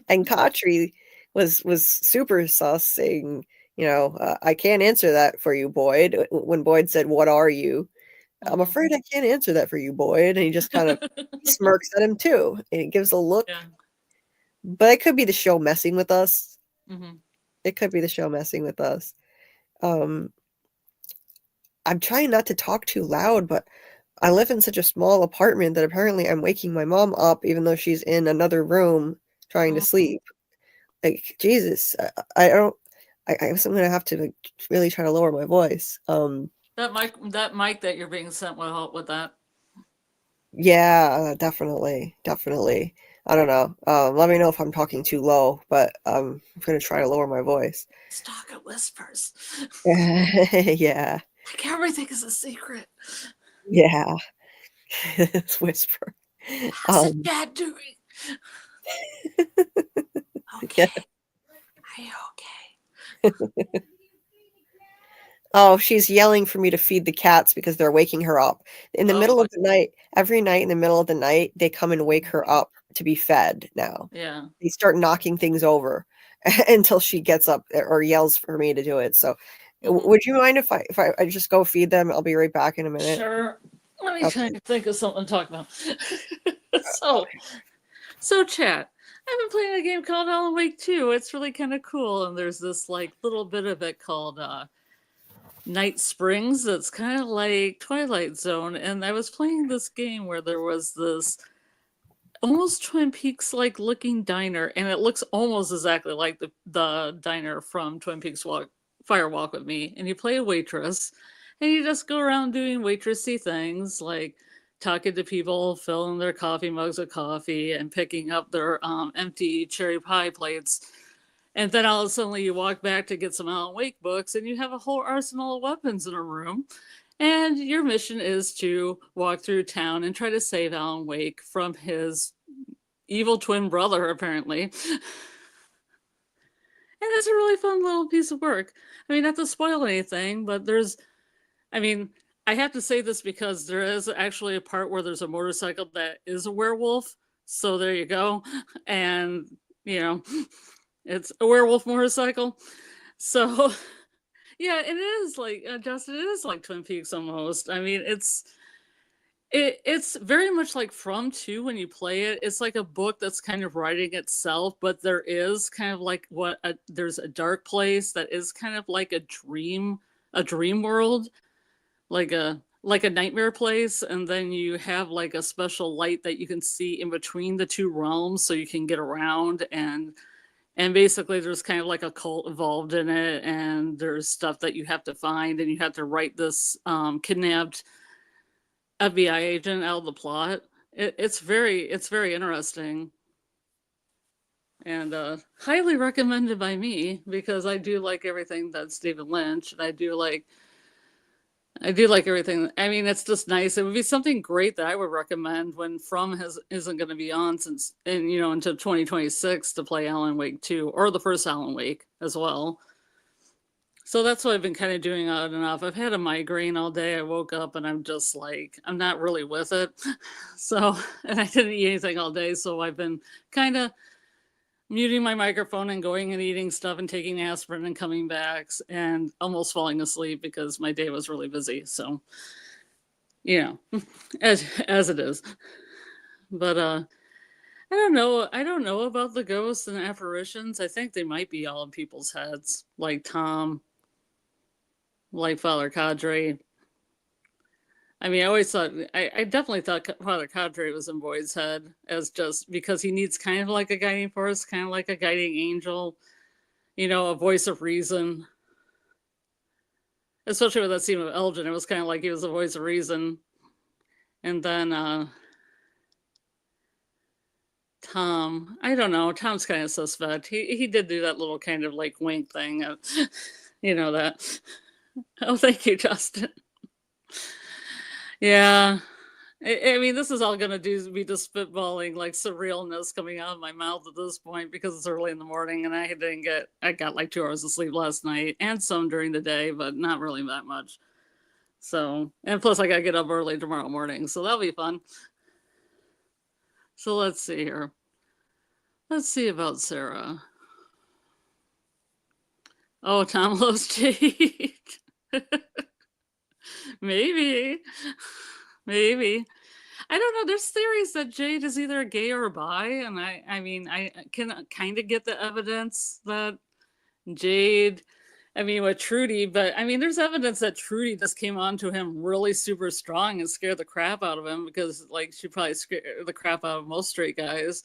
And Katri was super sus, saying, I can't answer that for you, Boyd. When Boyd said, "What are you?" I'm afraid I can't answer that for you, Boyd. And he just kind of smirks at him too, and he gives a look. Yeah. But it could be the show messing with us. Mm-hmm. It could be the show messing with us. I'm trying not to talk too loud, but I live in such a small apartment that apparently I'm waking my mom up, even though she's in another room trying to sleep. Like, Jesus, I don't. I guess I'm gonna have to like, really try to lower my voice. That mic that you're being sent will help with that. Yeah, definitely. I don't know. Let me know if I'm talking too low, but I'm gonna try to lower my voice. Let's talk at whispers. Yeah. Like everything is a secret. Yeah. It's whisper. How's Dad doing? Okay. Are you okay? Oh, she's yelling for me to feed the cats because they're waking her up. In the middle of the night, every night in the middle of the night, they come and wake her up to be fed now. Yeah. They start knocking things over until she gets up or yells for me to do it. So would you mind if I just go feed them? I'll be right back in a minute. Sure. Let me try to think of something to talk about. So chat. I've been playing a game called Alan Wake 2. It's really kind of cool, and there's this like little bit of it called Night Springs that's kind of like Twilight Zone. And I was playing this game where there was this almost Twin Peaks like looking diner, and it looks almost exactly like the diner from Twin Peaks Fire Walk with Me. And you play a waitress, and you just go around doing waitressy things like talking to people, filling their coffee mugs with coffee, and picking up their empty cherry pie plates. And then all of a sudden you walk back to get some Alan Wake books, and you have a whole arsenal of weapons in a room. And your mission is to walk through town and try to save Alan Wake from his evil twin brother, apparently. And it's a really fun little piece of work. I mean, not to spoil anything, but I have to say this because there is actually a part where there's a motorcycle that is a werewolf. So there you go. And, it's a werewolf motorcycle. So, yeah, it is like, Justin, it is like Twin Peaks almost. I mean, it's very much like From 2 when you play it. It's like a book that's kind of writing itself, but there is kind of like there's a dark place that is kind of like a dream world, like a nightmare place, and then you have like a special light that you can see in between the two realms so you can get around, and basically there's kind of like a cult involved in it, and there's stuff that you have to find, and you have to write this kidnapped FBI agent out of the plot. It's very interesting, and highly recommended by me because I do like everything that's David Lynch, and I do like everything. I mean, it's just nice. It would be something great that I would recommend when From isn't going to be on until 2026 to play Alan Wake 2 or the first Alan Wake as well. So that's what I've been kind of doing on and off. I've had a migraine all day. I woke up and I'm just like, I'm not really with it. So, and I didn't eat anything all day. So I've been kind of muting my microphone and going and eating stuff and taking aspirin and coming back and almost falling asleep because my day was really busy. So, as it is. But I don't know. I don't know about the ghosts and apparitions. I think they might be all in people's heads, like Tom, like Father Cadre. I mean, I definitely thought Father Cadre was in Boyd's head as just because he needs kind of like a guiding force, kind of like a guiding angel, a voice of reason. Especially with that scene of Elgin, it was kind of like he was a voice of reason. And then Tom, I don't know, Tom's kind of suspect. He did do that little kind of like wink thing, that. Oh, thank you, Justin. Yeah. I mean, this is all gonna be just spitballing like surrealness coming out of my mouth at this point because it's early in the morning and I got like 2 hours of sleep last night and some during the day, but not really that much. So, and plus I gotta get up early tomorrow morning, so that'll be fun. So let's see here. Let's see about Sarah. Oh, Tom loves Jade. Maybe. Maybe. I don't know. There's theories that Jade is either gay or bi, and I mean, I can kind of get the evidence that Jade, I mean, with Trudy, but I mean, there's evidence that Trudy just came on to him really super strong and scared the crap out of him because, like, she probably scared the crap out of most straight guys.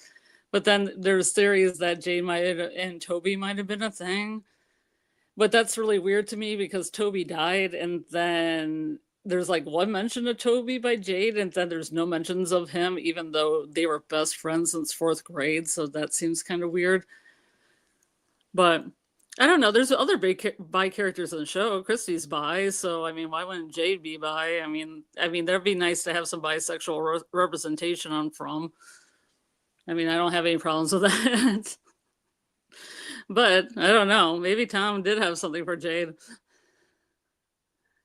But then there's theories that Jade might and Toby might have been a thing. But that's really weird to me because Toby died, and then there's like one mention of Toby by Jade, and then there's no mentions of him, even though they were best friends since 4th grade. So that seems kind of weird. But I don't know. There's other bi characters in the show. Christy's bi, so I mean, why wouldn't Jade be bi? I mean, that'd be nice to have some bisexual representation on From. I mean, I don't have any problems with that. But I don't know. Maybe Tom did have something for Jade.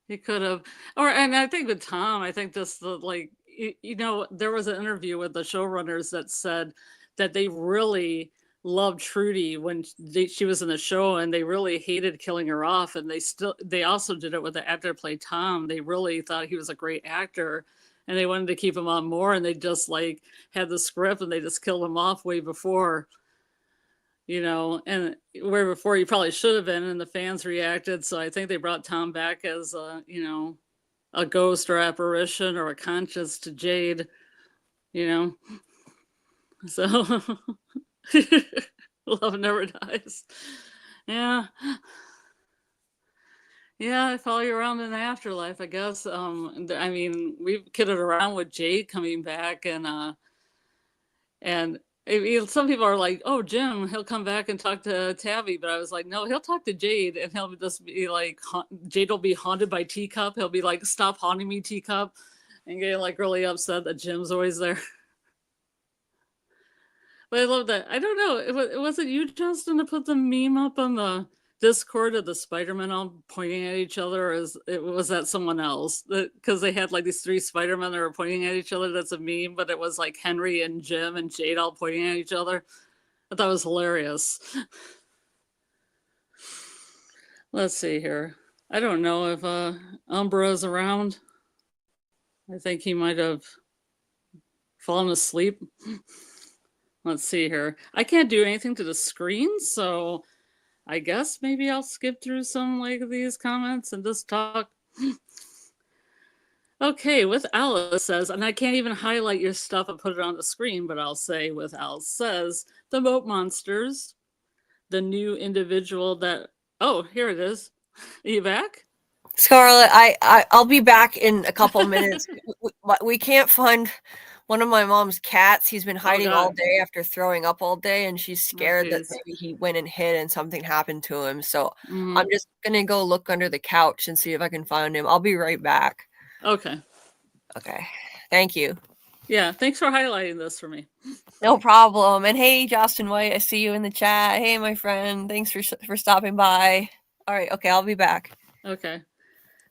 He could have, and I think with Tom, I think this there was an interview with the showrunners that said that they really loved Trudy when she was in the show, and they really hated killing her off. And they also did it with the actor that played Tom. They really thought he was a great actor, and they wanted to keep him on more. And they just like had the script, and they just killed him off way before. And where before you probably should have been, and the fans reacted. So I think they brought Tom back as a ghost or apparition or a conscience to Jade, So love never dies. Yeah. Yeah, I follow you around in the afterlife, I guess. I mean, we've kidded around with Jade coming back, and some people are like, "Oh, Jim, he'll come back and talk to Tabby," but I was like, "No, he'll talk to Jade, and he'll just be like, Jade will be haunted by Teacup. He'll be like, 'Stop haunting me, Teacup,' and get like really upset that Jim's always there." But I love that. I don't know. It wasn't you, Justin, to put the meme up on the Discord of the Spider-Men all pointing at each other, or was that someone else? Because they had like these 3 Spider-Men that were pointing at each other. That's a meme, but it was like Henry and Jim and Jade all pointing at each other. I thought it was hilarious. Let's see here. I don't know if Umbra's around. I think he might have fallen asleep. Let's see here. I can't do anything to the screen, so I guess maybe I'll skip through some like these comments and just talk. Okay, with Alice says, and I can't even highlight your stuff and put it on the screen, but I'll say with Alice says, the boat monsters, the new individual that, oh, here it is. Are you back? Scarlett, I'll be back in a couple minutes. We can't find one of my mom's cats. He's been hiding all day after throwing up all day, and she's scared that maybe he went and hid and something happened to him. So I'm just gonna go look under the couch and see if I can find him. I'll be right back. Okay. Thank you. Yeah, thanks for highlighting this for me. No problem. And hey, Justin White, I see you in the chat. Hey, my friend, thanks for stopping by. All right, okay, I'll be back. Okay.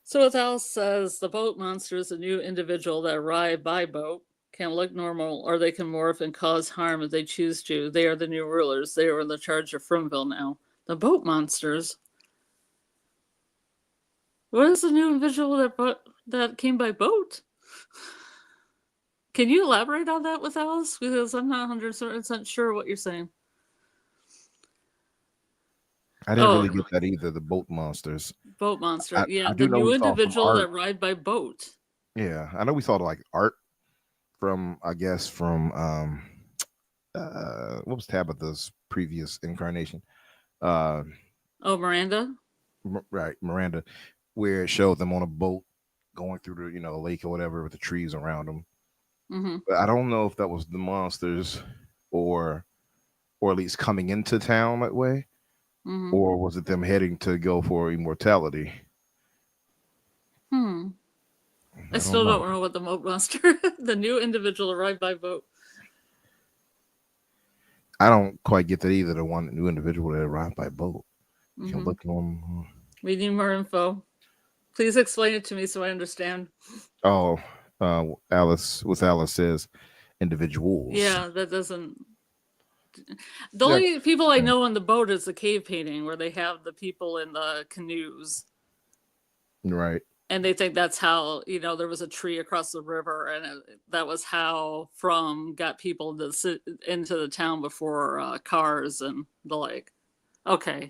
So with Alice says, the boat monster is a new individual that arrive by boat, can look normal, or they can morph and cause harm if they choose to. They are the new rulers. They are in the charge of Frimville now. The boat monsters? What is the new individual that came by boat? Can you elaborate on that with Alice? Because I'm not 100% sure what you're saying. I didn't really get that either. The boat monsters. Boat monster. I the new individual that ride by boat. Yeah, I know we saw like art from, I guess, from what was Tabitha's previous incarnation? Miranda. Right, Miranda, where it showed them on a boat going through the lake or whatever with the trees around them. Mm-hmm. But I don't know if that was the monsters or at least coming into town that way. Mm-hmm. Or was it them heading to go for immortality? I still don't know what the moat monster, the new individual arrived by boat. I don't quite get that either. The one new individual that arrived by boat. You can look on. We need more info. Please explain it to me so I understand. Oh, Alice says individuals. Yeah, that doesn't. The only people I know on the boat is the cave painting where they have the people in the canoes. Right. And they think that's how, there was a tree across the river, and that was how From got people to into the town before cars and the like. Okay,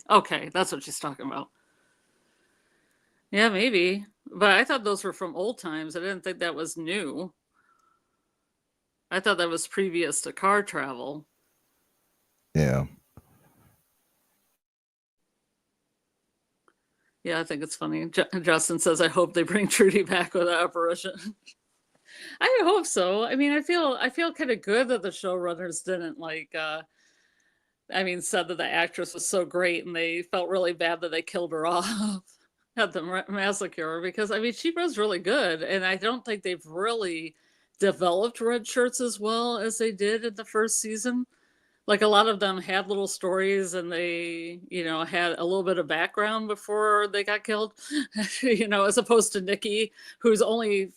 that's what she's talking about. Yeah, maybe. But I thought those were from old times. I didn't think that was new. I thought that was previous to car travel. Yeah. Yeah, I think it's funny. Justin says, I hope they bring Trudy back with an apparition. I hope so. I mean, I feel kind of good that the showrunners didn't said that the actress was so great and they felt really bad that they killed her off at the massacre, because she was really good, and I don't think they've really developed red shirts as well as they did in the first season. Like, a lot of them had little stories, and they, had a little bit of background before they got killed, as opposed to Nikki, whose only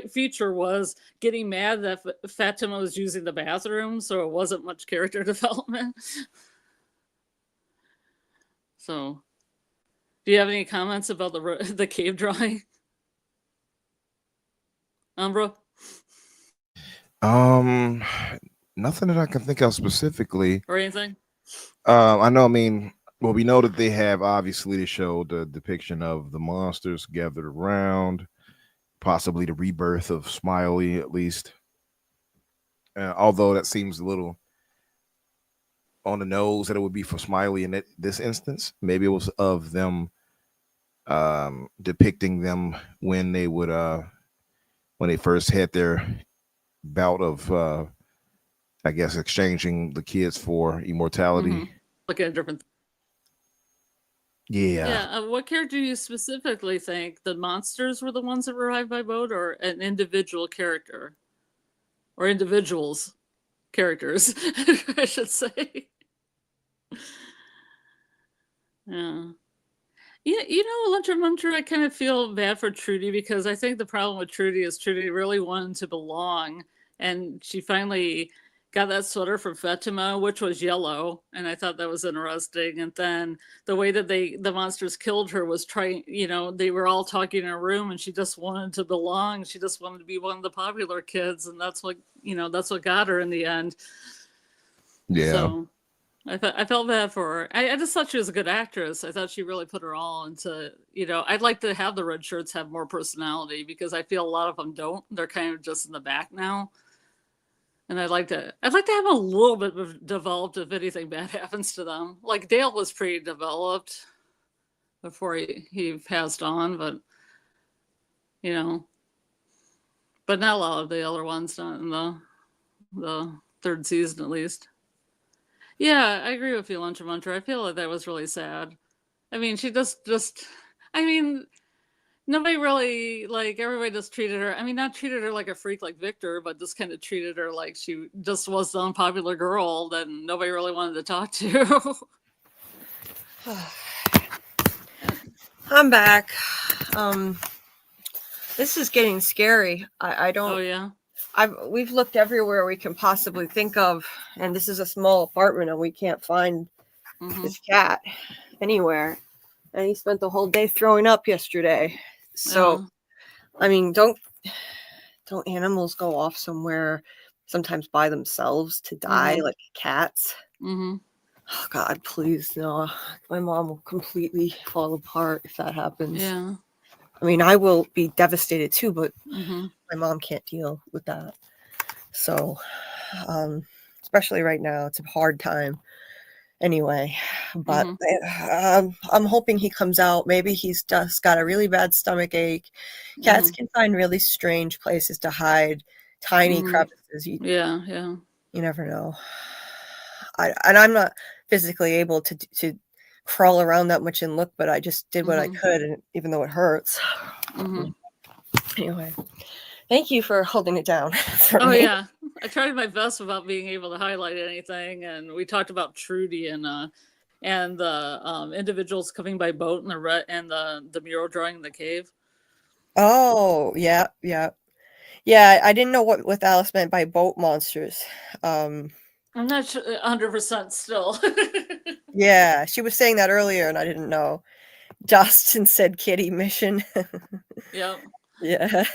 feature was getting mad that Fatima was using the bathroom, so it wasn't much character development. So, do you have any comments about the cave drawing, Umbra? Nothing that I can think of specifically. Or anything? I know, we know that they have, obviously, they showed the depiction of the monsters gathered around, possibly the rebirth of Smiley, at least. Although that seems a little on the nose that it would be for Smiley in this instance. Maybe it was of them depicting them when they would when they first had their bout of I guess exchanging the kids for immortality. Look at a different. Yeah. What character do you specifically think the monsters were the ones that arrived by boat, or an individual character, or individuals characters? I should say. Yeah. Luncher Muncher, I kind of feel bad for Trudy, because I think the problem with Trudy is Trudy really wanted to belong, and she finally got that sweater from Fatima, which was yellow, and I thought that was interesting. And then the way that the monsters killed her was they were all talking in a room, and she just wanted to belong. She just wanted to be one of the popular kids, and that's what got her in the end. Yeah. So I felt bad for her. I just thought she was a good actress. I thought she really put her all into, I'd like to have the red shirts have more personality, because I feel a lot of them don't. They're kind of just in the back now. And I'd like to have a little bit developed if anything bad happens to them. Like, Dale was pretty developed before he passed on, but but not a lot of the other ones, not in the third season at least. Yeah, I agree with you, Luncher Muncher. I feel like that was really sad. She nobody really, everybody just treated her, not treated her like a freak like Victor, but just kind of treated her like she just was the unpopular girl that nobody really wanted to talk to. I'm back. This is getting scary. I don't. Oh, yeah. We've looked everywhere we can possibly think of, and this is a small apartment, and we can't find this cat anywhere. And he spent the whole day throwing up yesterday. So, don't animals go off somewhere sometimes by themselves to die like cats? Oh God, please no! My mom will completely fall apart if that happens. Yeah. I will be devastated too, but my mom can't deal with that. So, especially right now, it's a hard time. Anyway, but I'm hoping he comes out. Maybe he's just got a really bad stomach ache. Cats can find really strange places to hide, tiny crevices. You never know. I'm not physically able to crawl around that much and look, but I just did what I could, and even though it hurts. Anyway, thank you for holding it down for Oh me. yeah, I tried my best without being able to highlight anything, and we talked about Trudy and the individuals coming by boat and the mural drawing in the cave. Oh, yeah, yeah. Yeah, I didn't know what Alice meant by boat monsters. I'm not sure 100% still. Yeah, she was saying that earlier and I didn't know. Justin said kitty mission. Yep. Yeah.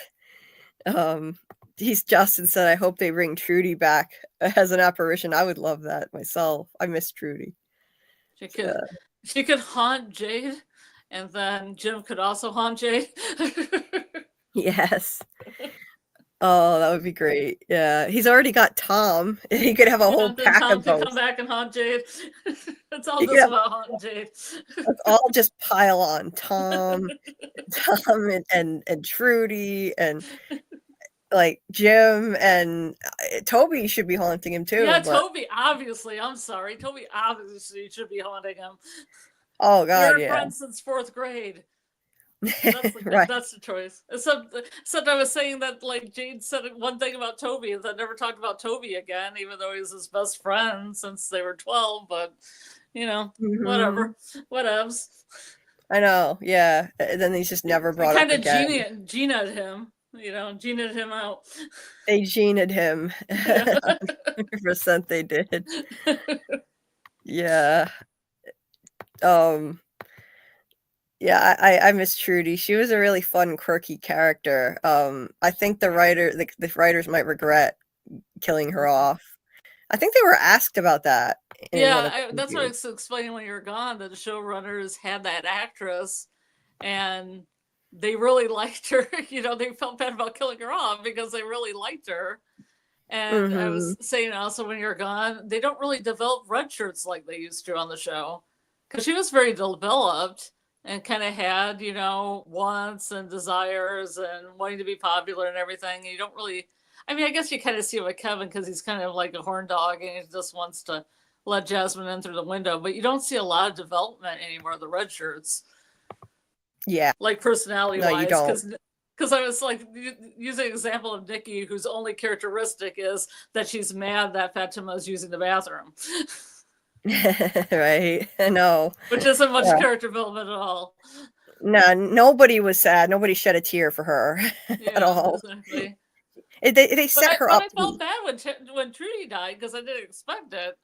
Justin said, I hope they bring Trudy back as an apparition. I would love that myself. I miss Trudy. She could haunt Jade, and then Jim could also haunt Jade. Yes. Oh, that would be great. Yeah, he's already got Tom. He could have a whole Then pack Tom of could ghosts. come back and haunt Jade. It's all He could just have- about haunting Jade. Let's all just pile on Tom, and Trudy and like Jim and Toby should be haunting him too. Yeah, but- Toby, obviously. I'm sorry. Toby obviously should be haunting him. Oh God, You're yeah. friends since 4th grade. That's Right. That's the choice. Except I was saying that like Jade said one thing about Toby that never talked about Toby again, even though he's his best friend since they were 12. But Mhm. whatever, whatevs. I know. Yeah. And then he's just never brought up Kind of again. Gina'd him. Gina'd him out. They Gina'd him. Yeah. 100% they did. Yeah. Yeah, I miss Trudy. She was a really fun, quirky character. I think the writers might regret killing her off. I think they were asked about that. That's what I was explaining when you were gone. That the showrunners had that actress, and they really liked her. They felt bad about killing her off because they really liked her. And I was saying also when you're gone, they don't really develop red shirts like they used to on the show, because she was very developed and kind of had, wants and desires and wanting to be popular and everything. You don't really, I guess you kind of see it with Kevin because he's kind of like a horn dog and he just wants to let Jasmine in through the window, but you don't see a lot of development anymore of the red shirts. Yeah. Like personality No, wise. you don't. Because I was like using an example of Nikki, whose only characteristic is that she's mad that Fatima is using the bathroom. Right. I know. Which isn't much character development at all. No, nobody was sad. Nobody shed a tear for her at all. Exactly. They set her up. I felt bad when Trudy died because I didn't expect it.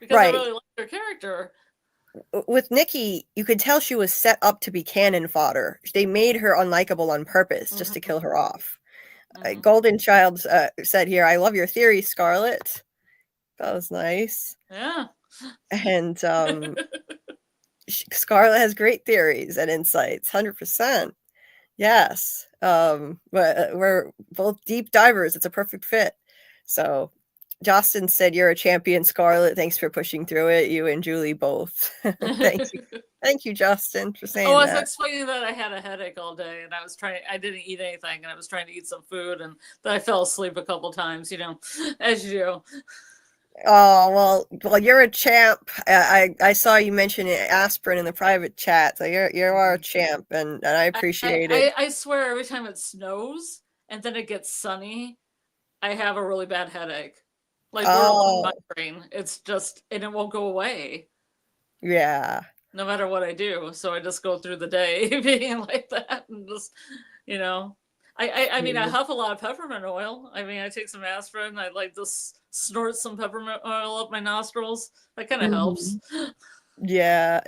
Because Right. I really liked her character. With Nikki, you could tell she was set up to be cannon fodder. They made her unlikable on purpose just to kill her off. Golden Child said here, I love your theory, Scarlett. That was nice. Yeah. And Scarlett has great theories and insights, 100%. Yes. But we're both deep divers. It's a perfect fit. So Justin said, you're a champion, Scarlett. Thanks for pushing through it. You and Julie both. Thank you. Thank you, Justin, for saying that. I was explaining that I had a headache all day and I didn't eat anything and I was trying to eat some food and then I fell asleep a couple times, as you do. Oh, well, you're a champ. I saw you mention aspirin in the private chat. So you are a champ and I appreciate it. I swear every time it snows and then it gets sunny, I have a really bad headache. Like migraine. It's just, and it won't go away. Yeah. No matter what I do. So I just go through the day being like that and just, I huff a lot of peppermint oil. I take some aspirin. I like just snort some peppermint oil up my nostrils. That kind of helps. Yeah.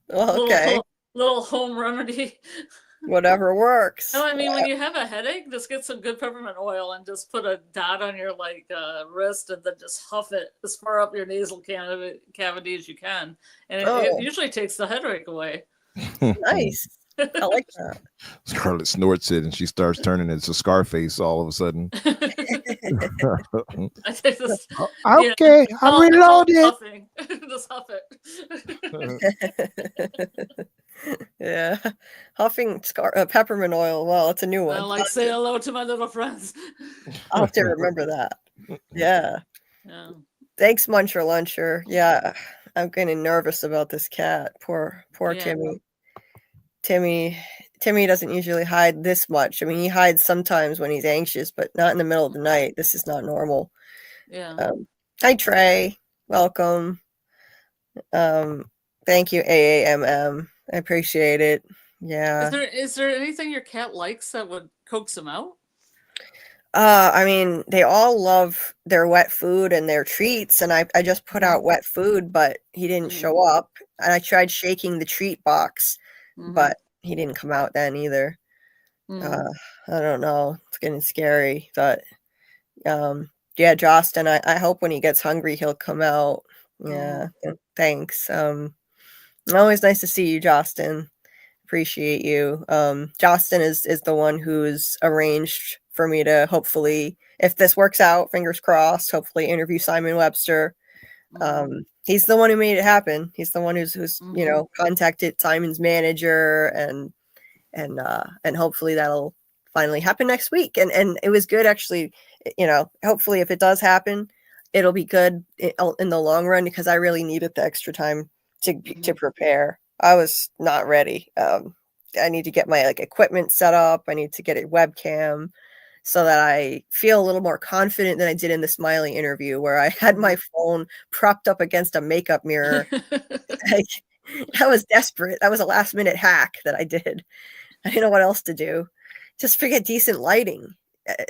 Well, okay. Little home remedy. Whatever works. No, when you have a headache, just get some good peppermint oil and just put a dot on your wrist and then just huff it as far up your nasal cavity as you can. And it usually takes the headache away. Nice. I like that. Scarlett snorts it and she starts turning into Scarface all of a sudden. Okay, I'm reloaded. Just huff it. Yeah, huffing peppermint oil. Well, it's a new one. I say hello to my little friends. I'll have to remember that. Yeah. Thanks, Muncher Luncher. Yeah, I'm getting nervous about this cat. Poor Timmy. Timmy doesn't usually hide this much. I mean, he hides sometimes when he's anxious, but not in the middle of the night. This is not normal. Yeah. Hi, Trey. Welcome. Thank you, AAMM. I appreciate it. Yeah. Is there anything your cat likes that would coax him out? I mean, they all love their wet food and their treats, and I just put out wet food, but he didn't show up. And I tried shaking the treat box, but he didn't come out then either. I don't know. It's getting scary, but yeah, Justin, I hope when he gets hungry he'll come out. Yeah, thanks. Always nice to see you, Justin. Appreciate you. Justin is the one who's arranged for me to hopefully, if this works out, fingers crossed, hopefully interview Simon Webster. He's the one who made it happen. He's the one who's you know, contacted Simon's manager, and hopefully that'll finally happen next week. And it was good, actually. You know, hopefully if it does happen, it'll be good in the long run, because I really needed the extra time to prepare. I was not ready. I need to get my equipment set up. I need to get a webcam so that I feel a little more confident than I did in the Smiley interview, where I had my phone propped up against a makeup mirror. That was desperate. That was a last minute hack that I did. I didn't know what else to do. Just forget decent lighting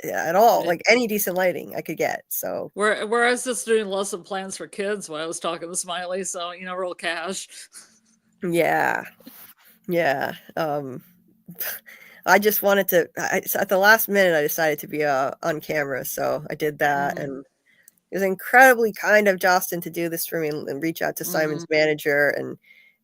at all, like any decent lighting I could get. So where I was just doing lesson plans for kids while I was talking to Smiley, so you know, real cash. Yeah. I just wanted to. At the last minute, I decided to be on camera, so I did that, and it was incredibly kind of Justin to do this for me and reach out to Simon's manager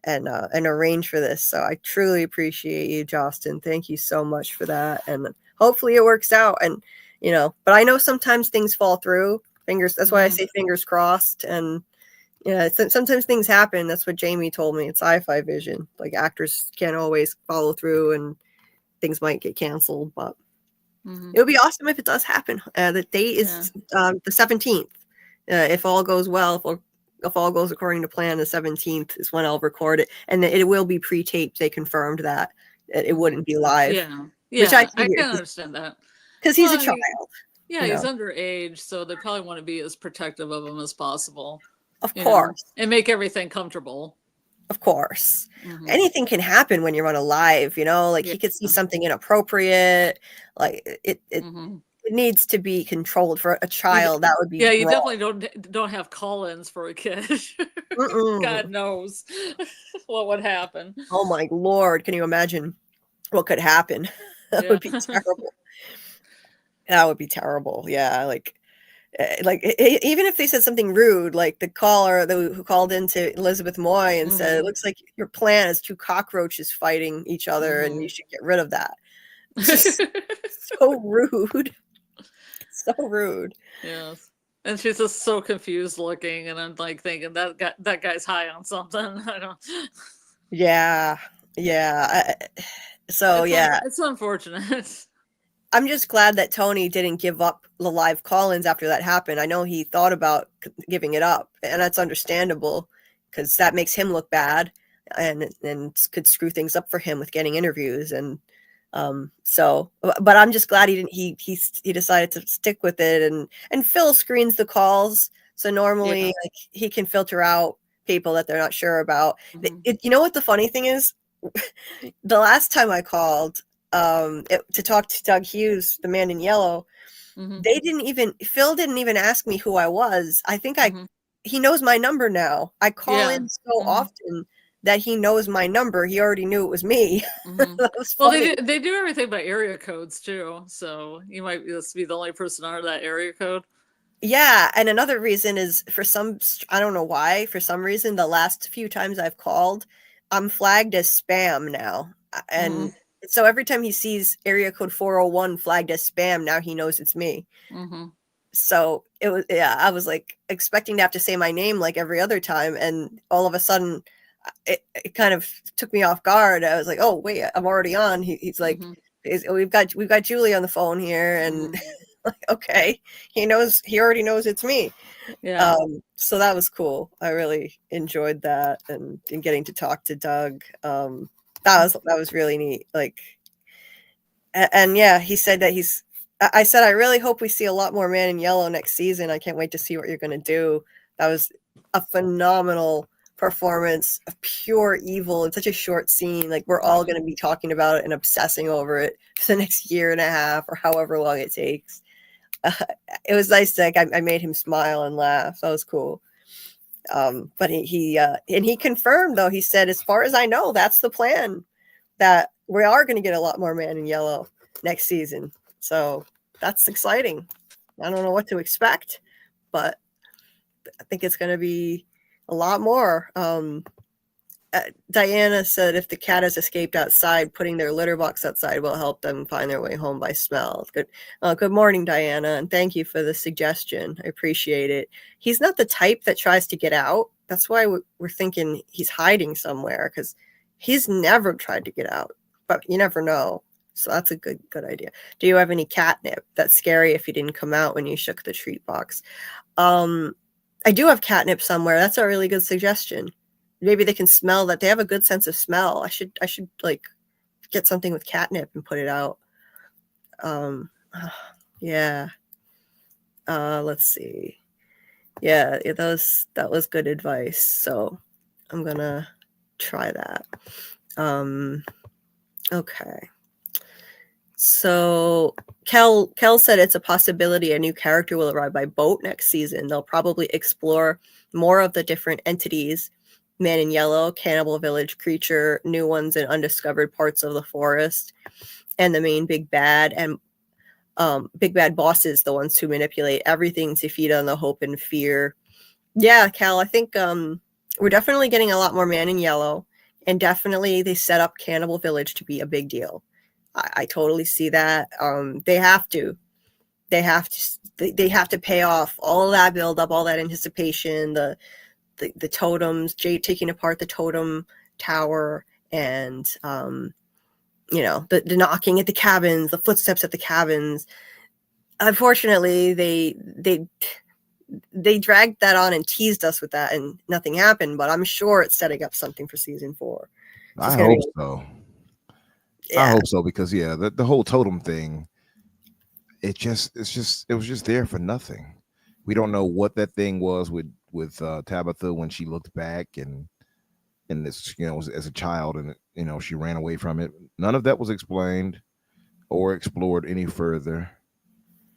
and arrange for this. So I truly appreciate you, Justin. Thank you so much for that, and hopefully it works out. And you know, but I know sometimes things fall through. That's why I say fingers crossed. And yeah, sometimes things happen. That's what Jamie told me. It's sci-fi vision. Like, actors can't always follow through, and things might get canceled. But it would be awesome if it does happen. The date is the 17th. If all goes well, if all goes according to plan, the 17th is when I'll record it, and it will be pre-taped. They confirmed that it wouldn't be live. Yeah, which I can understand that, because he's a child. Yeah, he's underage, so they probably want to be as protective of him as possible. Of course. And make everything comfortable. Of course. Anything can happen when you're on a live, you know, like he could see something inappropriate. Like it needs to be controlled for a child. That would be you definitely don't have call-ins for a kid. God knows what would happen. Oh my Lord. Can you imagine what could happen? That would be terrible. That would be terrible. Yeah. Like even if they said something rude, like the caller who called into Elizabeth Moy and said, it looks like your plan is 2 cockroaches fighting each other and you should get rid of that. Just so rude. So rude. Yes. And she's just so confused looking, and I'm like thinking that guy's high on something. I don't. Yeah. It's unfortunate. I'm just glad that Tony didn't give up the live call-ins after that happened. I know he thought about giving it up, and that's understandable because that makes him look bad and could screw things up for him with getting interviews. And but I'm just glad he didn't. He decided to stick with it, and Phil screens the calls, so normally like, he can filter out people that they're not sure about. You know what the funny thing is? The last time I called to talk to Doug Hughes, the man in yellow, Phil didn't even ask me who I was. I think he knows my number now. I call in so often that he knows my number. He already knew it was me. That was funny. Well, they do everything by area codes too, so you might just be the only person under that area code. Yeah, and another reason is I don't know why, for some reason the last few times I've called, I'm flagged as spam now. And so every time he sees area code 401 flagged as spam, now he knows it's me. So it was, I was like expecting to have to say my name like every other time. And all of a sudden it kind of took me off guard. I was like, oh wait, I'm already on. He's like, we've got Julie on the phone here. And like, okay, he already knows it's me. Yeah. So that was cool. I really enjoyed that, and getting to talk to Doug. That was really neat. Like, And yeah, he said that I said, I really hope we see a lot more Man in Yellow next season. I can't wait to see what you're going to do. That was a phenomenal performance of pure evil in such a short scene. Like, we're all going to be talking about it and obsessing over it for the next year and a half or however long it takes. It was nice that I made him smile and laugh. That was cool. But he confirmed, though. He said, as far as I know, that's the plan, that we are going to get a lot more Man in Yellow next season. So that's exciting. I don't know what to expect, but I think it's going to be a lot more. Diana said if the cat has escaped outside, putting their litter box outside will help them find their way home by smell. Good morning, Diana, and thank you for the suggestion. I appreciate it. He's not the type that tries to get out. That's why we're thinking he's hiding somewhere, because he's never tried to get out, but you never know. So that's a good idea. Do you have any catnip? That's scary if he didn't come out when you shook the treat box. I do have catnip somewhere. That's a really good suggestion. Maybe they can smell that. They have a good sense of smell. I should like get something with catnip and put it out. Yeah. Let's see. Yeah, that was good advice. So I'm gonna try that. Okay. So Kel said it's a possibility a new character will arrive by boat next season. They'll probably explore more of the different entities. Man in Yellow, Cannibal Village creature, new ones in undiscovered parts of the forest, and the main big bad and big bad bosses, the ones who manipulate everything to feed on the hope and fear. Yeah, Cal, I think we're definitely getting a lot more Man in Yellow, and definitely they set up Cannibal Village to be a big deal. I totally see that. They have to pay off all that build up, all that anticipation, the totems, Jade taking apart the totem tower, and the knocking at the cabins, the footsteps at the cabins. Unfortunately, they dragged that on and teased us with that, and nothing happened. But I'm sure it's setting up something for season 4. I hope so. Yeah. I hope so, because the whole totem thing, it was just there for nothing. We don't know what that thing was with Tabitha when she looked back and this, as a child, and she ran away from it. None of that was explained or explored any further.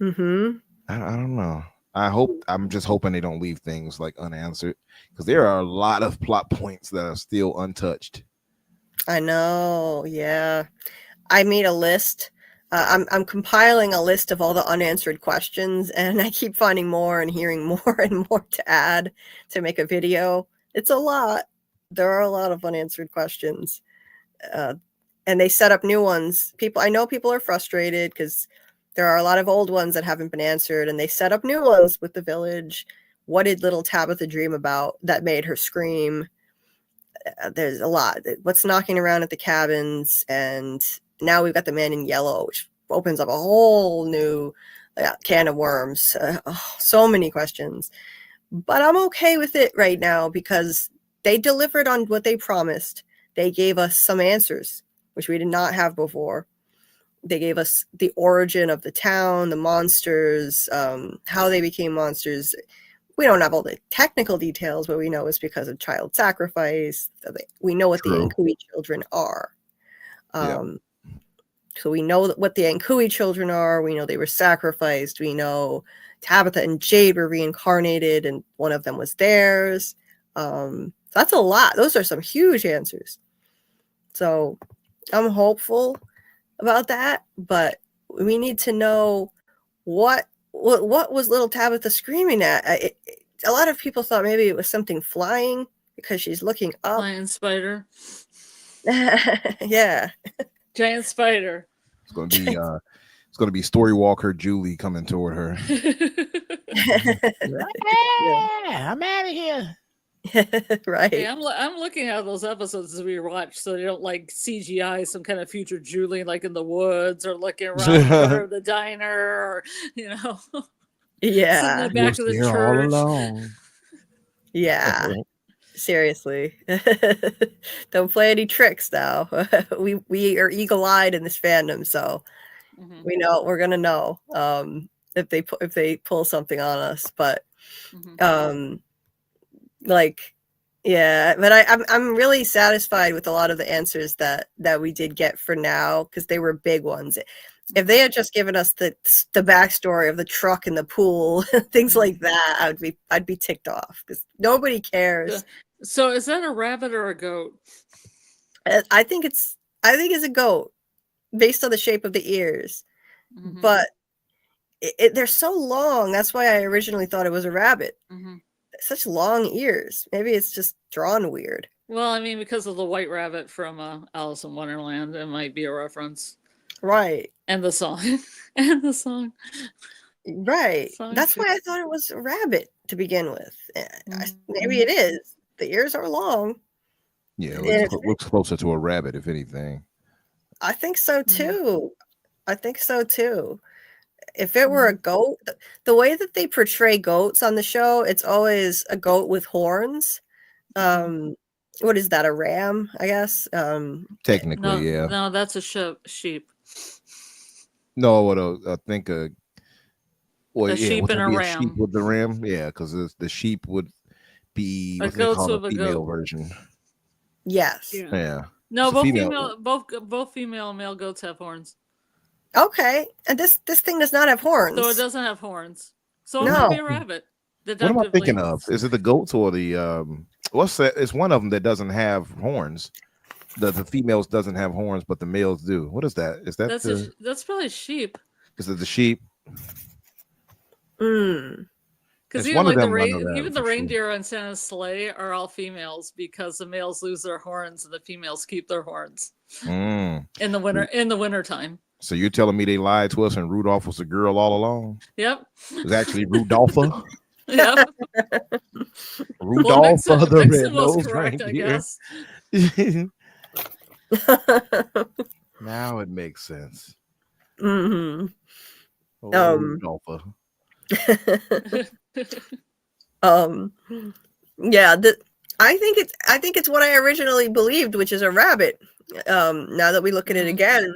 Mm-hmm. I don't know. I'm just hoping they don't leave things like unanswered, because there are a lot of plot points that are still untouched. I know. Yeah. I made a list. I'm compiling a list of all the unanswered questions, and I keep finding more and hearing more and more to add to make a video. It's a lot. There are a lot of unanswered questions, and they set up new ones. I know people are frustrated because there are a lot of old ones that haven't been answered, and they set up new ones with the village. What did little Tabitha dream about that made her scream? There's a lot. What's knocking around at the cabins, and now we've got the Man in Yellow, which opens up a whole new can of worms. So many questions, but I'm okay with it right now because they delivered on what they promised. They gave us some answers, which we did not have before. They gave us the origin of the town, the monsters, how they became monsters. We don't have all the technical details, but we know it's because of child sacrifice. We know what the Ankui children are. So we know what the Ankui children are. We know they were sacrificed. We know Tabitha and Jade were reincarnated, and one of them was theirs. That's a lot. Those are some huge answers. So I'm hopeful about that, but we need to know what was little Tabitha screaming at. A lot of people thought maybe it was something flying because she's looking up. Flying spider. Yeah. Giant spider. It's going to be Storywalker Julie coming toward her. Yeah, I'm out of here. Right. Hey, I'm looking at those episodes as we watch, so they don't like CGI some kind of future Julie like in the woods or looking around the corner of the diner, or Yeah, sitting in the back of the church. All alone. Yeah. Seriously. Don't play any tricks now. We are eagle-eyed in this fandom, so Mhm. We know we're gonna know if they pull something on us, but Mhm. like yeah, but I'm really satisfied with a lot of the answers that we did get for now because they were big ones. If they had just given us the backstory of the truck and the pool, things like that, I'd be ticked off because nobody cares. So is that a rabbit or a goat? I think it's a goat based on the shape of the ears, Mhm. but they're so long. That's why I originally thought it was a rabbit. Mhm. Such long ears. Maybe it's just drawn weird. Well, I mean, because of the white rabbit from Alice in Wonderland, it might be a reference. Right. And the song. And the song. Right. Song That's too. why I thought it was a rabbit to begin with. Maybe Mhm. it is. The ears are long. Yeah, And it looks closer to a rabbit, if anything. I think so Mhm. too. I think so too. If it were a Mhm. goat, the way that they portray goats on the show, it's always a goat with horns. Mhm. What is that? A ram, I guess. Technically, yeah. No, that's a sheep. No, what I think well, A yeah, sheep would and that a be a sheep ram. with the ram? Yeah, because the sheep would be A what's they goat's call with a a female goat. version. Yes. Yeah. Yeah, No, it's a female. both female and male goats have horns. Okay. And this thing does not have horns. So it doesn't have horns. So it No. might be a rabbit. What am I Deductively. thinking of? Is it the goats or the what's that? It's one of them that doesn't have horns. The females doesn't have horns, but the males do. What is that? Is that That's probably sheep. is it the sheep? Mm. Because It's even one of like them. I know even that the for sure. reindeer on Santa's sleigh are all females because the males lose their horns and the females keep their horns Mm. in the winter time. So you're telling me they lied to us and Rudolph was a girl all along? Yep. It was actually Rudolpha. Yep. Rudolph Well, the Nixon was red-nosed correct, I reindeer. guess. Now it makes sense. Mm-hmm. Oh, Rudolpha. Yeah, I think it's what I originally believed, which is a rabbit. Now that we look at it again,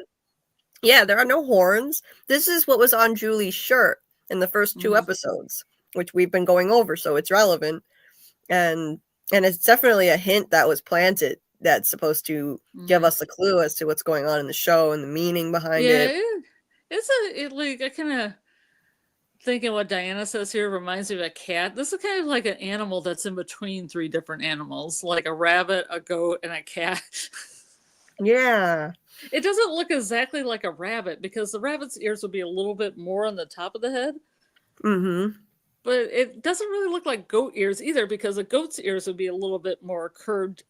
yeah, there are no horns. This is what was on Julie's shirt in the first two episodes, which we've been going over, so it's relevant. And it's definitely a hint that was planted that's supposed to give us a clue as to what's going on in the show and the meaning behind it. I kind of thinking what Diana says here reminds me of a cat. This is kind of like an animal that's in between three different animals, like a rabbit, a goat, and a cat. Yeah. It doesn't look exactly like a rabbit because the rabbit's ears would be a little bit more on the top of the head. Mm-hmm. But it doesn't really look like goat ears either because a goat's ears would be a little bit more curved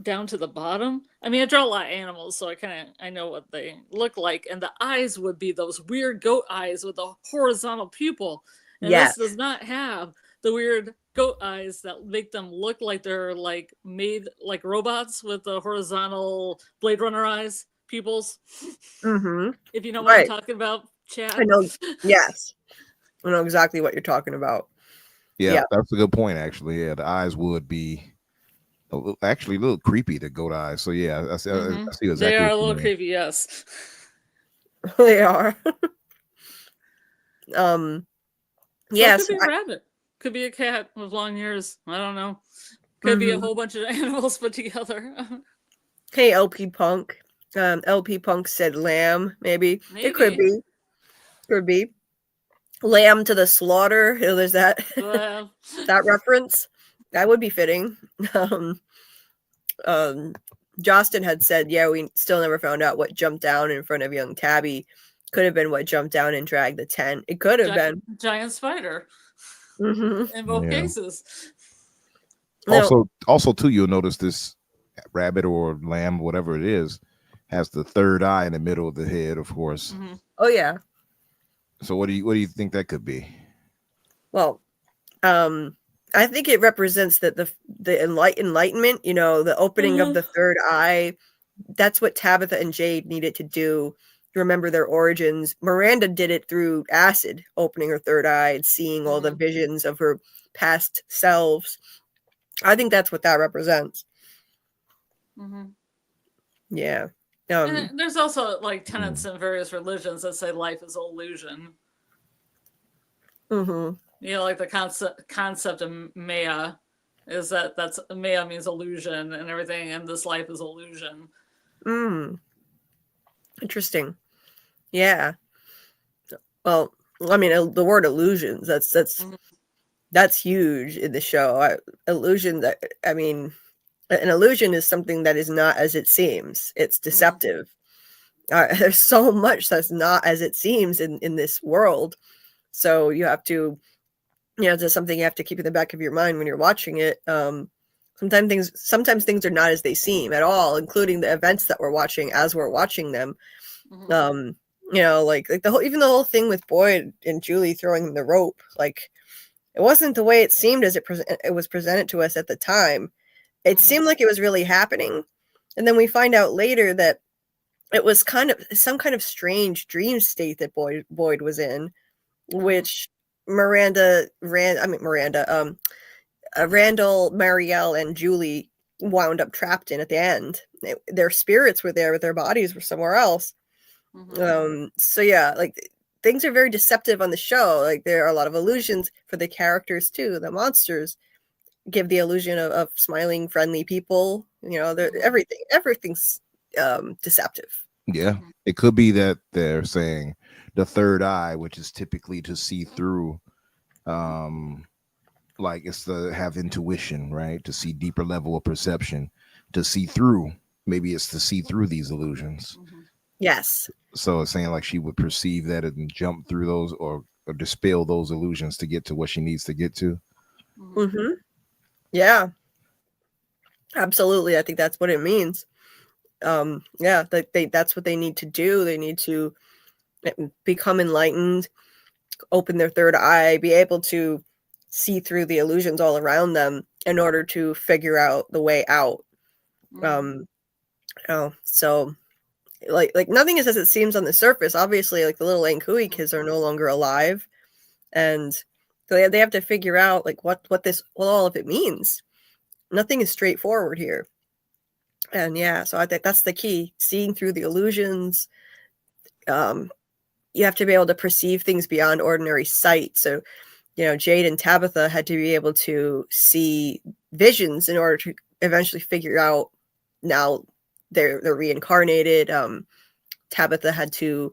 down to the bottom. I mean, I draw a lot of animals, so I know what they look like. And the eyes would be those weird goat eyes with a horizontal pupil. And Yes. this does not have the weird goat eyes that make them look like they're like made like robots with the horizontal Blade Runner eyes, pupils. Mm-hmm. If you know what I'm talking about, Chad. I know. Yes. I know exactly what you're talking about. Yeah, that's a good point, actually. Yeah, the eyes would be actually a little creepy, the goat eyes. So yeah, I see exactly. They are a little creepy, yes. They are. Yes. So it could be a rabbit. Could be a cat with long ears. I don't know. Could be a whole bunch of animals put together. Hey, LP Punk. LP Punk said lamb, maybe. It could be. Could be. Lamb to the slaughter. There's that that reference. That would be fitting. Justin had said, yeah, we still never found out what jumped down in front of young Tabby. Could have been what jumped down and dragged the tent. It could have been. Giant spider. Mm-hmm. In both cases. Also, too, you'll notice this rabbit or lamb, whatever it is, has the third eye in the middle of the head, of course. Mm-hmm. Oh yeah. So what do you think that could be? Well, I think it represents that the enlightenment, the opening of the third eye. That's what Tabitha and Jade needed to do. Remember their origins. Miranda did it through acid, opening her third eye and seeing all the visions of her past selves. I think that's what that represents. Mm-hmm. Yeah. And there's also like tenets in various religions that say life is illusion. Mm-hmm. You know, like the concept of Maya is that's Maya means illusion and everything, and this life is illusion. Interesting. Yeah. Well, I mean, the word illusions, that's huge in the show. Illusion, I mean, an illusion is something that is not as it seems. It's deceptive. There's so much that's not as it seems in this world. So you have to, there's something you have to keep in the back of your mind when you're watching it. Sometimes things are not as they seem at all, including the events that we're watching as we're watching them. Like the whole thing with Boyd and Julie throwing the rope, like it wasn't the way it seemed as it was presented to us at the time. It seemed like it was really happening, and then we find out later that it was kind of some kind of strange dream state that Boyd was in, which Randall, Marielle, and Julie wound up trapped in at the end. Their spirits were there, but their bodies were somewhere else. So yeah, like things are very deceptive on the show. Like there are a lot of illusions for the characters too. The monsters give the illusion of smiling, friendly people. Everything's deceptive. Yeah, it could be that they're saying the third eye, which is typically to see through, like it's to have intuition, right? To see deeper level of perception, to see through. Maybe it's to see through these illusions. Yes. So it's saying like she would perceive that and jump through those or dispel those illusions to get to what she needs to get to. Yeah. Absolutely. I think that's what it means. That's what they need to do. They need to become enlightened, open their third eye, be able to see through the illusions all around them in order to figure out the way out. So like nothing is as it seems on the surface. Obviously, like the little Ankui kids are no longer alive, and so they have to figure out like what all of it means. Nothing is straightforward here. And yeah, so I think that's the key, seeing through the illusions. You have to be able to perceive things beyond ordinary sight. So, Jade and Tabitha had to be able to see visions in order to eventually figure out now they're reincarnated. Tabitha had to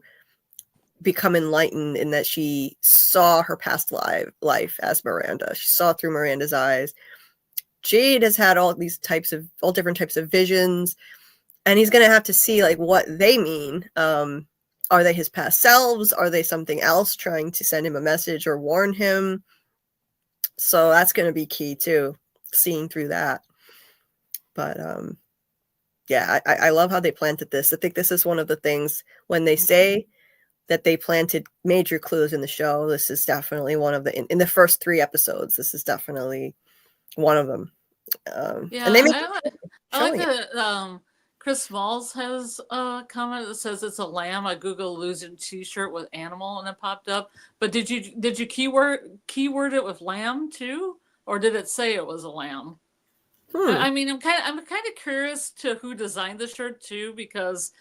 become enlightened in that she saw her past life as Miranda. She saw through Miranda's eyes. Jade has had all different types of visions, and he's going to have to see like what they mean. Are they his past selves? Are they something else trying to send him a message or warn him? So that's going to be key too, seeing through that. But yeah, I love how they planted this. I think this is one of the things when they say that they planted major clues in the show. This is definitely one of in the first 3 episodes. This is definitely one of them. And they make I like that Chris Smalls has a comment that says it's a lamb. I Google illusion t-shirt with animal and it popped up. But did you keyword it with lamb too, or did it say it was a lamb? I mean, I'm kind of curious to who designed the shirt too, because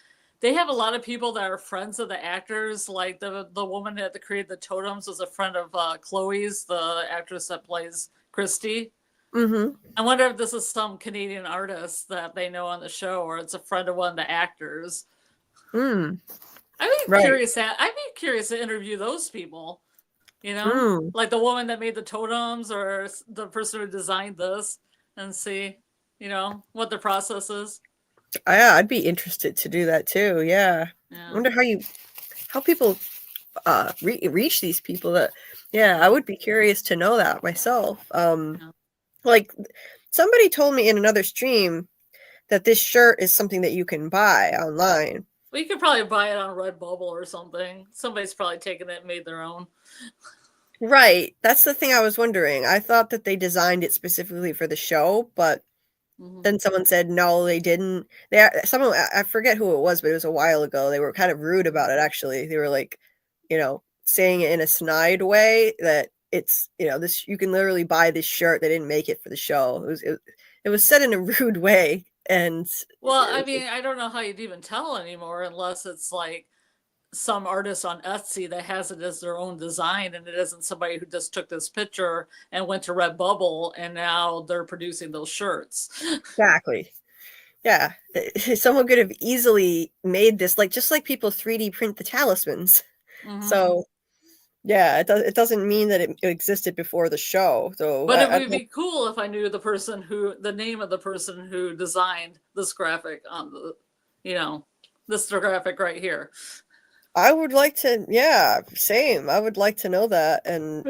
they have a lot of people that are friends of the actors. Like the woman that created the totems was a friend of Chloe's, the actress that plays Christy. I wonder if this is some Canadian artist that they know on the show, or it's a friend of one of the actors. I'd be curious to interview those people. Like the woman that made the totems, or the person who designed this, and see, what the process is. Yeah, I'd be interested to do that too. Yeah. I wonder how people reach these people. I would be curious to know that myself. Like somebody told me in another stream that this shirt is something that you can buy online. Well, you could probably buy it on Redbubble or something. Somebody's probably taken it and made their own. Right. That's the thing I was wondering. I thought that they designed it specifically for the show, but then someone said no, they didn't. I forget who it was, but it was a while ago. They were kind of rude about it, actually. They were like, saying it in a snide way that it's, this, you can literally buy this shirt. They didn't make it for the show. It was said in a rude way. And Well, I mean, I don't know how you'd even tell anymore unless it's like some artist on Etsy that has it as their own design, and it isn't somebody who just took this picture and went to Redbubble and now they're producing those shirts. exactly. Yeah. Someone could have easily made this, like, just like people 3D print the talismans. Mhm. So yeah, it doesn't mean that it existed before the show. So But it would be cool if I knew the name of the person who designed this graphic on the, this graphic right here. I would like to, yeah, same. I would like to know that, and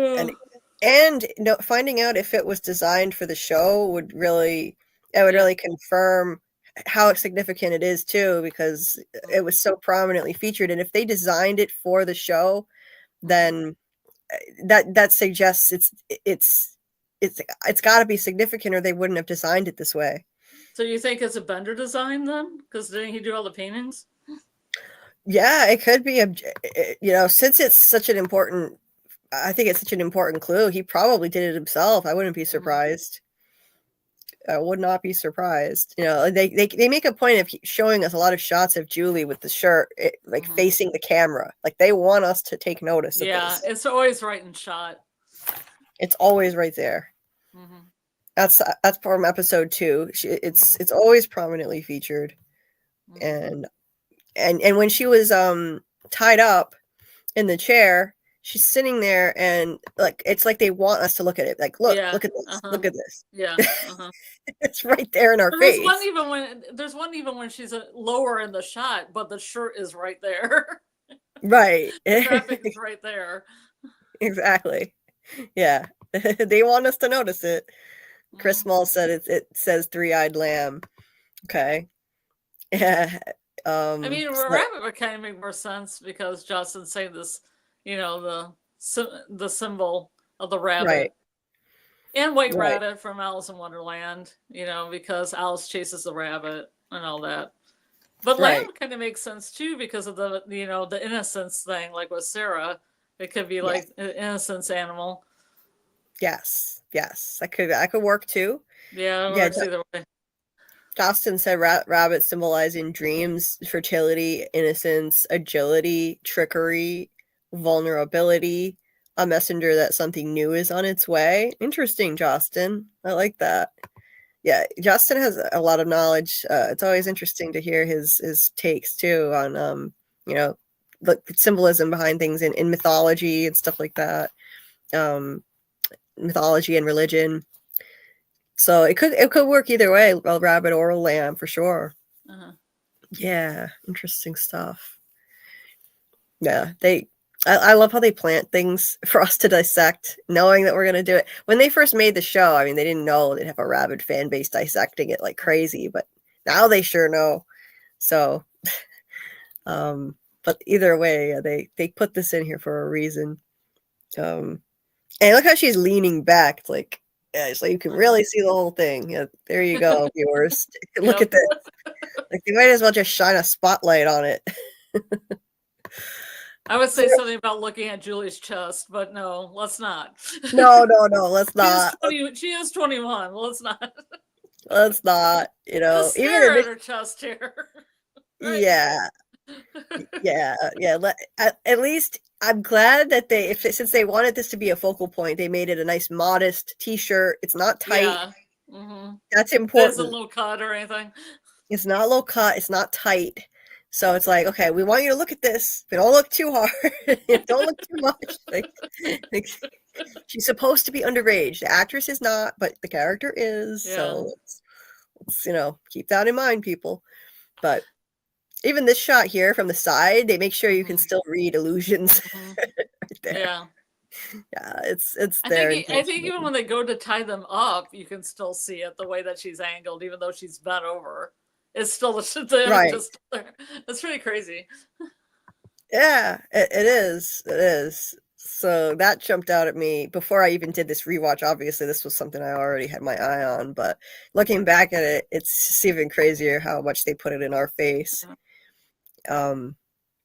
finding out if it was designed for the show would really confirm how significant it is too, because it was so prominently featured. And if they designed it for the show, then that suggests it's got to be significant, or they wouldn't have designed it this way. So you think it's a Bender design then? Because didn't he do all the paintings? Yeah, it could be, since it's such an important, I think it's such an important clue. He probably did it himself. I wouldn't be surprised. I would not be surprised. They make a point of showing us a lot of shots of Julie with the shirt, facing the camera. Like, they want us to take notice of this. It's always right in shot. It's always right there. Mm-hmm. That's from episode 2. It's always prominently featured. Mm-hmm. And when she was tied up in the chair, she's sitting there, and it's like they want us to look at it. Like, look at this, look at this. Yeah, it's right there in our face. There's one even when she's lower in the shot, but the shirt is right there. Right, the graphic is right there. Exactly. Yeah, they want us to notice it. Chris Small said it says three-eyed lamb. Okay. Yeah. I mean, rabbit would kind of make more sense because Justin's saying this, the symbol of the rabbit. Right. And White Rabbit from Alice in Wonderland, because Alice chases the rabbit and all that. But lamb kind of makes sense too because of the, the innocence thing, like with Sarah. It could be like an innocence animal. Yes. That could work too. Yeah, it works either way. Justin said rabbit symbolizing dreams, fertility, innocence, agility, trickery, vulnerability, a messenger that something new is on its way. Interesting, Justin. I like that. Yeah, Justin has a lot of knowledge. It's always interesting to hear his takes too on the symbolism behind things in mythology and stuff like that. Mythology and religion. So it could work either way, a rabbit or a lamb for sure. Yeah, interesting stuff. Yeah, I love how they plant things for us to dissect, knowing that we're gonna do it. When they first made the show, I mean, they didn't know they'd have a rabid fan base dissecting it like crazy, but now they sure know. So, but either way, they put this in here for a reason. And look how she's leaning back. It's like, yeah, so you can really see the whole thing. Yeah, there you go, viewers. Look at this. Like, they might as well just shine a spotlight on it. I would say something about looking at Julie's chest, but no, let's not. No, let's not. She is 21. Let's not. Let's not. Just stare at her chest here. Right. Yeah. At least I'm glad that since they wanted this to be a focal point, they made it a nice modest t-shirt. It's not tight. Yeah. Mm-hmm. That's important. It's a low cut or anything. It's not low cut. It's not tight. So it's like, okay, we want you to look at this, but don't look too hard. Don't look too much. Like, she's supposed to be underage. The actress is not, but the character is. Yeah. So let's keep that in mind, people. But even this shot here from the side, they make sure you can still read illusions right there. Yeah. Yeah, it's there. I think even when they go to tie them up, you can still see it the way that she's angled, even though she's bent over. It's still the image is still there. It's pretty crazy. Yeah, it is. It is. So that jumped out at me before I even did this rewatch. Obviously, this was something I already had my eye on, but looking back at it, it's just even crazier how much they put it in our face. Well,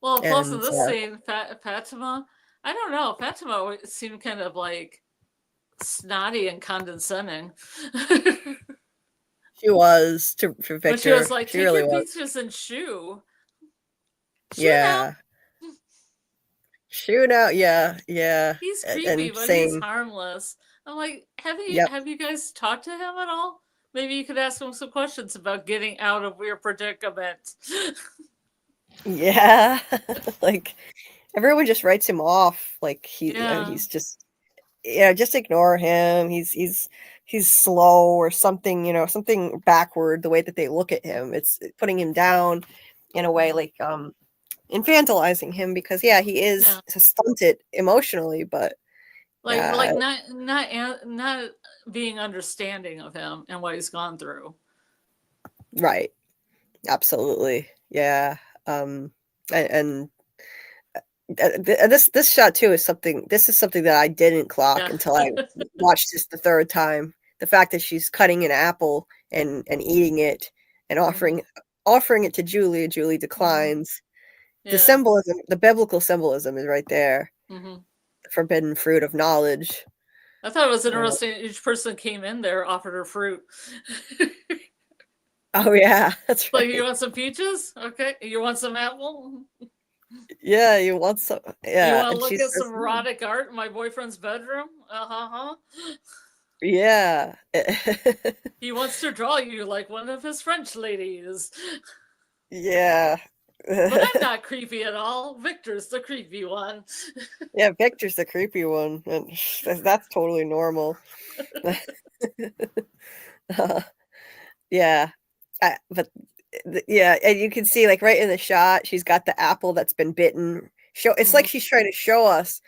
plus in this scene, Fatima, I don't know. Fatima seemed kind of like snotty and condescending. She was for When she Victor. was like, She "Take really your was. peaches and shoo, shoo now." Yeah. Shoot out. Yeah. Yeah. He's And creepy, but he's same. harmless. I'm like, Yep. have you guys talked to him at all? Maybe you could ask him some questions about getting out of your predicament. Yeah. Like everyone just writes him off. Like Yeah, he's just just ignore him. He's slow or something, something backward the way that they look at him. It's putting him down in a way like infantilizing him because he is yeah. stunted emotionally, but yeah, Like not being understanding of him and what he's gone through. right. Absolutely. Yeah. Um and this shot too is something. This is something that I didn't clock Yeah. until I watched this the third time. The fact that she's cutting an apple and eating it and offering it to Julie. Julie declines. The Yeah. symbolism, the biblical symbolism, is right there. hmm The forbidden fruit of knowledge. I thought it was Yeah. interesting. Each person came in there, offered her fruit. Oh yeah, that's Like, right. you want some peaches? Okay. You want some apple? Yeah, you want some? You Yeah, want to and look she at says, some erotic art in my boyfriend's bedroom? yeah. He wants to draw you like one of his French ladies. Yeah. But I'm not creepy at all. Victor's the creepy one. Yeah, Victor's the creepy one, and that's totally normal. Yeah, but yeah, and you can see like right in the shot, she's got the apple that's been bitten. It's like she's trying to show us.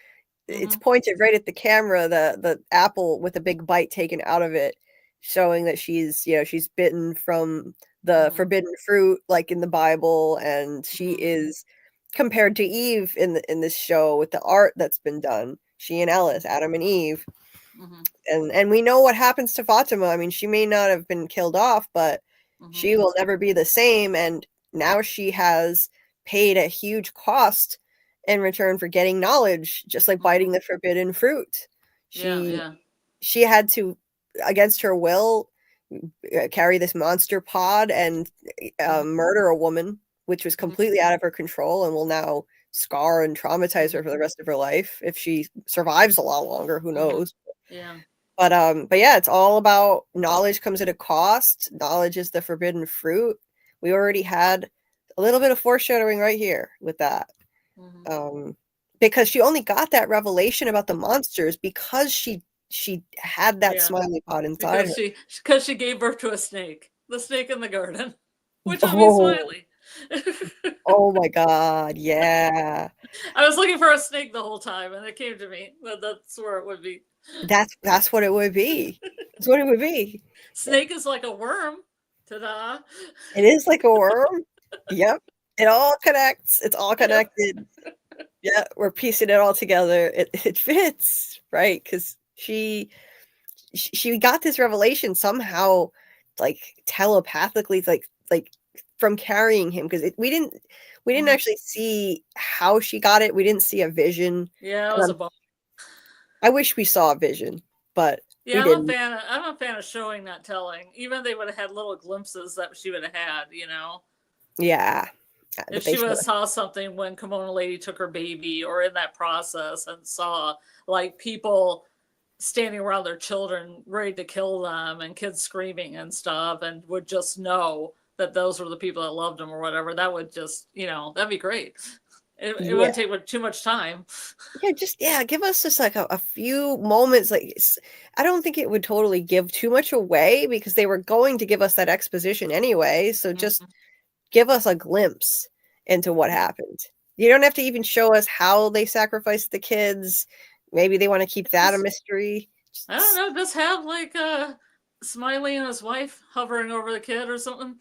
It's pointed right at the camera, the apple with a big bite taken out of it, showing that she's bitten from the forbidden fruit, like in the Bible, and she is compared to Eve in this show with the art that's been done. She and Ellis, Adam and Eve. And we know what happens to Fatima. I mean, she may not have been killed off, but she will never be the same. And now she has paid a huge cost in return for getting knowledge, just like biting the forbidden fruit. She had to, against her will, carry this monster pod and murder a woman, which was completely out of her control and will now scar and traumatize her for the rest of her life. If she survives a lot longer, who knows? Yeah. But yeah, it's all about knowledge comes at a cost. Knowledge is the forbidden fruit. We already had a little bit of foreshadowing right here with that. Because she only got that revelation about the monsters because she had that smiley pot inside her. Because she gave birth to a snake. The snake in the garden. Which would be Smiley. Oh my god, yeah. I was looking for a snake the whole time and it came to me. That's where it would be. That's what it would be. That's what it would be. Snake is like a worm. Ta-da. It is like a worm. Yep. It all connects. It's all connected. Yeah, we're piecing it all together. It fits, right? Because she got this revelation somehow, like telepathically, like from carrying him. Because we didn't actually see how she got it. We didn't see a vision. Yeah, it was a bummer. I wish we saw a vision, but yeah, we didn't. I'm a fan of showing, not telling. Even if they would have had little glimpses that she would have had, Yeah. If she would have saw something when Kimona Lady took her baby or in that process and saw like people standing around their children ready to kill them and kids screaming and stuff and would just know that those were the people that loved them or whatever, that would just, that'd be great. It wouldn't take too much time. Yeah, give us just like a few moments. Like, I don't think it would totally give too much away because they were going to give us that exposition anyway. So just give us a glimpse into what happened. You don't have to even show us how they sacrificed the kids. Maybe they want to keep that a mystery. I don't know. Just have like Smiley and his wife hovering over the kid or something.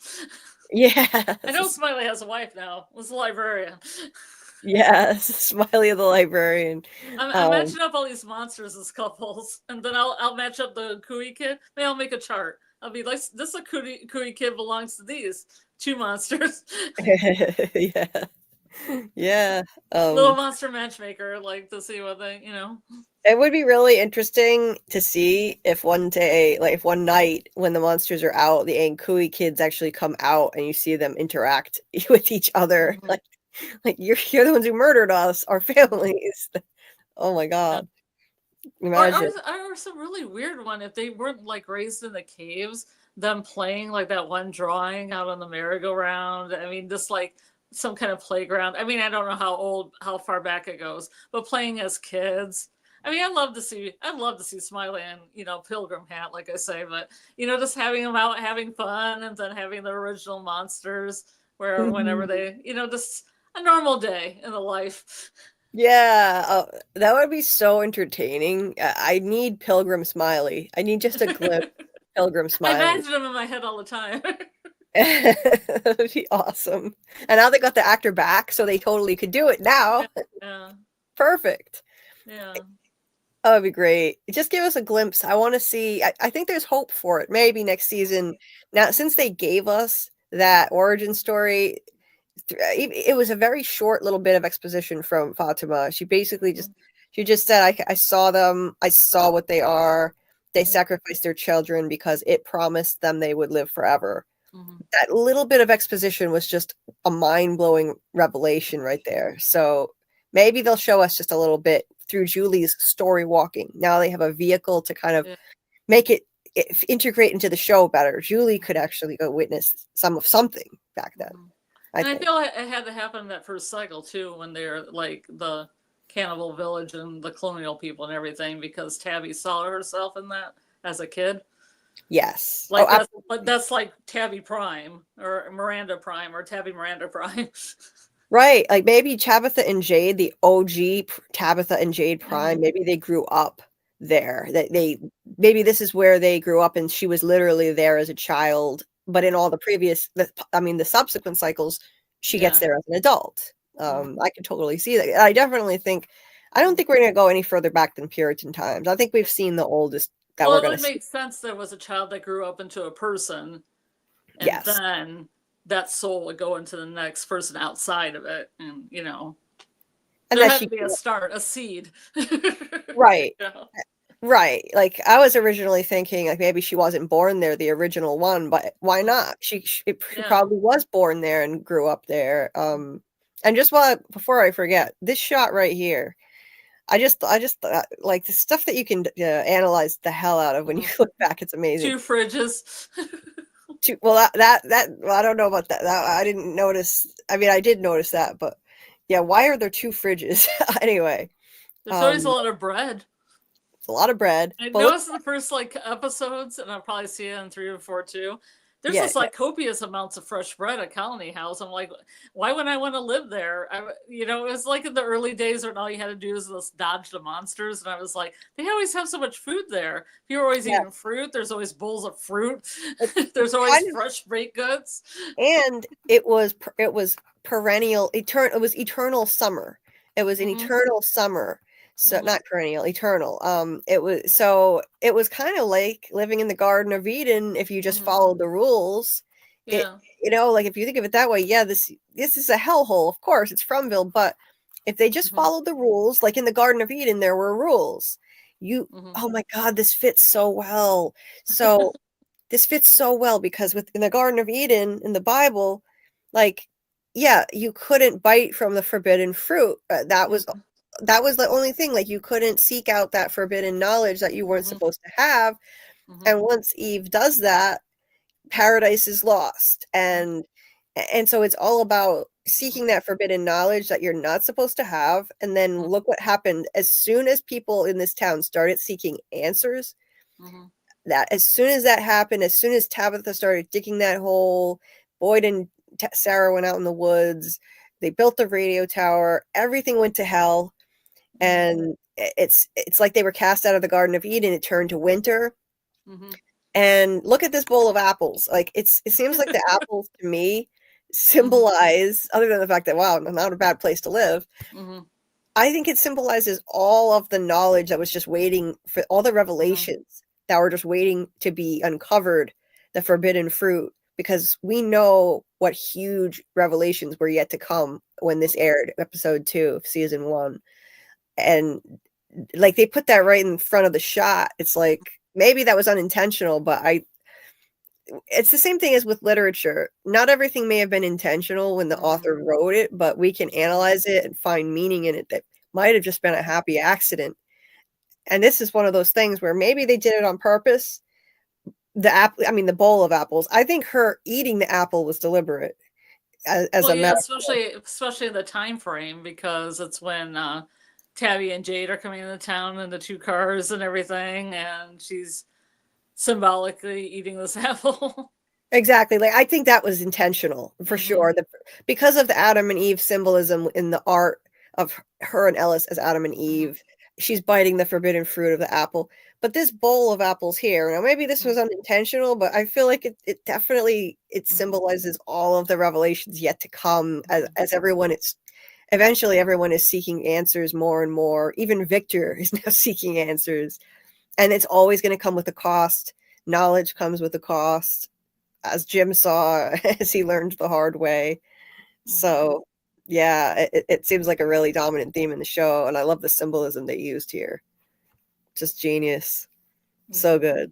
Yeah. I know Smiley has a wife now. Was the librarian. Yes, Smiley the librarian. I'm matching up all these monsters as couples, and then I'll match up the Kui kid. Maybe I'll make a chart. I'll be like, this Kui kid belongs to these two monsters. Yeah. Yeah. Little monster matchmaker, like to see what they, It would be really interesting to see if one day, like if one night when the monsters are out, the Ankui kids actually come out and you see them interact with each other. Mhm. Like you're the ones who murdered us, our families. Oh my God. Imagine. Or some really weird one if they weren't like raised in the caves, them playing like that one drawing out on the merry-go-round. I mean, just like some kind of playground. I mean, I don't know how far back it goes, but playing as kids. I mean, I'd love to see Smiley and, Pilgrim Hat, like I say, but, just having them out having fun and then having the original monsters where whenever Mhm. they, just a normal day in the life. Yeah, that would be so entertaining. I need Pilgrim Smiley. I need just a glimpse of Pilgrim I Smiley. imagine them in my head all the time. That would be awesome. And now they got the actor back, so they totally could do it now. Yeah. Perfect. Yeah. That would be great. Just give us a glimpse. I want to see. I think there's hope for it. Maybe next season. Now, since they gave us that origin story, it was a very short little bit of exposition from Fatima. She basically just said, I saw them. I saw what they are. They sacrificed their children because it promised them they would live forever. Mm-hmm. That little bit of exposition was just a mind-blowing revelation right there. So maybe they'll show us just a little bit through Julie's story walking. Now they have a vehicle to kind of make it integrate into the show better. Julie could actually go witness something back then. I feel it had to happen in that first cycle too, when they're like the cannibal village and the colonial people and everything, because Tabby saw herself in that as a kid. Yes. Like that's like Tabby Prime or Miranda Prime or Tabby Miranda Prime. Right. Like maybe Tabitha and Jade, the OG Tabitha and Jade Prime, maybe they grew up there. That maybe this is where they grew up and she was literally there as a child, but in all the the subsequent cycles, she gets there as an adult. I can totally see that. I don't think we're going to go any further back than Puritan times. I think we've seen the oldest that we're Well, it going would to see. make sense there was a child that grew up into a person, and Yes. then that soul would go into the next person outside of it, and And there that had she to be a start, a seed. Right. Yeah. Right. Like I was originally thinking like maybe she wasn't born there, the original one, but why not? She probably was born there and grew up there. And just before I forget, this shot right here, I just thought, like the stuff that you can analyze the hell out of when you look back, it's amazing. 2 fridges. Well, well, I don't know about that. I didn't notice. I mean, I did notice that, but yeah, why are there 2 fridges anyway? There's always a lot of bread. A lot of bread. I But noticed in the first episodes, and I'll probably see it in 3 or 4 too. There's just copious amounts of fresh bread at Colony House. I'm like, why would I want to live there? It was like in the early days when all you had to do is just dodge the monsters, and I was like, they always have so much food there. You're always eating fruit. There's always bowls of fruit. There's always fresh baked goods. And it was perennial, eternal. It was eternal summer. It was an eternal summer. So not perennial, eternal. It was kind of like living in the Garden of Eden if you just followed the rules. Yeah. Like if you think of it that way, yeah, this is a hellhole. Of course, it's Fromville, but if they just followed the rules, like in the Garden of Eden, there were rules. Oh my God, this fits so well. So this fits so well because in the Garden of Eden in the Bible, like, yeah, you couldn't bite from the forbidden fruit. That was the only thing. Like, you couldn't seek out that forbidden knowledge that you weren't supposed to have. And once Eve does that, paradise is lost. And so it's all about seeking that forbidden knowledge that you're not supposed to have. And then look what happened. As soon as people in this town started seeking answers, that as soon as that happened, as soon as Tabitha started digging that hole, Boyd and Sarah went out in the woods, they built the radio tower, everything went to hell. And it's like they were cast out of the Garden of Eden. It turned to winter. And look at this bowl of apples. Like it seems like the apples to me symbolize, other than the fact that, wow, not a bad place to live. I think it symbolizes all of the knowledge that was just waiting for all the revelations that were just waiting to be uncovered, the forbidden fruit because we know what huge revelations were yet to come when this aired, episode 2 of season 1. And like they put that right in front of the shot. It's like maybe that was unintentional, but it's the same thing as with literature. Not everything may have been intentional when the author wrote it, but we can analyze it and find meaning in it that might have just been a happy accident. And this is one of those things where maybe they did it on purpose. The bowl of apples. I think her eating the apple was deliberate as Well, a yeah, metaphor. especially in the time frame, because it's when Tabby and Jade are coming into town in the 2 cars and everything, and she's symbolically eating this apple. Exactly. Like I think that was intentional for sure. Because of the Adam and Eve symbolism in the art of her and Ellis as Adam and Eve, she's biting the forbidden fruit of the apple. But this bowl of apples here, now maybe this was unintentional, but I feel like it definitely symbolizes all of the revelations yet to come as everyone eventually everyone is seeking answers more and more. Even Victor is now seeking answers. And it's always going to come with a cost. Knowledge comes with a cost, as Jim saw as he learned the hard way. So yeah, it seems like a really dominant theme in the show, and I love the symbolism they used here. Just genius. So good.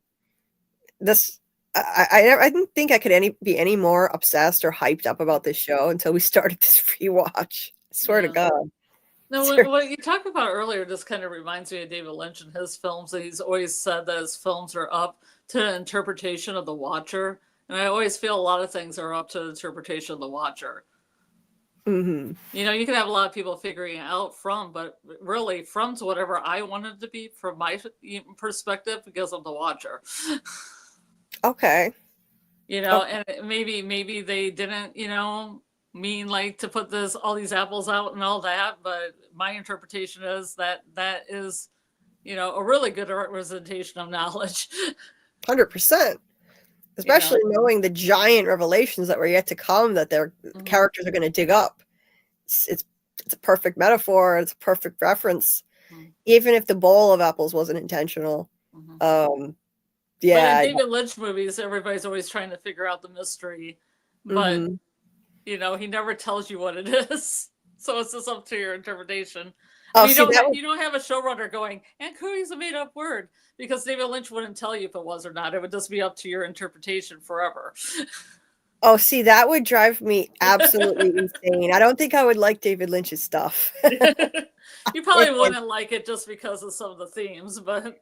This I didn't think I could be any more obsessed or hyped up about this show until we started this rewatch. I swear to God. No, what you talked about earlier just kind of reminds me of David Lynch and his films. And he's always said that his films are up to the interpretation of the watcher. And I always feel a lot of things are up to the interpretation of the watcher. Mm-hmm. You know, you can have a lot of people figuring it out but really from to whatever I wanted to be from my perspective because of the watcher. Okay. You know, and maybe they didn't, mean like to put all these apples out and all that, but my interpretation is that is, a really good representation of knowledge. 100%. Especially knowing the giant revelations that were yet to come that their characters are going to dig up. It's a perfect metaphor. It's a perfect reference. Even if the bowl of apples wasn't intentional. Yeah. But in David Lynch movies, everybody's always trying to figure out the mystery. But, he never tells you what it is. So it's just up to your interpretation. Oh, you don't have a showrunner going, and Cooey's a made-up word, because David Lynch wouldn't tell you if it was or not. It would just be up to your interpretation forever. Oh, see, that would drive me absolutely insane. I don't think I would like David Lynch's stuff. You probably wouldn't like it just because of some of the themes, but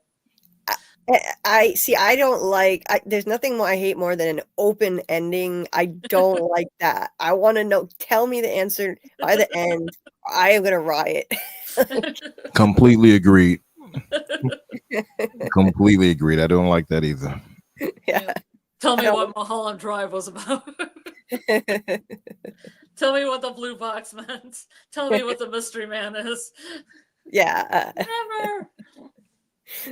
I don't like. There's nothing I hate more than an open ending. I don't like that. I want to know. Tell me the answer by the end. I am gonna riot. Completely agreed. Completely agreed. I don't like that either. Yeah. Tell me what Mulholland Drive was about. Tell me what the blue box meant. Tell me what the mystery man is. Yeah. Never.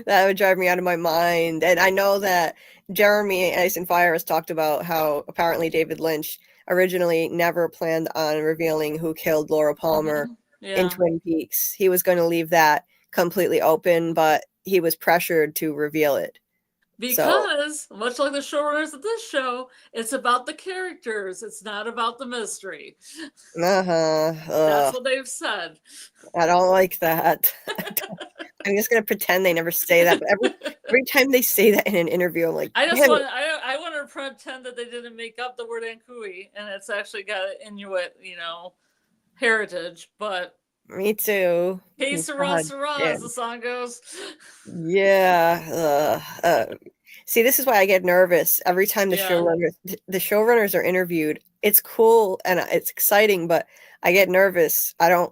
That would drive me out of my mind. And I know that Jeremy Ice and Fire has talked about how apparently David Lynch originally never planned on revealing who killed Laura Palmer in Twin Peaks. He was going to leave that completely open, but he was pressured to reveal it. Because, much like the showrunners of this show, it's about the characters. It's not about the mystery. That's what they've said. I don't like that. I'm just going to pretend they never say that. But every time they say that in an interview, I'm like, I want to pretend that they didn't make up the word Ankui, and it's actually got an Inuit, heritage. But me too. Hey, Sarah, Sarah, as the song goes. Yeah. See, this is why I get nervous every time the showrunners are interviewed. It's cool and it's exciting, but I get nervous. I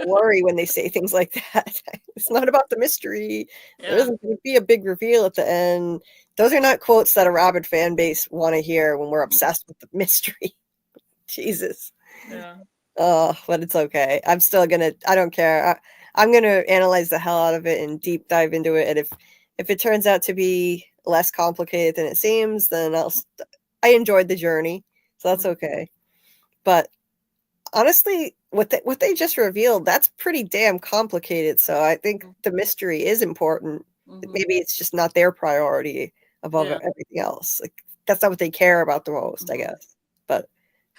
worry when they say things like that. It's not about the mystery. There isn't going to be a big reveal at the end. Those are not quotes that a rabid fan base want to hear when we're obsessed with the mystery. Jesus. Yeah. Oh, but it's okay. I don't care. I'm gonna analyze the hell out of it and deep dive into it. And if it turns out to be less complicated than it seems, then I enjoyed the journey, so that's okay. But honestly, what they just revealed, that's pretty damn complicated. So I think the mystery is important. Maybe it's just not their priority above everything else. Like that's not what they care about the most, I guess. But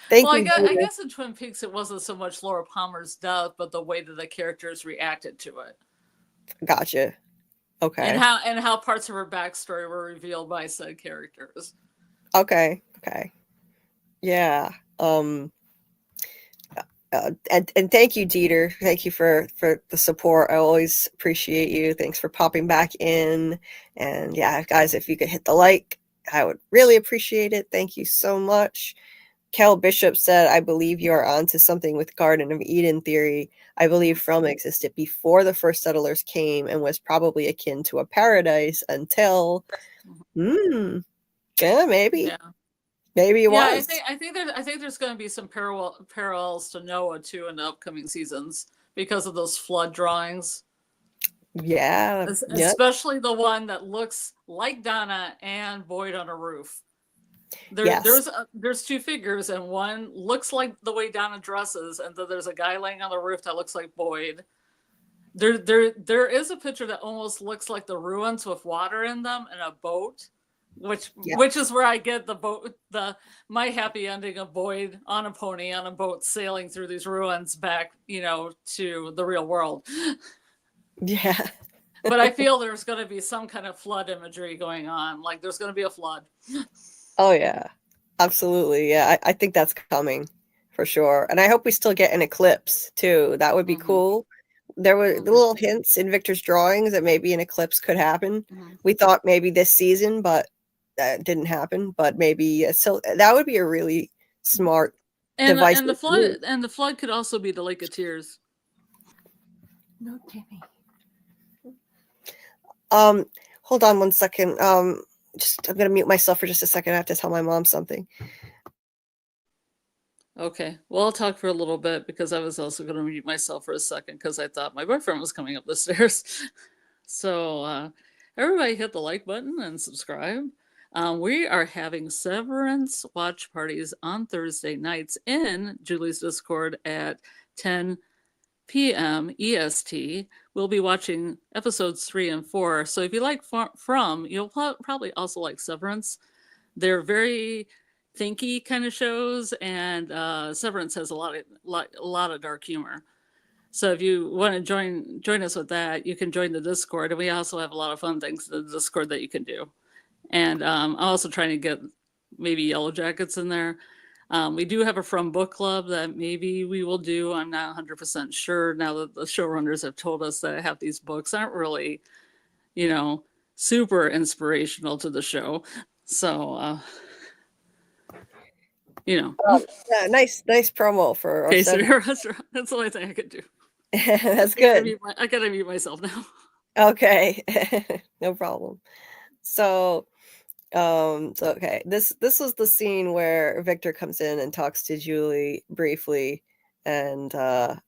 thank Well, you. I Dina. guess in Twin Peaks it wasn't so much Laura Palmer's death, but the way that the characters reacted to it, Gotcha. Okay. and how parts of her backstory were revealed by said characters. Okay. Yeah. And thank you, Dieter. Thank you for the support. I always appreciate you. Thanks for popping back in. And yeah, guys, if you could hit the like, I would really appreciate it. Thank you so much. Kel Bishop said, I believe you are onto something with Garden of Eden theory. I believe From existed before the first settlers came and was probably akin to a paradise until yeah, maybe. Yeah. Maybe it Yeah, was. I think there's going to be some parallels to Noah too in the upcoming seasons because of those flood drawings. Yeah. Especially the one that looks like Donna and Boyd on a roof. Yes. There's two figures, and one looks like the way Donna dresses, and then there's a guy laying on the roof that looks like Boyd. There is a picture that almost looks like the ruins with water in them and a boat. Which is where I get my happy ending of Boyd on a pony on a boat sailing through these ruins back, to the real world. Yeah. But I feel there's going to be some kind of flood imagery going on. Like there's going to be a flood. Oh yeah, absolutely. Yeah, I think that's coming for sure. And I hope we still get an eclipse too. That would be cool. There were little hints in Victor's drawings that maybe an eclipse could happen. We thought maybe this season, but that didn't happen. But maybe so that would be a really smart device. And the flood could also be the Lake of Tears. No, Timmy. Hold on one second. I'm gonna mute myself for just a second. I have to tell my mom something. Okay, well, I'll talk for a little bit because I was also going to mute myself for a second because I thought my boyfriend was coming up the stairs. So everybody hit the like button and subscribe. We are having Severance watch parties on Thursday nights in Julie's Discord at 10 p.m. EST. We'll be watching episodes 3 and 4. So if you like From, you'll probably also like Severance. They're very thinky kind of shows, and Severance has a lot of dark humor. So if you want to join us with that, you can join the Discord, and we also have a lot of fun things in the Discord that you can do. And I'm also trying to get maybe Yellow Jackets in there. We do have a From book club that maybe we will do. I'm not 100% sure now that the showrunners have told us that half these books aren't really, super inspirational to the show. So, yeah, nice promo for okay, so that's the only thing I could do. That's good. I gotta mute myself now. Okay. No problem. So okay, this was the scene where Victor comes in and talks to Julie briefly, and I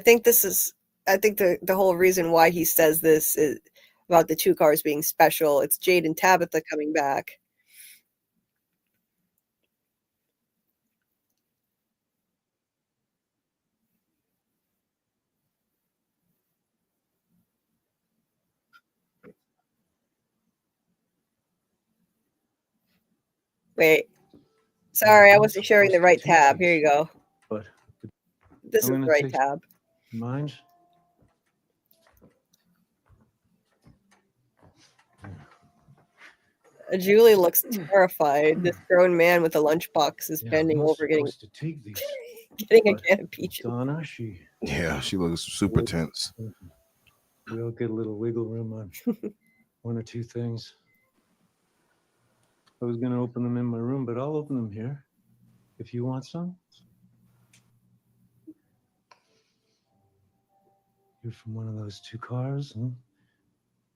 think the whole reason why he says this is about the two cars being special. It's Jade and Tabitha coming back. Wait, sorry, I wasn't sharing the right tab. Here you go. But this is the right tab. Mind? Julie looks terrified. This grown man with a lunchbox is bending over, getting a can of peaches. Donna, she looks super tense. We'll get a little wiggle room on one or two things. I was going to open them in my room, but I'll open them here if you want some. You're from one of those two cars, huh?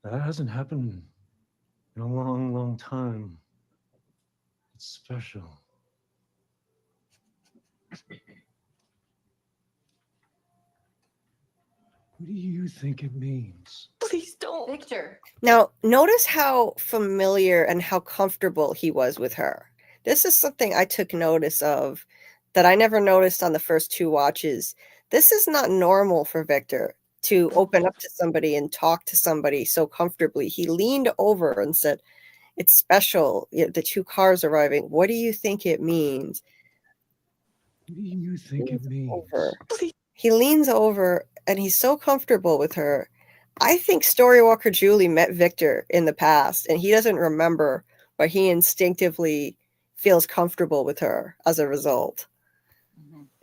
That hasn't happened in a long, long time. It's special. What do you think it means? Please don't. Victor. Now, notice how familiar and how comfortable he was with her. This is something I took notice of that I never noticed on the first two watches. This is not normal for Victor to open up to somebody and talk to somebody so comfortably. He leaned over and said, It's special. The 2 cars arriving. What do you think it means? What do you think it means? He leans over and he's so comfortable with her. I think Storywalker Julie met Victor in the past and he doesn't remember, but he instinctively feels comfortable with her as a result.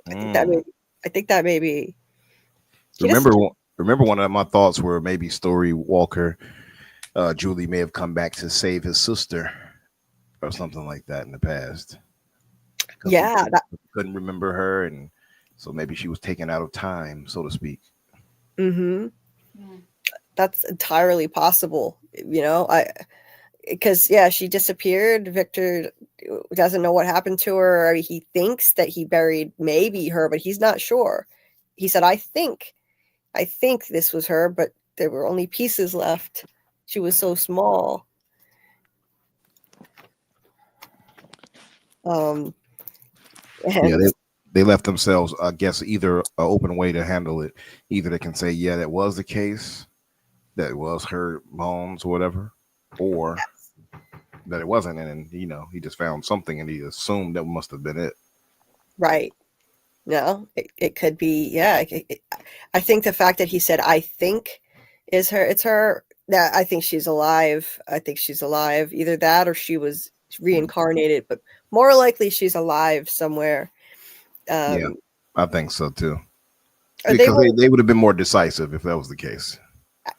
I think that may be. Remember one of my thoughts were maybe Storywalker Julie may have come back to save his sister or something like that in the past. Yeah, couldn't remember her, and so maybe she was taken out of time, so to speak. That's entirely possible. Because she disappeared. Victor doesn't know what happened to her. He thinks that he buried maybe her, but he's not sure. He said, I think this was her, but there were only pieces left. She was so small. They left themselves, I guess, either an open way to handle it. Either they can say, yeah, that was the case, that was her bones or whatever, or that it wasn't, and he just found something and he assumed that must have been it. Right. No, it could be. Yeah. I think the fact that he said, I think is her, it's her. That I think she's alive. Either that or she was reincarnated, but more likely she's alive somewhere. Yeah, I think so too. Because they would have been more decisive if that was the case.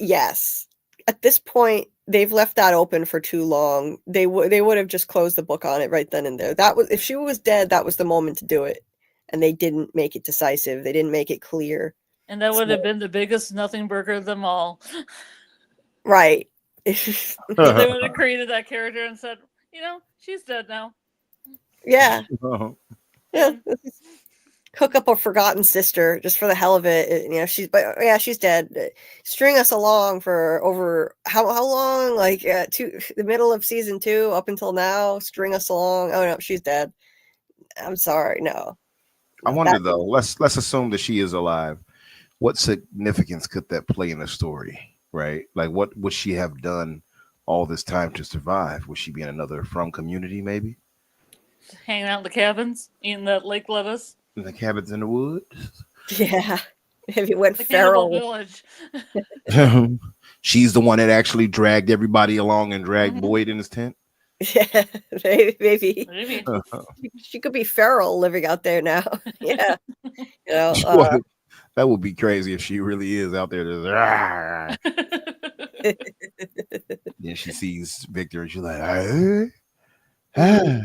Yes. At this point, they've left that open for too long. They would have just closed the book on it right then and there. That was, if she was dead, that was the moment to do it. And they didn't make it decisive. They didn't make it clear. And that would have been the biggest nothing burger of them all. Right. They would have created that character and said, she's dead now. Yeah. Yeah. Hook up a forgotten sister just for the hell of it. She's dead. String us along for over how long? Like to the middle of season 2 up until now. String us along. Oh no, she's dead. I'm sorry. No. I wonder though. Let's assume that she is alive. What significance could that play in the story? Right? Like, what would she have done all this time to survive? Would she be in another From community, maybe? Hanging out in the cabins, eating that lake lettuce. In the cabins in the woods? Yeah. If you went the feral. Village. She's the one that actually dragged everybody along and dragged Boyd in his tent? Yeah, maybe. She could be feral living out there now. Yeah. That would be crazy if she really is out there. Then she sees Victor and she's like, yeah.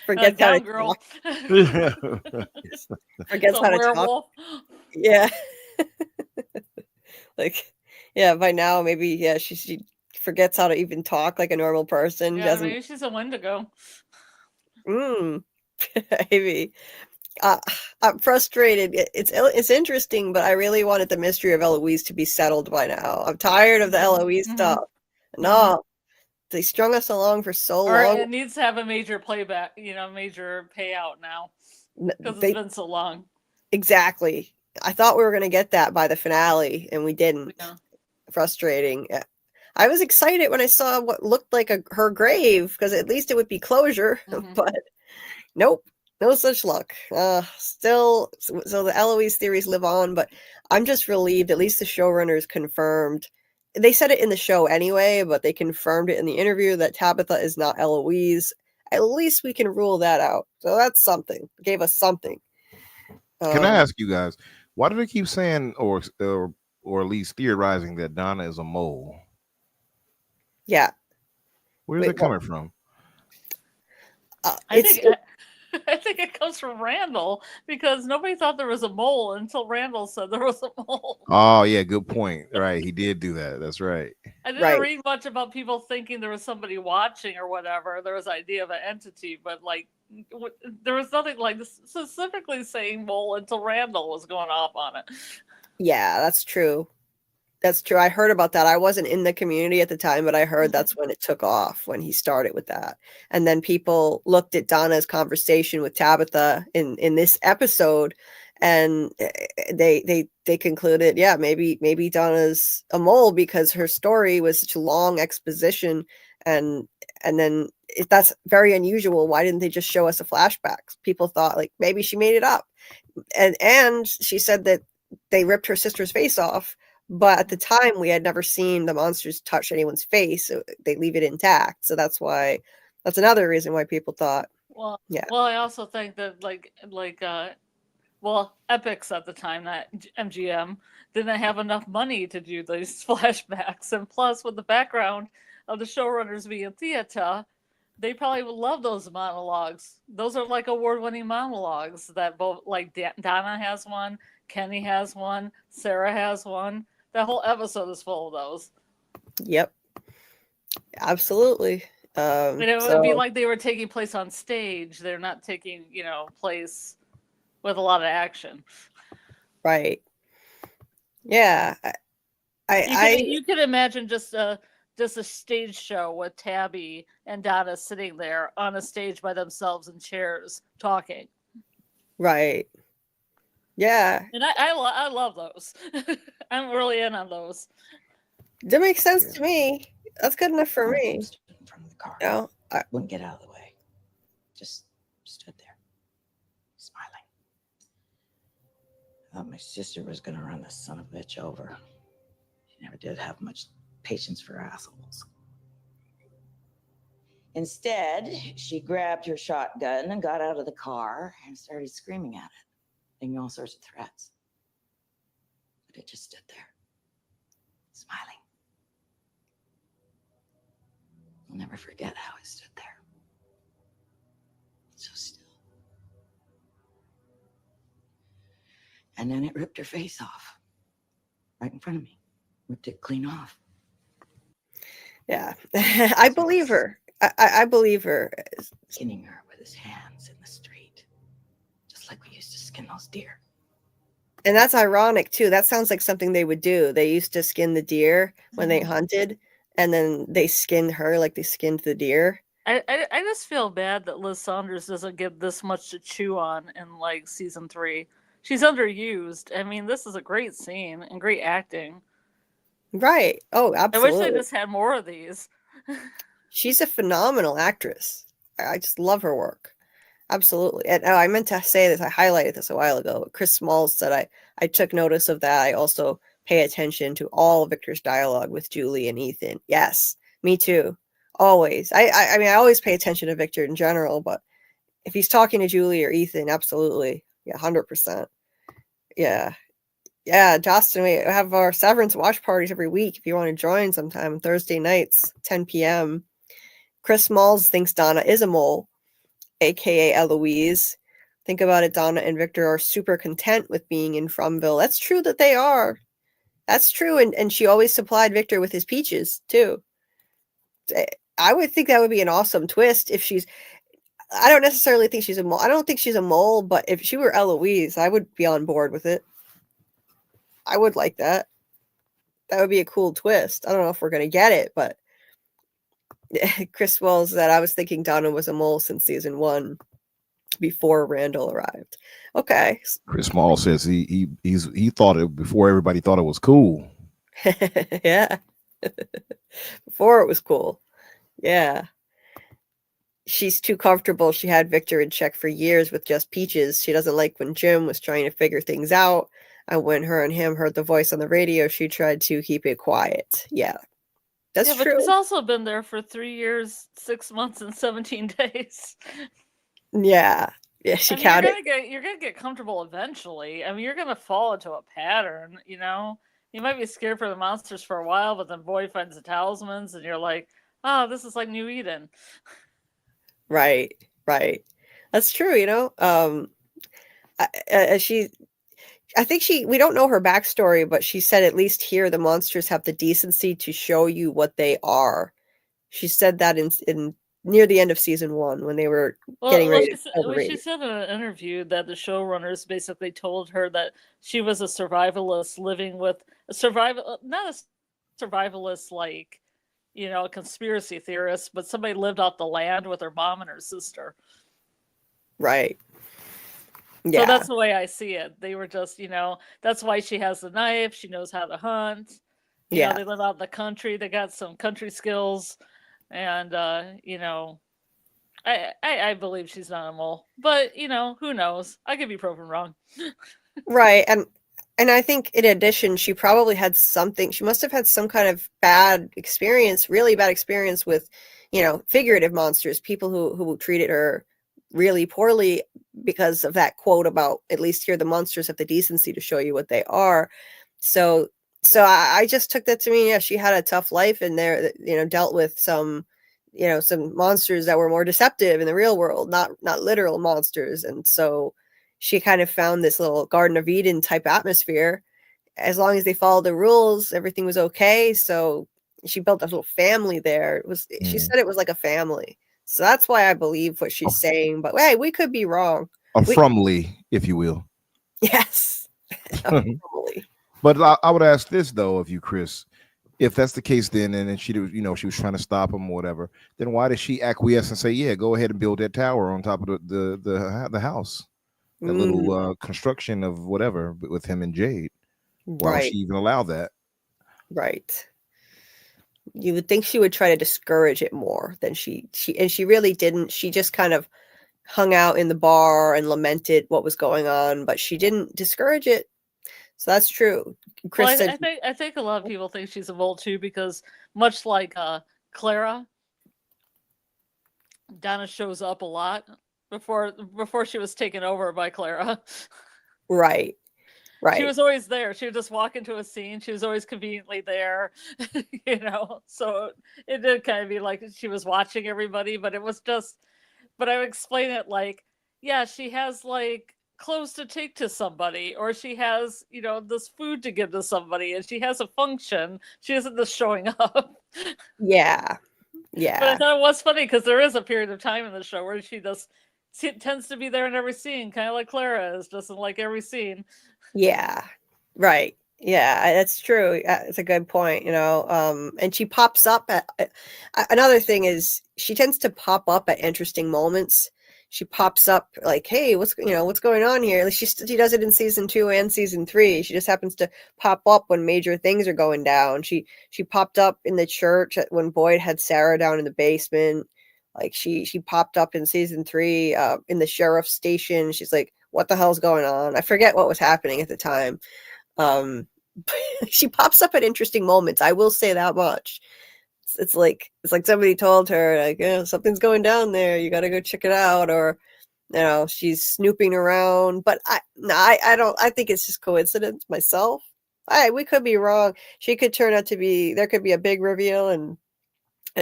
Forgets how to girl. talk. Forgets how to talk. Yeah. By now maybe she forgets how to even talk like a normal person. Yeah, maybe she's a Wendigo. Maybe. I'm frustrated. It's interesting, but I really wanted the mystery of Eloise to be settled by now. I'm tired of the Eloise stuff. No, they strung us along for so long. It needs to have a major playback, major payout now because it's been so long. Exactly. I thought we were going to get that by the finale, and we didn't. Yeah. Frustrating. I was excited when I saw what looked like her grave because at least it would be closure, but nope. No such luck. Still, so the Eloise theories live on, but I'm just relieved. At least the showrunners confirmed. They said it in the show anyway, but they confirmed it in the interview that Tabitha is not Eloise. At least we can rule that out. So that's something. Gave us something. Can I ask you guys, why do they keep saying or at least theorizing that Donna is a mole? Yeah. Where's it coming from? I think it comes from Randall because nobody thought there was a mole until Randall said there was a mole. Oh, yeah, good point. Right, he did do that. That's right. I didn't read much about people thinking there was somebody watching or whatever. There was an idea of an entity, but there was nothing specifically saying mole until Randall was going off on it. Yeah, that's true. That's true. I heard about that. I wasn't in the community at the time, but I heard that's when it took off, when he started with that. And then people looked at Donna's conversation with Tabitha in this episode and they concluded, yeah, maybe Donna's a mole because her story was such a long exposition, and then that's very unusual. Why didn't they just show us a flashback? People thought like maybe she made it up, and she said that they ripped her sister's face off, but at the time we had never seen the monsters touch anyone's face, so they leave it intact. So that's another reason why people thought, Well, yeah. well, I also think that well, Epics at the time, that MGM didn't have enough money to do these flashbacks, and plus with the background of the showrunners being theater, they probably would love those monologues. Those are like award-winning monologues that both like Donna has one, Kenny has one, Sarah has one. That whole episode is full of those. Yep, absolutely. And it would be like they were taking place on stage. They're not taking, place with a lot of action. Right. Yeah. You could imagine just a stage show with Tabby and Donna sitting there on a stage by themselves in chairs talking. Right. Yeah. And I love those. I'm really in on those. That makes sense to me. That's good enough for me. Stood in front of the car. No, Wouldn't get out of the way. Just stood there, smiling. I thought my sister was gonna run this son of a bitch over. She never did have much patience for assholes. Instead, she grabbed her shotgun and got out of the car and started screaming at it, making all sorts of threats. But it just stood there, smiling. I'll never forget how it stood there. So still. And then it ripped her face off. Right in front of me. Ripped it clean off. yeah. I believe her. I believe her. Skinning her with his hands in the street. Just like we used to skin those deer. And that's ironic too. That sounds like something they would do. They used to skin the deer when they hunted, and then they skinned her like they skinned the deer. I just feel bad that Liz Saunders doesn't get this much to chew on in like season 3. She's underused. I mean, this is a great scene and great acting. Right. Oh, absolutely. I wish they just had more of these. She's a phenomenal actress. I just love her work. Absolutely. And I meant to say this. I highlighted this a while ago. Chris Smalls said I took notice of that. I also pay attention to all Victor's dialogue with Julie and Ethan. Yes, me too. Always. I mean, I always pay attention to Victor in general, but if he's talking to Julie or Ethan, absolutely. Yeah, 100%. Yeah. Yeah, Justin, we have our Severance watch parties every week. If you want to join sometime, Thursday nights, 10 p.m. Chris Smalls thinks Donna is a mole, aka Eloise. Think about it, Donna and Victor are super content with being in Fromville. That's true that they are. That's true, and she always supplied Victor with his peaches, too. I would think that would be an awesome twist if she's... I don't necessarily think she's a mole. I don't think she's a mole, but if she were Eloise, I would be on board with it. I would like that. That would be a cool twist. I don't know if we're going to get it, but Chris Wells said, I was thinking Donna was a mole since season 1 before Randall arrived. Okay. Chris Small says he thought it before everybody thought it was cool. Yeah. Before it was cool. Yeah. She's too comfortable. She had Victor in check for years with just peaches. She doesn't like when Jim was trying to figure things out. And when her and him heard the voice on the radio, she tried to keep it quiet. Yeah. That's but true. she's also been there for 3 years, 6 months, and 17 days. Yeah. Yeah, she counted. You're gonna get comfortable eventually. I mean, you're gonna fall into a pattern, you know? You might be scared for the monsters for a while, but then boy finds the talismans, and you're like, oh, this is like New Eden. Right. That's true, you know? I think we don't know her backstory, but she said at least here the monsters have the decency to show you what they are. She said that in near the end of season 1 when they were getting ready to she said in an interview that the showrunners basically told her that she was a survivalist living with not a survivalist like, you know, a conspiracy theorist, but somebody lived off the land with her mom and her sister. Right. Yeah. So that's the way I see it. They were just, that's why she has the knife. She knows how to hunt. Yeah. They live out in the country. They got some country skills. And, I believe she's not a mole. But, who knows? I could be proven wrong. Right. And I think in addition, she probably had something, she must have had some kind of bad experience, really bad experience with, figurative monsters, people who treated her really poorly because of that quote about, at least here the monsters have the decency to show you what they are. So I just took that to mean, yeah, she had a tough life in there that, dealt with some monsters that were more deceptive in the real world, not literal monsters. And so she kind of found this little Garden of Eden type atmosphere. As long as they followed the rules, everything was okay. So she built a little family there. She said it was like a family. So that's why I believe what she's saying. But hey, we could be wrong. Frumly, if you will. Yes. Frumly. But I would ask this though of you, Chris. If that's the case, then and then she was trying to stop him or whatever, then why did she acquiesce and say, "Yeah, go ahead and build that tower on top of the house, that little construction of whatever with him and Jade"? Why would she even allow that? Right. You would think she would try to discourage it more than she really didn't. She just kind of hung out in the bar and lamented what was going on, but she didn't discourage it. So that's true. Chris said, I think a lot of people think she's a mole too, because much like Clara, Donna shows up a lot before she was taken over by Clara. Right. She was always there. She would just walk into a scene. She was always conveniently there, So it did kind of be like she was watching everybody, but it was just. But I would explain it like, yeah, she has like clothes to take to somebody, or she has, this food to give to somebody, and she has a function. She isn't just showing up. Yeah. But I thought it was funny because there is a period of time in the show where she tends to be there in every scene, kind of like Clara is, just in like every scene. Yeah. Right. Yeah, that's true. It's a good point, and she pops up another thing is she tends to pop up at interesting moments. She pops up like, hey, what's going on here? Like she does it in season 2 and season 3. She just happens to pop up when major things are going down. She popped up in the church when Boyd had Sarah down in the basement. Like she popped up in season 3 in the sheriff's station. She's like, what the hell's going on? I forget what was happening at the time. She pops up at interesting moments. I will say that much. It's like somebody told her, like, something's going down there. You got to go check it out, or she's snooping around. But I don't. I think it's just coincidence. Myself, we could be wrong. She could turn out to be. There could be a big reveal, and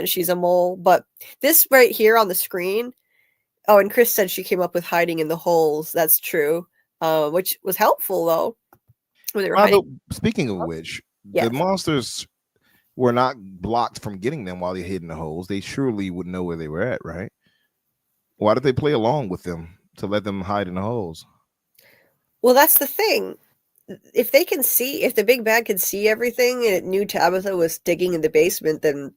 she's a mole. But this right here on the screen. Oh, and Chris said she came up with hiding in the holes. That's true, which was helpful though. Speaking of which, yes. The monsters were not blocked from getting them while they hid in the holes. They surely would know where they were at, right? Why did they play along with them to let them hide in the holes? Well, that's the thing. If the big bad could see everything and it knew Tabitha was digging in the basement, then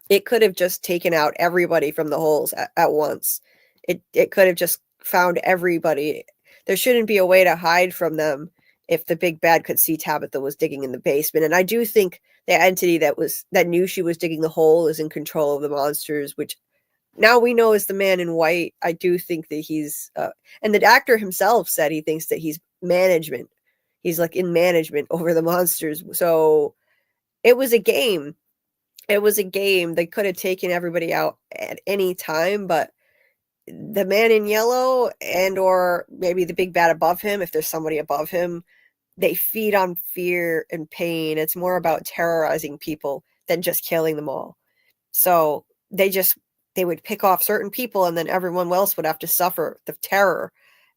it could have just taken out everybody from the holes at once. It could have just found everybody. There shouldn't be a way to hide from them if the big bad could see Tabitha was digging in the basement. And I do think the entity that knew she was digging the hole is in control of the monsters, which now we know is the man in white. I do think that he's and the actor himself said he thinks that he's management. He's like in management over the monsters. So it was a game. They could have taken everybody out at any time, but the man in yellow or maybe the big bad above him, if there's somebody above him, they feed on fear and pain. It's more about terrorizing people than just killing them all. So they would pick off certain people, and then everyone else would have to suffer the terror,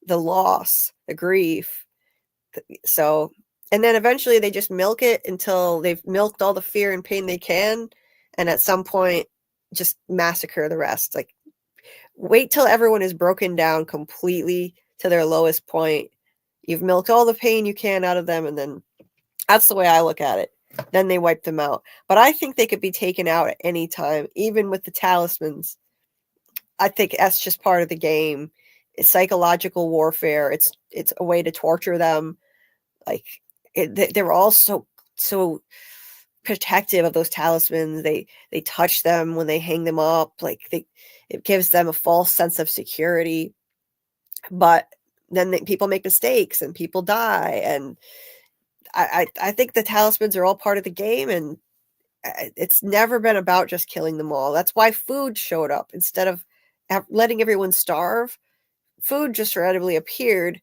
the loss, the grief. So, and then eventually they just milk it until they've milked all the fear and pain they can. And at some point just massacre the rest. Like, wait till everyone is broken down completely to their lowest point. You've milked all the pain you can out of them, and then that's the way I look at it. Then they wipe them out. But I think they could be taken out at any time, even with the talismans. I think that's just part of the game. It's psychological warfare. It's a way to torture them. Like they're all so protective of those talismans. They touch them when they hang them up. Like it gives them a false sense of security. But then people make mistakes and people die. And I think the talismans are all part of the game, and it's never been about just killing them all. That's why food showed up instead of letting everyone starve. Food just randomly appeared,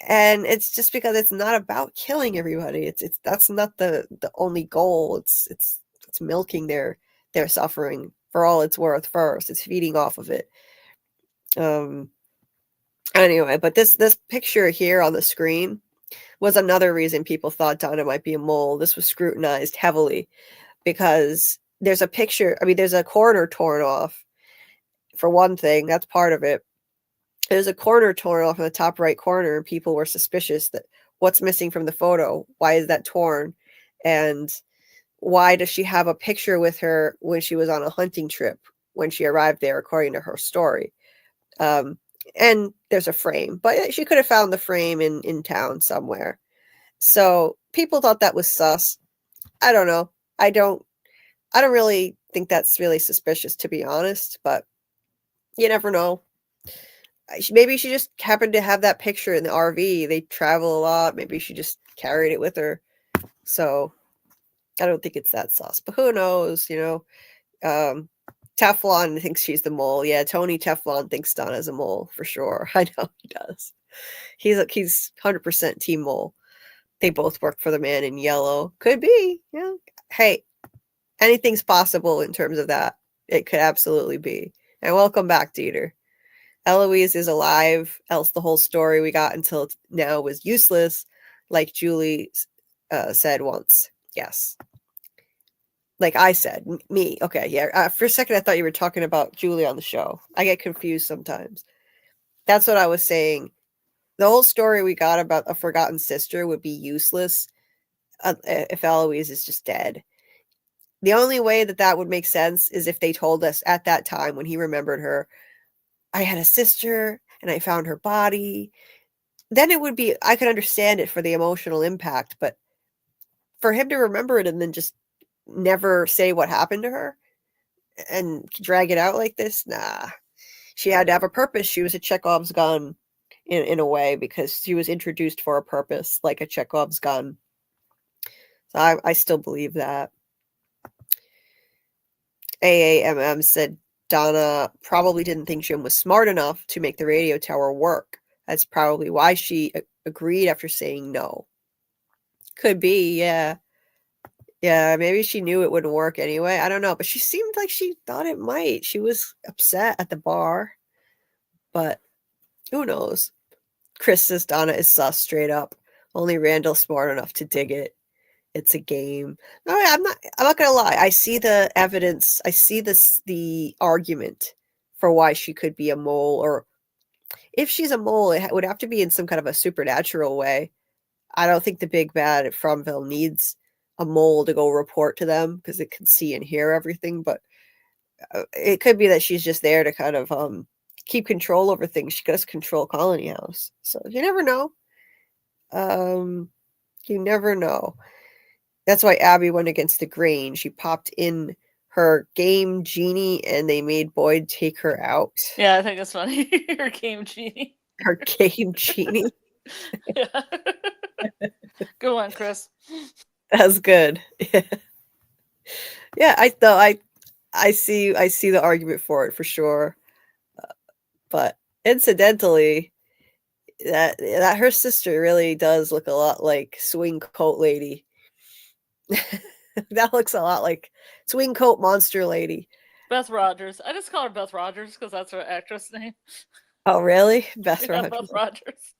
and it's just because it's not about killing everybody. It's that's not the only goal. It's milking their suffering for all it's worth first. It's feeding off of it. Anyway, but this picture here on the screen was another reason people thought Donna might be a mole. This was scrutinized heavily because there's a picture. I mean, there's a corner torn off. For one thing, that's part of it. There's a corner torn off in the top right corner, and people were suspicious that what's missing from the photo? Why is that torn? And why does she have a picture with her when she was on a hunting trip when she arrived there, according to her story? And there's a frame, but she could have found the frame in town somewhere. So people thought that was sus. I don't know. I don't really think that's really suspicious, to be honest, but you never know. Maybe she just happened to have that picture in the RV. They travel a lot. Maybe she just carried it with her. So I don't think it's that sus, but who knows, Teflon thinks she's the mole. Yeah, Tony Teflon thinks Donna's a mole for sure. I know he does. He's 100% team mole. They both work for the man in yellow. Could be. Yeah. Hey, anything's possible in terms of that. It could absolutely be. And welcome back, Dieter. Eloise is alive, else the whole story we got until now was useless, like Julie said once. Yes. Like I said, me. Okay, yeah. For a second, I thought you were talking about Julie on the show. I get confused sometimes. That's what I was saying. The whole story we got about a forgotten sister would be useless if Eloise is just dead. The only way that would make sense is if they told us at that time when he remembered her, I had a sister and I found her body. Then it would be, I could understand it for the emotional impact, but for him to remember it and then just never say what happened to her and drag it out like this, nah. She had to have a purpose. She was a Chekhov's gun in a way, because she was introduced for a purpose, like a Chekhov's gun. So I still believe that. AAMM said Donna probably didn't think Jim was smart enough to make the radio tower work. That's probably why she agreed after saying no. Could be, yeah. Yeah, maybe she knew it wouldn't work anyway. I don't know, but she seemed like she thought it might. She was upset at the bar, but who knows? Chris says Donna is sus straight up. Only Randall's smart enough to dig it. It's a game. No, I'm not gonna lie. I see the evidence. I see the argument for why she could be a mole, or if she's a mole, it would have to be in some kind of a supernatural way. I don't think the big bad at Fromville needs a mole to go report to them because it can see and hear everything. But it could be that she's just there to kind of keep control over things. She does control Colony House, so you never know. You never know. That's why Abby went against the grain. She popped in her game genie, and they made Boyd take her out. Yeah, I think it's funny. Her game genie. Her game genie. Yeah. Good one, Chris. That's good. Yeah, I see the argument for it for sure. But incidentally, that her sister really does look a lot like Swing Coat Lady. That looks a lot like Swing Coat Monster Lady. Beth Rogers. I just call her Beth Rogers because that's her actress name. Oh, really? Beth Yeah, Rogers. Beth Rogers.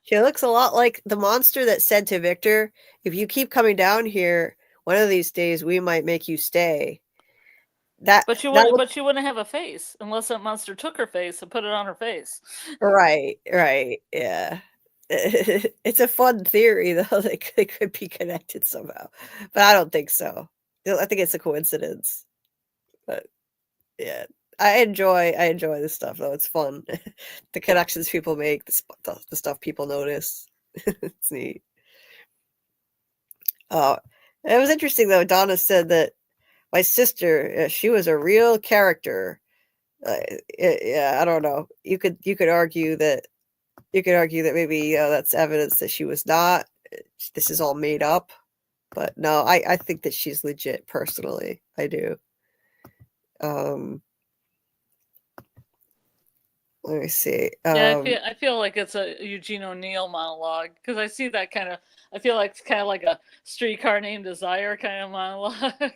She looks a lot like the monster that said to Victor, if you keep coming down here, one of these days we might make you stay. But she wouldn't have a face unless that monster took her face and put it on her face. Right, yeah. It's a fun theory, though. They could be connected somehow, but I don't think so. I think it's a coincidence. But yeah, I enjoy this stuff though. It's fun. The connections people make, the stuff people notice. It's neat. It was interesting though. Donna said that my sister, she was a real character. Yeah, I don't know. You could argue that maybe that's evidence that she was not. This is all made up. But no, I think that she's legit personally. I do. Let me see. Yeah, I feel like it's a Eugene O'Neill monologue because I see that kind of. I feel like it's kind of like a Streetcar Named Desire kind of monologue,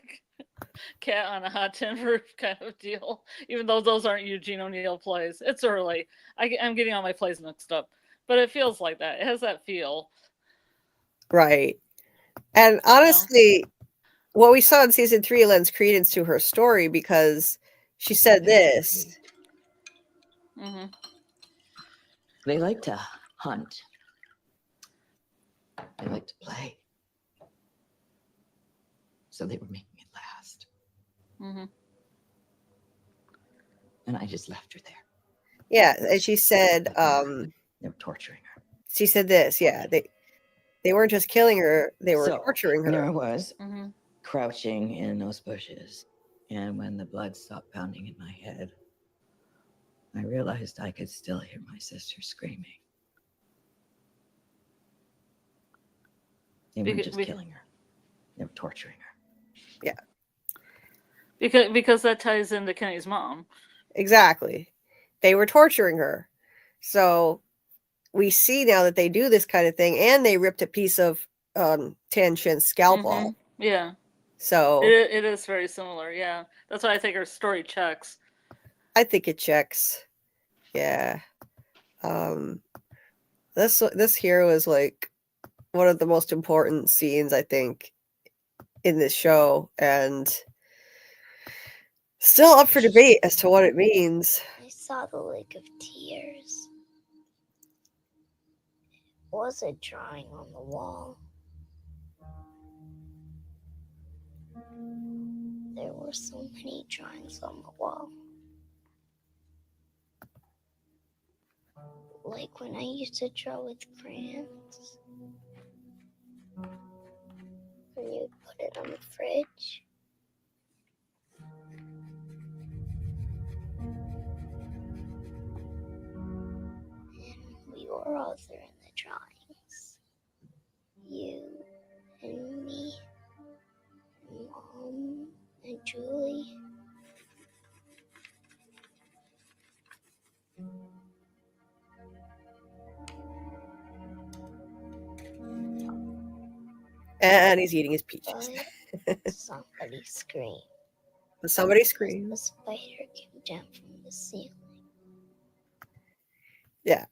Cat on a Hot Tin Roof kind of deal. Even though those aren't Eugene O'Neill plays, it's early. I'm getting all my plays mixed up, but it feels like that. It has that feel. Right. And honestly, what we saw in season 3 lends credence to her story because she said this. Mm-hmm. They like to hunt. They like to play. So they were making it last. Mm-hmm. And I just left her there. Yeah, and she said, they were torturing her. She said this, yeah, they weren't just killing her, they were torturing her. There I was, crouching in those bushes. And when the blood stopped pounding in my head, I realized I could still hear my sister screaming. They weren't just killing her. They were torturing her. Yeah. Because that ties into Kenny's mom. Exactly. They were torturing her. So we see now that they do this kind of thing, and they ripped a piece of Tan Shin's scalp off. Yeah. So it is very similar. Yeah, that's why I think her story checks. I think it checks. Yeah. This hero is like one of the most important scenes, I think, in this show, and still up for debate as to what it means. I saw the Lake of Tears. It was a drawing on the wall. There were so many drawings on the wall. Like when I used to draw with crayons. And you'd put it on the fridge. And we were all there in the drawings. You and me, and Mom, and Julie. And he's eating his peaches. Somebody screamed. Somebody screamed. A spider came down from the ceiling. Yeah.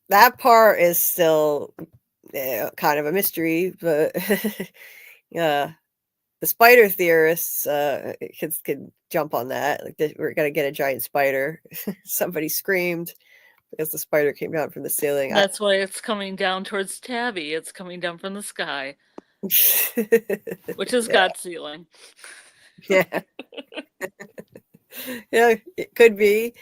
That part is still kind of a mystery, but yeah, the spider theorists can jump on that. Like, we're gonna get a giant spider. Somebody screamed because the spider came down from the ceiling. That's why it's coming down towards Tabby. It's coming down from the sky, which is God's ceiling. Yeah. Yeah, it could be.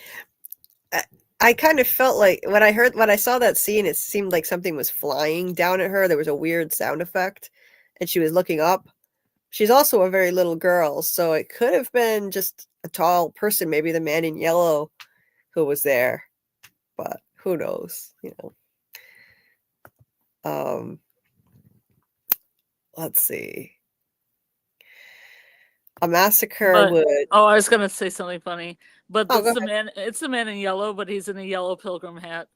I kind of felt like when I saw that scene, it seemed like something was flying down at her. There was a weird sound effect, and she was looking up. She's also a very little girl, so it could have been just a tall person, maybe the man in yellow who was there, but who knows, let's see. A massacre would... Oh, I was gonna say something funny, but it's the man in yellow, but he's in a yellow pilgrim hat.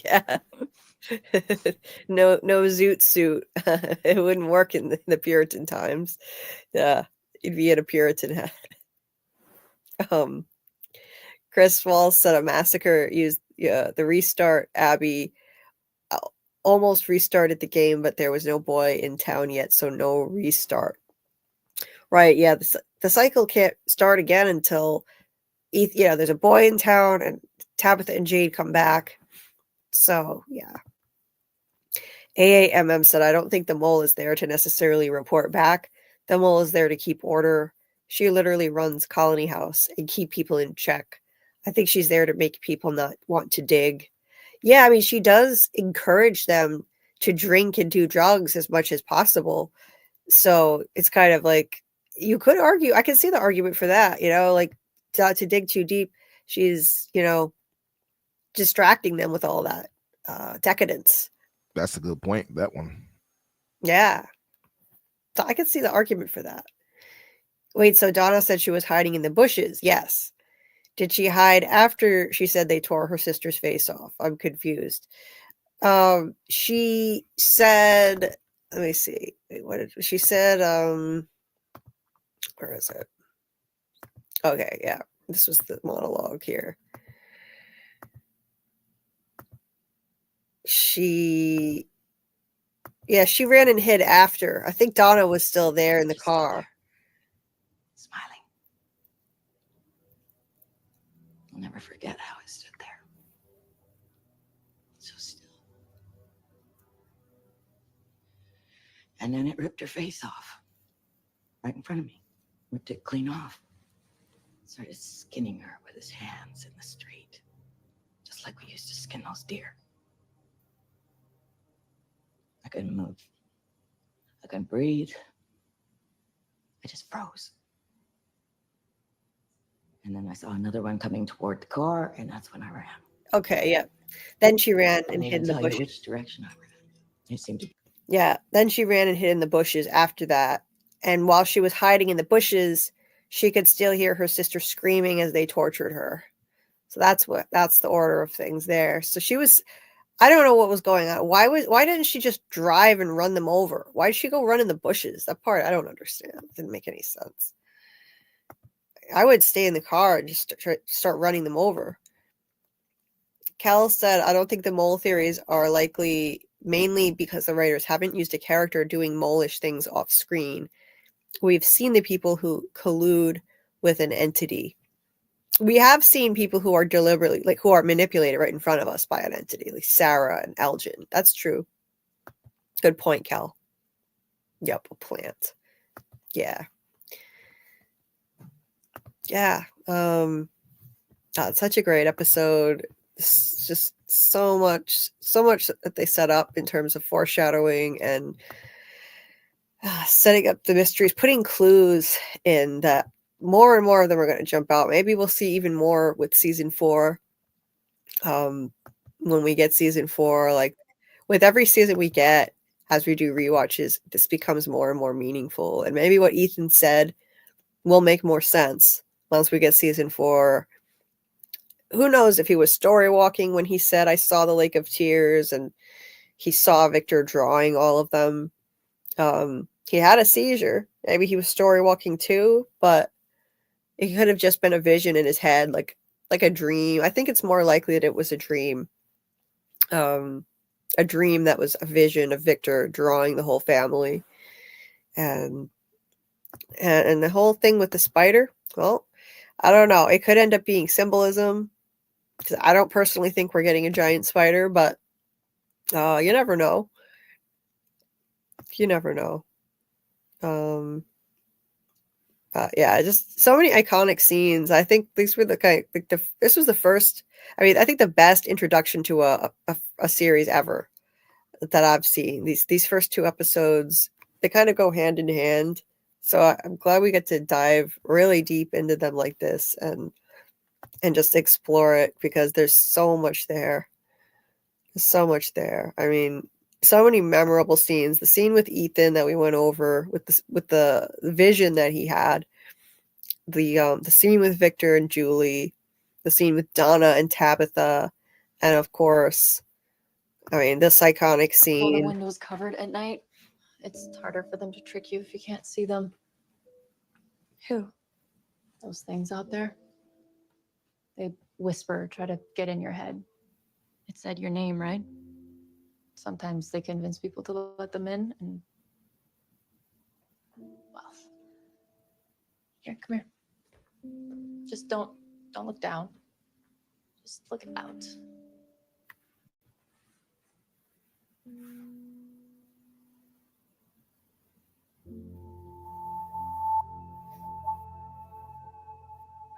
Yeah. no zoot suit. It wouldn't work in the Puritan times. Yeah, he'd be in a Puritan hat. Chris Walls said a massacre used the restart. Abby almost restarted the game, but there was no boy in town yet, so no restart. Right, yeah, the cycle can't start again until there's a boy in town and Tabitha and Jade come back. So, yeah. AAMM said, I don't think the mole is there to necessarily report back. The mole is there to keep order She literally runs Colony House and keep people in check. I think she's there to make people not want to dig. Yeah, I mean, she does encourage them to drink and do drugs as much as possible. So it's kind of like, you could argue, I can see the argument for that, like to dig too deep. She's, distracting them with all that decadence. That's a good point. That one. Yeah. So I can see the argument for that. Wait, so Donna said she was hiding in the bushes. Yes. Did she hide after she said they tore her sister's face off? I'm confused. She said, let me see. Wait, what did she said? Where is it? Okay, yeah. This was the monologue here. She ran and hid after. I think Donna was still there in the Just stood car. there, smiling. I'll never forget how I stood there. So still. And then it ripped her face off. Right in front of me. Ripped it clean off. Started skinning her with his hands in the street. Just like we used to skin those deer. I couldn't move. I couldn't breathe. I just froze. And then I saw another one coming toward the car, and that's when I ran. Okay, yeah. Then she ran I and can't hid even in the tell you bushes. which direction I ran. It seemed to. Yeah, then she ran and hid in the bushes after that. And while she was hiding in the bushes, she could still hear her sister screaming as they tortured her. So that's the order of things there. So she was, I don't know what was going on. Why didn't she just drive and run them over? Why did she go run in the bushes? That part I don't understand. It didn't make any sense. I would stay in the car and just start running them over. Cal said, I don't think the mole theories are likely, mainly because the writers haven't used a character doing mole-ish things off screen. We've seen the people who collude with an entity. We have seen people who are deliberately, like, who are manipulated right in front of us by an entity, like Sarah and Elgin. That's true. Good point, Cal. Yep, a plant. Yeah. Yeah. It's such a great episode. It's just so much that they set up in terms of foreshadowing and setting up the mysteries, putting clues in that more and more of them are going to jump out. Maybe we'll see even more with season 4. When we get season 4, like with every season we get, as we do rewatches, this becomes more and more meaningful. And maybe what Ethan said will make more sense once we get season 4. Who knows if he was story walking when he said, I saw the Lake of Tears, and he saw Victor drawing all of them. He had a seizure. Maybe he was story walking too, but it could have just been a vision in his head, like a dream. I think it's more likely that it was a dream. A dream that was a vision of Victor drawing the whole family. And the whole thing with the spider, well, I don't know. It could end up being symbolism. Because I don't personally think we're getting a giant spider, but you never know. You never know. Yeah, just so many iconic scenes. I think these were this was the first. I mean, I think the best introduction to a series ever that I've seen. These first 2 episodes, they kind of go hand in hand. So I'm glad we get to dive really deep into them like this and just explore it, because there's so much there. There's so much there. I mean, so many memorable scenes. The scene with Ethan that we went over with the vision that he had. The scene with Victor and Julie, the scene with Donna and Tabitha, and of course, I mean, this iconic All the scene. windows covered at night. It's harder for them to trick you if you can't see them. Who? Those things out there. They whisper, try to get in your head. It said your name, right? Sometimes they convince people to let them in, and well, here, come here. Just don't look down. Just look out.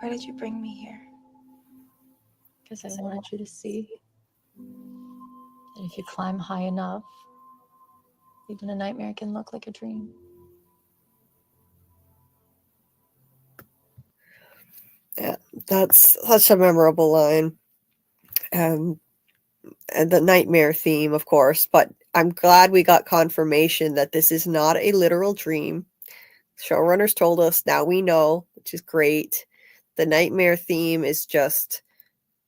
Why did you bring me here? Because I wanted you to see that if you climb high enough, even a nightmare can look like a dream. Yeah, that's such a memorable line. And the nightmare theme, of course, but I'm glad we got confirmation that this is not a literal dream. Showrunners told us, now we know, which is great. The nightmare theme is just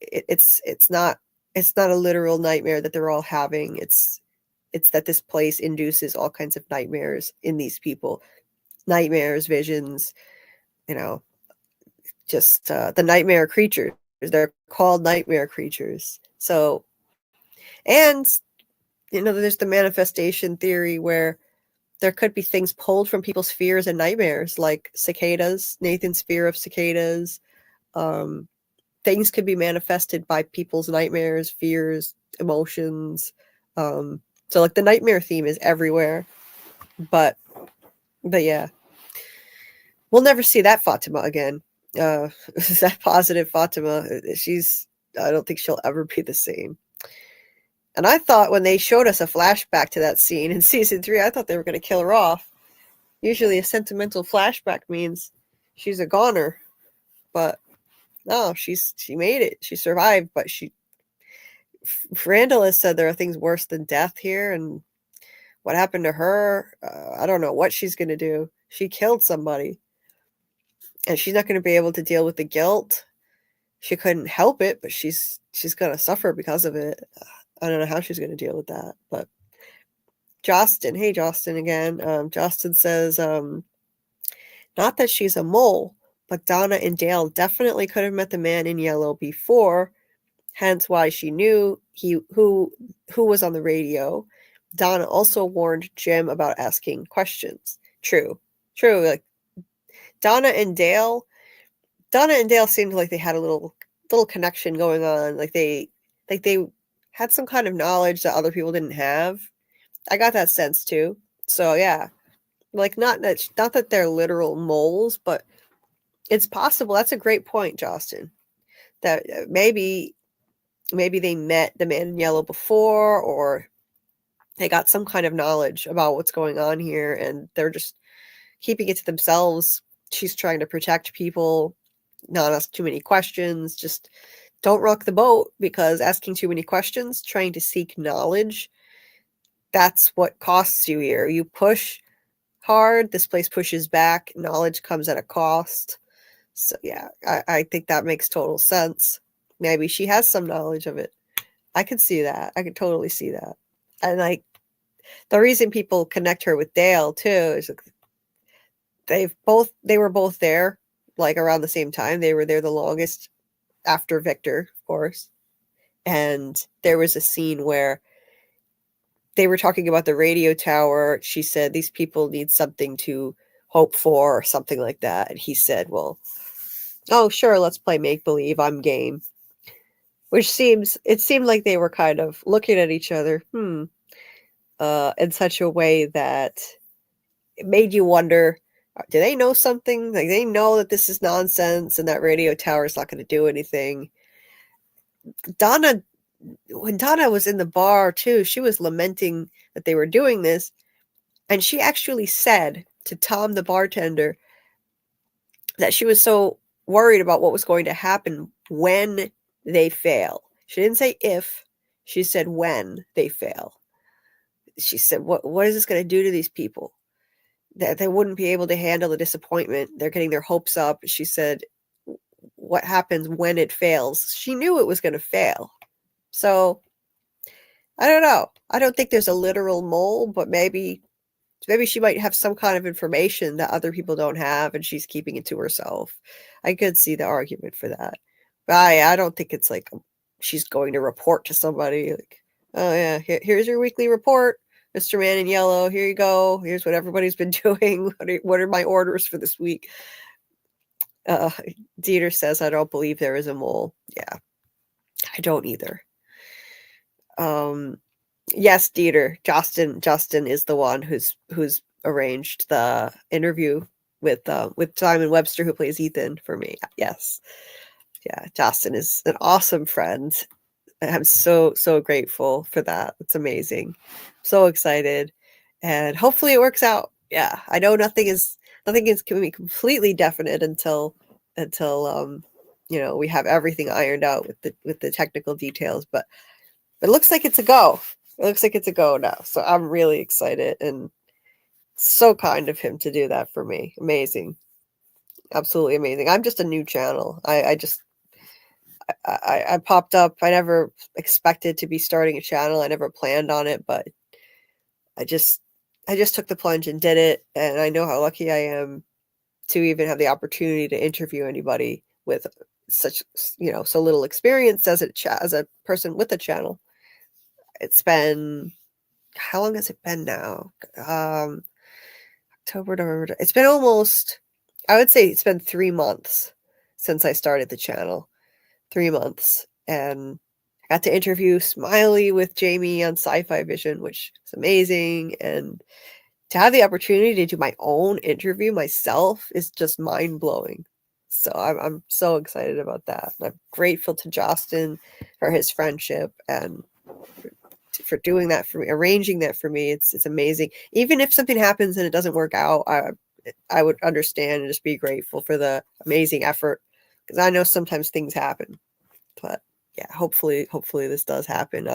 it's not a literal nightmare that they're all having. It's that this place induces all kinds of nightmares in these people. Nightmares, visions, you know, just the nightmare creatures. They're called nightmare creatures. So, and there's the manifestation theory where there could be things pulled from people's fears and nightmares, like cicadas, Nathan's fear of cicadas. Things could be manifested by people's nightmares, fears, emotions. So like the nightmare theme is everywhere. But yeah. We'll never see that Fatima again. That positive Fatima. I don't think she'll ever be the same. And I thought when they showed us a flashback to that scene in season 3, I thought they were going to kill her off. Usually a sentimental flashback means she's a goner. But no, she made it. She survived, but Randall has said there are things worse than death here, and what happened to her, I don't know what she's going to do. She killed somebody, and she's not going to be able to deal with the guilt. She couldn't help it, but she's going to suffer because of it. I don't know how she's going to deal with that. But Justin, hey Justin again. Justin says, not that she's a mole, but Donna and Dale definitely could have met the man in yellow before, hence why she knew who was on the radio. Donna also warned Jim about asking questions. True. Like Donna and Dale seemed like they had a little connection going on. Like they had some kind of knowledge that other people didn't have. I got that sense too. So yeah, like not that they're literal moles, but it's possible. That's a great point, Justin. That maybe they met the man in yellow before, or they got some kind of knowledge about what's going on here, and they're just keeping it to themselves. She's trying to protect people, not ask too many questions. Just don't rock the boat, because asking too many questions, trying to seek knowledge, that's what costs you here. You push hard, this place pushes back, knowledge comes at a cost. So yeah, I think that makes total sense. Maybe she has some knowledge of it. I could see that. I could totally see that. And like the reason people connect her with Dale too is they were both there like around the same time. They were there the longest after Victor, of course. And there was a scene where they were talking about the radio tower. She said, these people need something to hope for, or something like that. And he said, well, oh, sure, let's play make-believe. I'm game. It seemed like they were kind of looking at each other, in such a way that it made you wonder, do they know something? Like, they know that this is nonsense and that radio tower is not going to do anything. When Donna was in the bar too, she was lamenting that they were doing this. And she actually said to Tom, the bartender, that she was so worried about what was going to happen when they fail. She didn't say if, she said when they fail. She said, what is this going to do to these people? That they wouldn't be able to handle the disappointment. They're getting their hopes up. She said, what happens when it fails? She knew it was going to fail. So, I don't know. I don't think there's a literal mole, but maybe she might have some kind of information that other people don't have, and she's keeping it to herself. I could see the argument for that. But I don't think it's like she's going to report to somebody like, oh yeah, here's your weekly report, Mr. Man in Yellow. Here you go. Here's what everybody's been doing. What are my orders for this week? Dieter says, I don't believe there is a mole. Yeah, I don't either. Yes, Dieter. Justin is the one who's arranged the interview with Simon Webster, who plays Ethan for me. Yes. Yeah, Justin is an awesome friend. I'm so grateful for that. It's amazing. So excited. And hopefully it works out. Yeah. I know nothing is going to be completely definite until we have everything ironed out with the technical details, but it looks like it's a go. It looks like it's a go now. So I'm really excited, and so kind of him to do that for me. Amazing. Absolutely amazing. I'm just a new channel. I popped up. I never expected to be starting a channel. I never planned on it, but I just took the plunge and did it. And I know how lucky I am to even have the opportunity to interview anybody with such, so little experience as a person with a channel. It's been, how long has it been now? October, November. It's been almost, I would say it's been 3 months since I started the channel. 3 months. And I got to interview Smiley with Jamie on Sci-Fi Vision, which is amazing. And to have the opportunity to do my own interview myself is just mind-blowing. So I'm so excited about that. I'm grateful to Justin for his friendship and for doing that for me, arranging that for me. It's amazing. Even if something happens and it doesn't work out, I would understand and just be grateful for the amazing effort, because I know sometimes things happen. But yeah, hopefully this does happen.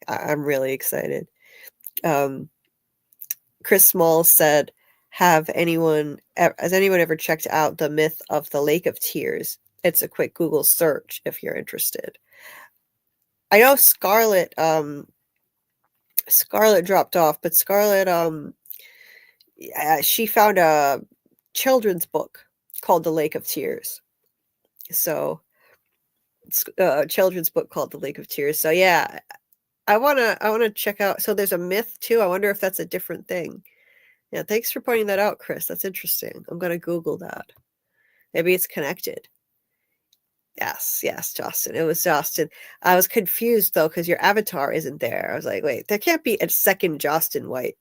I'm really excited. Chris Small said, has anyone ever checked out The Myth of the Lake of Tears? It's a quick Google search if you're interested. I know Scarlett dropped off, but Scarlett she found a children's book called The Lake of Tears. So a children's book called The Lake of Tears. So yeah, I wanna check out. So there's a myth too. I wonder if that's a different thing. Yeah, thanks for pointing that out, Chris. That's interesting. I'm gonna Google that. Maybe it's connected. Yes, Justin. It was Justin. I was confused though, because your avatar isn't there. I was like, wait, there can't be a second Justin White.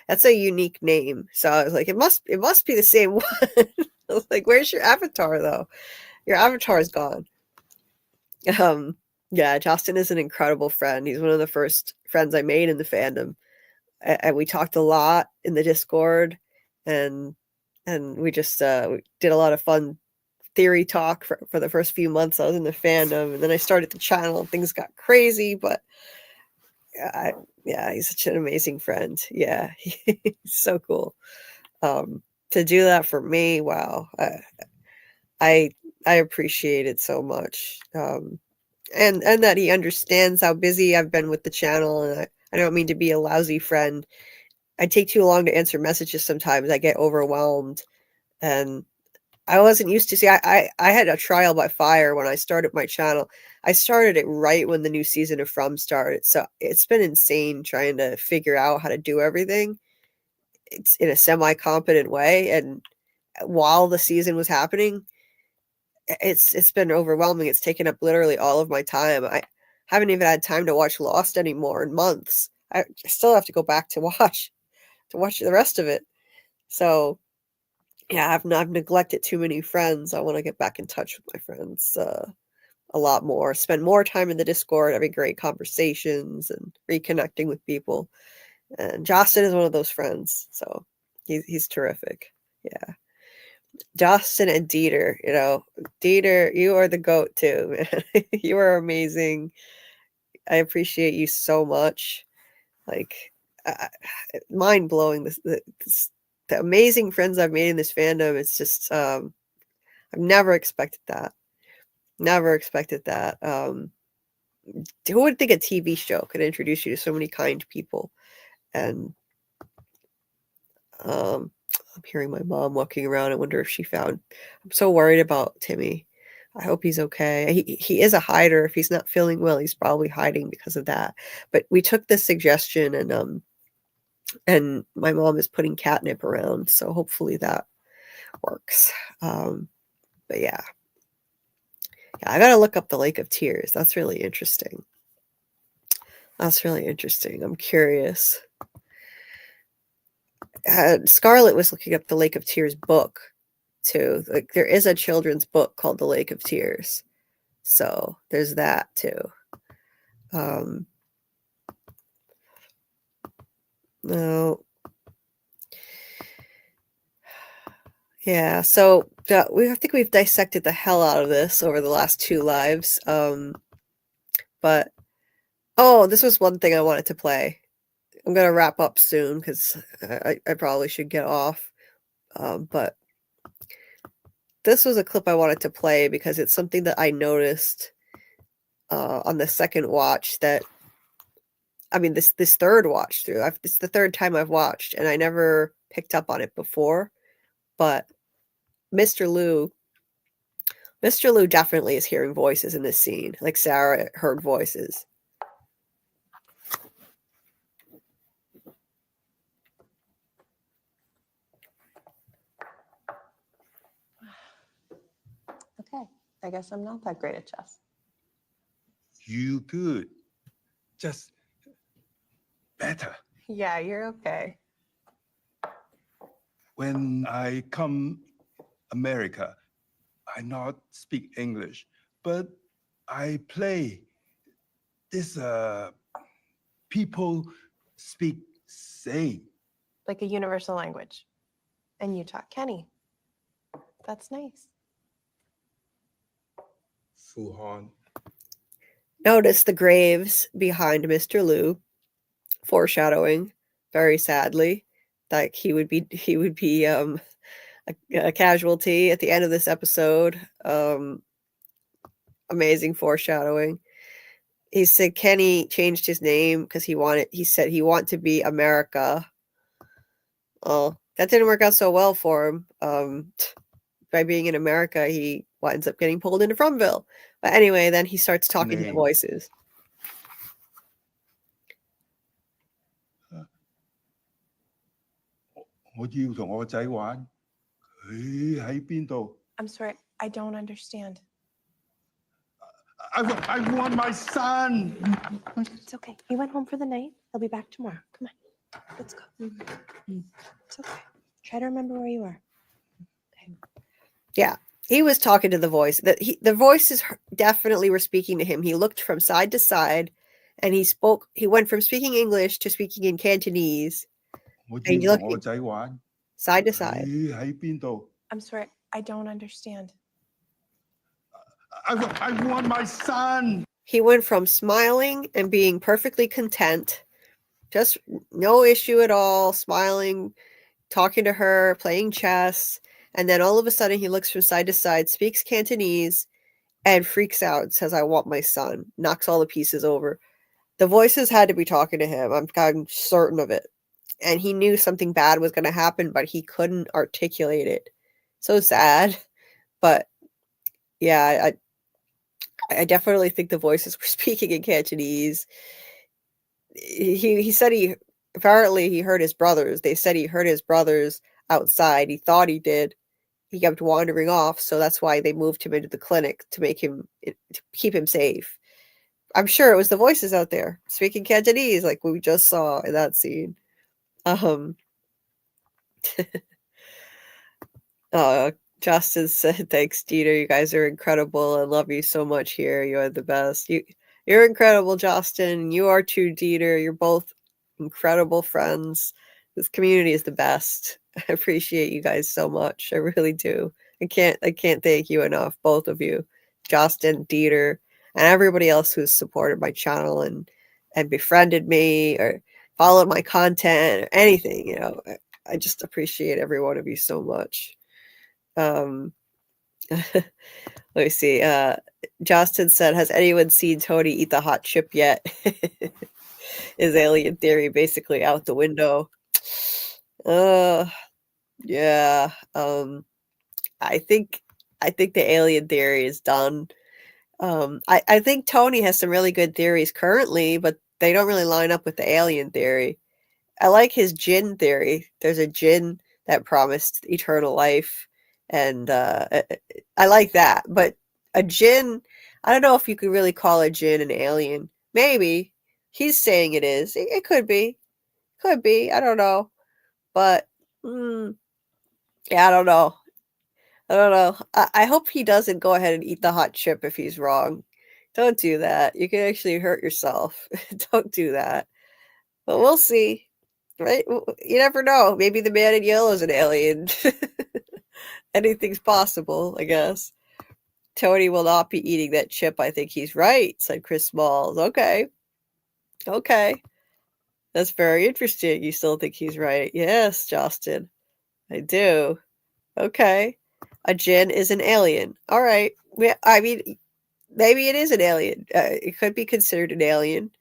That's a unique name. So I was like, it must be the same one. I was like, where's your avatar though? Your avatar is gone. Yeah, Justin is an incredible friend. He's one of the first friends I made in the fandom. And we talked a lot in the Discord, and we just we did a lot of fun theory talk for the first few months I was in the fandom, and then I started the channel and things got crazy, but he's such an amazing friend. Yeah, he's so cool. To do that for me, wow. I appreciate it so much. And that he understands how busy I've been with the channel, and I don't mean to be a lousy friend. I take too long to answer messages sometimes. I get overwhelmed, and I wasn't used to see. I had a trial by fire when I started my channel. I started it right when the new season of From started, so it's been insane trying to figure out how to do everything. It's in a semi-competent way, and while the season was happening, it's been overwhelming. It's taken up literally all of my time. I haven't even had time to watch Lost anymore in months. I still have to go back to watch the rest of it. So yeah, I've neglected too many friends. I want to get back in touch with my friends a lot more. Spend more time in the Discord, having great conversations and reconnecting with people. And Justin is one of those friends, so he's terrific. Yeah. Justin and Dieter, Dieter, you are the GOAT too, man. You are amazing. I appreciate you so much. Like, mind blowing. The amazing friends I've made in this fandom. It's just, I've never expected that. Never expected that. Who would think a TV show could introduce you to so many kind people? And I'm hearing my mom walking around. I wonder if she found. I'm so worried about Timmy. I hope he's okay. He is a hider. If he's not feeling well, he's probably hiding because of that. But we took this suggestion, and my mom is putting catnip around, so hopefully that works. But yeah, I gotta look up the Lake of Tears. That's really interesting. I'm curious. Scarlett was looking up the Lake of Tears book too. Like there is a children's book called The Lake of Tears. So there's that too. No. Yeah, so I think we've dissected the hell out of this over the last 2 lives. But this was one thing I wanted to play. I'm gonna wrap up soon because I probably should get off. But this was a clip I wanted to play because it's something that I noticed on the second watch that, I mean, this third watch through. It's the third time I've watched, and I never picked up on it before. But Mr. Lou definitely is hearing voices in this scene. Like Sarah heard voices. Okay, I guess I'm not that great at chess. You good. Just better. Yeah, you're okay. When I come America, I not speak English, but I play this people speak same. Like a universal language. And you taught Kenny. That's nice. Fuhan. Notice the graves behind Mr. Lou, foreshadowing very sadly that he would be a casualty at the end of this episode. Amazing foreshadowing. He said Kenny changed his name because he said he wanted to be America. Oh, that didn't work out so well for him. By being in America, he winds up getting pulled into Fromville. But anyway, then he starts talking to the voices. I'm sorry, I don't understand. I want my son. It's okay. He went home for the night. He'll be back tomorrow. Come on, let's go. It's okay. Try to remember where you are. Okay. Yeah, he was talking to the voice. The voices definitely were speaking to him. He looked from side to side, and he spoke. He went from speaking English to speaking in Cantonese. And he looked side to side. I'm sorry, I don't understand. I want my son. He went from smiling and being perfectly content, just no issue at all, smiling, talking to her, playing chess, and then all of a sudden he looks from side to side, speaks Cantonese, and freaks out, says, "I want my son," knocks all the pieces over. The voices had to be talking to him. I'm certain of it. And he knew something bad was going to happen, but he couldn't articulate it. So sad. But yeah, I definitely think the voices were speaking in Cantonese. He said apparently he heard his brothers. They said he heard his brothers outside. He thought he did. He kept wandering off, so that's why they moved him into the clinic to keep him safe. I'm sure it was the voices out there speaking Cantonese, like we just saw in that scene. Justin said, "Thanks, Dieter. You guys are incredible. I love you so much here. You are the best. You're incredible, Justin. You are too, Dieter. You're both incredible friends. This community is the best. I appreciate you guys so much. I really do. I can't thank you enough, both of you, Justin, Dieter, and everybody else who's supported my channel and befriended me or followed my content or anything. You know, I just appreciate every one of you so much." Let me see. Justin said, "Has anyone seen Tony eat the hot chip yet?" Is alien theory basically out the window? Yeah. I think the alien theory is done. I think Tony has some really good theories currently, but they don't really line up with the alien theory. I like his Jinn theory. There's a Jinn that promised eternal life. And I like that. But a Jinn, I don't know if you could really call a Jinn an alien. Maybe. He's saying it is. It could be. Could be. I don't know. But Yeah, I don't know. I don't know. I hope he doesn't go ahead and eat the hot chip if he's wrong. Don't do that. You can actually hurt yourself. Don't do that. But we'll see. Right? You never know. Maybe the man in yellow is an alien. Anything's possible, I guess. Tony will not be eating that chip. I think he's right, said Chris Smalls. Okay. Okay. That's very interesting. You still think he's right. Yes, Justin. I do. Okay. A djinn is an alien. All right. I mean, maybe it is an alien. It could be considered an alien.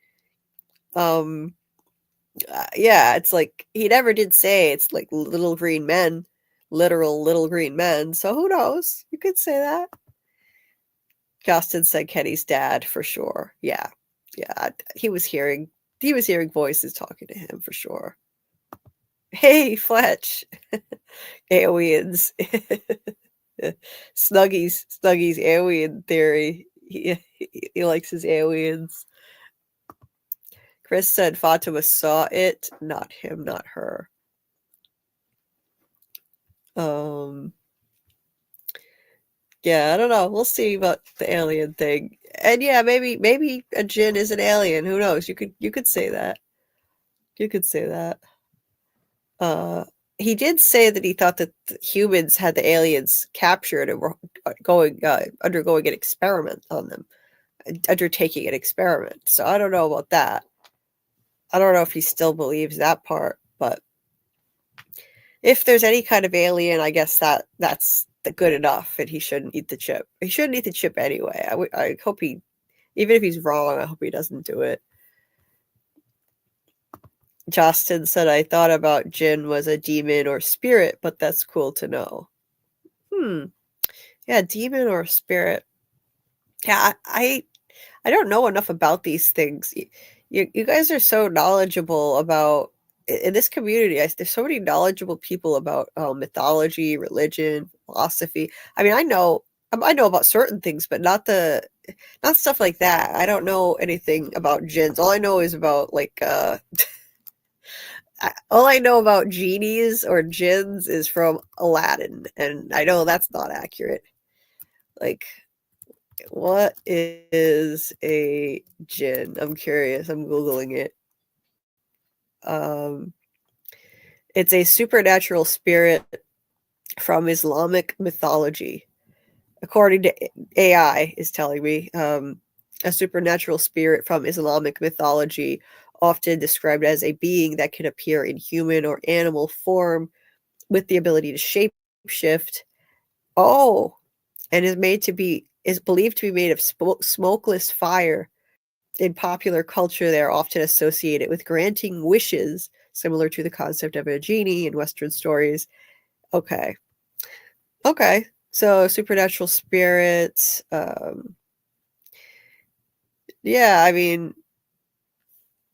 Yeah, it's like he never did say it's like little green men, literal little green men. So who knows? You could say that. Justin said Kenny's dad for sure. Yeah. Yeah, he was hearing voices talking to him for sure. Hey, Fletch. Aliens. Snuggy's alien theory. He likes his aliens. Chris said Fatima saw it, not him, not her. Yeah, I don't know. We'll see about the alien thing. And yeah, maybe a djinn is an alien. Who knows? You could say that. You could say that. He did say that he thought that the humans had the aliens captured and were undergoing an experiment on them, undertaking an experiment. So I don't know about that. I don't know if he still believes that part, but if there's any kind of alien, I guess that's good enough, and he shouldn't eat the chip. He shouldn't eat the chip anyway. I hope he, even if he's wrong, I hope he doesn't do it. Justin said, I thought about Jin was a demon or spirit, but that's cool to know. Yeah, demon or spirit. Yeah, I don't know enough about these things. You guys are so knowledgeable about, in this community, there's so many knowledgeable people about mythology, religion, philosophy. I mean, I know about certain things, but not stuff like that. I don't know anything about jinns. All I know is about like all I know about genies or jinns is from Aladdin, and I know that's not accurate. Like, what is a jinn? I'm curious. I'm Googling it. It's a supernatural spirit from Islamic mythology. According to AI is telling me, a supernatural spirit from Islamic mythology, often described as a being that can appear in human or animal form with the ability to shapeshift. Oh, and is believed to be made of smokeless fire. In popular culture, they are often associated with granting wishes, similar to the concept of a genie in Western stories. Okay. So supernatural spirits. Yeah, I mean,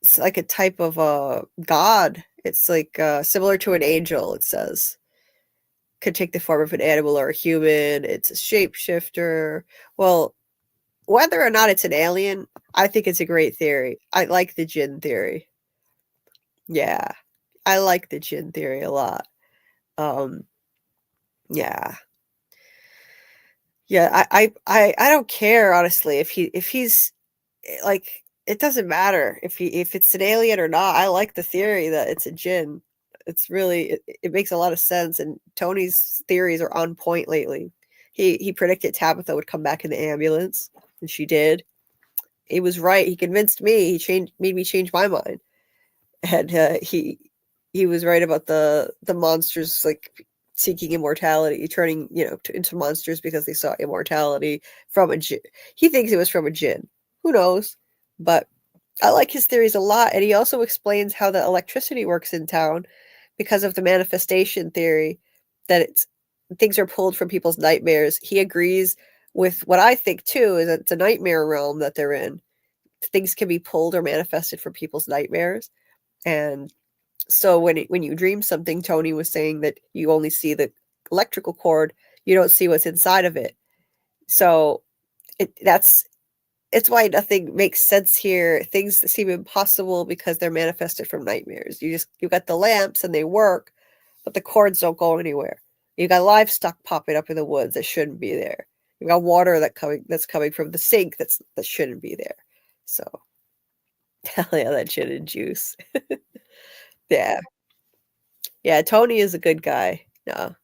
it's like a type of a god. It's like similar to an angel, it says. Could take the form of an animal or a human. It's a shapeshifter. Well, whether or not it's an alien, I think it's a great theory. I like the jinn theory. Yeah, I like the jinn theory a lot. Yeah. Yeah, I don't care honestly if he's like, it doesn't matter if it's an alien or not. I like the theory that it's a jinn. It's really it makes a lot of sense, and Tony's theories are on point lately. He predicted Tabitha would come back in the ambulance, and she did. He was right. He convinced me. Made me change my mind. And he was right about the monsters like seeking immortality, turning into monsters because they saw immortality from a jinn. He thinks it was from a jinn. Who knows? But I like his theories a lot, and he also explains how the electricity works in town because of the manifestation theory, that things are pulled from people's nightmares. He agrees with what I think too, is that it's a nightmare realm that they're in. Things can be pulled or manifested from people's nightmares. And so when you dream something, Tony was saying that you only see the electrical cord, you don't see what's inside of it. So it's why nothing makes sense here. Things seem impossible because they're manifested from nightmares. You got the lamps and they work, but the cords don't go anywhere. You got livestock popping up in the woods that shouldn't be there. You got water that's coming from the sink that shouldn't be there. So hell yeah, that gin and juice. Yeah. Yeah, Tony is a good guy. No.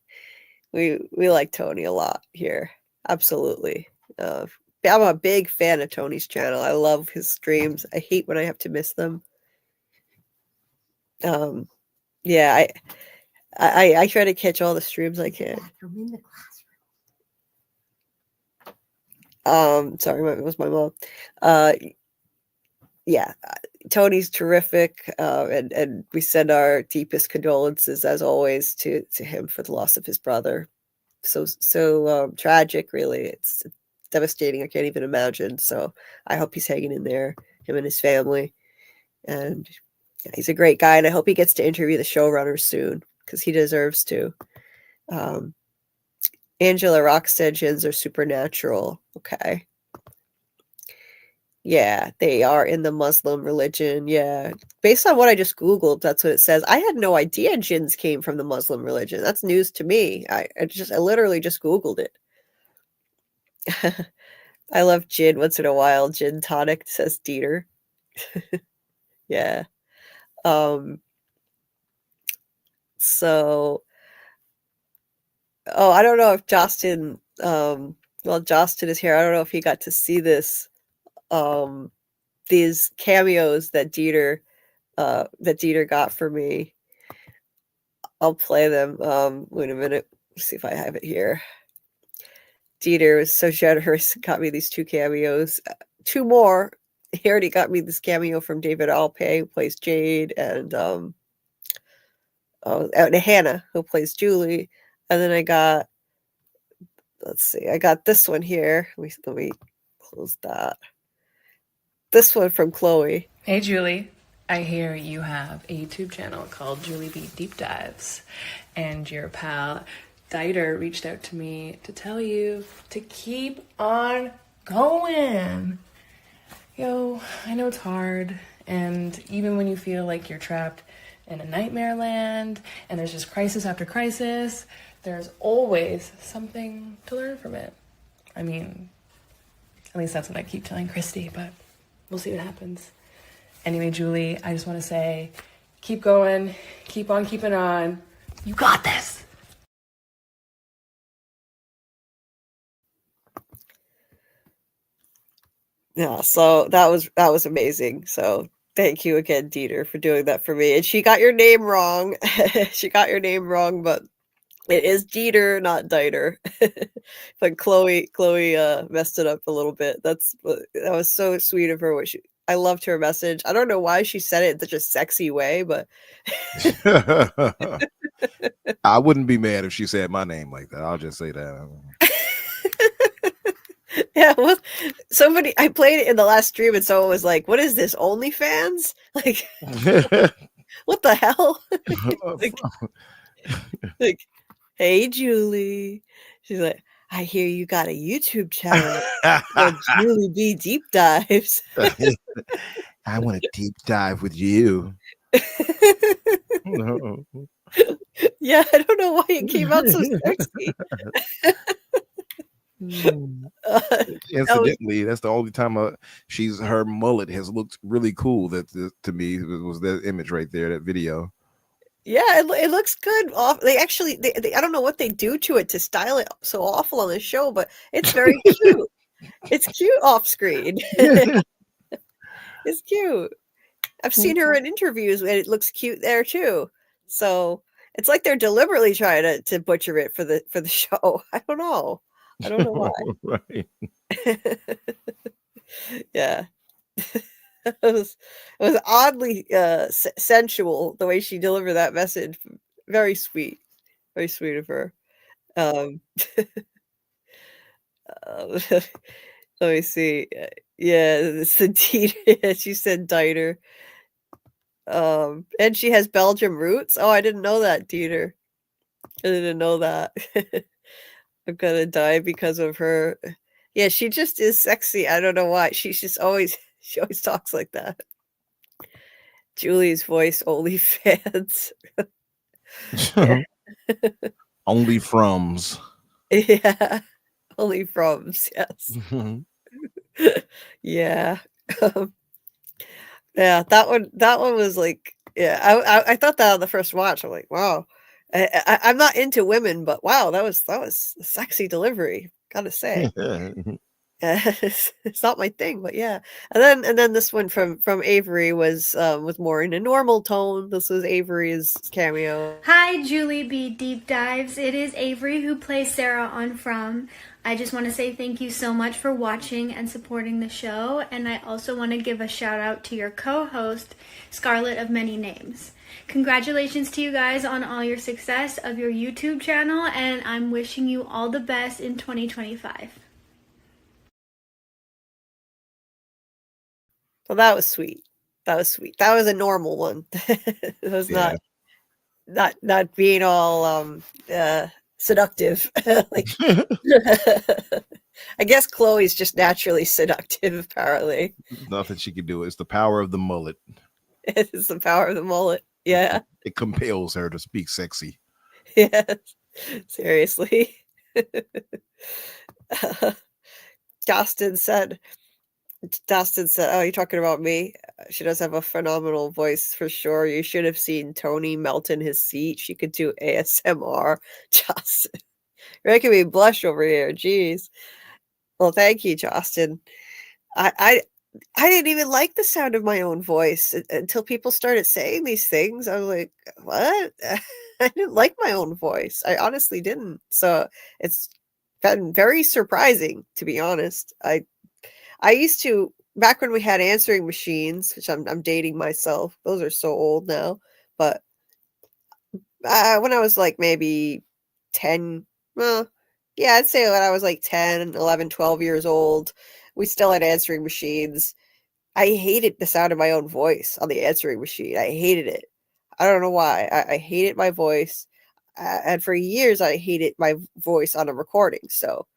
We like Tony a lot here. Absolutely. I'm a big fan of Tony's channel. I love his streams. I hate when I have to miss them. Yeah, I try to catch all the streams I can. I'm in the classroom. Sorry, it was my mom. Yeah, Tony's terrific, and we send our deepest condolences, as always, to him for the loss of his brother. So tragic, really. It's devastating. I can't even imagine. So I hope he's hanging in there, him and his family. And yeah, he's a great guy, and I hope he gets to interview the showrunners soon because he deserves to. Angela Rock said gins are supernatural. Okay. Yeah, they are in the Muslim religion. Yeah. Based on what I just Googled, that's what it says. I had no idea jinns came from the Muslim religion. That's news to me. I literally just Googled it. I love gin once in a while. Gin tonic, says Dieter. Yeah. So I don't know if Justin Justin is here. I don't know if he got to see this. These cameos that Dieter got for me. I'll play them. Wait a minute. Let's see if I have it here. Dieter was so generous, got me these 2 cameos. 2 more. He already got me this cameo from David Alpay, who plays Jade, and Hannah, who plays Julie. And then I got, let's see, I got this one here. Let me close that. This one from Chloe. Hey, Julie. I hear you have a YouTube channel called Julie B Deep Dives, and your pal Dieter reached out to me to tell you to keep on going. Yo, I know it's hard, and even when you feel like you're trapped in a nightmare land and there's just crisis after crisis, there's always something to learn from it. I mean, at least that's what I keep telling Christy, but we'll see what happens. Anyway, Julie, I just want to say, keep going, keep on keeping on. You got this. Yeah, so that was amazing. So thank you again, Dieter, for doing that for me. And she got your name wrong. She got your name wrong, but it is Dieter, not Dieter. But Chloe messed it up a little bit. That was so sweet of her. I loved her message. I don't know why she said it in such a sexy way, but I wouldn't be mad if she said my name like that. I'll just say that. Yeah, well, I played it in the last stream and someone was like, "What is this, OnlyFans?" Like, what the hell? like, hey, Julie. She's like, I hear you got a YouTube channel called Julie B Deep Dives. I want to deep dive with you. No. Yeah, I don't know why it came out so sexy. Incidentally, that's the only time her mullet has looked really cool. To me was that image right there, that video. Yeah, it looks good. They actually, I don't know what they do to it to style it so awful on the show, but it's very cute. It's cute off screen. It's cute. I've seen her in interviews and it looks cute there too. So it's like they're deliberately trying to butcher it for the show. I don't know why. Right. Yeah. It was oddly sensual the way she delivered that message. Very sweet of her. Let me see. Yeah, it's the Dieter. She said Dieter. And she has Belgium roots. Oh, I didn't know that, Dieter. I didn't know that. I'm gonna die because of her. Yeah, she just is sexy. I don't know why. She always talks like that. Julie's voice, OnlyFans. Yeah. Only froms. Yeah. Only froms, yes. Yeah. Um, yeah, that one was like, yeah, I thought that on the first watch. I'm like, wow. I'm not into women, but wow, that was a sexy delivery, gotta say. It's not my thing, but yeah. And then this one from Avery was more in a normal tone. This was Avery's cameo. Hi, Julie B. Deep Dives. It is Avery who plays Sarah on From. I just want to say thank you so much for watching and supporting the show. And I also want to give a shout out to your co-host, Scarlett of Many Names. Congratulations to you guys on all your success of your YouTube channel, and I'm wishing you all the best in 2025. Well, that was sweet. That was sweet. That was a normal one. It was Yeah. not being all seductive. Like I guess Chloe's just naturally seductive, apparently. Nothing she can do. It's the power of the mullet. It's the power of the mullet. Yeah. It compels her to speak sexy. Yes. Seriously. Dustin said, oh, you're talking about me? She does have a phenomenal voice for sure. You should have seen Tony melt in his seat. She could do ASMR. Justin, you're making me blush over here. Jeez. Well, thank you, Justin. I didn't even like the sound of my own voice until people started saying these things. I was like, what? I didn't like my own voice. I honestly didn't. So it's been very surprising, to be honest. I used to, back when we had answering machines, which I'm dating myself. Those are so old now. But when I was like maybe 10, well, yeah, I'd say when I was like 10, 11, 12 years old, we still had answering machines. I hated the sound of my own voice on the answering machine. I hated it. I don't know why. I hated my voice. And for years, I hated my voice on a recording. So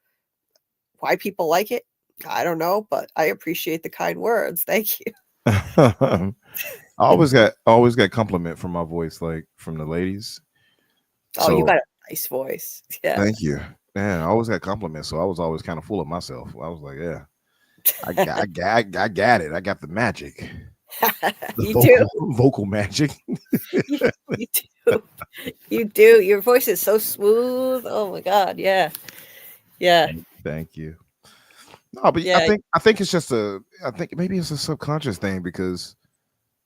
why people like it, I don't know, but I appreciate the kind words. Thank you. I always got compliment from my voice, like from the ladies. Oh, you got a nice voice. Yeah. Thank you. Man, I always got compliments, so I was always kind of full of myself. I was like, yeah, I got it. I got the magic. You vocal magic. You do. You do. Your voice is so smooth. Oh my God. Yeah. Yeah. Thank you. No, but Yeah. I think it's just I think maybe it's a subconscious thing because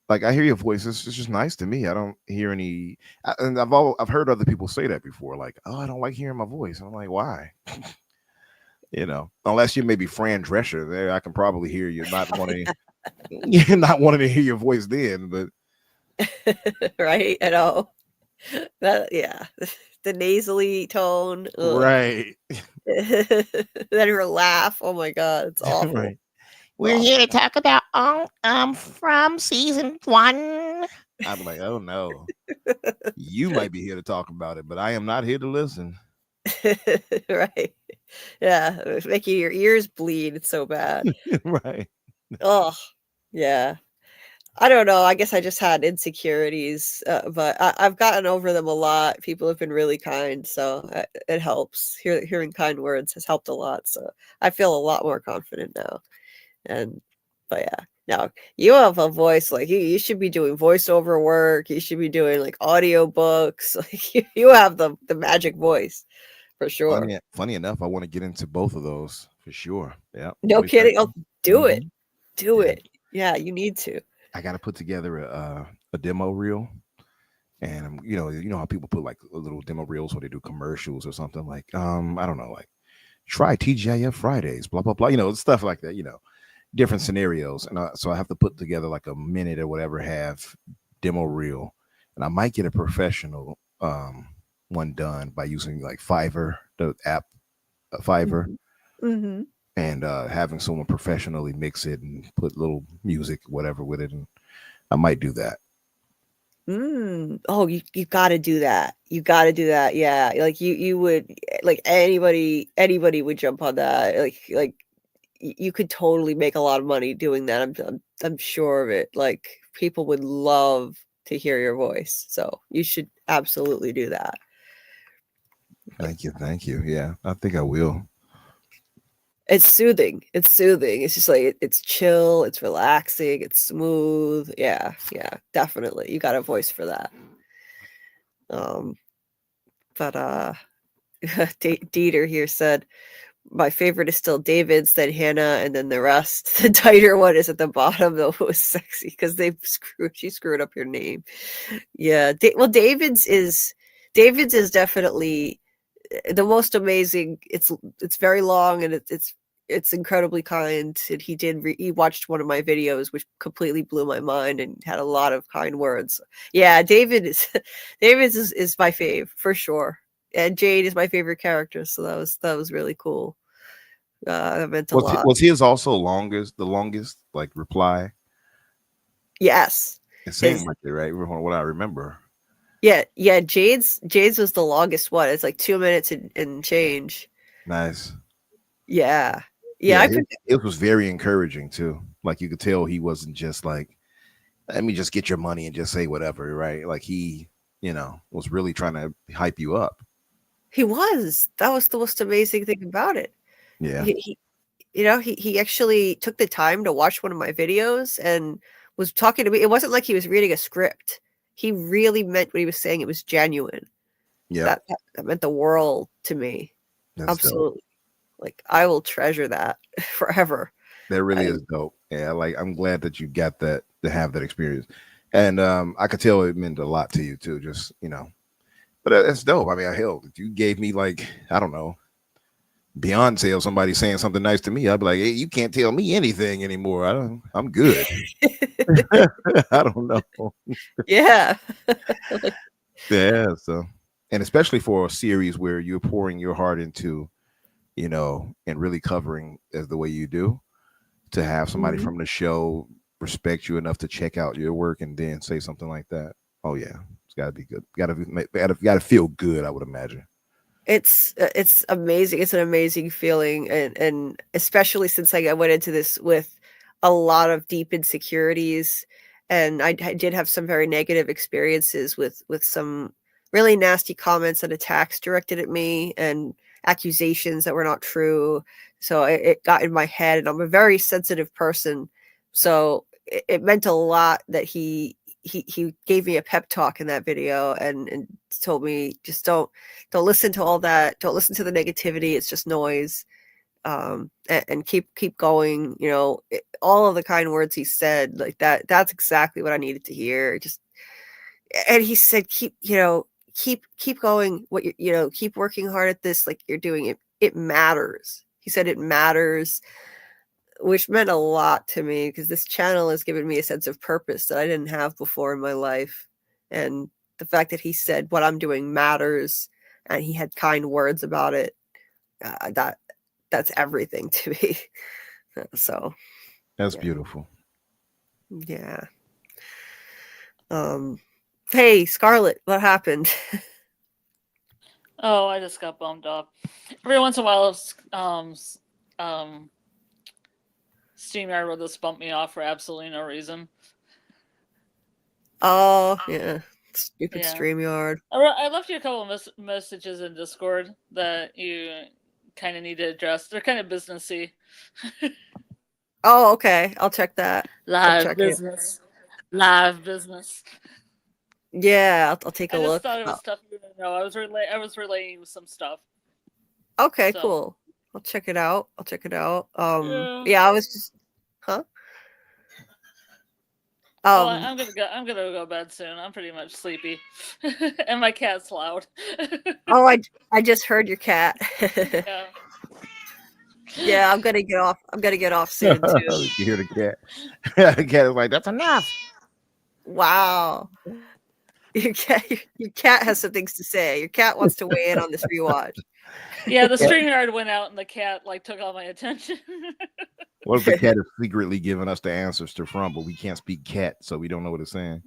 like I hear your voice, it's just nice to me. I don't hear any, and I've heard other people say that before, like, oh, I don't like hearing my voice. I'm like, why? You know, unless you maybe Fran Drescher, there I can probably hear you not wanting to hear your voice then, but right, I know. That, yeah, the nasally tone, right. Then her laugh. Oh my God, it's awful. Right. We're here to talk about from season 1. I'm like, oh no, you might be here to talk about it, but I am not here to listen. Right. Yeah, it's making your ears bleed. It's so bad. Right. Oh, yeah. I don't know. I guess I just had insecurities, but I've gotten over them a lot. People have been really kind, so it helps. Hearing kind words has helped a lot. So I feel a lot more confident now. But yeah, now you have a voice like you should be doing voiceover work. You should be doing like audiobooks. Like you have the magic voice for sure. Funny enough, I want to get into both of those for sure. Yeah. No kidding. Oh, do it. Do Yeah. it. Yeah, you need to. I got to put together a demo reel, and you know how people put like little demo reels when they do commercials or something like I don't know, like try TGIF Fridays, blah blah blah, stuff like that, different scenarios, and so I have to put together like a minute or whatever have demo reel, and I might get a professional one done by using like Fiverr, the app Fiverr. Mm-hmm. And having someone professionally mix it and put little music, whatever, with it, and I might do that. Oh, you got to do that. You got to do that. Yeah, like you would, like anybody would jump on that. Like you could totally make a lot of money doing that. I'm sure of it. Like people would love to hear your voice. So you should absolutely do that. Thank you. Yeah, I think I will. It's soothing. It's just like it's chill, it's relaxing, it's smooth. Yeah, definitely. You got a voice for that. But Dieter here said my favorite is still David's, then Hannah, and then the rest. The tighter one is at the bottom, though. It was sexy because she screwed up your name. Yeah. Well, David's is definitely the most amazing. It's very long and it's incredibly kind. And he watched one of my videos, which completely blew my mind and had a lot of kind words. Yeah, David's is my fave for sure. And Jade is my favorite character, so that was really cool. That meant a lot. Was his also the longest like reply? Yes, it seemed like it, right? From what I remember. Yeah. Jade's was the longest one. It's like 2 minutes and change. Nice. Yeah. It was very encouraging too. Like you could tell he wasn't just like, let me just get your money and just say whatever, right? Like he, was really trying to hype you up. He was. That was the most amazing thing about it. Yeah. He actually took the time to watch one of my videos and was talking to me. It wasn't like he was reading a script. He really meant what he was saying. It was genuine. Yeah. That meant the world to me. That's absolutely dope. Like I will treasure that forever. That really is dope. Yeah, like I'm glad that you got that to have that experience. And I could tell it meant a lot to you too, just but that's dope. I mean, hell, if you gave me like, I don't know, Beyonce or somebody saying something nice to me, I'd be like, hey, you can't tell me anything anymore. I'm good. I don't know. Yeah. Yeah. So, and especially for a series where you're pouring your heart into, and really covering as the way you do, to have somebody from the show respect you enough to check out your work and then say something like that. Oh yeah, it's got to be good. Got to feel good, I would imagine. It's amazing. It's an amazing feeling, and especially since I went into this with a lot of deep insecurities, and I did have some very negative experiences with some really nasty comments and attacks directed at me and accusations that were not true. So it got in my head, and I'm a very sensitive person, so it meant a lot that he gave me a pep talk in that video and told me, just don't listen to all that. Don't listen to the negativity. It's just noise. And keep going. All of the kind words he said, like that's exactly what I needed to hear. And he said, keep going. What keep working hard at this. Like you're doing it. It matters. He said it matters, which meant a lot to me because this channel has given me a sense of purpose that I didn't have before in my life. And the fact that he said what I'm doing matters and he had kind words about it, that's everything to me. So that's beautiful. Yeah. Hey, Scarlett, what happened? Oh, I just got bummed off. Every once in a while, StreamYard will just bump me off for absolutely no reason. Oh, yeah. Stupid StreamYard. I left you a couple of messages in Discord that you kind of need to address. They're kind of businessy. Oh, okay. I'll check that. Live business. Yeah, I'll take a look. I just thought it was stuff you didn't know. I was relaying some stuff. Okay, cool. I'll check it out. Yeah, I was just, huh? I'm gonna go to bed soon. I'm pretty much sleepy, and my cat's loud. Oh, I just heard your cat. Yeah. Yeah, I'm gonna get off. I'm gonna get off soon too. You hear the cat? The cat is like, that's enough. Wow. Your cat has some things to say. Your cat wants to weigh in on this rewatch. Yeah, the StreamYard went out and the cat took all my attention. What if the cat is secretly giving us the answers to From, but we can't speak cat, so we don't know what it's saying?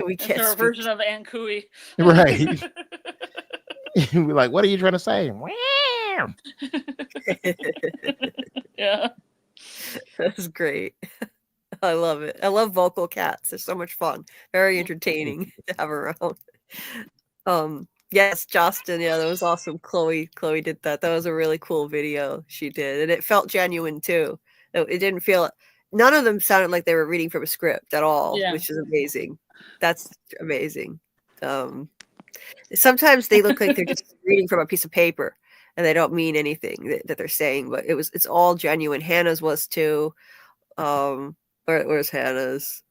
We can't. It's our version of Aunt Cooey. Right. We're like, what are you trying to say? Yeah. That's great. I love it. I love vocal cats. They're so much fun. Very entertaining to have around. Yes, Justin. Yeah, that was awesome. Chloe did that. That was a really cool video she did, and it felt genuine too. It didn't feel. None of them sounded like they were reading from a script at all, Yeah. which is amazing. That's amazing. Sometimes they look like they're just reading from a piece of paper, and they don't mean anything that they're saying. But it's all genuine. Hannah's was too. Where's Hannah's?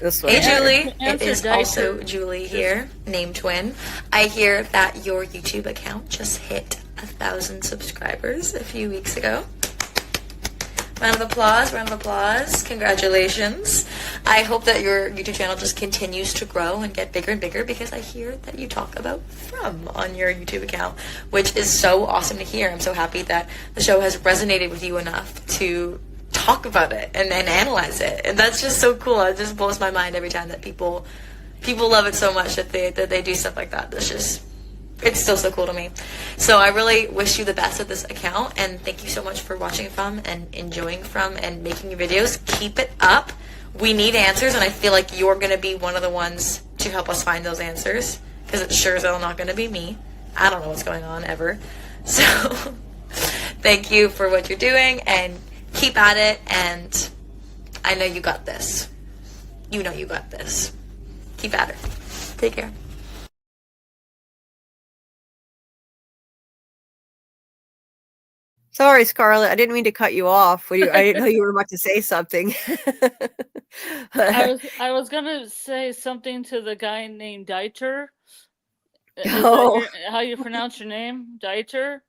This one. Hey Julie, it Answer is Dicer. also Julie here, name twin. I hear that your YouTube account just hit 1,000 subscribers a few weeks ago. Round of applause, congratulations. I hope that your YouTube channel just continues to grow and get bigger and bigger because I hear that you talk about From on your YouTube account, which is so awesome to hear. I'm so happy that the show has resonated with you enough to talk about it and analyze it, and that's just so cool. It just blows my mind every time that people love it so much that they do stuff like that. It's still so cool to me. So I really wish you the best with this account, and thank you so much for watching From and enjoying From and making your videos. Keep it up. We need answers, and I feel like you're going to be one of the ones to help us find those answers, because it's sure as hell not going to be me. I don't know what's going on ever. So thank you for what you're doing, and keep at it, and I know you got this. You know you got this. Keep at it. Take care. Sorry, Scarlett. I didn't mean to cut you off. I didn't know you were about to say something. I was gonna say something to the guy named Dieter. Is Oh. that how you pronounce your name? Dieter?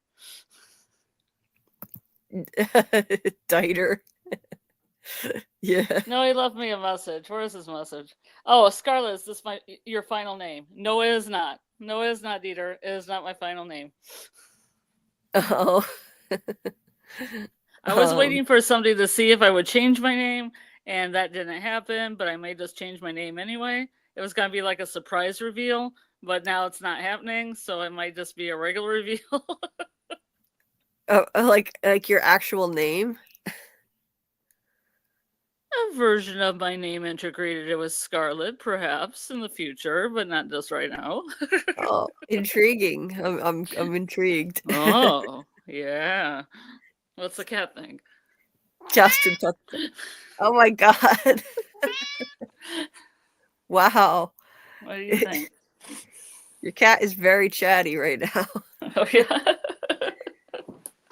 Dieter. Yeah. No, he left me a message. Where is his message? Oh, Scarlett, is this your final name? No, it is not. No, it is not, Dieter. It is not my final name. Oh. I was waiting for somebody to see if I would change my name, and that didn't happen, but I may just change my name anyway. It was going to be like a surprise reveal, but now it's not happening, so it might just be a regular reveal. Like your actual name? A version of my name integrated it with Scarlett, perhaps in the future, but not just right now. Oh, intriguing. I'm intrigued. Oh, yeah. What's the cat think? Justin Tucker. Oh my god. Wow. What do you think? Your cat is very chatty right now. Oh yeah.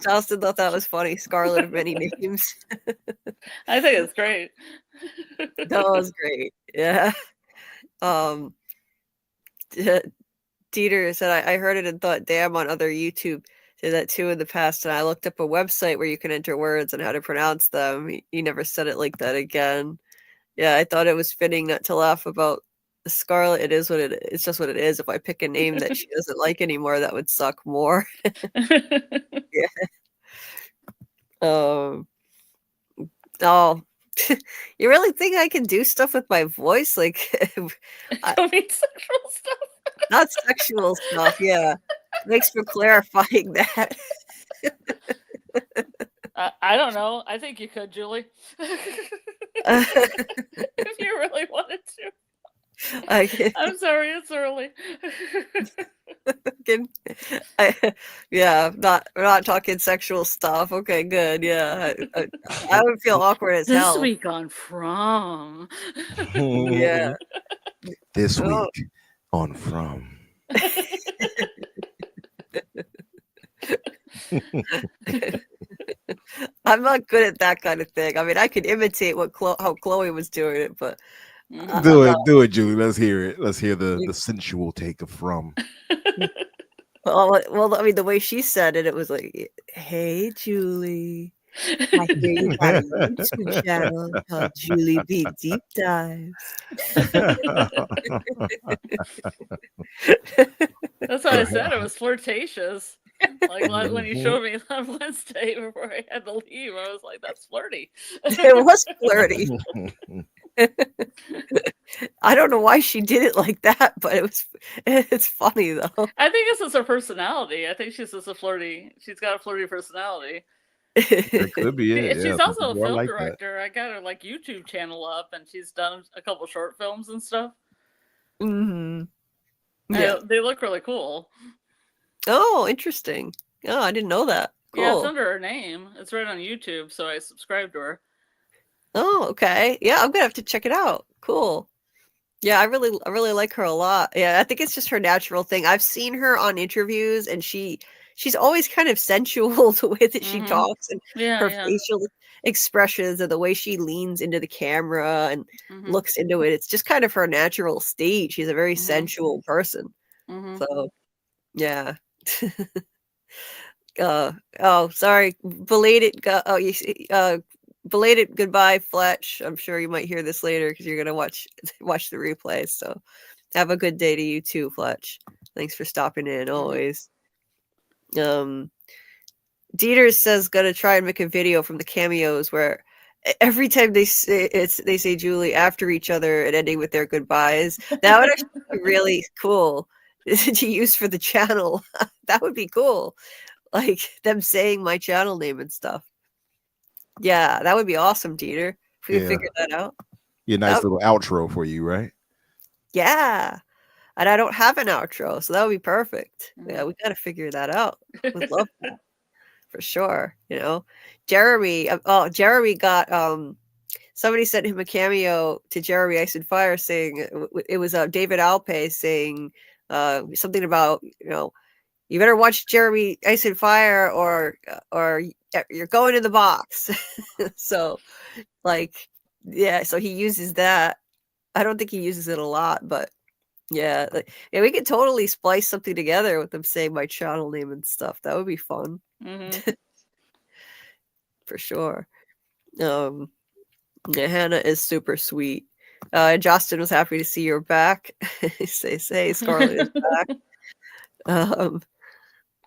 Justin thought that was funny. Scarlet of many names. I think it's great. That was great. Yeah. Dieter said, I heard it and thought, damn, on other YouTube did that too in the past. And I looked up a website where you can enter words and how to pronounce them. He never said it like that again. Yeah, I thought it was fitting not to laugh about Scarlet. It is what it is. It's just what it is. If I pick a name that she doesn't like anymore, that would suck more. Yeah. Oh, you really think I can do stuff with my voice? Like, I mean, sexual stuff. Not sexual stuff. Yeah, thanks for clarifying that. I don't know. I think you could, Julie. If you really wanted to. I'm sorry, it's early. Yeah, we're not talking sexual stuff. Okay, good. Yeah, I would feel awkward as This hell. week on From. Yeah. This Oh. week on From. I'm not good at that kind of thing. I mean, I could imitate how Chloe was doing it, but Do it, Julie. Let's hear it. Let's hear the sensual take of From. Well, I mean, the way she said it, it was like, "Hey, Julie, I hear you got a YouTube channel called Julie B Deep Dives." That's what I said. It was flirtatious. Like when you showed me on Wednesday before I had to leave, I was like, "That's flirty." It was flirty. I don't know why she did it like that, but it's funny though. I think it's just her personality. I think she's just she's got a flirty personality. That could be it. Yeah, She's some also a people are film like that. director. I got her like YouTube channel up, and she's done a couple short films and stuff. Mm-hmm. Yeah. They look really cool. Oh, interesting. Oh, I didn't know that. Yeah, it's Cool. under her name. It's right on YouTube, so I subscribed to her. Oh, okay. Yeah, I'm gonna have to check it out. Cool. Yeah, I really like her a lot. Yeah, I think it's just her natural thing. I've seen her on interviews, and she's always kind of sensual the way that she talks, and her facial expressions and the way she leans into the camera and looks into it. It's just kind of her natural state. She's a very sensual person. So, yeah. Oh, sorry. Belated goodbye, Fletch. I'm sure you might hear this later because you're gonna watch the replay. So, have a good day to you too, Fletch. Thanks for stopping in always. Dieter says gonna try and make a video from the cameos where every time they say Julie after each other and ending with their goodbyes. That would actually be really cool to use for the channel. That would be cool. Like them saying my channel name and stuff. Yeah, that would be awesome, Dieter. If we could figure that out. Yeah, nice little outro for you, right? Yeah. And I don't have an outro, so that would be perfect. Yeah, we got to figure that out. Would love that. For sure. You know, Jeremy got somebody sent him a cameo to Jeremy Ice and Fire saying it was David Alpe saying something about, you know, you better watch Jeremy Ice and Fire or you're going to the box. So like, yeah, so he uses that. I don't think he uses it a lot, but yeah, we could totally splice something together with them saying my channel name and stuff. That would be fun. For sure. Yeah, Hannah is super sweet. Justin was happy to see you're back. say Scarlett is back.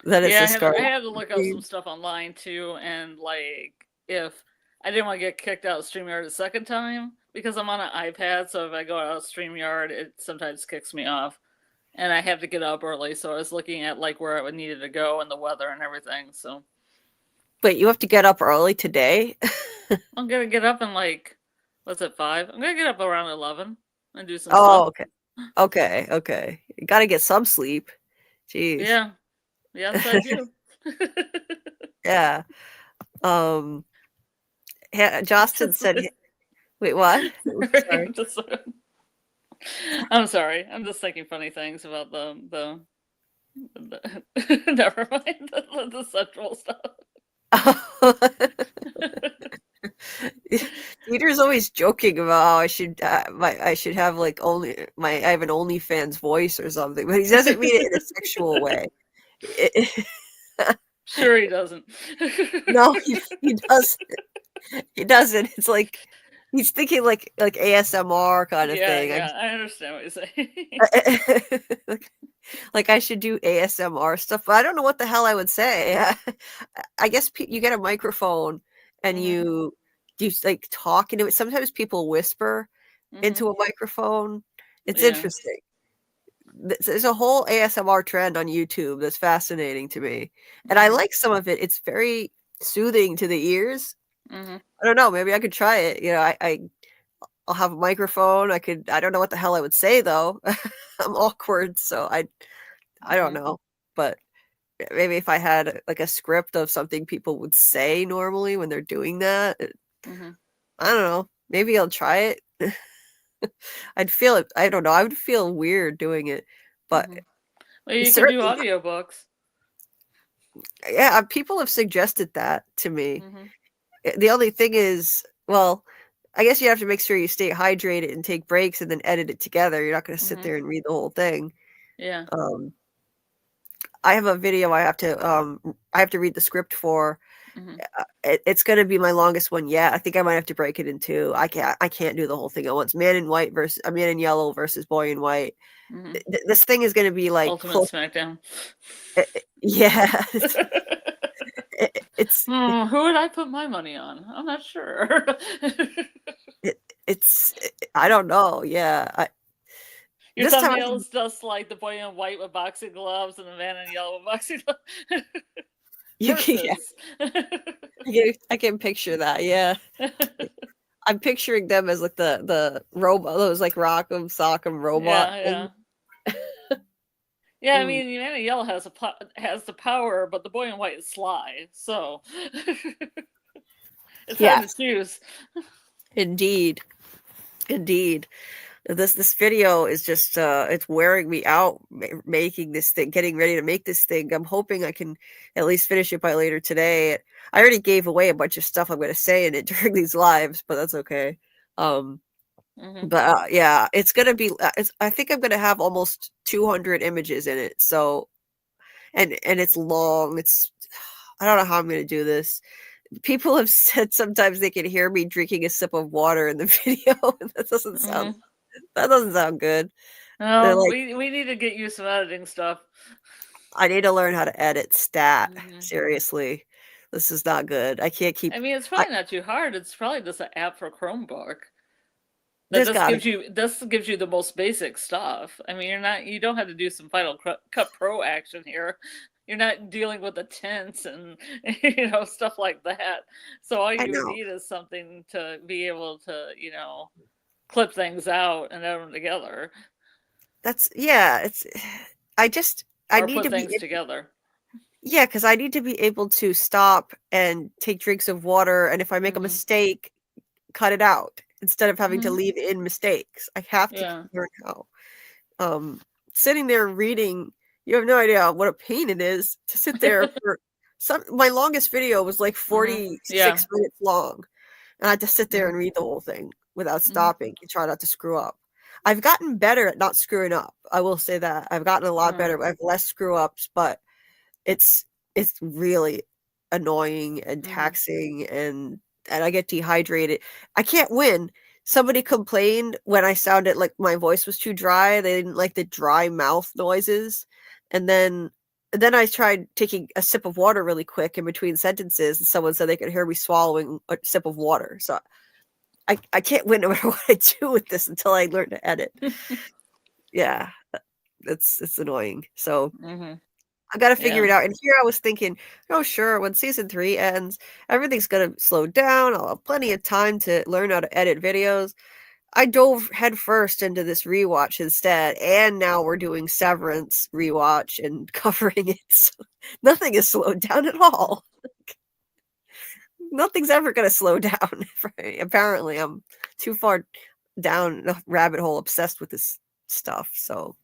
That is I Scarlett. had to look up some stuff online too, and like if I didn't want to get kicked out of StreamYard a second time because I'm on an iPad, so if I go out of StreamYard, it sometimes kicks me off, and I have to get up early. So I was looking at like where I would needed to go and the weather and everything. So. Wait, you have to get up early today? I'm gonna get up in like, what's it, 5? I'm gonna get up around 11 and do some stuff. Oh, okay. You gotta get some sleep. Jeez. Yeah. Yes, I do. Yeah. Justin said, wait, what? Sorry. I'm sorry. I'm just thinking funny things about the never mind the sexual stuff. Peter's always joking about how I should have like I have an OnlyFans voice or something, but he doesn't mean it in a sexual way. Sure, he doesn't. No, he doesn't. He doesn't. It's like he's thinking like ASMR kind of thing. Yeah, I understand what you're saying. Like I should do ASMR stuff, but I don't know what the hell I would say. I guess you get a microphone and you like talk into it. Sometimes people whisper into a microphone. It's interesting. There's a whole ASMR trend on YouTube that's fascinating to me, and I like some of it. It's very soothing to the ears. I don't know. Maybe I could try it. You know, I'll have a microphone. I don't know what the hell I would say though. I'm awkward, so I don't know. But maybe if I had like a script of something people would say normally when they're doing that, I don't know. Maybe I'll try it. I'd feel it. I don't know. I would feel weird doing it, but well, you could do audiobooks. Yeah, people have suggested that to me. The only thing is, well, I guess you have to make sure you stay hydrated and take breaks and then edit it together. You're not going to sit there and read the whole thing. Yeah. I have a video I have to read the script for. It's going to be my longest one yet. I think I might have to break it in two. I can't do the whole thing at once. Man in Yellow versus Boy in White. This thing is going to be like Ultimate Smackdown. Yeah. It's who would I put my money on? I'm not sure. I don't know. Yeah. Your thumbnail's just like the boy in white with boxing gloves and the man in yellow with boxing gloves. You can, yeah. I can picture that. Yeah. I'm picturing them as like the robot, those like Rock'em Sock'em robot Yeah. things. Yeah, I mean, Man in Yellow has the power, but the boy in white is sly, so it's hard to choose. Indeed. This video is just it's wearing me out making this thing, getting ready to make this thing. I'm hoping I can at least finish it by later today. I already gave away a bunch of stuff I'm going to say in it during these lives, but that's okay. But yeah, it's going to be I think I'm going to have almost 200 images in it. So and it's long. I don't know how I'm going to do this. People have said sometimes they can hear me drinking a sip of water in the video. That doesn't sound good. No, Like, we need to get you some editing stuff. I need to learn how to edit stat. Seriously, this is not good. I can't keep. I mean, it's probably not too hard. It's probably just an app for Chromebook. This gives you the most basic stuff. I mean, you don't have to do some Final Cut Pro action here. You're not dealing with the tints and stuff like that. So all you need is something to be able to clip things out and edit them together. I need put to things together. Yeah, because I need to be able to stop and take drinks of water, and if I make a mistake, cut it out instead of having to leave in mistakes. I have to learn how. Sitting there reading, you have no idea what a pain it is to sit there for my longest video was like 46 minutes long. And I had to sit there and read the whole thing without stopping and try not to screw up. I've gotten better at not screwing up. I will say that. I've gotten a lot better. I have less screw ups, but it's really annoying and taxing and I get dehydrated. I can't win. Somebody complained when I sounded like my voice was too dry. They didn't like the dry mouth noises. And then I tried taking a sip of water really quick in between sentences, and someone said they could hear me swallowing a sip of water. So I can't win no matter what I do with this until I learn to edit. Yeah, it's annoying. So I got to figure it out. And here I was thinking, oh, sure, when season 3 ends, everything's going to slow down. I'll have plenty of time to learn how to edit videos. I dove headfirst into this rewatch instead, and now we're doing Severance rewatch and covering it. So nothing is slowed down at all. Nothing's ever going to slow down. Apparently, I'm too far down the rabbit hole obsessed with this stuff. So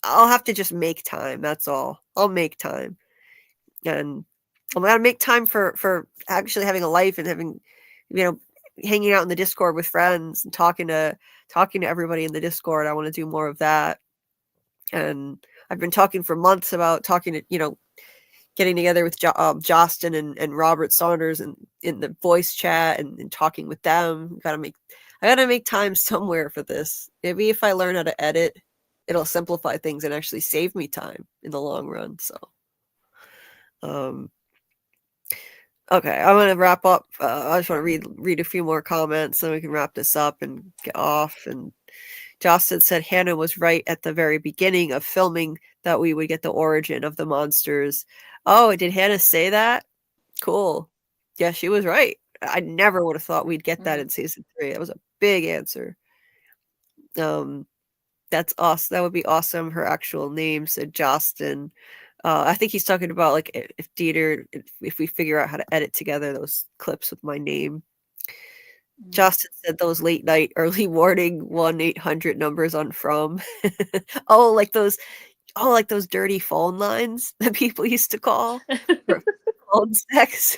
I'll have to just make time. That's all. I'll make time. And I'm going to make time for actually having a life and having, hanging out in the Discord with friends and talking to everybody in the Discord. I want to do more of that. And I've been talking for months about talking to, getting together with Justin and Robert Saunders and in the voice chat and talking with them. I gotta make time somewhere for this. Maybe if I learn how to edit, it'll simplify things and actually save me time in the long run. So, okay, I'm gonna wrap up. I just want to read a few more comments so we can wrap this up and get off. And Justin said Hannah was right at the very beginning of filming that we would get the origin of the monsters. Oh, did Hannah say that? Cool. Yeah, she was right. I never would have thought we'd get that in season 3. That was a big answer. That's awesome. That would be awesome. Her actual name said Justin. I think he's talking about like if Dieter, if we figure out how to edit together those clips with my name. Justin said those late night, early morning 1-800 numbers on From. like those dirty phone lines that people used to call for phone sex.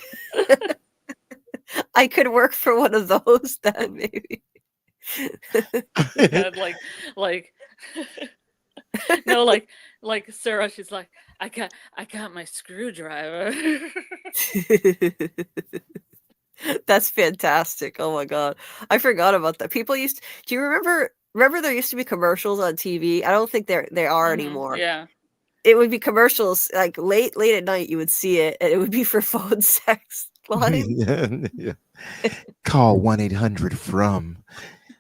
I could work for one of those then, maybe. Yeah, like Sarah, she's like, I got my screwdriver. That's fantastic. Oh my god. I forgot about that. People do you remember there used to be commercials on TV? I don't think they are anymore. Yeah. It would be commercials like late at night you would see it, and it would be for phone sex lines. Yeah. Call 1-800 from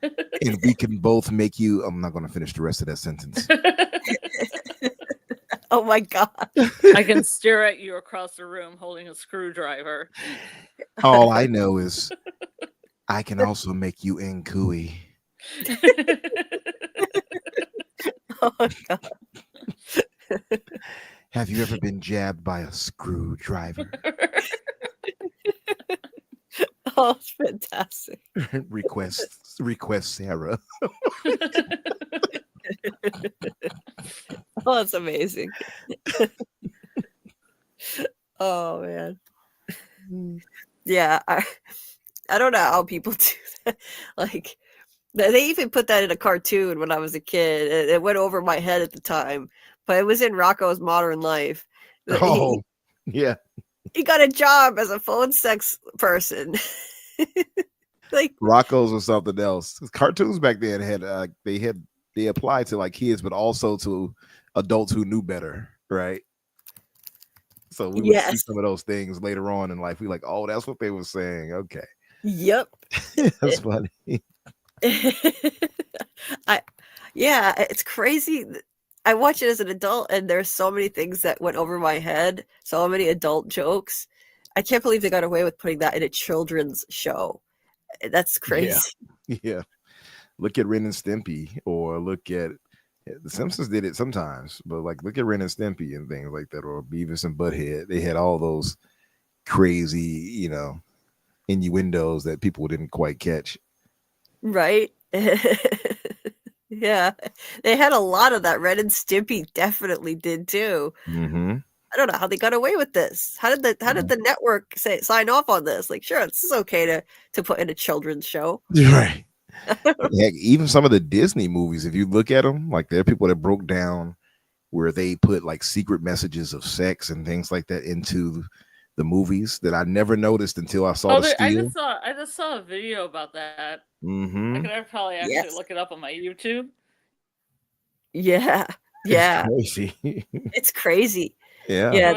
and we can both make you. I'm not going to finish the rest of that sentence. Oh my god. I can stare at you across the room holding a screwdriver. All I know is I can also make you ngooey. Oh my god. Have you ever been jabbed by a screwdriver? Oh, it's fantastic. request Sarah. Oh, that's amazing. Oh man. Yeah, I don't know how people do that. Like they even put that in a cartoon when I was a kid. It went over my head at the time, but it was in Rocco's Modern Life. Oh, yeah. He got a job as a phone sex person. Like Rocco's or something else. Cartoons back then had they applied to like kids, but also to adults who knew better, right? So we would see some of those things later on in life. We like, oh, that's what they were saying. Okay. Yep. That's funny. It's crazy. I watch it as an adult, and there's so many things that went over my head. So many adult jokes. I can't believe they got away with putting that in a children's show. That's crazy. Yeah. Look at Ren and Stimpy, or look at The Simpsons did it sometimes, but like look at Ren and Stimpy and things like that, or Beavis and Butthead. They had all those crazy, innuendos that people didn't quite catch. Right? Yeah. They had a lot of that. Ren and Stimpy definitely did too. Mm-hmm. I don't know how they got away with this. How did the network sign off on this? Like, sure, this is okay to put in a children's show. Right. Heck, even some of the Disney movies, if you look at them, like there are people that broke down where they put like secret messages of sex and things like that into the movies that I never noticed until I saw the steal. I just saw a video about that. Mm-hmm. I could probably actually look it up on my YouTube. Yeah. Yeah. It's crazy. It's crazy. Yeah. Yeah.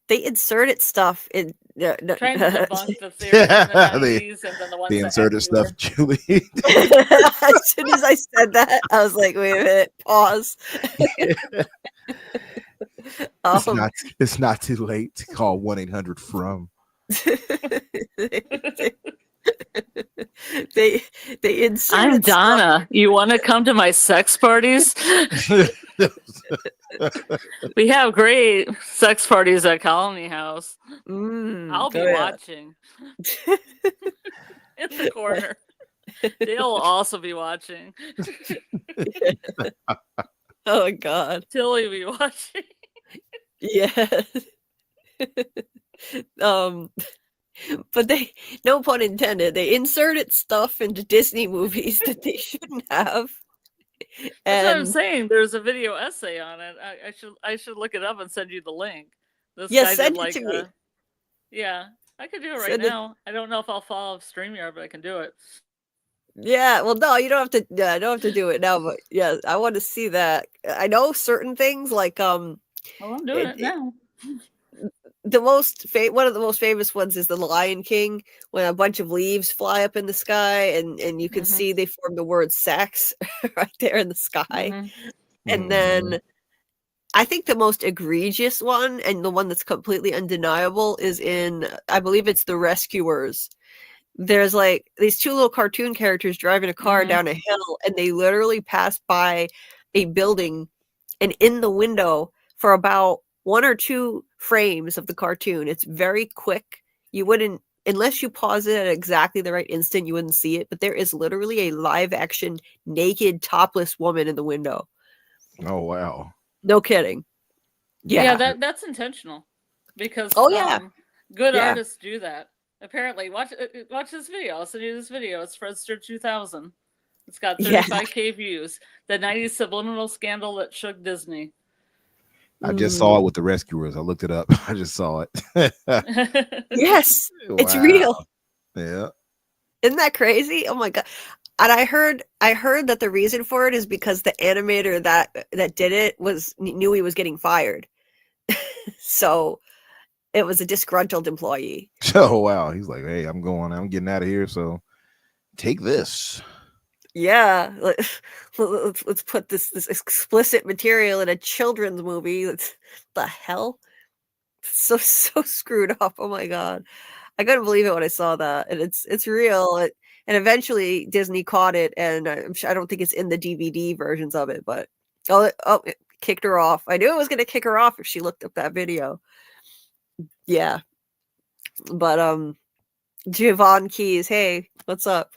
They inserted stuff in trying to debunk the theory in the 90s and then the ones they inserted stuff, Julie. As soon as I said that, I was like, wait a minute, pause. It's not too late to call 1-800-FROM. They inserted. I'm Donna. You want to come to my sex parties? We have great sex parties at Colony House. I'll be watching in the corner. They'll also be watching. Oh God, Tilly be watching. Yeah. But they, no pun intended, they inserted stuff into Disney movies that they shouldn't have. That's what I'm saying. There's a video essay on it. I should look it up and send you the link. This guy send did it to me. Yeah, I could do it right now. I don't know if I'll follow StreamYard, but I can do it. Yeah, well, no, you don't have to. Yeah, I don't have to do it now, but yeah, I want to see that. I know certain things like Well, I'm doing it now. One of the most famous ones is the Lion King, when a bunch of leaves fly up in the sky, and you can see they form the word sex right there in the sky. And then I think the most egregious one, and the one that's completely undeniable, is in, I believe it's The Rescuers. There's like these two little cartoon characters driving a car down a hill, and they literally pass by a building, and in the window for about 1 or 2 frames of the cartoon, it's very quick. You wouldn't, unless you pause it at exactly the right instant, you wouldn't see it. But there is literally a live action naked topless woman in the window. Oh wow. No kidding. Yeah. That's intentional, because good artists do that. Apparently, watch this video. I'll send you this video. It's Fredster 2000. It's got 35K views. The 90s subliminal scandal that shook Disney. I just saw it with The Rescuers. I looked it up. I just saw it. Yes, it's real. Yeah. Isn't that crazy? Oh my God. And I heard that the reason for it is because the animator that did it knew he was getting fired. So it was a disgruntled employee. Oh wow. He's like, hey, I'm getting out of here. So take this. Yeah, let's put this explicit material in a children's movie. The hell? So screwed up. Oh my god. I couldn't believe it when I saw that. And it's real. And eventually Disney caught it, and I don't think it's in the DVD versions of it, but it kicked her off. I knew it was going to kick her off if she looked up that video. Yeah. But Javon Keys, hey, what's up?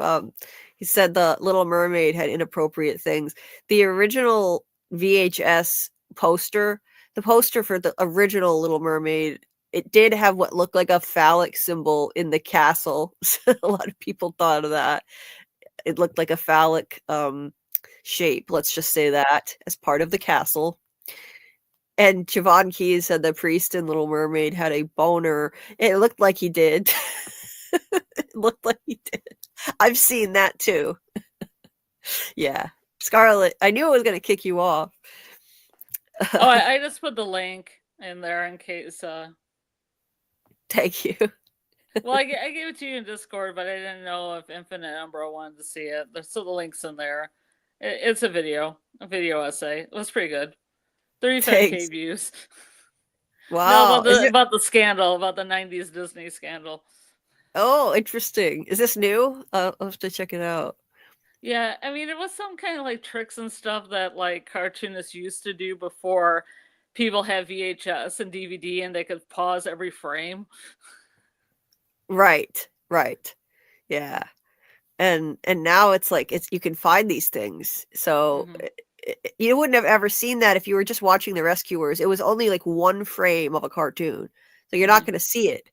He said the Little Mermaid had inappropriate things. The original VHS poster, the poster for the original Little Mermaid, it did have what looked like a phallic symbol in the castle. A lot of people thought of that. It looked like a phallic shape, let's just say that, as part of the castle. And Javon Keys said the priest in Little Mermaid had a boner. It looked like he did. It looked like he did. I've seen that too. Yeah. Scarlett, I knew it was going to kick you off. Oh, I just put the link in there in case. Thank you. Well, I gave it to you in Discord, but I didn't know if Infinite Umbra wanted to see it. So the link's in there. It's a video essay. It was pretty good. 35K views. Wow. No, about the scandal, about the 90s Disney scandal. Oh, interesting. Is this new? I'll have to check it out. Yeah, I mean, it was some kind of like tricks and stuff that like cartoonists used to do before people had VHS and DVD and they could pause every frame. Right. Yeah. And now it's like you can find these things. So you wouldn't have ever seen that if you were just watching The Rescuers. It was only like one frame of a cartoon. So you're not going to see it.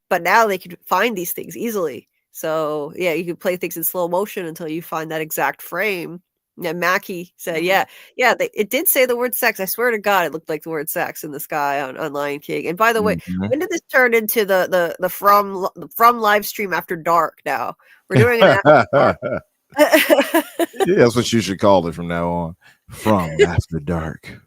But now they can find these things easily. So yeah, you can play things in slow motion until you find that exact frame. Yeah, Mackie said, it did say the word sex. I swear to God, it looked like the word sex in the sky on Lion King. And by the way, when did this turn into the from live stream after dark? Now we're doing an after dark. Yeah, that's what you should call it from now on. From After Dark.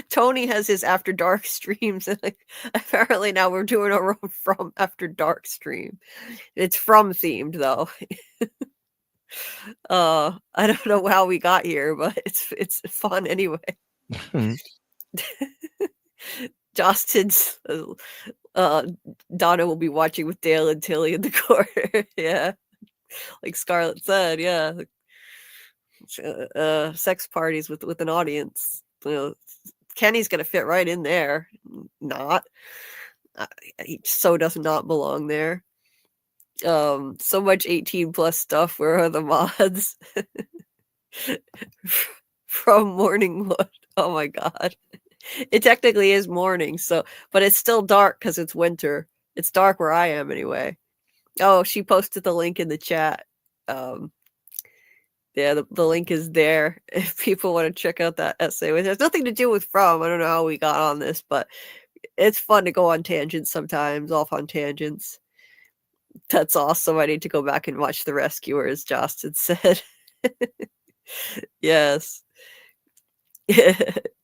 Tony has his after dark streams, and like apparently now we're doing our own from after dark stream. It's from themed though. I don't know how we got here, but it's fun anyway. Justin's Donna will be watching with Dale and Tilly in the corner. Yeah, like Scarlett said. Yeah, sex parties with an audience. Kenny's gonna fit right in there. Not, he so does not belong there. So much 18 plus stuff. Where are the mods? From Morningwood. Oh my god. It technically is morning, but it's still dark because it's winter. It's dark where I am anyway. Oh, she posted the link in the chat. Yeah, the link is there if people want to check out that essay. It has nothing to do with From. I don't know how we got on this, but it's fun to go on tangents sometimes, off on tangents. That's awesome. I need to go back and watch The Rescuers, Justin said. Yes.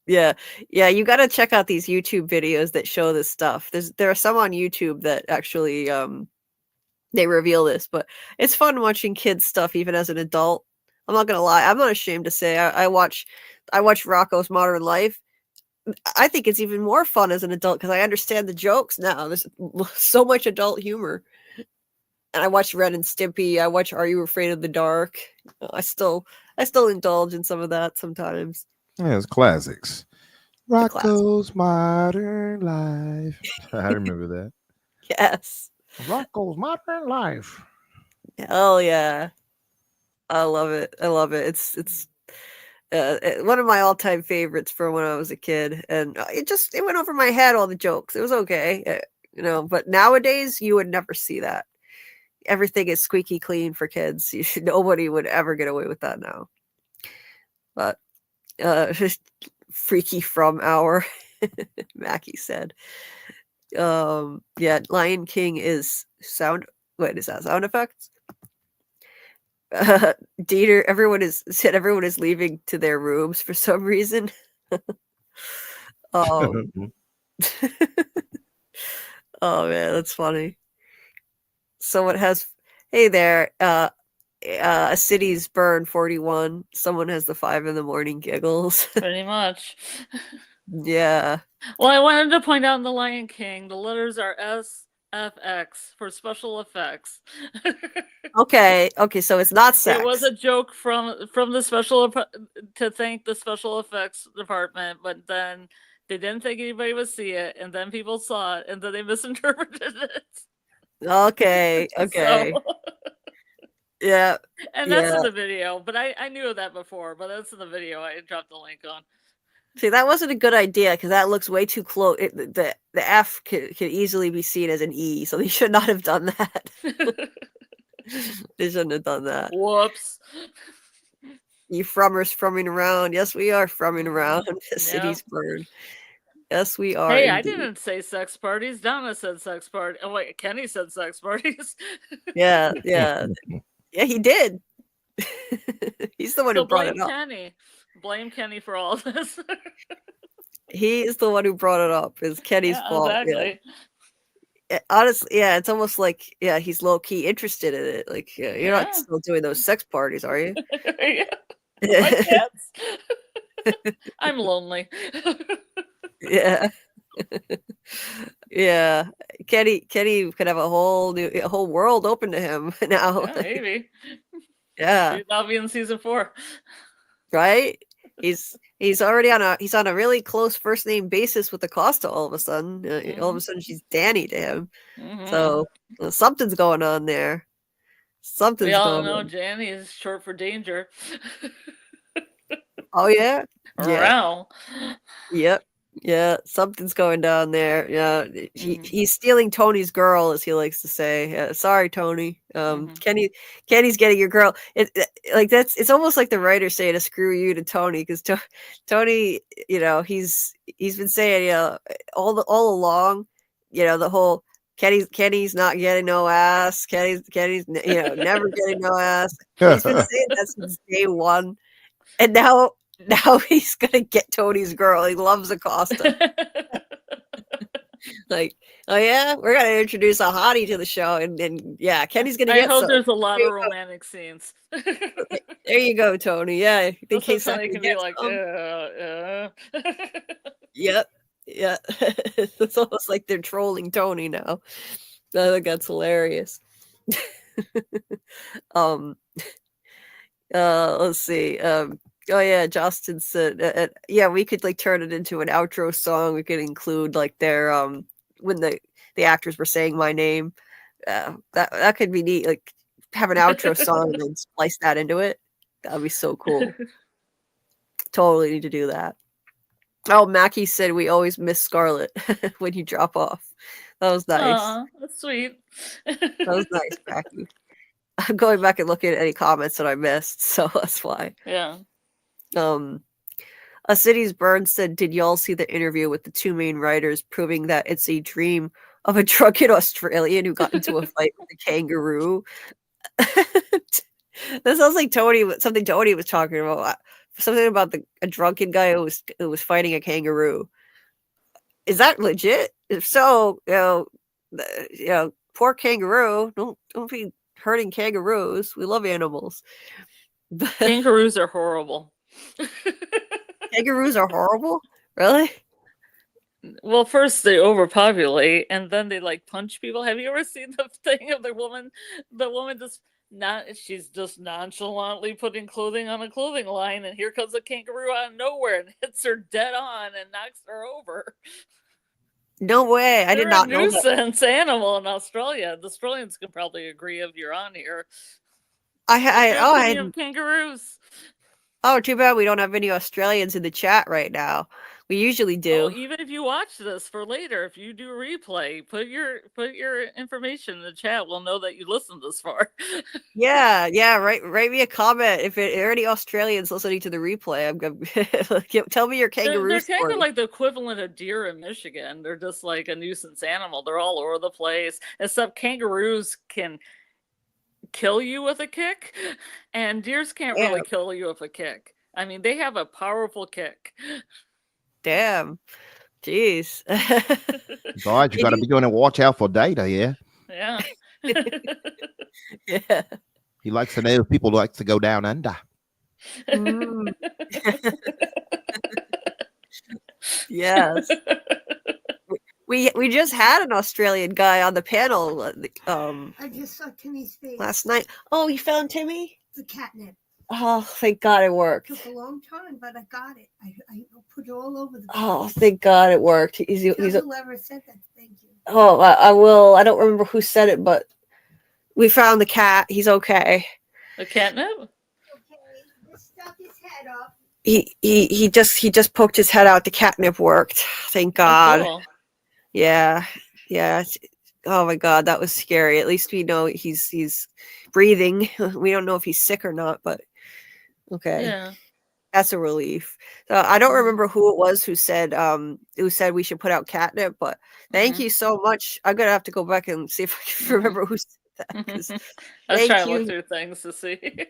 Yeah. You got to check out these YouTube videos that show this stuff. There are some on YouTube that actually they reveal this, but it's fun watching kids stuff even as an adult. I'm not gonna lie. I'm not ashamed to say I watch Rocko's Modern Life. I think it's even more fun as an adult because I understand the jokes now. There's so much adult humor. And I watch Ren and Stimpy. I watch Are You Afraid of the Dark? I still indulge in some of that sometimes. Yeah, it's classics. Rocko's Modern Life. I remember that. Yes. Rocko's Modern Life. Hell yeah. I love it. It's one of my all-time favorites from when I was a kid, and it went over my head, all the jokes. It was okay, but nowadays you would never see that. Everything is squeaky clean for kids. Nobody would ever get away with that now. But freaky From hour, Mackie said. Lion King is sound. What is that? Sound effects? Dieter, everyone is leaving to their rooms for some reason. Oh man, that's funny. Someone has, hey there, a city's burned 41. Someone has the 5 in the morning giggles. Pretty much. Yeah. Well, I wanted to point out in The Lion King, the letters are SFX for special effects. Okay. So it's not sex. It was a joke from the to thank the special effects department, but then they didn't think anybody would see it, and then people saw it, and then they misinterpreted it. Okay. So, Yeah. and that's in the video, but I knew of that before, but that's in the video. I dropped the link on. See, that wasn't a good idea because that looks way too close. The F could easily be seen as an E, so they should not have done that. They shouldn't have done that. Whoops. You frummers frumming around. Yes, we are frumming around. The city's burned. Yes, we are. Hey, indeed. I didn't say sex parties. Donna said sex party. Oh wait, Kenny said sex parties. Yeah, he did. He's the one who brought it up. Kenny. Blame Kenny for all this. He is the one who brought it up. It's Kenny's fault. Exactly. Yeah. Honestly, yeah, it's almost like he's low key interested in it. Like, you're not still doing those sex parties, are you? My kids. I'm lonely. Yeah. Yeah. Kenny could have a whole world open to him now. Yeah, maybe. Yeah. I'll be in season 4. Right? He's already on a really close first name basis with Acosta all of a sudden. All of a sudden she's Danny to him. So something's going on there. We all know Danny is short for danger. Oh yeah? Wow. Yep. Yeah, something's going down there. Yeah, he's stealing Tony's girl, as he likes to say. Sorry, Tony. Kenny's getting your girl. It's almost like the writers saying to screw you to Tony, because Tony, he's been saying, all along, the whole Kenny's not getting no ass. Kenny's never getting no ass. He's been saying that since day one, and now he's gonna get Tony's girl. He loves Acosta. Like, oh yeah, we're gonna introduce a hottie to the show, and Kenny's gonna get. I hope there's a lot of romantic scenes. There you go, Tony. Yeah, in case Somebody can be like, Yep. Yeah. It's almost like they're trolling Tony now. I think that's hilarious. Let's see. Oh yeah, Justin said, we could turn it into an outro song. We could include their when the actors were saying my name. That could be neat. Like, have an outro song and then splice that into it. That'd be so cool. Totally need to do that. Oh, Mackie said we always miss Scarlett when you drop off. That was nice. Aw, that's sweet. That was nice, Mackie. I'm going back and looking at any comments that I missed, so that's why. Yeah. A City's Burn said, did y'all see the interview with the 2 main writers proving that it's a dream of a drunken Australian who got into a fight with a kangaroo? That sounds like something Tony was talking about. Something about a drunken guy who was fighting a kangaroo. Is that legit? If so, poor kangaroo. Don't be hurting kangaroos. We love animals. Kangaroos are horrible. Kangaroos are horrible? Really? Well, first they overpopulate, and then they punch people. Have you ever seen the thing of the woman? The woman she's just nonchalantly putting clothing on a clothing line, and here comes a kangaroo out of nowhere and hits her dead on and knocks her over. No way! I did not know that. They're a nuisance animal in Australia. The Australians can probably agree if you're on here. I had kangaroos. Oh, too bad we don't have any Australians in the chat right now. We usually do. Oh, even if you watch this for later, if you do a replay, put your information in the chat. We'll know that you listened this far. Yeah. Write me a comment if there are any Australians listening to the replay. Tell me your kangaroo They're story. kind of like the equivalent of deer in Michigan. They're just like a nuisance animal. They're all over the place. Except kangaroos can kill you with a kick, and deers can't really kill you with a kick. I mean, they have a powerful kick. Damn. Jeez. God, you got to be going to watch out for data, yeah? Yeah. Yeah. He likes to know people like to go down under. Mm. Yes. We just had an Australian guy on the panel I just saw Timmy's face. last night. Oh, you found Timmy? The catnip. Oh, thank God it worked. Took a long time, but I got it. I put it all over the place. Oh, thank God it worked. He's Whoever said that, thank you. Oh, I will. I don't remember who said it, but we found the cat. He's okay. The catnip? Okay, just stuck his head up. He just poked his head out. The catnip worked. Thank God. Oh, cool. Yeah. Oh my God, that was scary. At least we know he's breathing. We don't know if he's sick or not, but okay. Yeah. That's a relief. I don't remember who it was who said we should put out catnip, but thank you so much. I'm gonna have to go back and see if I can remember who said that. 'Cause I was trying thank to look you. through things to see.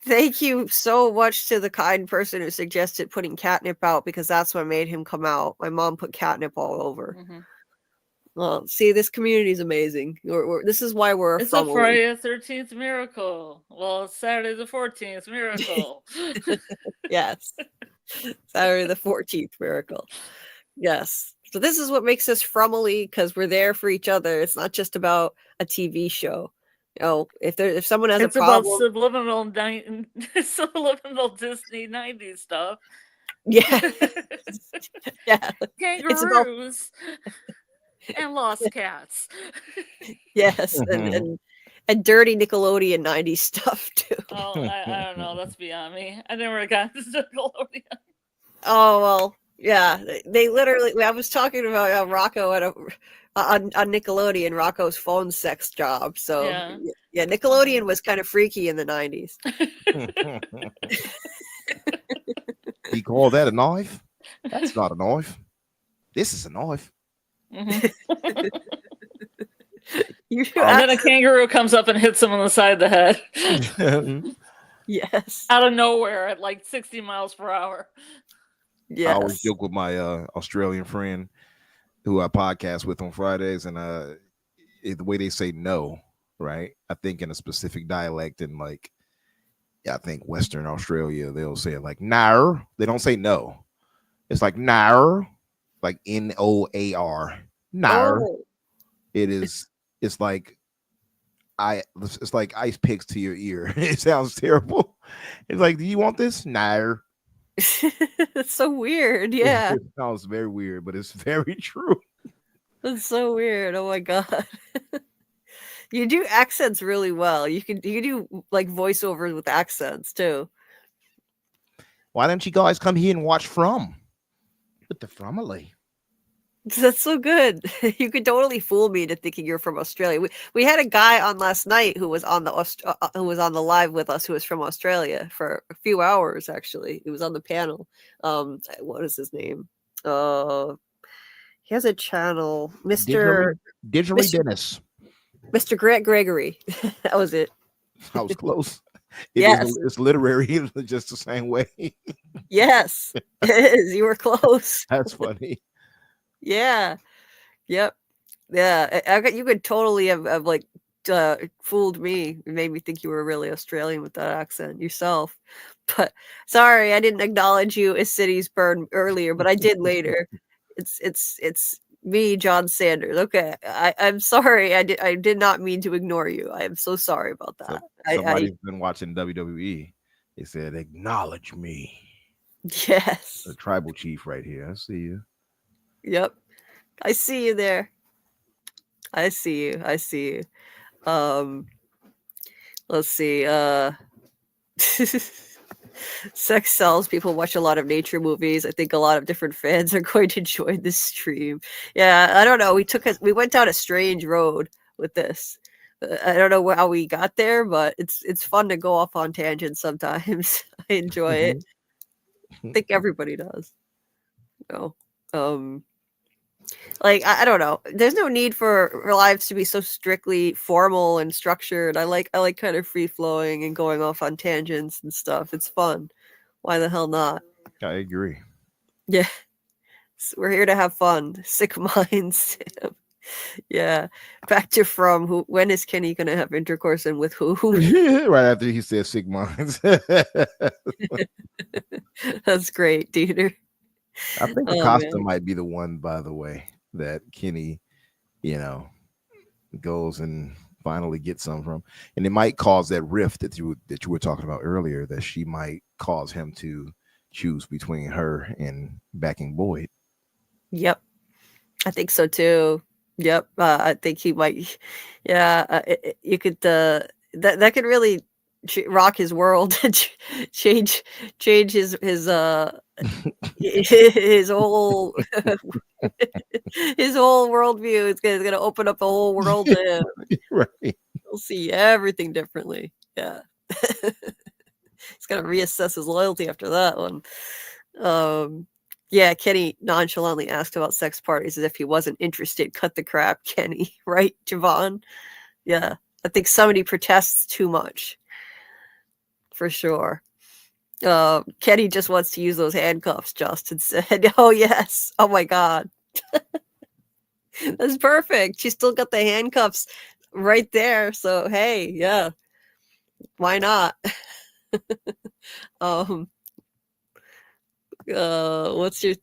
Thank you so much to the kind person who suggested putting catnip out because that's what made him come out. My mom put catnip all over. Well, see, this community is amazing. This is why we're It's from a Friday the 13th miracle. Well, it's Saturday the 14th miracle. Yes. Saturday the 14th miracle. Yes. So this is what makes us frumily because we're there for each other. It's not just about a TV show. You know, if someone has It's a about problem, subliminal Disney 90s stuff. yeah, yeah, it's about Kangaroos and lost cats. yes, and dirty Nickelodeon 90s stuff too. Oh, I don't know. That's beyond me. I never got into Nickelodeon. Oh well, yeah. They literally. I was talking about Rocco on Nickelodeon, Rocco's phone sex job. So yeah, Nickelodeon was kind of freaky in the 90s. You call that a knife? That's not a knife. This is a knife. And then a kangaroo comes up and hits him on the side of the head. Yes. Out of nowhere at like 60 miles per hour. I always joke with my Australian friend who I podcast with on Fridays, and the way they say no, right? I think in a specific dialect in I think Western Australia, they'll say it like nar. They don't say no. It's like nar, like NOAR. Nar. Oh. It's like ice picks to your ear. It sounds terrible. It's like, do you want this? Nar. It's so weird. Yeah. It sounds very weird, but it's very true. That's so weird. Oh my God. You do accents really well. You can do like voiceovers with accents too. Why don't you guys come here and watch From? With the Fromily. That's so good. You could totally fool me to thinking you're from Australia. We had a guy on last night who was on the live with us who was from Australia for a few hours actually. He was on the panel. What is his name? He has a channel, Mr. Dennis. Mr. Grant Gregory. That was it. I was close. It's literary, just the same way. Yes, it is. You were close. That's funny. Yeah. Yep. Yeah. You could totally have like fooled me. It made me think you were really Australian with that accent yourself. But sorry, I didn't acknowledge you as Cities Burn earlier, but I did later. It's me, John Sanders. Okay. I'm sorry. I did not mean to ignore you. I am so sorry about that. Somebody's been watching WWE. They said, acknowledge me. Yes. The tribal chief right here. I see you. Yep. I see you there. I see you. Let's see. Sex sells. People watch a lot of nature movies. I think a lot of different fans are going to join this stream. Yeah, I don't know. We went down a strange road with this. I don't know how we got there, but it's fun to go off on tangents sometimes. I enjoy it. I think everybody does. Like I don't know. There's no need for lives to be so strictly formal and structured. I like kind of free flowing and going off on tangents and stuff. It's fun. Why the hell not? I agree. Yeah. So we're here to have fun. Sick minds. Yeah. Back to From. Who? When is Kenny gonna have intercourse and with who? Right after he said sick minds. That's great, Dieter. I think Oh Acosta man. might be the one, by the way, that Kenny, goes and finally gets some from, and it might cause that rift that you were talking about earlier. That she might cause him to choose between her and backing Boyd. Yep. I think so too. Yep. I think he might. Yeah. You could. That could really rock his world. change his his whole his whole worldview. It's gonna open up a whole world to him. Right. He'll see everything differently. Yeah. He's gonna reassess his loyalty after that one. Yeah, Kenny nonchalantly asked about sex parties as if he wasn't interested. Cut the crap, Kenny. Right, Javon? Yeah. I think somebody protests too much. For sure. Kenny just wants to use those handcuffs, Justin said. Oh, yes. Oh, my God. That's perfect. She still got the handcuffs right there. So, hey, yeah. Why not? What's your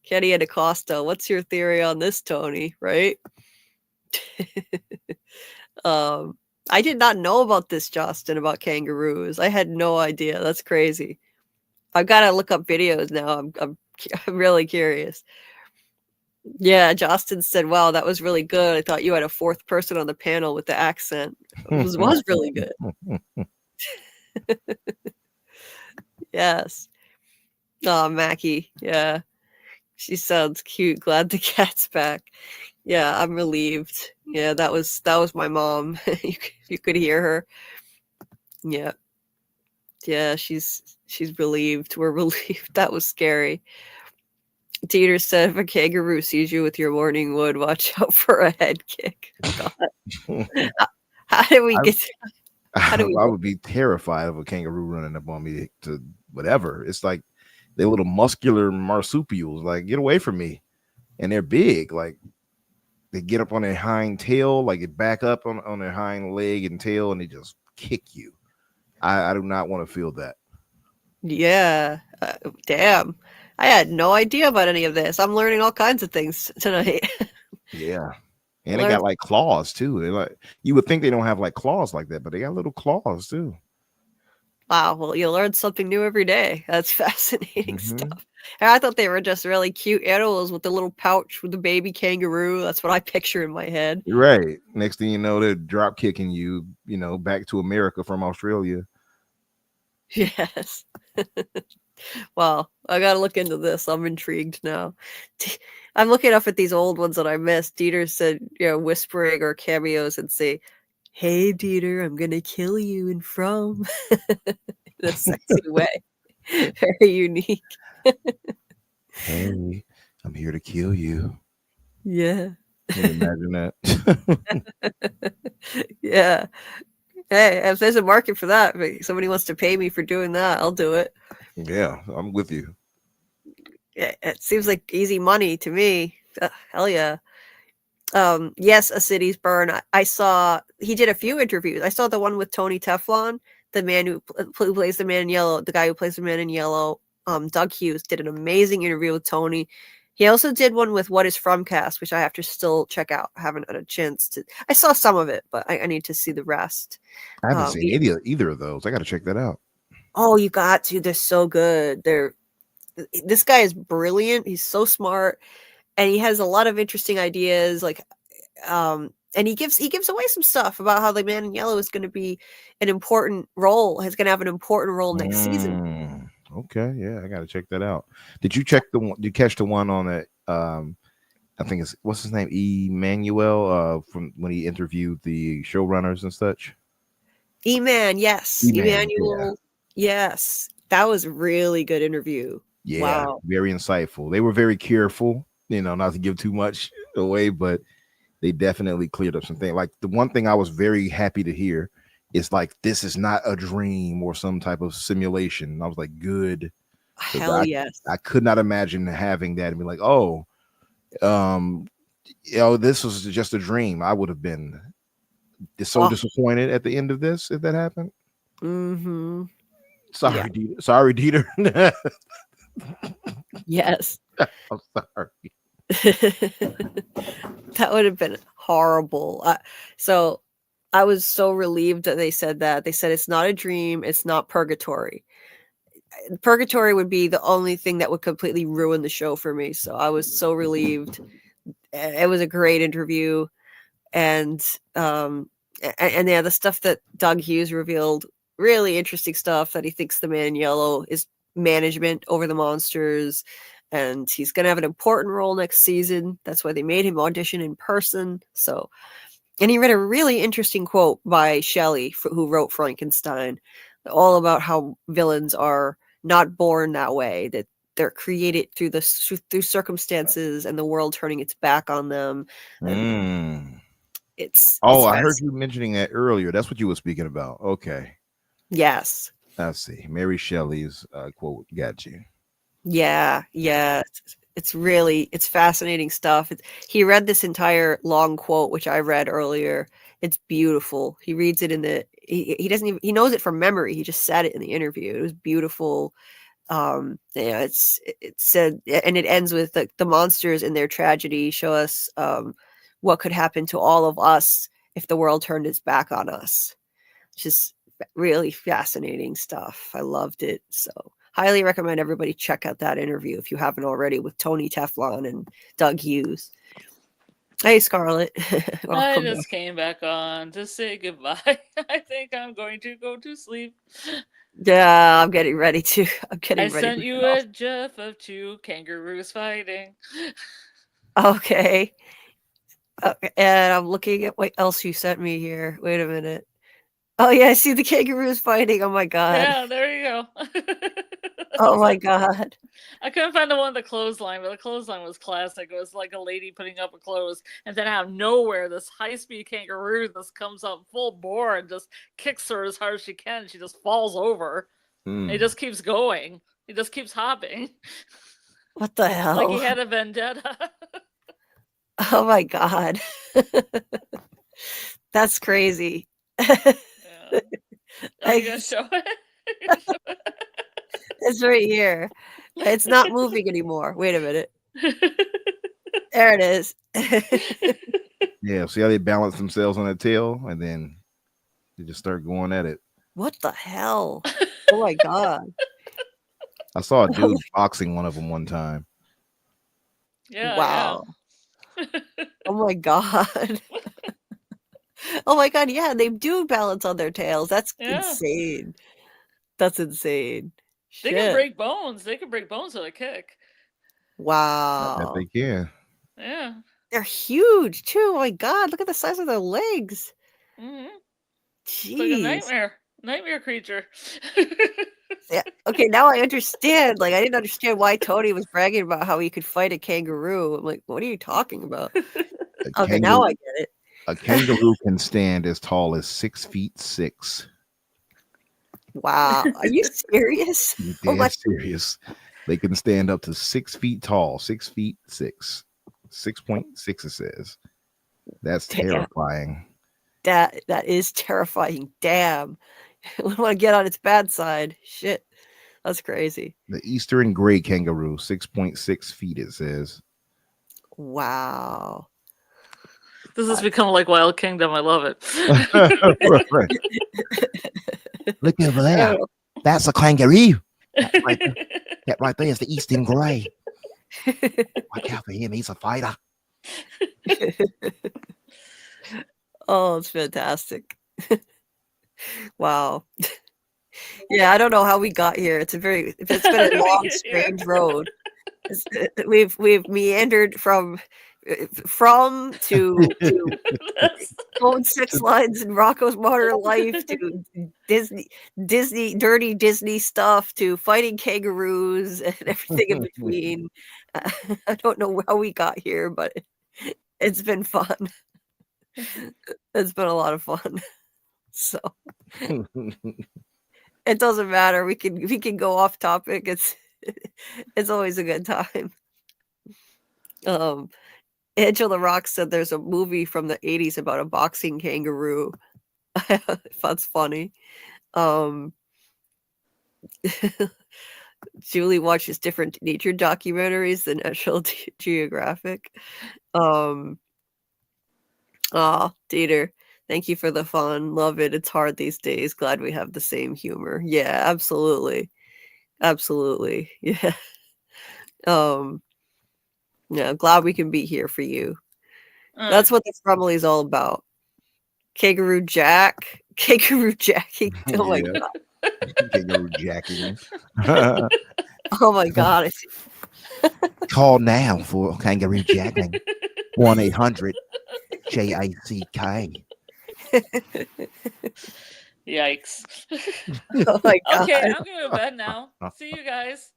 Kenny and Acosta? What's your theory on this, Tony? Right? I did not know about this, Justin, about kangaroos. I had no idea. That's crazy. I've got to look up videos now. I'm really curious. Yeah, Justin said, "Wow, that was really good. I thought you had a fourth person on the panel with the accent. It was really good." Yes. Oh, Mackie. Yeah. She sounds cute. Glad the cat's back. Yeah, I'm relieved. Yeah, that was my mom. You could hear her. Yeah. Yeah, she's relieved. We're relieved. That was scary. Dieter said, if a kangaroo sees you with your morning wood, watch out for a head kick. God. How did we get I would be terrified of a kangaroo running up on me to whatever. It's like they're little muscular marsupials. Like, get away from me. And they're big. Like, they get up on their hind tail, like it back up on their hind leg and tail, and they just kick you. I do not want to feel that. Yeah. Damn. I had no idea about any of this. I'm learning all kinds of things tonight. Yeah. And they got like claws too. They're like, you would think they don't have like claws like that, but they got little claws too. Wow. Well, you learn something new every day. That's fascinating stuff. And I thought they were just really cute animals with the little pouch with the baby kangaroo. That's what I picture in my head. Right. Next thing you know, they're drop kicking you, back to America from Australia. Yes. Well, I gotta look into this. I'm intrigued now. I'm looking up at these old ones that I missed. Dieter said, whispering or cameos and say, "Hey, Dieter, I'm gonna kill you," and From in a sexy way. Very unique. Hey, I'm here to kill you. Yeah. Can you imagine that? Yeah. Hey, if there's a market for that, if somebody wants to pay me for doing that, I'll do it. Yeah, I'm with you. It seems like easy money to me. Hell yeah. Yes, A City's Burn. I saw he did a few interviews. I saw the one with Tony Teflon, the man who plays the man in yellow, the guy who plays the man in yellow. Doug Hughes did an amazing interview with Tony. He also did one with What Is Fromcast, which I have to still check out. I haven't had a chance to. I saw some of it, but I need to see the rest. I haven't seen either of those. I got to check that out. Oh, you got to. They're so good. This guy is brilliant. He's so smart, and he has a lot of interesting ideas. And he gives away some stuff about how the man in yellow is going to be an important role. He's going to have an important role next season. Okay, yeah, I got to check that out. Did you check the one? Did you catch the one on that? I think it's what's his name, Emmanuel, from when he interviewed the showrunners and such. Yes, Emmanuel. Yeah. Yes, that was a really good interview. Yeah, wow. Very insightful. They were very careful, not to give too much away, but they definitely cleared up some things. Like the one thing I was very happy to hear is like, this is not a dream or some type of simulation. I was like, good. Hell yes. I could not imagine having that and be like, oh, this was just a dream. I would have been so disappointed at the end of this if that happened. Mm-hmm. Sorry, Yeah. Dieter. Sorry, Dieter. Yes. I'm sorry. That would have been horrible. So I was so relieved that they said that. They said it's not a dream, it's not purgatory. Purgatory would be the only thing that would completely ruin the show for me. So I was so relieved. It was a great interview. And yeah, the stuff that Doug Hughes revealed, really interesting stuff, that he thinks the Man in Yellow is management over the monsters, and he's going to have an important role next season. That's why they made him audition in person. So, and he read a really interesting quote by Shelley, who wrote Frankenstein, all about how villains are not born that way, that they're created through circumstances and the world turning its back on them. And it's I heard you mentioning that earlier. That's what you were speaking about. Okay. Yes. Let's see. Mary Shelley's quote. Got you. Yeah. It's fascinating stuff. He read this entire long quote, which I read earlier. It's beautiful. He reads it he doesn't even, he knows it from memory. He just said it in the interview. It was beautiful. It said, and it ends with the monsters in their tragedy show us what could happen to all of us if the world turned its back on us. Just really fascinating stuff. I loved it. So highly recommend everybody check out that interview if you haven't already, with Tony Teflon and Doug Hughes. Hey, Scarlett. I just came back on to say goodbye. I think I'm going to go to sleep. Yeah, I'm getting ready to. I sent you a gif of 2 kangaroos fighting. Okay. And I'm looking at what else you sent me here. Wait a minute. Oh yeah, I see the kangaroos fighting. Oh my god. Yeah, there you go. Oh my god. I couldn't find the one with the clothesline, but the clothesline was classic. It was like a lady putting up a clothes, and then out of nowhere, this high-speed kangaroo just comes up full bore and just kicks her as hard as she can. And she just falls over. And he just keeps going. He just keeps hopping. What the hell? Like he had a vendetta. Oh my god. That's crazy. Yeah. Are you gonna show it? It's right here. It's not moving anymore. Wait a minute. There it is. Yeah, see how they balance themselves on their tail, and then they just start going at it. What the hell? Oh my god. I saw a dude boxing one of them one time. Yeah. Wow. Oh my god. Oh my god, yeah, they do balance on their tails. That's insane. That's insane. They can break bones. They can break bones with a kick. Wow. I bet they can. Yeah. They're huge too. Oh my god, look at the size of their legs. Mm-hmm. Jeez. It's like a nightmare creature. Yeah. Okay, now I understand. Like, I didn't understand why Tony was bragging about how he could fight a kangaroo. I'm like, what are you talking about? Okay, now I get it. A kangaroo can stand as tall as 6'6". Wow. Are you serious? Dead serious. They can stand up to 6 feet tall, 6'6". 6.6 it says. That's terrifying. That is terrifying. Damn. We want to get on its bad side. Shit. That's crazy. The eastern gray kangaroo, 6.6 feet it says. Wow. This has become like Wild Kingdom. I love it. Look over there. That's a kangaroo. That right there is the eastern grey. Watch out for him. He's a fighter. Oh, it's fantastic. Wow. Yeah, I don't know how we got here. It's been a long, strange road. We've meandered from to Phone 6 lines in Rocco's Modern Life to Disney dirty Disney stuff to fighting kangaroos and everything in between. I don't know how we got here, but it's been fun. It's been a lot of fun. So it doesn't matter. We can go off topic. It's always a good time. Angela Rock said there's a movie from the 80s about a boxing kangaroo. That's funny. Julie watches different nature documentaries than National Geographic. Dieter, thank you for the fun. Love it. It's hard these days. Glad we have the same humor. Yeah, absolutely. Absolutely. Yeah. Yeah, glad we can be here for you. That's what the Frumley is all about. Kangaroo Jack. Kangaroo jacking. Oh my Yeah. god. Kangaroo jacking. Oh my god. I see. Call now for kangaroo jacking. 1-800-JACK. Yikes. Oh my god. Okay, I'm going to bed now. See you guys.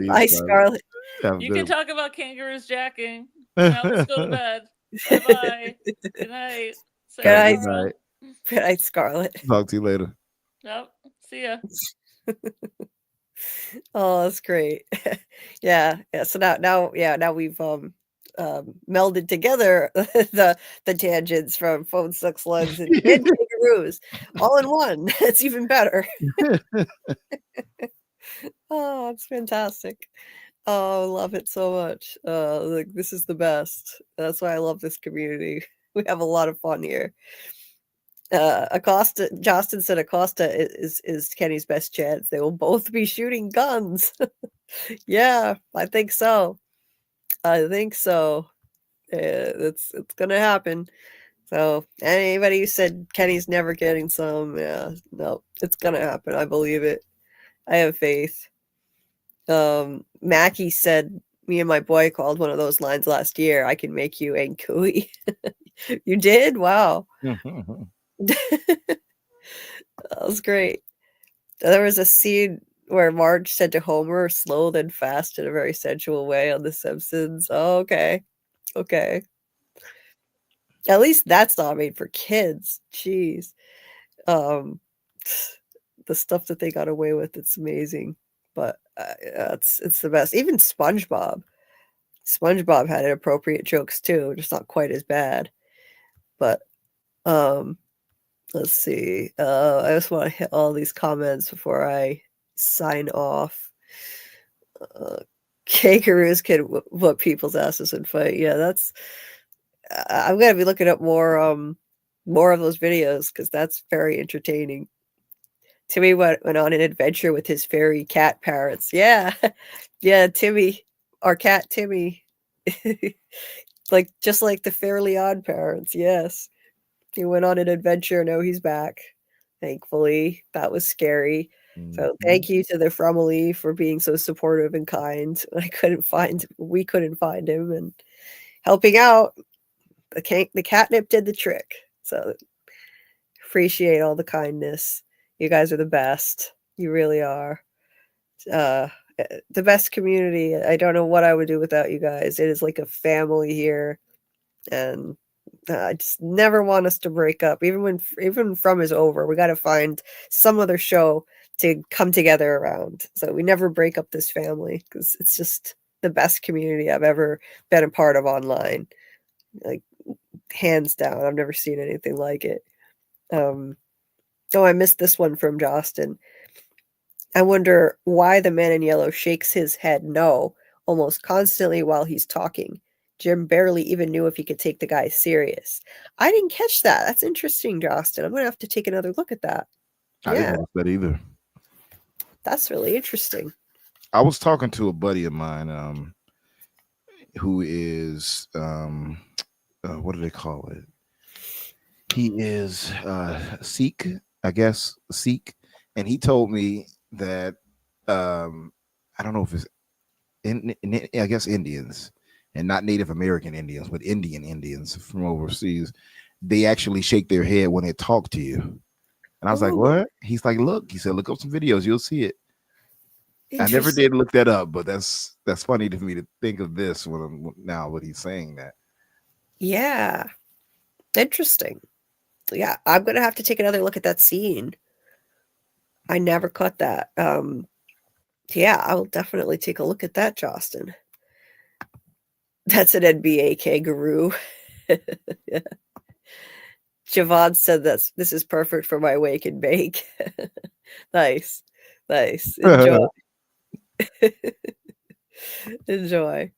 Bye, Scarlett. You can talk about kangaroos jacking. Now let's go to bed. Bye-bye. Good night. Good night. Sayonara. Good night, Scarlett. Talk to you later. Yep. See ya. Oh, that's great. Yeah. So now we've melded together the tangents from phone sex slugs and kangaroos all in one. It's even better. Oh, it's fantastic. Oh, I love it so much. Like, this is the best. That's why I love this community. We have a lot of fun here. Acosta, Justin said Acosta is Kenny's best chance. They will both be shooting guns. Yeah, I think so. I think so. It's gonna happen. So anybody who said Kenny's never getting some, yeah, no, it's gonna happen. I believe it. I have faith. Mackie said me and my boy called one of those lines last year. I can make you Ankui. You did? Wow. That was great. There was a scene where Marge said to Homer, slow then fast in a very sensual way on The Simpsons. Oh, okay. Okay. At least that's not made for kids. Jeez. The stuff that they got away with, it's amazing. But it's the best. Even SpongeBob. SpongeBob had inappropriate jokes too, just not quite as bad. But let's see. I just want to hit all these comments before I sign off. Kangaroos can whoop people's asses and fight. Yeah, that's. I'm gonna be looking up more of those videos because that's very entertaining. Timmy went on an adventure with his fairy cat parrots. Yeah, yeah, Timmy, our cat Timmy, like just like the Fairly Odd Parents. Yes. He went on an adventure. Now he's back. Thankfully, that was scary. So thank you to the Frumley for being so supportive and kind. We couldn't find him and helping out. The catnip did the trick. So appreciate all the kindness. You guys are the best. You really are. The best community. I don't know what I would do without you guys. It is like a family here. And I just never want us to break up. Even From is over, we got to find some other show to come together around. So we never break up this family because it's just the best community I've ever been a part of online. Like hands down, I've never seen anything like it. Oh, I missed this one from Justin. I wonder why the man in yellow shakes his head no almost constantly while he's talking. Jim barely even knew if he could take the guy serious. I didn't catch that. That's interesting, Justin. I'm going to have to take another look at that. I didn't notice that either. That's really interesting. I was talking to a buddy of mine who is, what do they call it? He is Sikh, I guess, Sikh. And he told me that, I don't know if it's, I guess Indians. And not Native American Indians, but Indian Indians from overseas, they actually shake their head when they talk to you. And I was like, what? He's like, look, he said, look up some videos, you'll see it. I never did look that up, but that's funny to me to think of this when he's saying that. Yeah. Interesting. Yeah, I'm gonna have to take another look at that scene. I never caught that. Yeah, I will definitely take a look at that, Justin. That's an NBA kangaroo. Yeah. Javon said this is perfect for my wake and bake. Nice. Enjoy. Enjoy.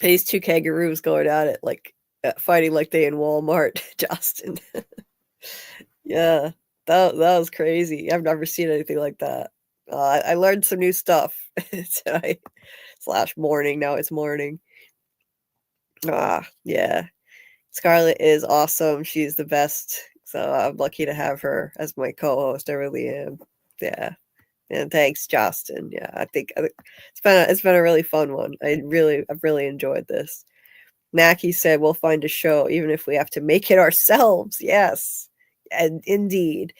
These two kangaroos going at it like fighting like they in Walmart, Justin. Yeah, that was crazy. I've never seen anything like that. I learned some new stuff tonight / morning. Now it's morning. Yeah. Scarlett is awesome. She's the best. So I'm lucky to have her as my co-host. I really am. Yeah. And thanks, Justin. Yeah, I think it's been a really fun one. I've really enjoyed this. Mackie said we'll find a show even if we have to make it ourselves. Yes. And indeed.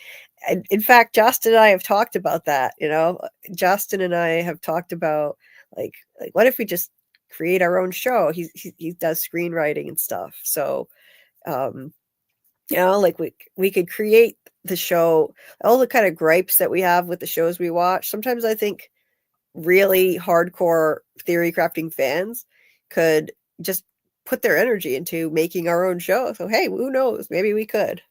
And in fact, Justin and I have talked about that, Justin and I have talked about like what if we just create our own show? He does screenwriting and stuff. So like we could create the show, all the kind of gripes that we have with the shows we watch. Sometimes I think really hardcore theory crafting fans could just put their energy into making our own show. So hey, who knows? Maybe we could.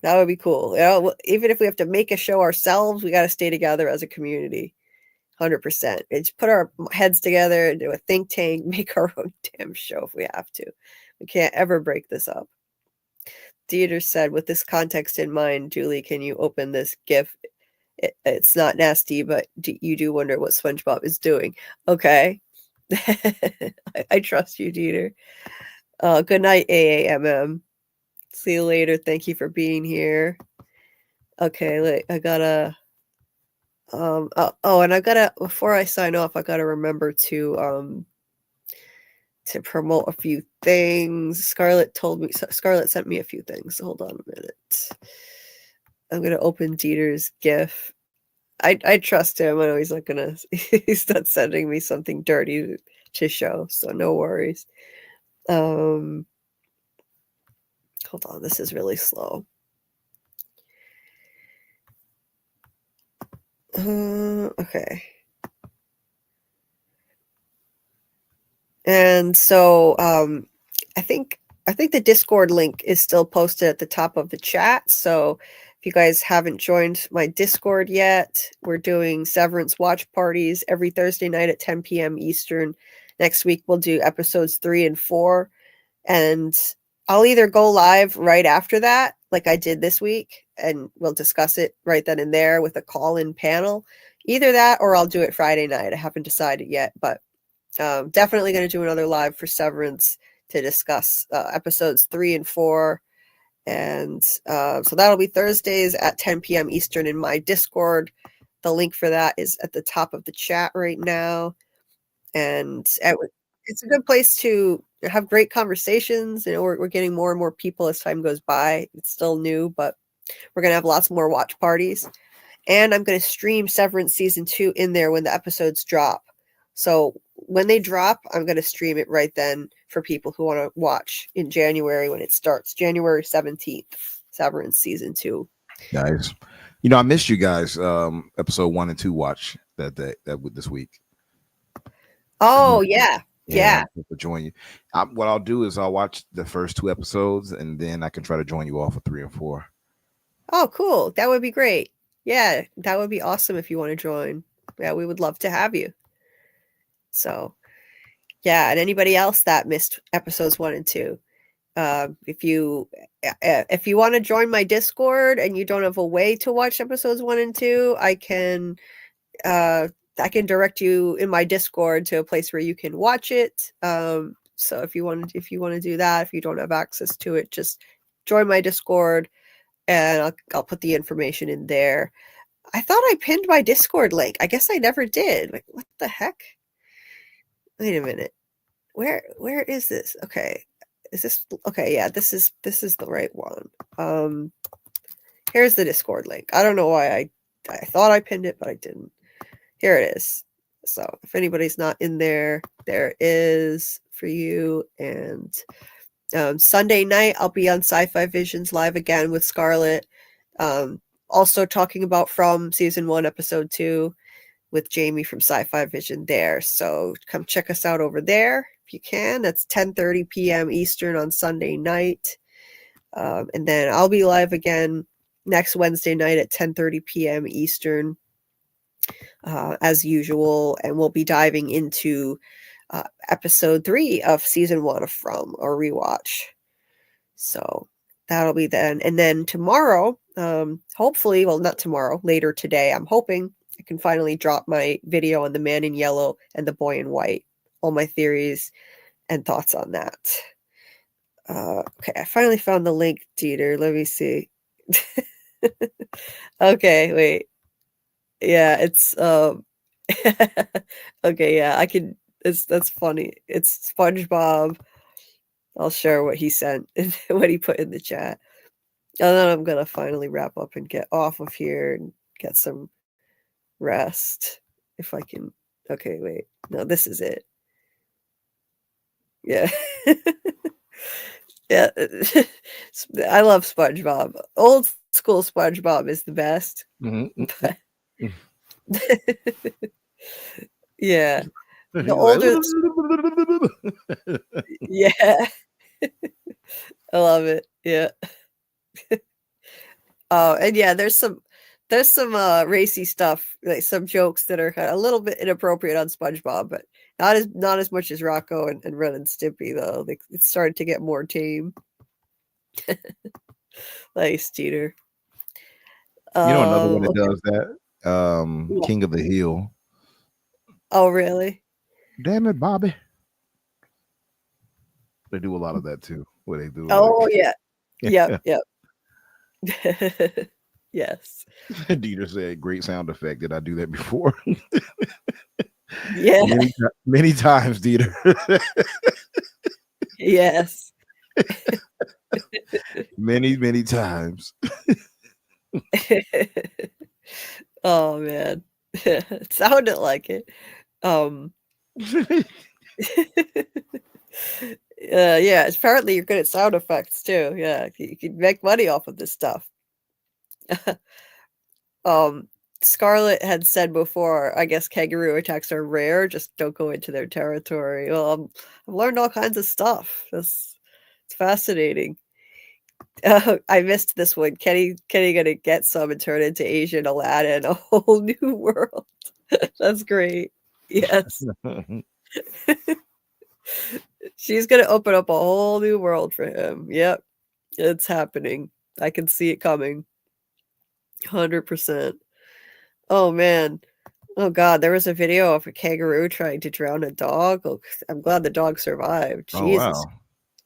That would be cool. Even if we have to make a show ourselves, we got to stay together as a community. 100%. It's put our heads together and do a think tank, make our own damn show if we have to. We can't ever break this up. Dieter said, with this context in mind, Julie, can you open this GIF? It's not nasty, but you do wonder what SpongeBob is doing. Okay. I trust you, Dieter. Good night, AAMM. See you later. Thank you for being here. Okay, I gotta and I gotta, before I sign off, I gotta remember to promote a few things. Scarlett sent me a few things. Hold on a minute. I'm gonna open Dieter's GIF. I trust him. I know he's not gonna he's not sending me something dirty to show, so no worries. Hold on, this is really slow. Okay. And so I think the Discord link is still posted at the top of the chat. So if you guys haven't joined my Discord yet, we're doing Severance watch parties every Thursday night at 10 p.m. Eastern. Next week we'll do episodes 3 and 4. And I'll either go live right after that, like I did this week, and we'll discuss it right then and there with a call-in panel. Either that or I'll do it Friday night. I haven't decided yet, but definitely going to do another live for Severance to discuss episodes 3 and 4. And so that'll be Thursdays at 10 p.m. Eastern in my Discord. The link for that is at the top of the chat right now. And it's a good place to have great conversations. We're getting more and more people as time goes by. It's still new, but we're going to have lots more watch parties. And I'm going to stream Severance Season 2 in there when the episodes drop. So when they drop, I'm going to stream it right then for people who want to watch in January when it starts, January 17th, Severance Season 2. Nice. I missed you guys episode 1 and 2 watch that this week. Oh, yeah. To join you. What I'll do is I'll watch the first 2 episodes and then I can try to join you all for 3 and 4. Oh, cool. That would be great. Yeah, that would be awesome if you want to join. Yeah, we would love to have you. So, yeah, and anybody else that missed episodes 1 and 2, if you want to join my Discord and you don't have a way to watch episodes 1 and 2, I can direct you in my Discord to a place where you can watch it. So if you want to do that, if you don't have access to it, just join my Discord, and I'll put the information in there. I thought I pinned my Discord link. I guess I never did. Like, what the heck? Wait a minute. Where is this? Okay. Is this okay? Yeah, this is the right one. Here's the Discord link. I don't know why I thought I pinned it, but I didn't. Here it is. So if anybody's not in there, there is for you. And Sunday night, I'll be on Sci-Fi Visions live again with Scarlett. Also talking about From Season 1, Episode 2. with Jamie from Sci-Fi Vision there. So come check us out over there if you can. That's 10:30 p.m. Eastern on Sunday night. And then I'll be live again next Wednesday night at 10:30 p.m. Eastern, as usual. And we'll be diving into episode 3 of season 1 of From, or Rewatch. So that'll be then. And then tomorrow, hopefully, well, not tomorrow, later today, I'm hoping I can finally drop my video on the Man in Yellow and the Boy in White, all my theories and thoughts on that. Okay, I finally found the link, Dieter. Let me see. Okay, wait. Yeah, it's okay, yeah, I can. That's funny. It's SpongeBob. I'll share what he sent and what he put in the chat. And then I'm gonna finally wrap up and get off of here and get some rest. If I can. Okay, wait. No, this is it. Yeah. Yeah. I love SpongeBob. Old school SpongeBob is the best. But yeah. The older. Yeah. I love it. Yeah. And yeah, there's some racy stuff, like some jokes that are kind of a little bit inappropriate on SpongeBob, but not as much as Rocco and Ren and Stimpy though. It's starting to get more tame. Nice, Dieter. You know another one that does that? Yeah. King of the Hill. Oh, really? Damn it, Bobby. They do a lot of that too. Where they do. Oh, yeah. Yep. Yes. Dieter said, "Great sound effect. Did I do that before?" Yeah. Many times, Dieter. Yes. Many times. Oh man. It sounded like it. Yeah, apparently you're good at sound effects too. Yeah, you can make money off of this stuff. Scarlett had said before, I guess kangaroo attacks are rare, just don't go into their territory. Well, I've learned all kinds of stuff. It's fascinating. I missed this one. Kenny gonna get some and turn into Asian Aladdin, a whole new world. That's great. Yes. She's gonna open up a whole new world for him. Yep. It's happening. I can see it coming. 100%. Oh man. Oh god, there was a video of a kangaroo trying to drown a dog. Oh, I'm glad the dog survived. Oh, Jesus. wow.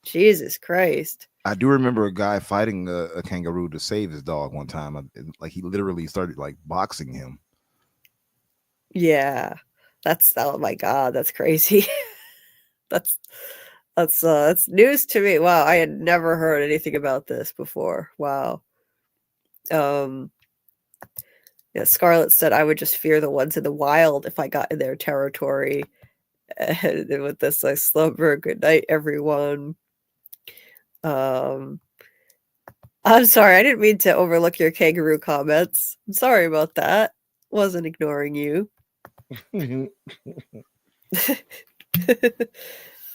Jesus Christ. I do remember a guy fighting a kangaroo to save his dog one time. Like he literally started like boxing him. Yeah. Oh my god, that's crazy. That's news to me. Wow, I had never heard anything about this before. Wow. Yeah, Scarlett said I would just fear the ones in the wild if I got in their territory. And with this, I slumber. Good night, everyone. I'm sorry, I didn't mean to overlook your kangaroo comments. I'm sorry about that. Wasn't ignoring you.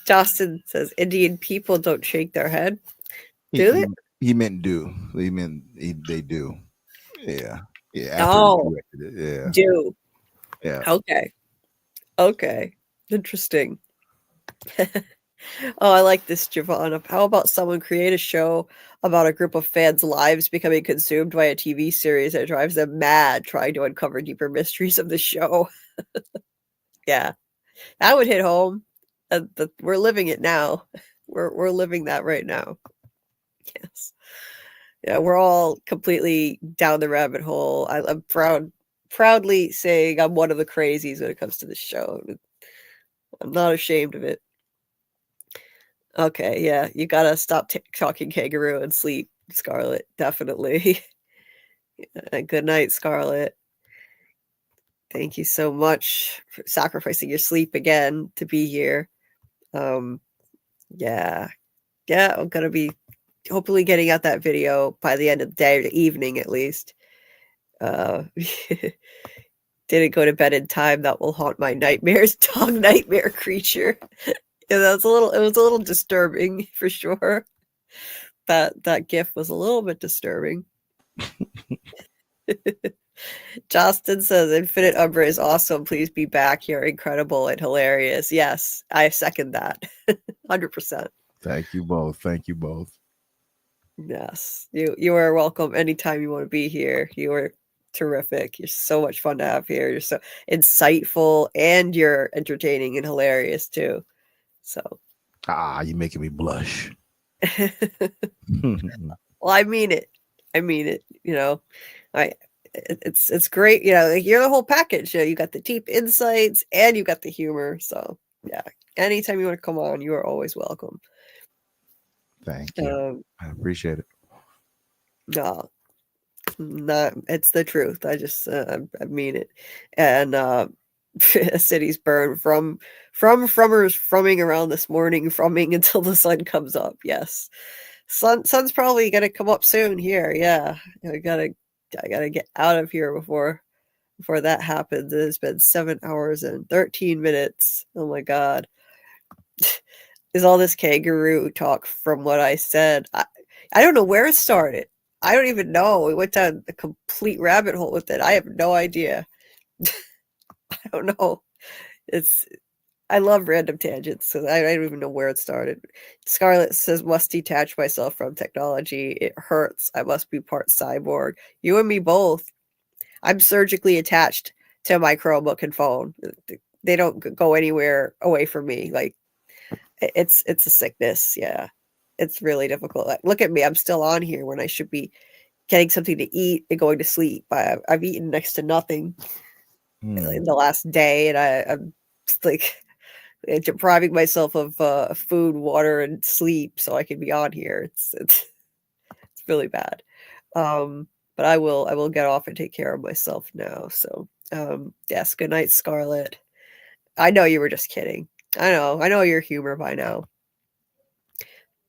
Justin says Indian people don't shake their head. Do they? He meant do. He meant they do. Yeah. Yeah. Oh, yeah. do. Yeah. Okay. Interesting. Oh, I like this, Javon. How about someone create a show about a group of fans' lives becoming consumed by a TV series that drives them mad, trying to uncover deeper mysteries of the show? Yeah, that would hit home. We're living it now. We're living that right now. Yes. Yeah, we're all completely down the rabbit hole. I'm proudly saying I'm one of the crazies when it comes to this show. I'm not ashamed of it. Okay, yeah, you gotta stop talking kangaroo and sleep, Scarlett. Definitely. Good night, Scarlett. Thank you so much for sacrificing your sleep again to be here. Yeah, I'm gonna be hopefully getting out that video by the end of the day or the evening at least. Didn't go to bed in time. That will haunt my nightmares. Dog nightmare creature. Yeah, it was a little disturbing for sure. That gif was a little bit disturbing. Justin says Infinite Umbra is awesome. Please be back. You're incredible and hilarious. Yes, I second that. 100%. Thank you both. Thank you both. Yes. You are welcome anytime you want to be here. You are terrific. You're so much fun to have here. You're so insightful and you're entertaining and hilarious too. So you're making me blush. well, I mean it. I mean it. You know, it's great. You know, like you're the whole package. You know, you got the deep insights and you got the humor. So yeah, anytime you want to come on, you are always welcome. Thank you. I appreciate it. No, not. It's the truth. I just I mean it. And cities burn from frummers frumming around this morning, frumming until the sun comes up. Yes. Sun's probably gonna come up soon here. Yeah. I gotta get out of here before that happens. It has been 7 hours and 13 minutes. Oh my god. Is all this kangaroo talk from what I said? I don't know where it started. I don't even know. We went down a complete rabbit hole with it. I have no idea. I don't know. I love random tangents, so I don't even know where it started. Scarlett says, must detach myself from technology. It hurts. I must be part cyborg. You and me both. I'm surgically attached to my Chromebook and phone. They don't go anywhere away from me. Like, it's a sickness. Yeah. It's really difficult. Like, look at me. I'm still on here when I should be getting something to eat and going to sleep. I've eaten next to nothing in the last day, and I'm like depriving myself of food, water, and sleep so I can be on here. It's really bad. But I will get off and take care of myself now. So yes, good night, Scarlett. I know you were just kidding. I know your humor by now.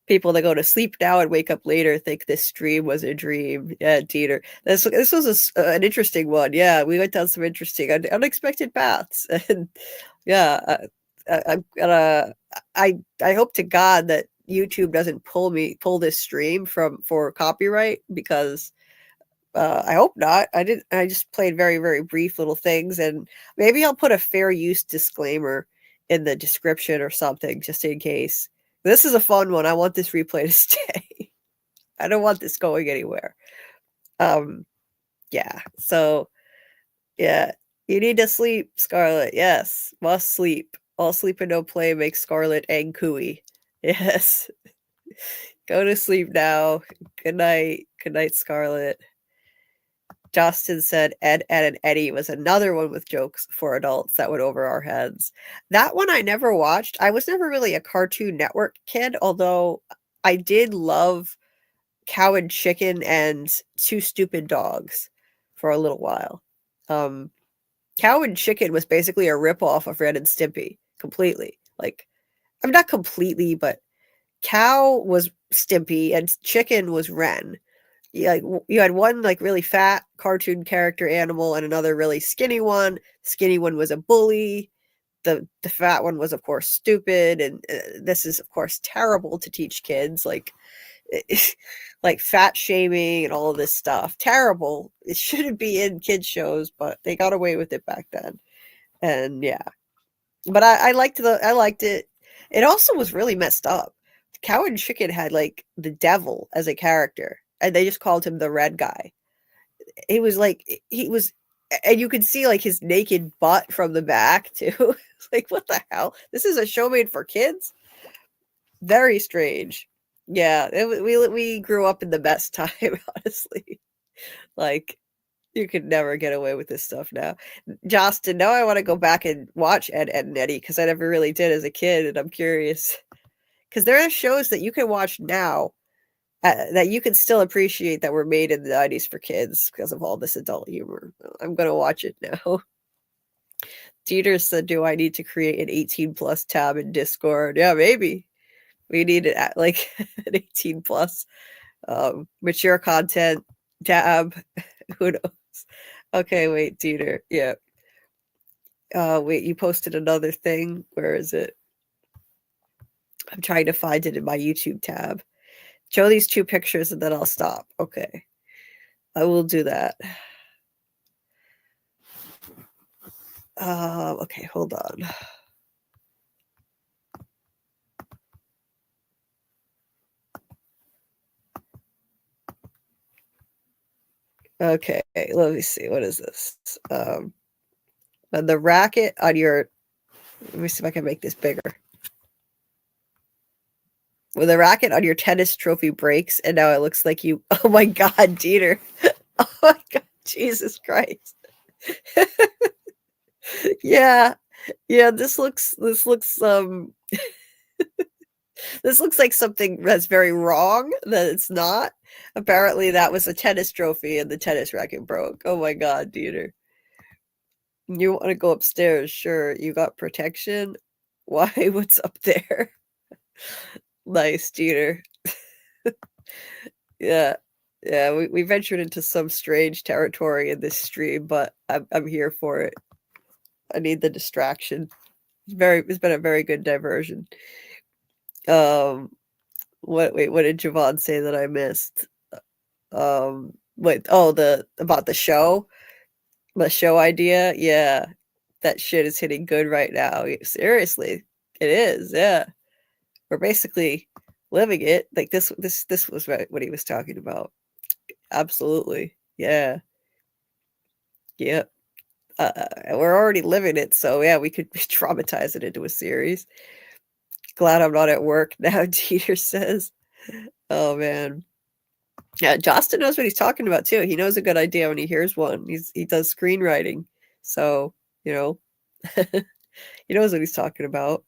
People that go to sleep now and wake up later think this stream was a dream. Yeah, Dieter. This was an interesting one. Yeah, we went down some interesting, unexpected paths, and yeah, I'm gonna. I hope to God that YouTube doesn't pull this stream for copyright, because I hope not. I just played very, very brief little things, and maybe I'll put a fair use disclaimer in the description or something just in case. This is a fun one. I want this replay to stay. I don't want this going anywhere. Yeah. So, yeah, you need to sleep, Scarlett. Yes, must sleep. All sleep and no play makes Scarlett angry. Yes. Go to sleep now. Good night. Good night, Scarlett. Justin said Ed, Ed, and Eddie was another one with jokes for adults that went over our heads. That one I never watched. I was never really a Cartoon Network kid, although I did love Cow and Chicken and Two Stupid Dogs for a little while. Cow and Chicken was basically a ripoff of Ren and Stimpy, completely. Like, I'm not completely, but Cow was Stimpy and Chicken was Ren. You had one like really fat cartoon character animal and another really skinny one. Skinny one was a bully. The fat one was, of course, stupid, and this is, of course, terrible to teach kids, like fat shaming and all of this stuff. Terrible. It shouldn't be in kids shows, but they got away with it back then. And yeah, but I liked it. It also was really messed up. Cow and Chicken had like the devil as a character, and they just called him the red guy. He was, and you could see like his naked butt from the back too. Like, what the hell? This is a show made for kids? Very strange. Yeah, we grew up in the best time, honestly. Like, you could never get away with this stuff now. Justin, now I want to go back and watch Ed, Ed, and Eddie, because I never really did as a kid, and I'm curious. Because there are shows that you can watch now that you can still appreciate that were made in the 90s for kids because of all this adult humor. I'm going to watch it now. Dieter said, do I need to create an 18 plus tab in Discord? Yeah, maybe. We need it at like an 18 plus mature content tab. Who knows? Okay, wait, Dieter. Yeah. Wait, you posted another thing. Where is it? I'm trying to find it in my YouTube tab. Show these 2 pictures and then I'll stop. Okay. I will do that. Okay, hold on. Okay, let me see. What is this? And the racket on your, let me see if I can make this bigger. When the racket on your tennis trophy breaks, and now it looks like you, oh my God, Dieter. Oh my God, Jesus Christ. Yeah. Yeah, this looks this looks like something that's very wrong that it's not. Apparently that was a tennis trophy and the tennis racket broke. Oh my God, Dieter. You want to go upstairs? Sure. You got protection? Why? What's up there? Nice, Dieter. Yeah. Yeah, we ventured into some strange territory in this stream, but I'm here for it. I need the distraction. It's been a very good diversion. What did Javon say that I missed? About the show? The show idea? Yeah. That shit is hitting good right now. Seriously. It is, yeah. We're basically living it. Like this was what he was talking about. Absolutely. Yeah. Yep. We're already living it, so yeah, we could traumatize it into a series. Glad I'm not at work now, Dieter says. Oh man. Yeah, Justin knows what he's talking about too. He knows a good idea when he hears one. He does screenwriting. So, you know, he knows what he's talking about.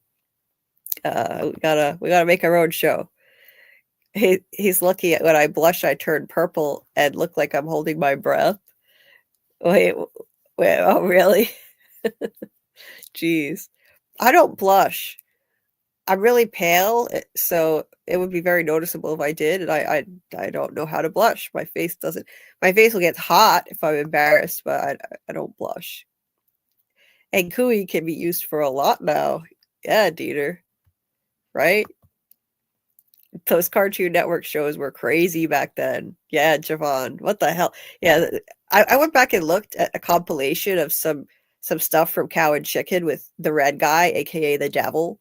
We gotta make our own show. He's lucky when I blush I turn purple and look like I'm holding my breath. Wait, oh really? Jeez. I don't blush. I'm really pale, so it would be very noticeable if I did, and I don't know how to blush. My face will get hot if I'm embarrassed, but I don't blush. And Cooey can be used for a lot now. Yeah, Dieter. Right? Those Cartoon Network shows were crazy back then. Yeah, Javon. What the hell? Yeah, I went back and looked at a compilation of some stuff from Cow and Chicken with the red guy, aka the devil.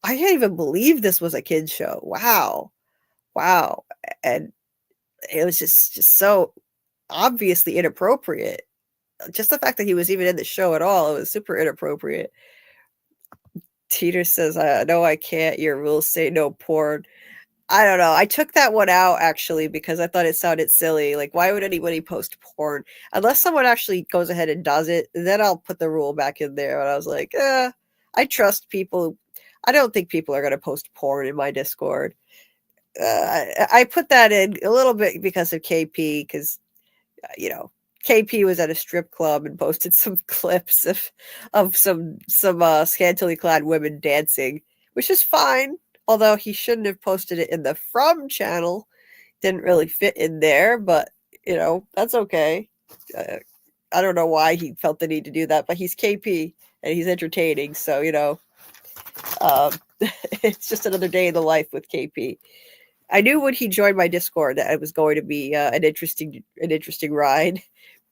I can't even believe this was a kid's show. Wow. Wow. And it was just so obviously inappropriate. Just the fact that he was even in the show at all, it was super inappropriate. Teeter says, no, I can't. Your rules say no porn. I don't know. I took that one out actually because I thought it sounded silly. Like, why would anybody post porn? Unless someone actually goes ahead and does it, then I'll put the rule back in there. And I was like, I trust people. I don't think people are going to post porn in my Discord. I put that in a little bit because of KP, because, KP was at a strip club and posted some clips of some scantily clad women dancing, which is fine. Although he shouldn't have posted it in the From channel. Didn't really fit in there, but, that's okay. I don't know why he felt the need to do that, but he's KP and he's entertaining. So, it's just another day in the life with KP. I knew when he joined my Discord that it was going to be an interesting ride.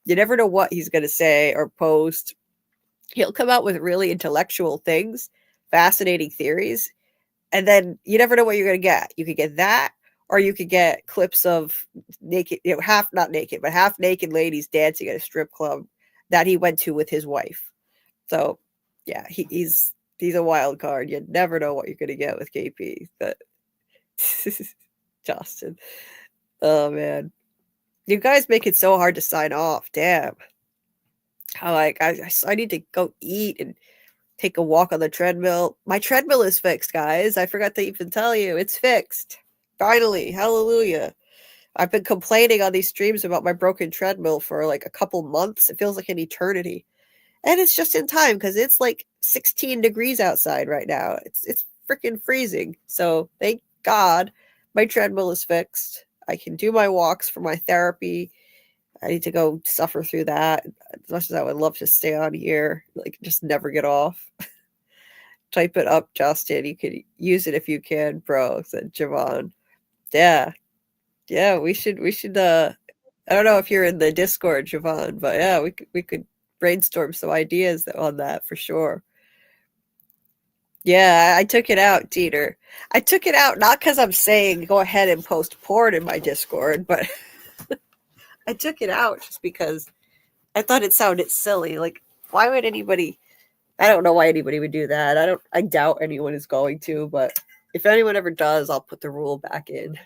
You never know what he's going to say or post. He'll come out with really intellectual things, fascinating theories, and then you never know what you're going to get. You could get that, or you could get clips of naked, not naked, but half naked ladies dancing at a strip club that he went to with his wife. So, yeah, he's a wild card. You never know what you're going to get with KP. But Justin, oh man, you guys make it so hard to sign off. Damn. I need to go eat and take a walk on the treadmill. My treadmill is fixed, guys. I forgot to even tell you. It's fixed. Finally. Hallelujah. I've been complaining on these streams about my broken treadmill for like a couple months. It feels like an eternity. And it's just in time because it's like 16 degrees outside right now. It's freaking freezing. So thank God my treadmill is fixed. I can do my walks for my therapy. I need to go suffer through that. As much as I would love to stay on here, like just never get off. Type it up, Justin. You could use it if you can, bro, said Javon. Yeah. Yeah, we should I don't know if you're in the Discord, Javon, but yeah, we could brainstorm some ideas on that for sure. Yeah, I took it out, Dieter. I took it out not because I'm saying go ahead and post porn in my Discord, but I took it out just because I thought it sounded silly. Like, why would anybody? I don't know why anybody would do that. I doubt anyone is going to, but if anyone ever does, I'll put the rule back in.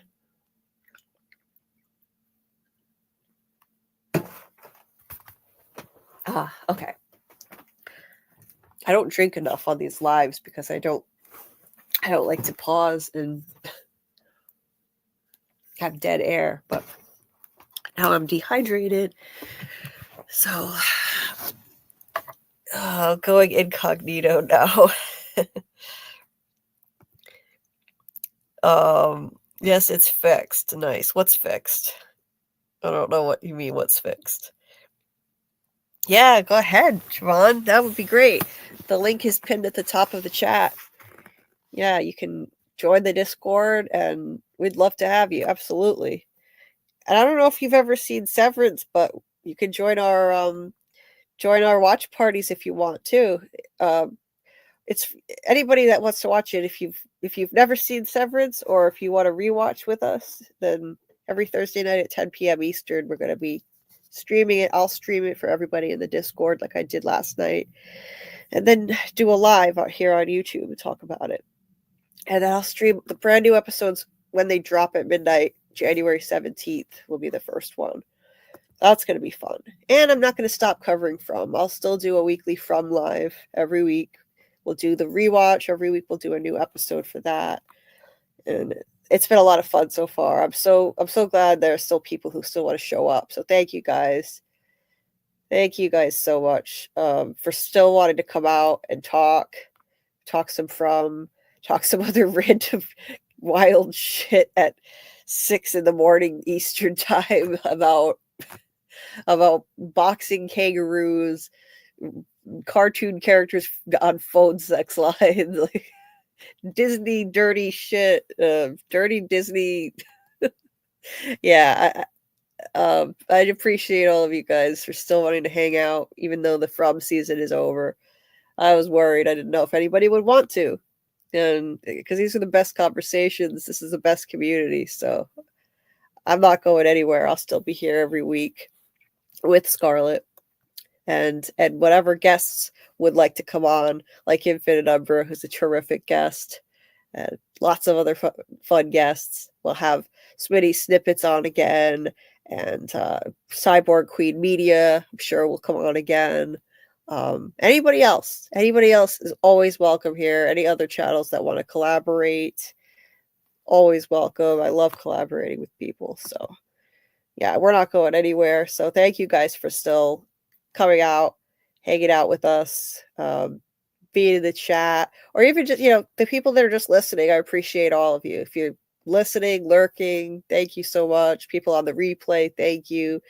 Okay. I don't drink enough on these lives because I don't like to pause and have dead air, but now I'm dehydrated. So going incognito now. Yes, it's fixed. Nice. What's fixed? I don't know what you mean, what's fixed. Yeah, go ahead, Siobhan. That would be great. The link is pinned at the top of the chat. Yeah, you can join the Discord, and we'd love to have you. Absolutely. And I don't know if you've ever seen Severance, but you can join our watch parties if you want to. It's anybody that wants to watch it. If you've never seen Severance, or if you want to rewatch with us, then every Thursday night at 10 p.m. Eastern, we're going to be streaming it. I'll stream it for everybody in the Discord like I did last night, and then do a live out here on YouTube and talk about it. And then I'll stream the brand new episodes when they drop at midnight. January 17th will be the first one. That's going to be fun. And I'm not going to stop covering From. I'll still do a weekly From live every week. We'll do the rewatch. Every week we'll do a new episode for that. And it's been a lot of fun so far. I'm so glad there are still people who still want to show up. So thank you guys. Thank you guys so much for still wanting to come out and talk some From, talk some other random wild shit at 6 a.m. Eastern time about boxing kangaroos, cartoon characters on phone sex lines, like Disney dirty shit, dirty Disney. Yeah, I'd appreciate all of you guys for still wanting to hang out, even though the From season is over. I was worried. I didn't know if anybody would want to, and because these are the best conversations, this is the best community. So I'm not going anywhere. I'll still be here every week with Scarlett, and whatever guests would like to come on, like Infinite Umbra, who's a terrific guest, and lots of other fun guests. We'll have Smitty Snippets on again, and Cyborg Queen Media, I'm sure, will come on again. Anybody else is always welcome here. Any other channels that want to collaborate, always welcome. I love collaborating with people. So yeah, we're not going anywhere. So thank you guys for still coming out, hanging out with us, being in the chat, or even just, the people that are just listening. I appreciate all of you. If you're listening, lurking, thank you so much. People on the replay, thank you.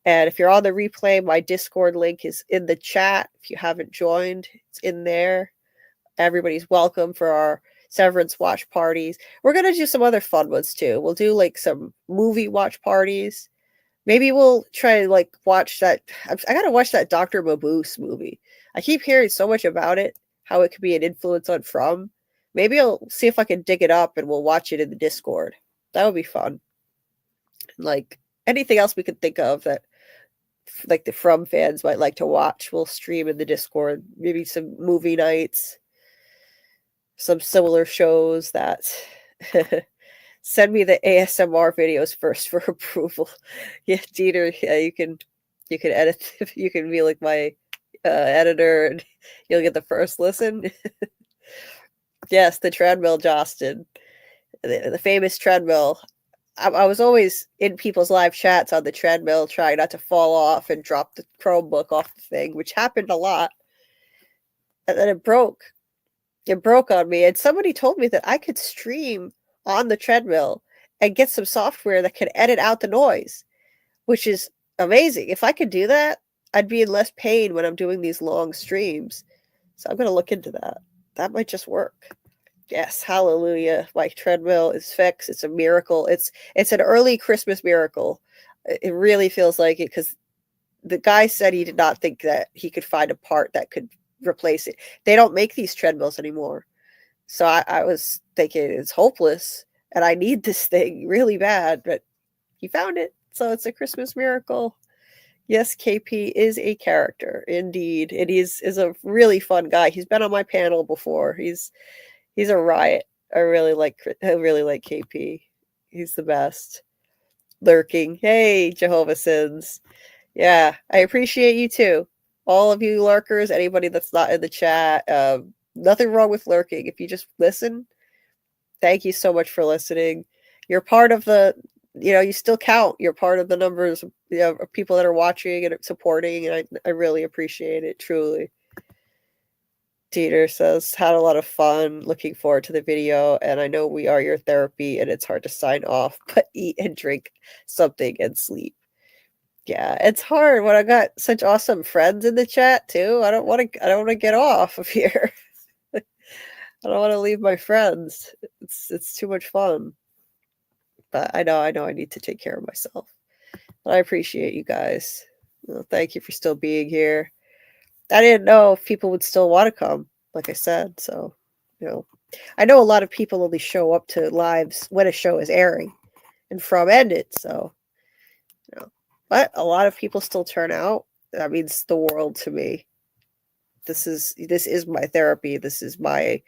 And if you're on the replay, my Discord link is in the chat. If you haven't joined, it's in there. Everybody's welcome for our Severance watch parties. We're going to do some other fun ones too. We'll do like some movie watch parties. Maybe we'll try to like watch that. I got to watch that Dr. Maboose movie. I keep hearing so much about it, how it could be an influence on From. Maybe I'll see if I can dig it up and we'll watch it in the Discord. That would be fun. Like anything else we could think of that like the From fans might like to watch, we'll stream in the Discord. Maybe some movie nights, some similar shows that send me the ASMR videos first for approval. Yeah, Dieter, yeah, you can edit. You can be like my editor, and you'll get the first listen. Yes, the treadmill, Justin, the famous treadmill. I was always in people's live chats on the treadmill, trying not to fall off and drop the Chromebook off the thing, which happened a lot. And then it broke. It broke on me, and somebody told me that I could stream on the treadmill and get some software that can edit out the noise, which is amazing. If I could do that, I'd be in less pain when I'm doing these long streams. So I'm going to look into that. That might just work. Yes, hallelujah. My treadmill is fixed. It's a miracle. It's an early Christmas miracle. It really feels like it because the guy said he did not think that he could find a part that could replace it. They don't make these treadmills anymore. So I was thinking it's hopeless and I need this thing really bad, but he found it. So it's a Christmas miracle. Yes, KP is a character indeed. And he's is a really fun guy. He's been on my panel before. He's a riot. I really like KP. He's the best. Lurking. Hey, Jehovah Sins. Yeah, I appreciate you too. All of you lurkers, anybody that's not in the chat, nothing wrong with lurking. If you just listen, thank you so much for listening. You're part of the, you still count. You're part of the numbers, of people that are watching and supporting, and I really appreciate it, truly. Dieter says, had a lot of fun, looking forward to the video, and I know we are your therapy, and it's hard to sign off, but eat and drink something and sleep. Yeah, it's hard when I got such awesome friends in the chat too. I don't want to get off of here. I don't want to leave my friends. It's too much fun. But I know I need to take care of myself. But I appreciate you guys. Thank you for still being here. I didn't know if people would still want to come, like I said. So, I know a lot of people only show up to lives when a show is airing and from ended. So, but a lot of people still turn out. That means the world to me. This is my therapy. This is my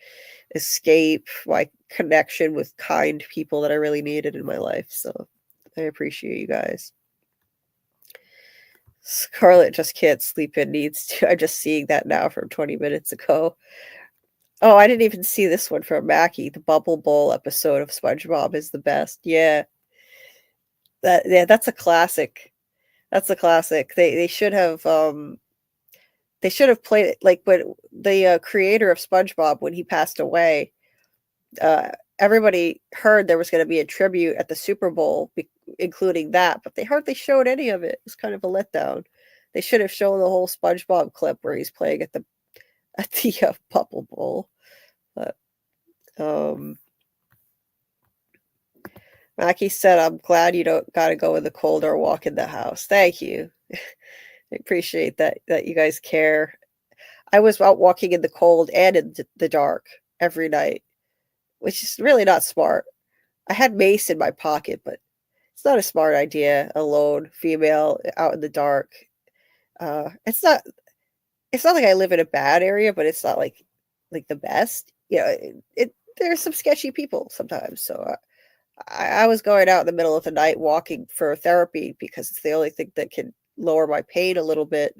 escape, my connection with kind people that I really needed in my life. So I appreciate you guys. Scarlett just can't sleep and needs to. I'm just seeing that now from 20 minutes ago. Oh, I didn't even see this one from Mackie. The Bubble Bowl episode of SpongeBob is the best. Yeah. That's a classic. That's a classic. They should have played it like when the creator of SpongeBob, when he passed away, everybody heard there was going to be a tribute at the Super Bowl, including that, but they hardly showed any of it. It was kind of a letdown. They should have shown the whole SpongeBob clip where he's playing at the Bubble Bowl. But Mackie said, "I'm glad you don't got to go in the cold or walk in the house." Thank you. I appreciate that you guys care. I was out walking in the cold and in the dark every night, which is really not smart. I had mace in my pocket, but it's not a smart idea. Alone, female, out in the dark. It's not like I live in a bad area, but it's not like the best. There's some sketchy people sometimes. So I was going out in the middle of the night walking for therapy because it's the only thing that can lower my pain a little bit.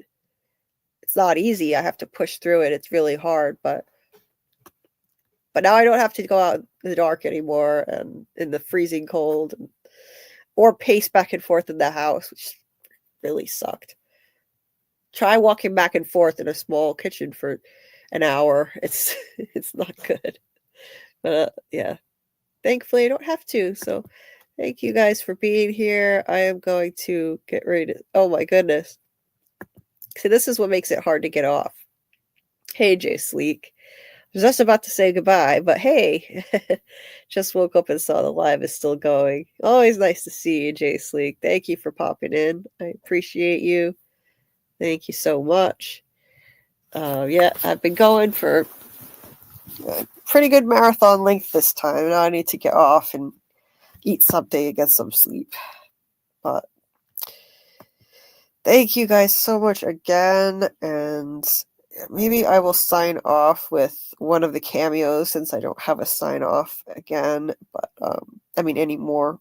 It's not easy. I have to push through it. It's really hard, but now I don't have to go out in the dark anymore and in the freezing cold or pace back and forth in the house, which really sucked. Try walking back and forth in a small kitchen for an hour. It's not good. But yeah, thankfully I don't have to. So thank you guys for being here. I am going to get ready to, oh my goodness. See, this is what makes it hard to get off. Hey, Jay Sleek. I was just about to say goodbye, but hey, just woke up and saw the live is still going. Always nice to see you, Jay Sleek. Thank you for popping in. I appreciate you. Thank you so much. Yeah, I've been going for a pretty good marathon length this time. Now I need to get off and eat something and get some sleep. But thank you guys so much again, and maybe I will sign off with one of the cameos since I don't have a sign off again, but anymore,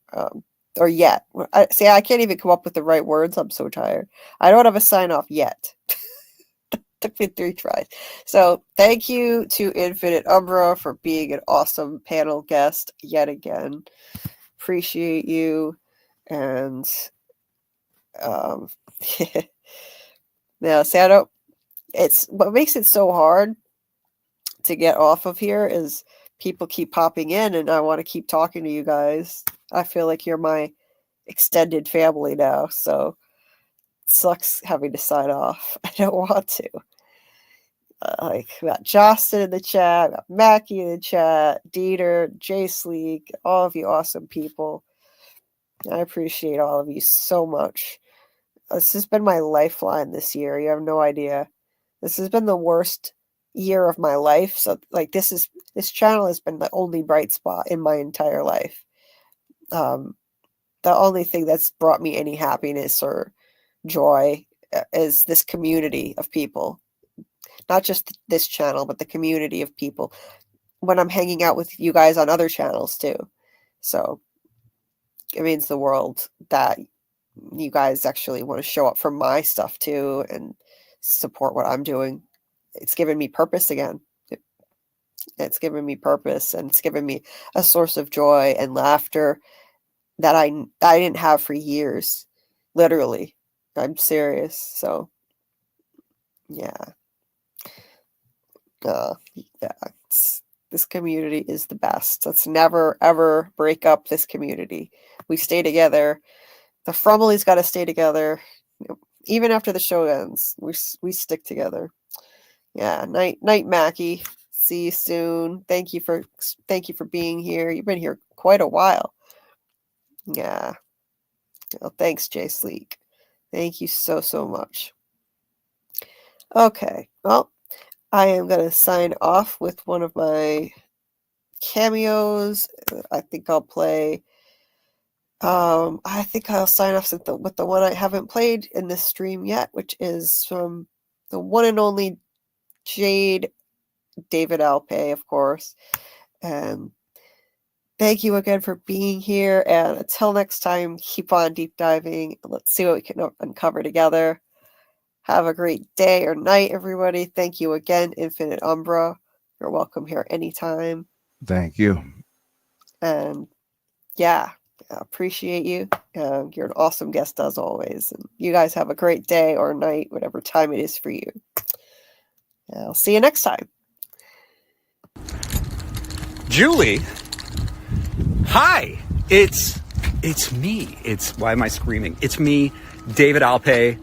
or yet. I can't even come up with the right words. I'm so tired. I don't have a sign off yet. Took me 3 tries. So thank you to Infinite Umbra for being an awesome panel guest yet again. Appreciate you. And yeah, it's what makes it so hard to get off of here is people keep popping in and I want to keep talking to you guys. I feel like you're my extended family now. So sucks having to sign off. I don't want to. Like, we got Justin in the chat, we got Mackie in the chat, Dieter, Jay Sleek, all of you awesome people. I appreciate all of you so much. This has been my lifeline this year. You have no idea. This has been the worst year of my life. So, like, this channel has been the only bright spot in my entire life. The only thing that's brought me any happiness or joy is this community of people. Not just this channel, but the community of people when I'm hanging out with you guys on other channels too. So it means the world that you guys actually want to show up for my stuff too and support what I'm doing. It's given me purpose again. It's given me purpose, and it's given me a source of joy and laughter that I didn't have for years. Literally. I'm serious. So yeah. This community is the best. Let's never ever break up this community. We stay together. The Frumleys got to stay together, even after the show ends. We stick together. Yeah, night Mackie. See you soon. Thank you for being here. You've been here quite a while. Yeah. Oh, thanks, Jay Sleek. Thank you so much. Okay, well. I am going to sign off with one of my cameos. I think I'll play. I think I'll sign off with the one I haven't played in this stream yet, which is from the one and only Jade, David Alpay, of course. And thank you again for being here. And until next time, keep on deep diving. Let's see what we can uncover together. Have a great day or night, everybody. Thank you again, Infinite Umbra. You're welcome here anytime. Thank you. And yeah, I appreciate you. You're an awesome guest as always. And you guys have a great day or night, whatever time it is for you. I'll see you next time. Julie, hi. It's me. Why am I screaming? It's me, David Alpay,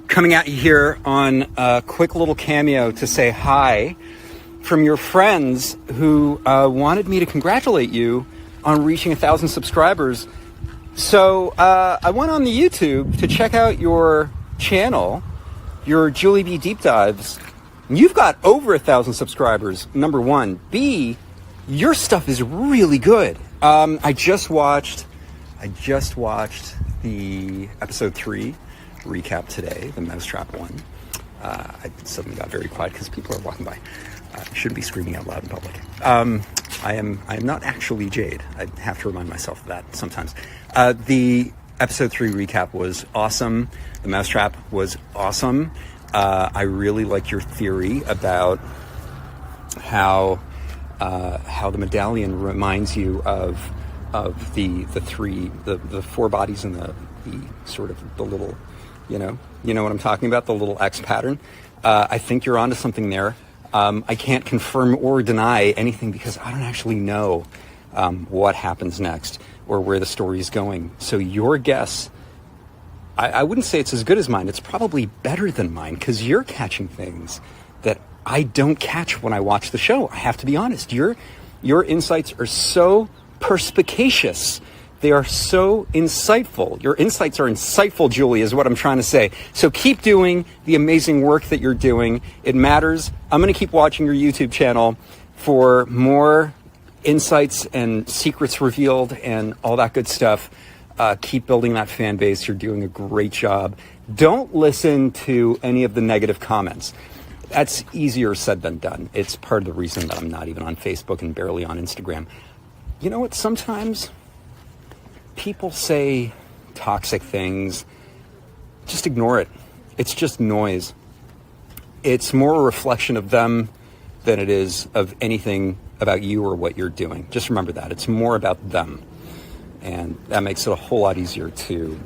coming at you here on a quick little cameo to say hi from your friends who wanted me to congratulate you on reaching 1,000 subscribers. So I went on the YouTube to check out your channel, your Julie B Deep Dives. You've got over 1,000 subscribers, number one. B, your stuff is really good. I just watched the episode 3 recap today, the Mousetrap one. I suddenly got very quiet because people are walking by. I shouldn't be screaming out loud in public. I am not actually Jade. I have to remind myself of that sometimes. The episode 3 recap was awesome. The Mousetrap was awesome. I really like your theory about how the medallion reminds you of the four bodies in the sort of the little, you know what I'm talking about, the little X pattern. I think you're onto something there. I can't confirm or deny anything because I don't actually know what happens next or where the story is going. So your guess, I wouldn't say it's as good as mine. It's probably better than mine because you're catching things that I don't catch when I watch the show. I have to be honest. Your insights are so perspicacious. They are so insightful. Your insights are insightful, Julie, is what I'm trying to say. So keep doing the amazing work that you're doing. It matters. I'm going to keep watching your YouTube channel for more insights and secrets revealed and all that good stuff. Keep building that fan base. You're doing a great job. Don't listen to any of the negative comments. That's easier said than done. It's part of the reason that I'm not even on Facebook and barely on Instagram. You know what? Sometimes people say toxic things. Just ignore it. It's just noise. It's more a reflection of them than it is of anything about you or what you're doing. Just remember that. It's more about them. And that makes it a whole lot easier to,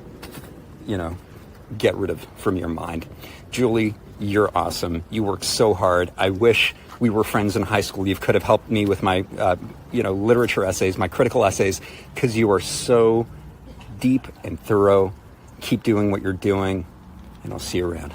get rid of from your mind. Julie, you're awesome. You work so hard. I wish we were friends in high school. You could have helped me with my, literature essays, my critical essays, because you are so deep and thorough. Keep doing what you're doing. and I'll see you around.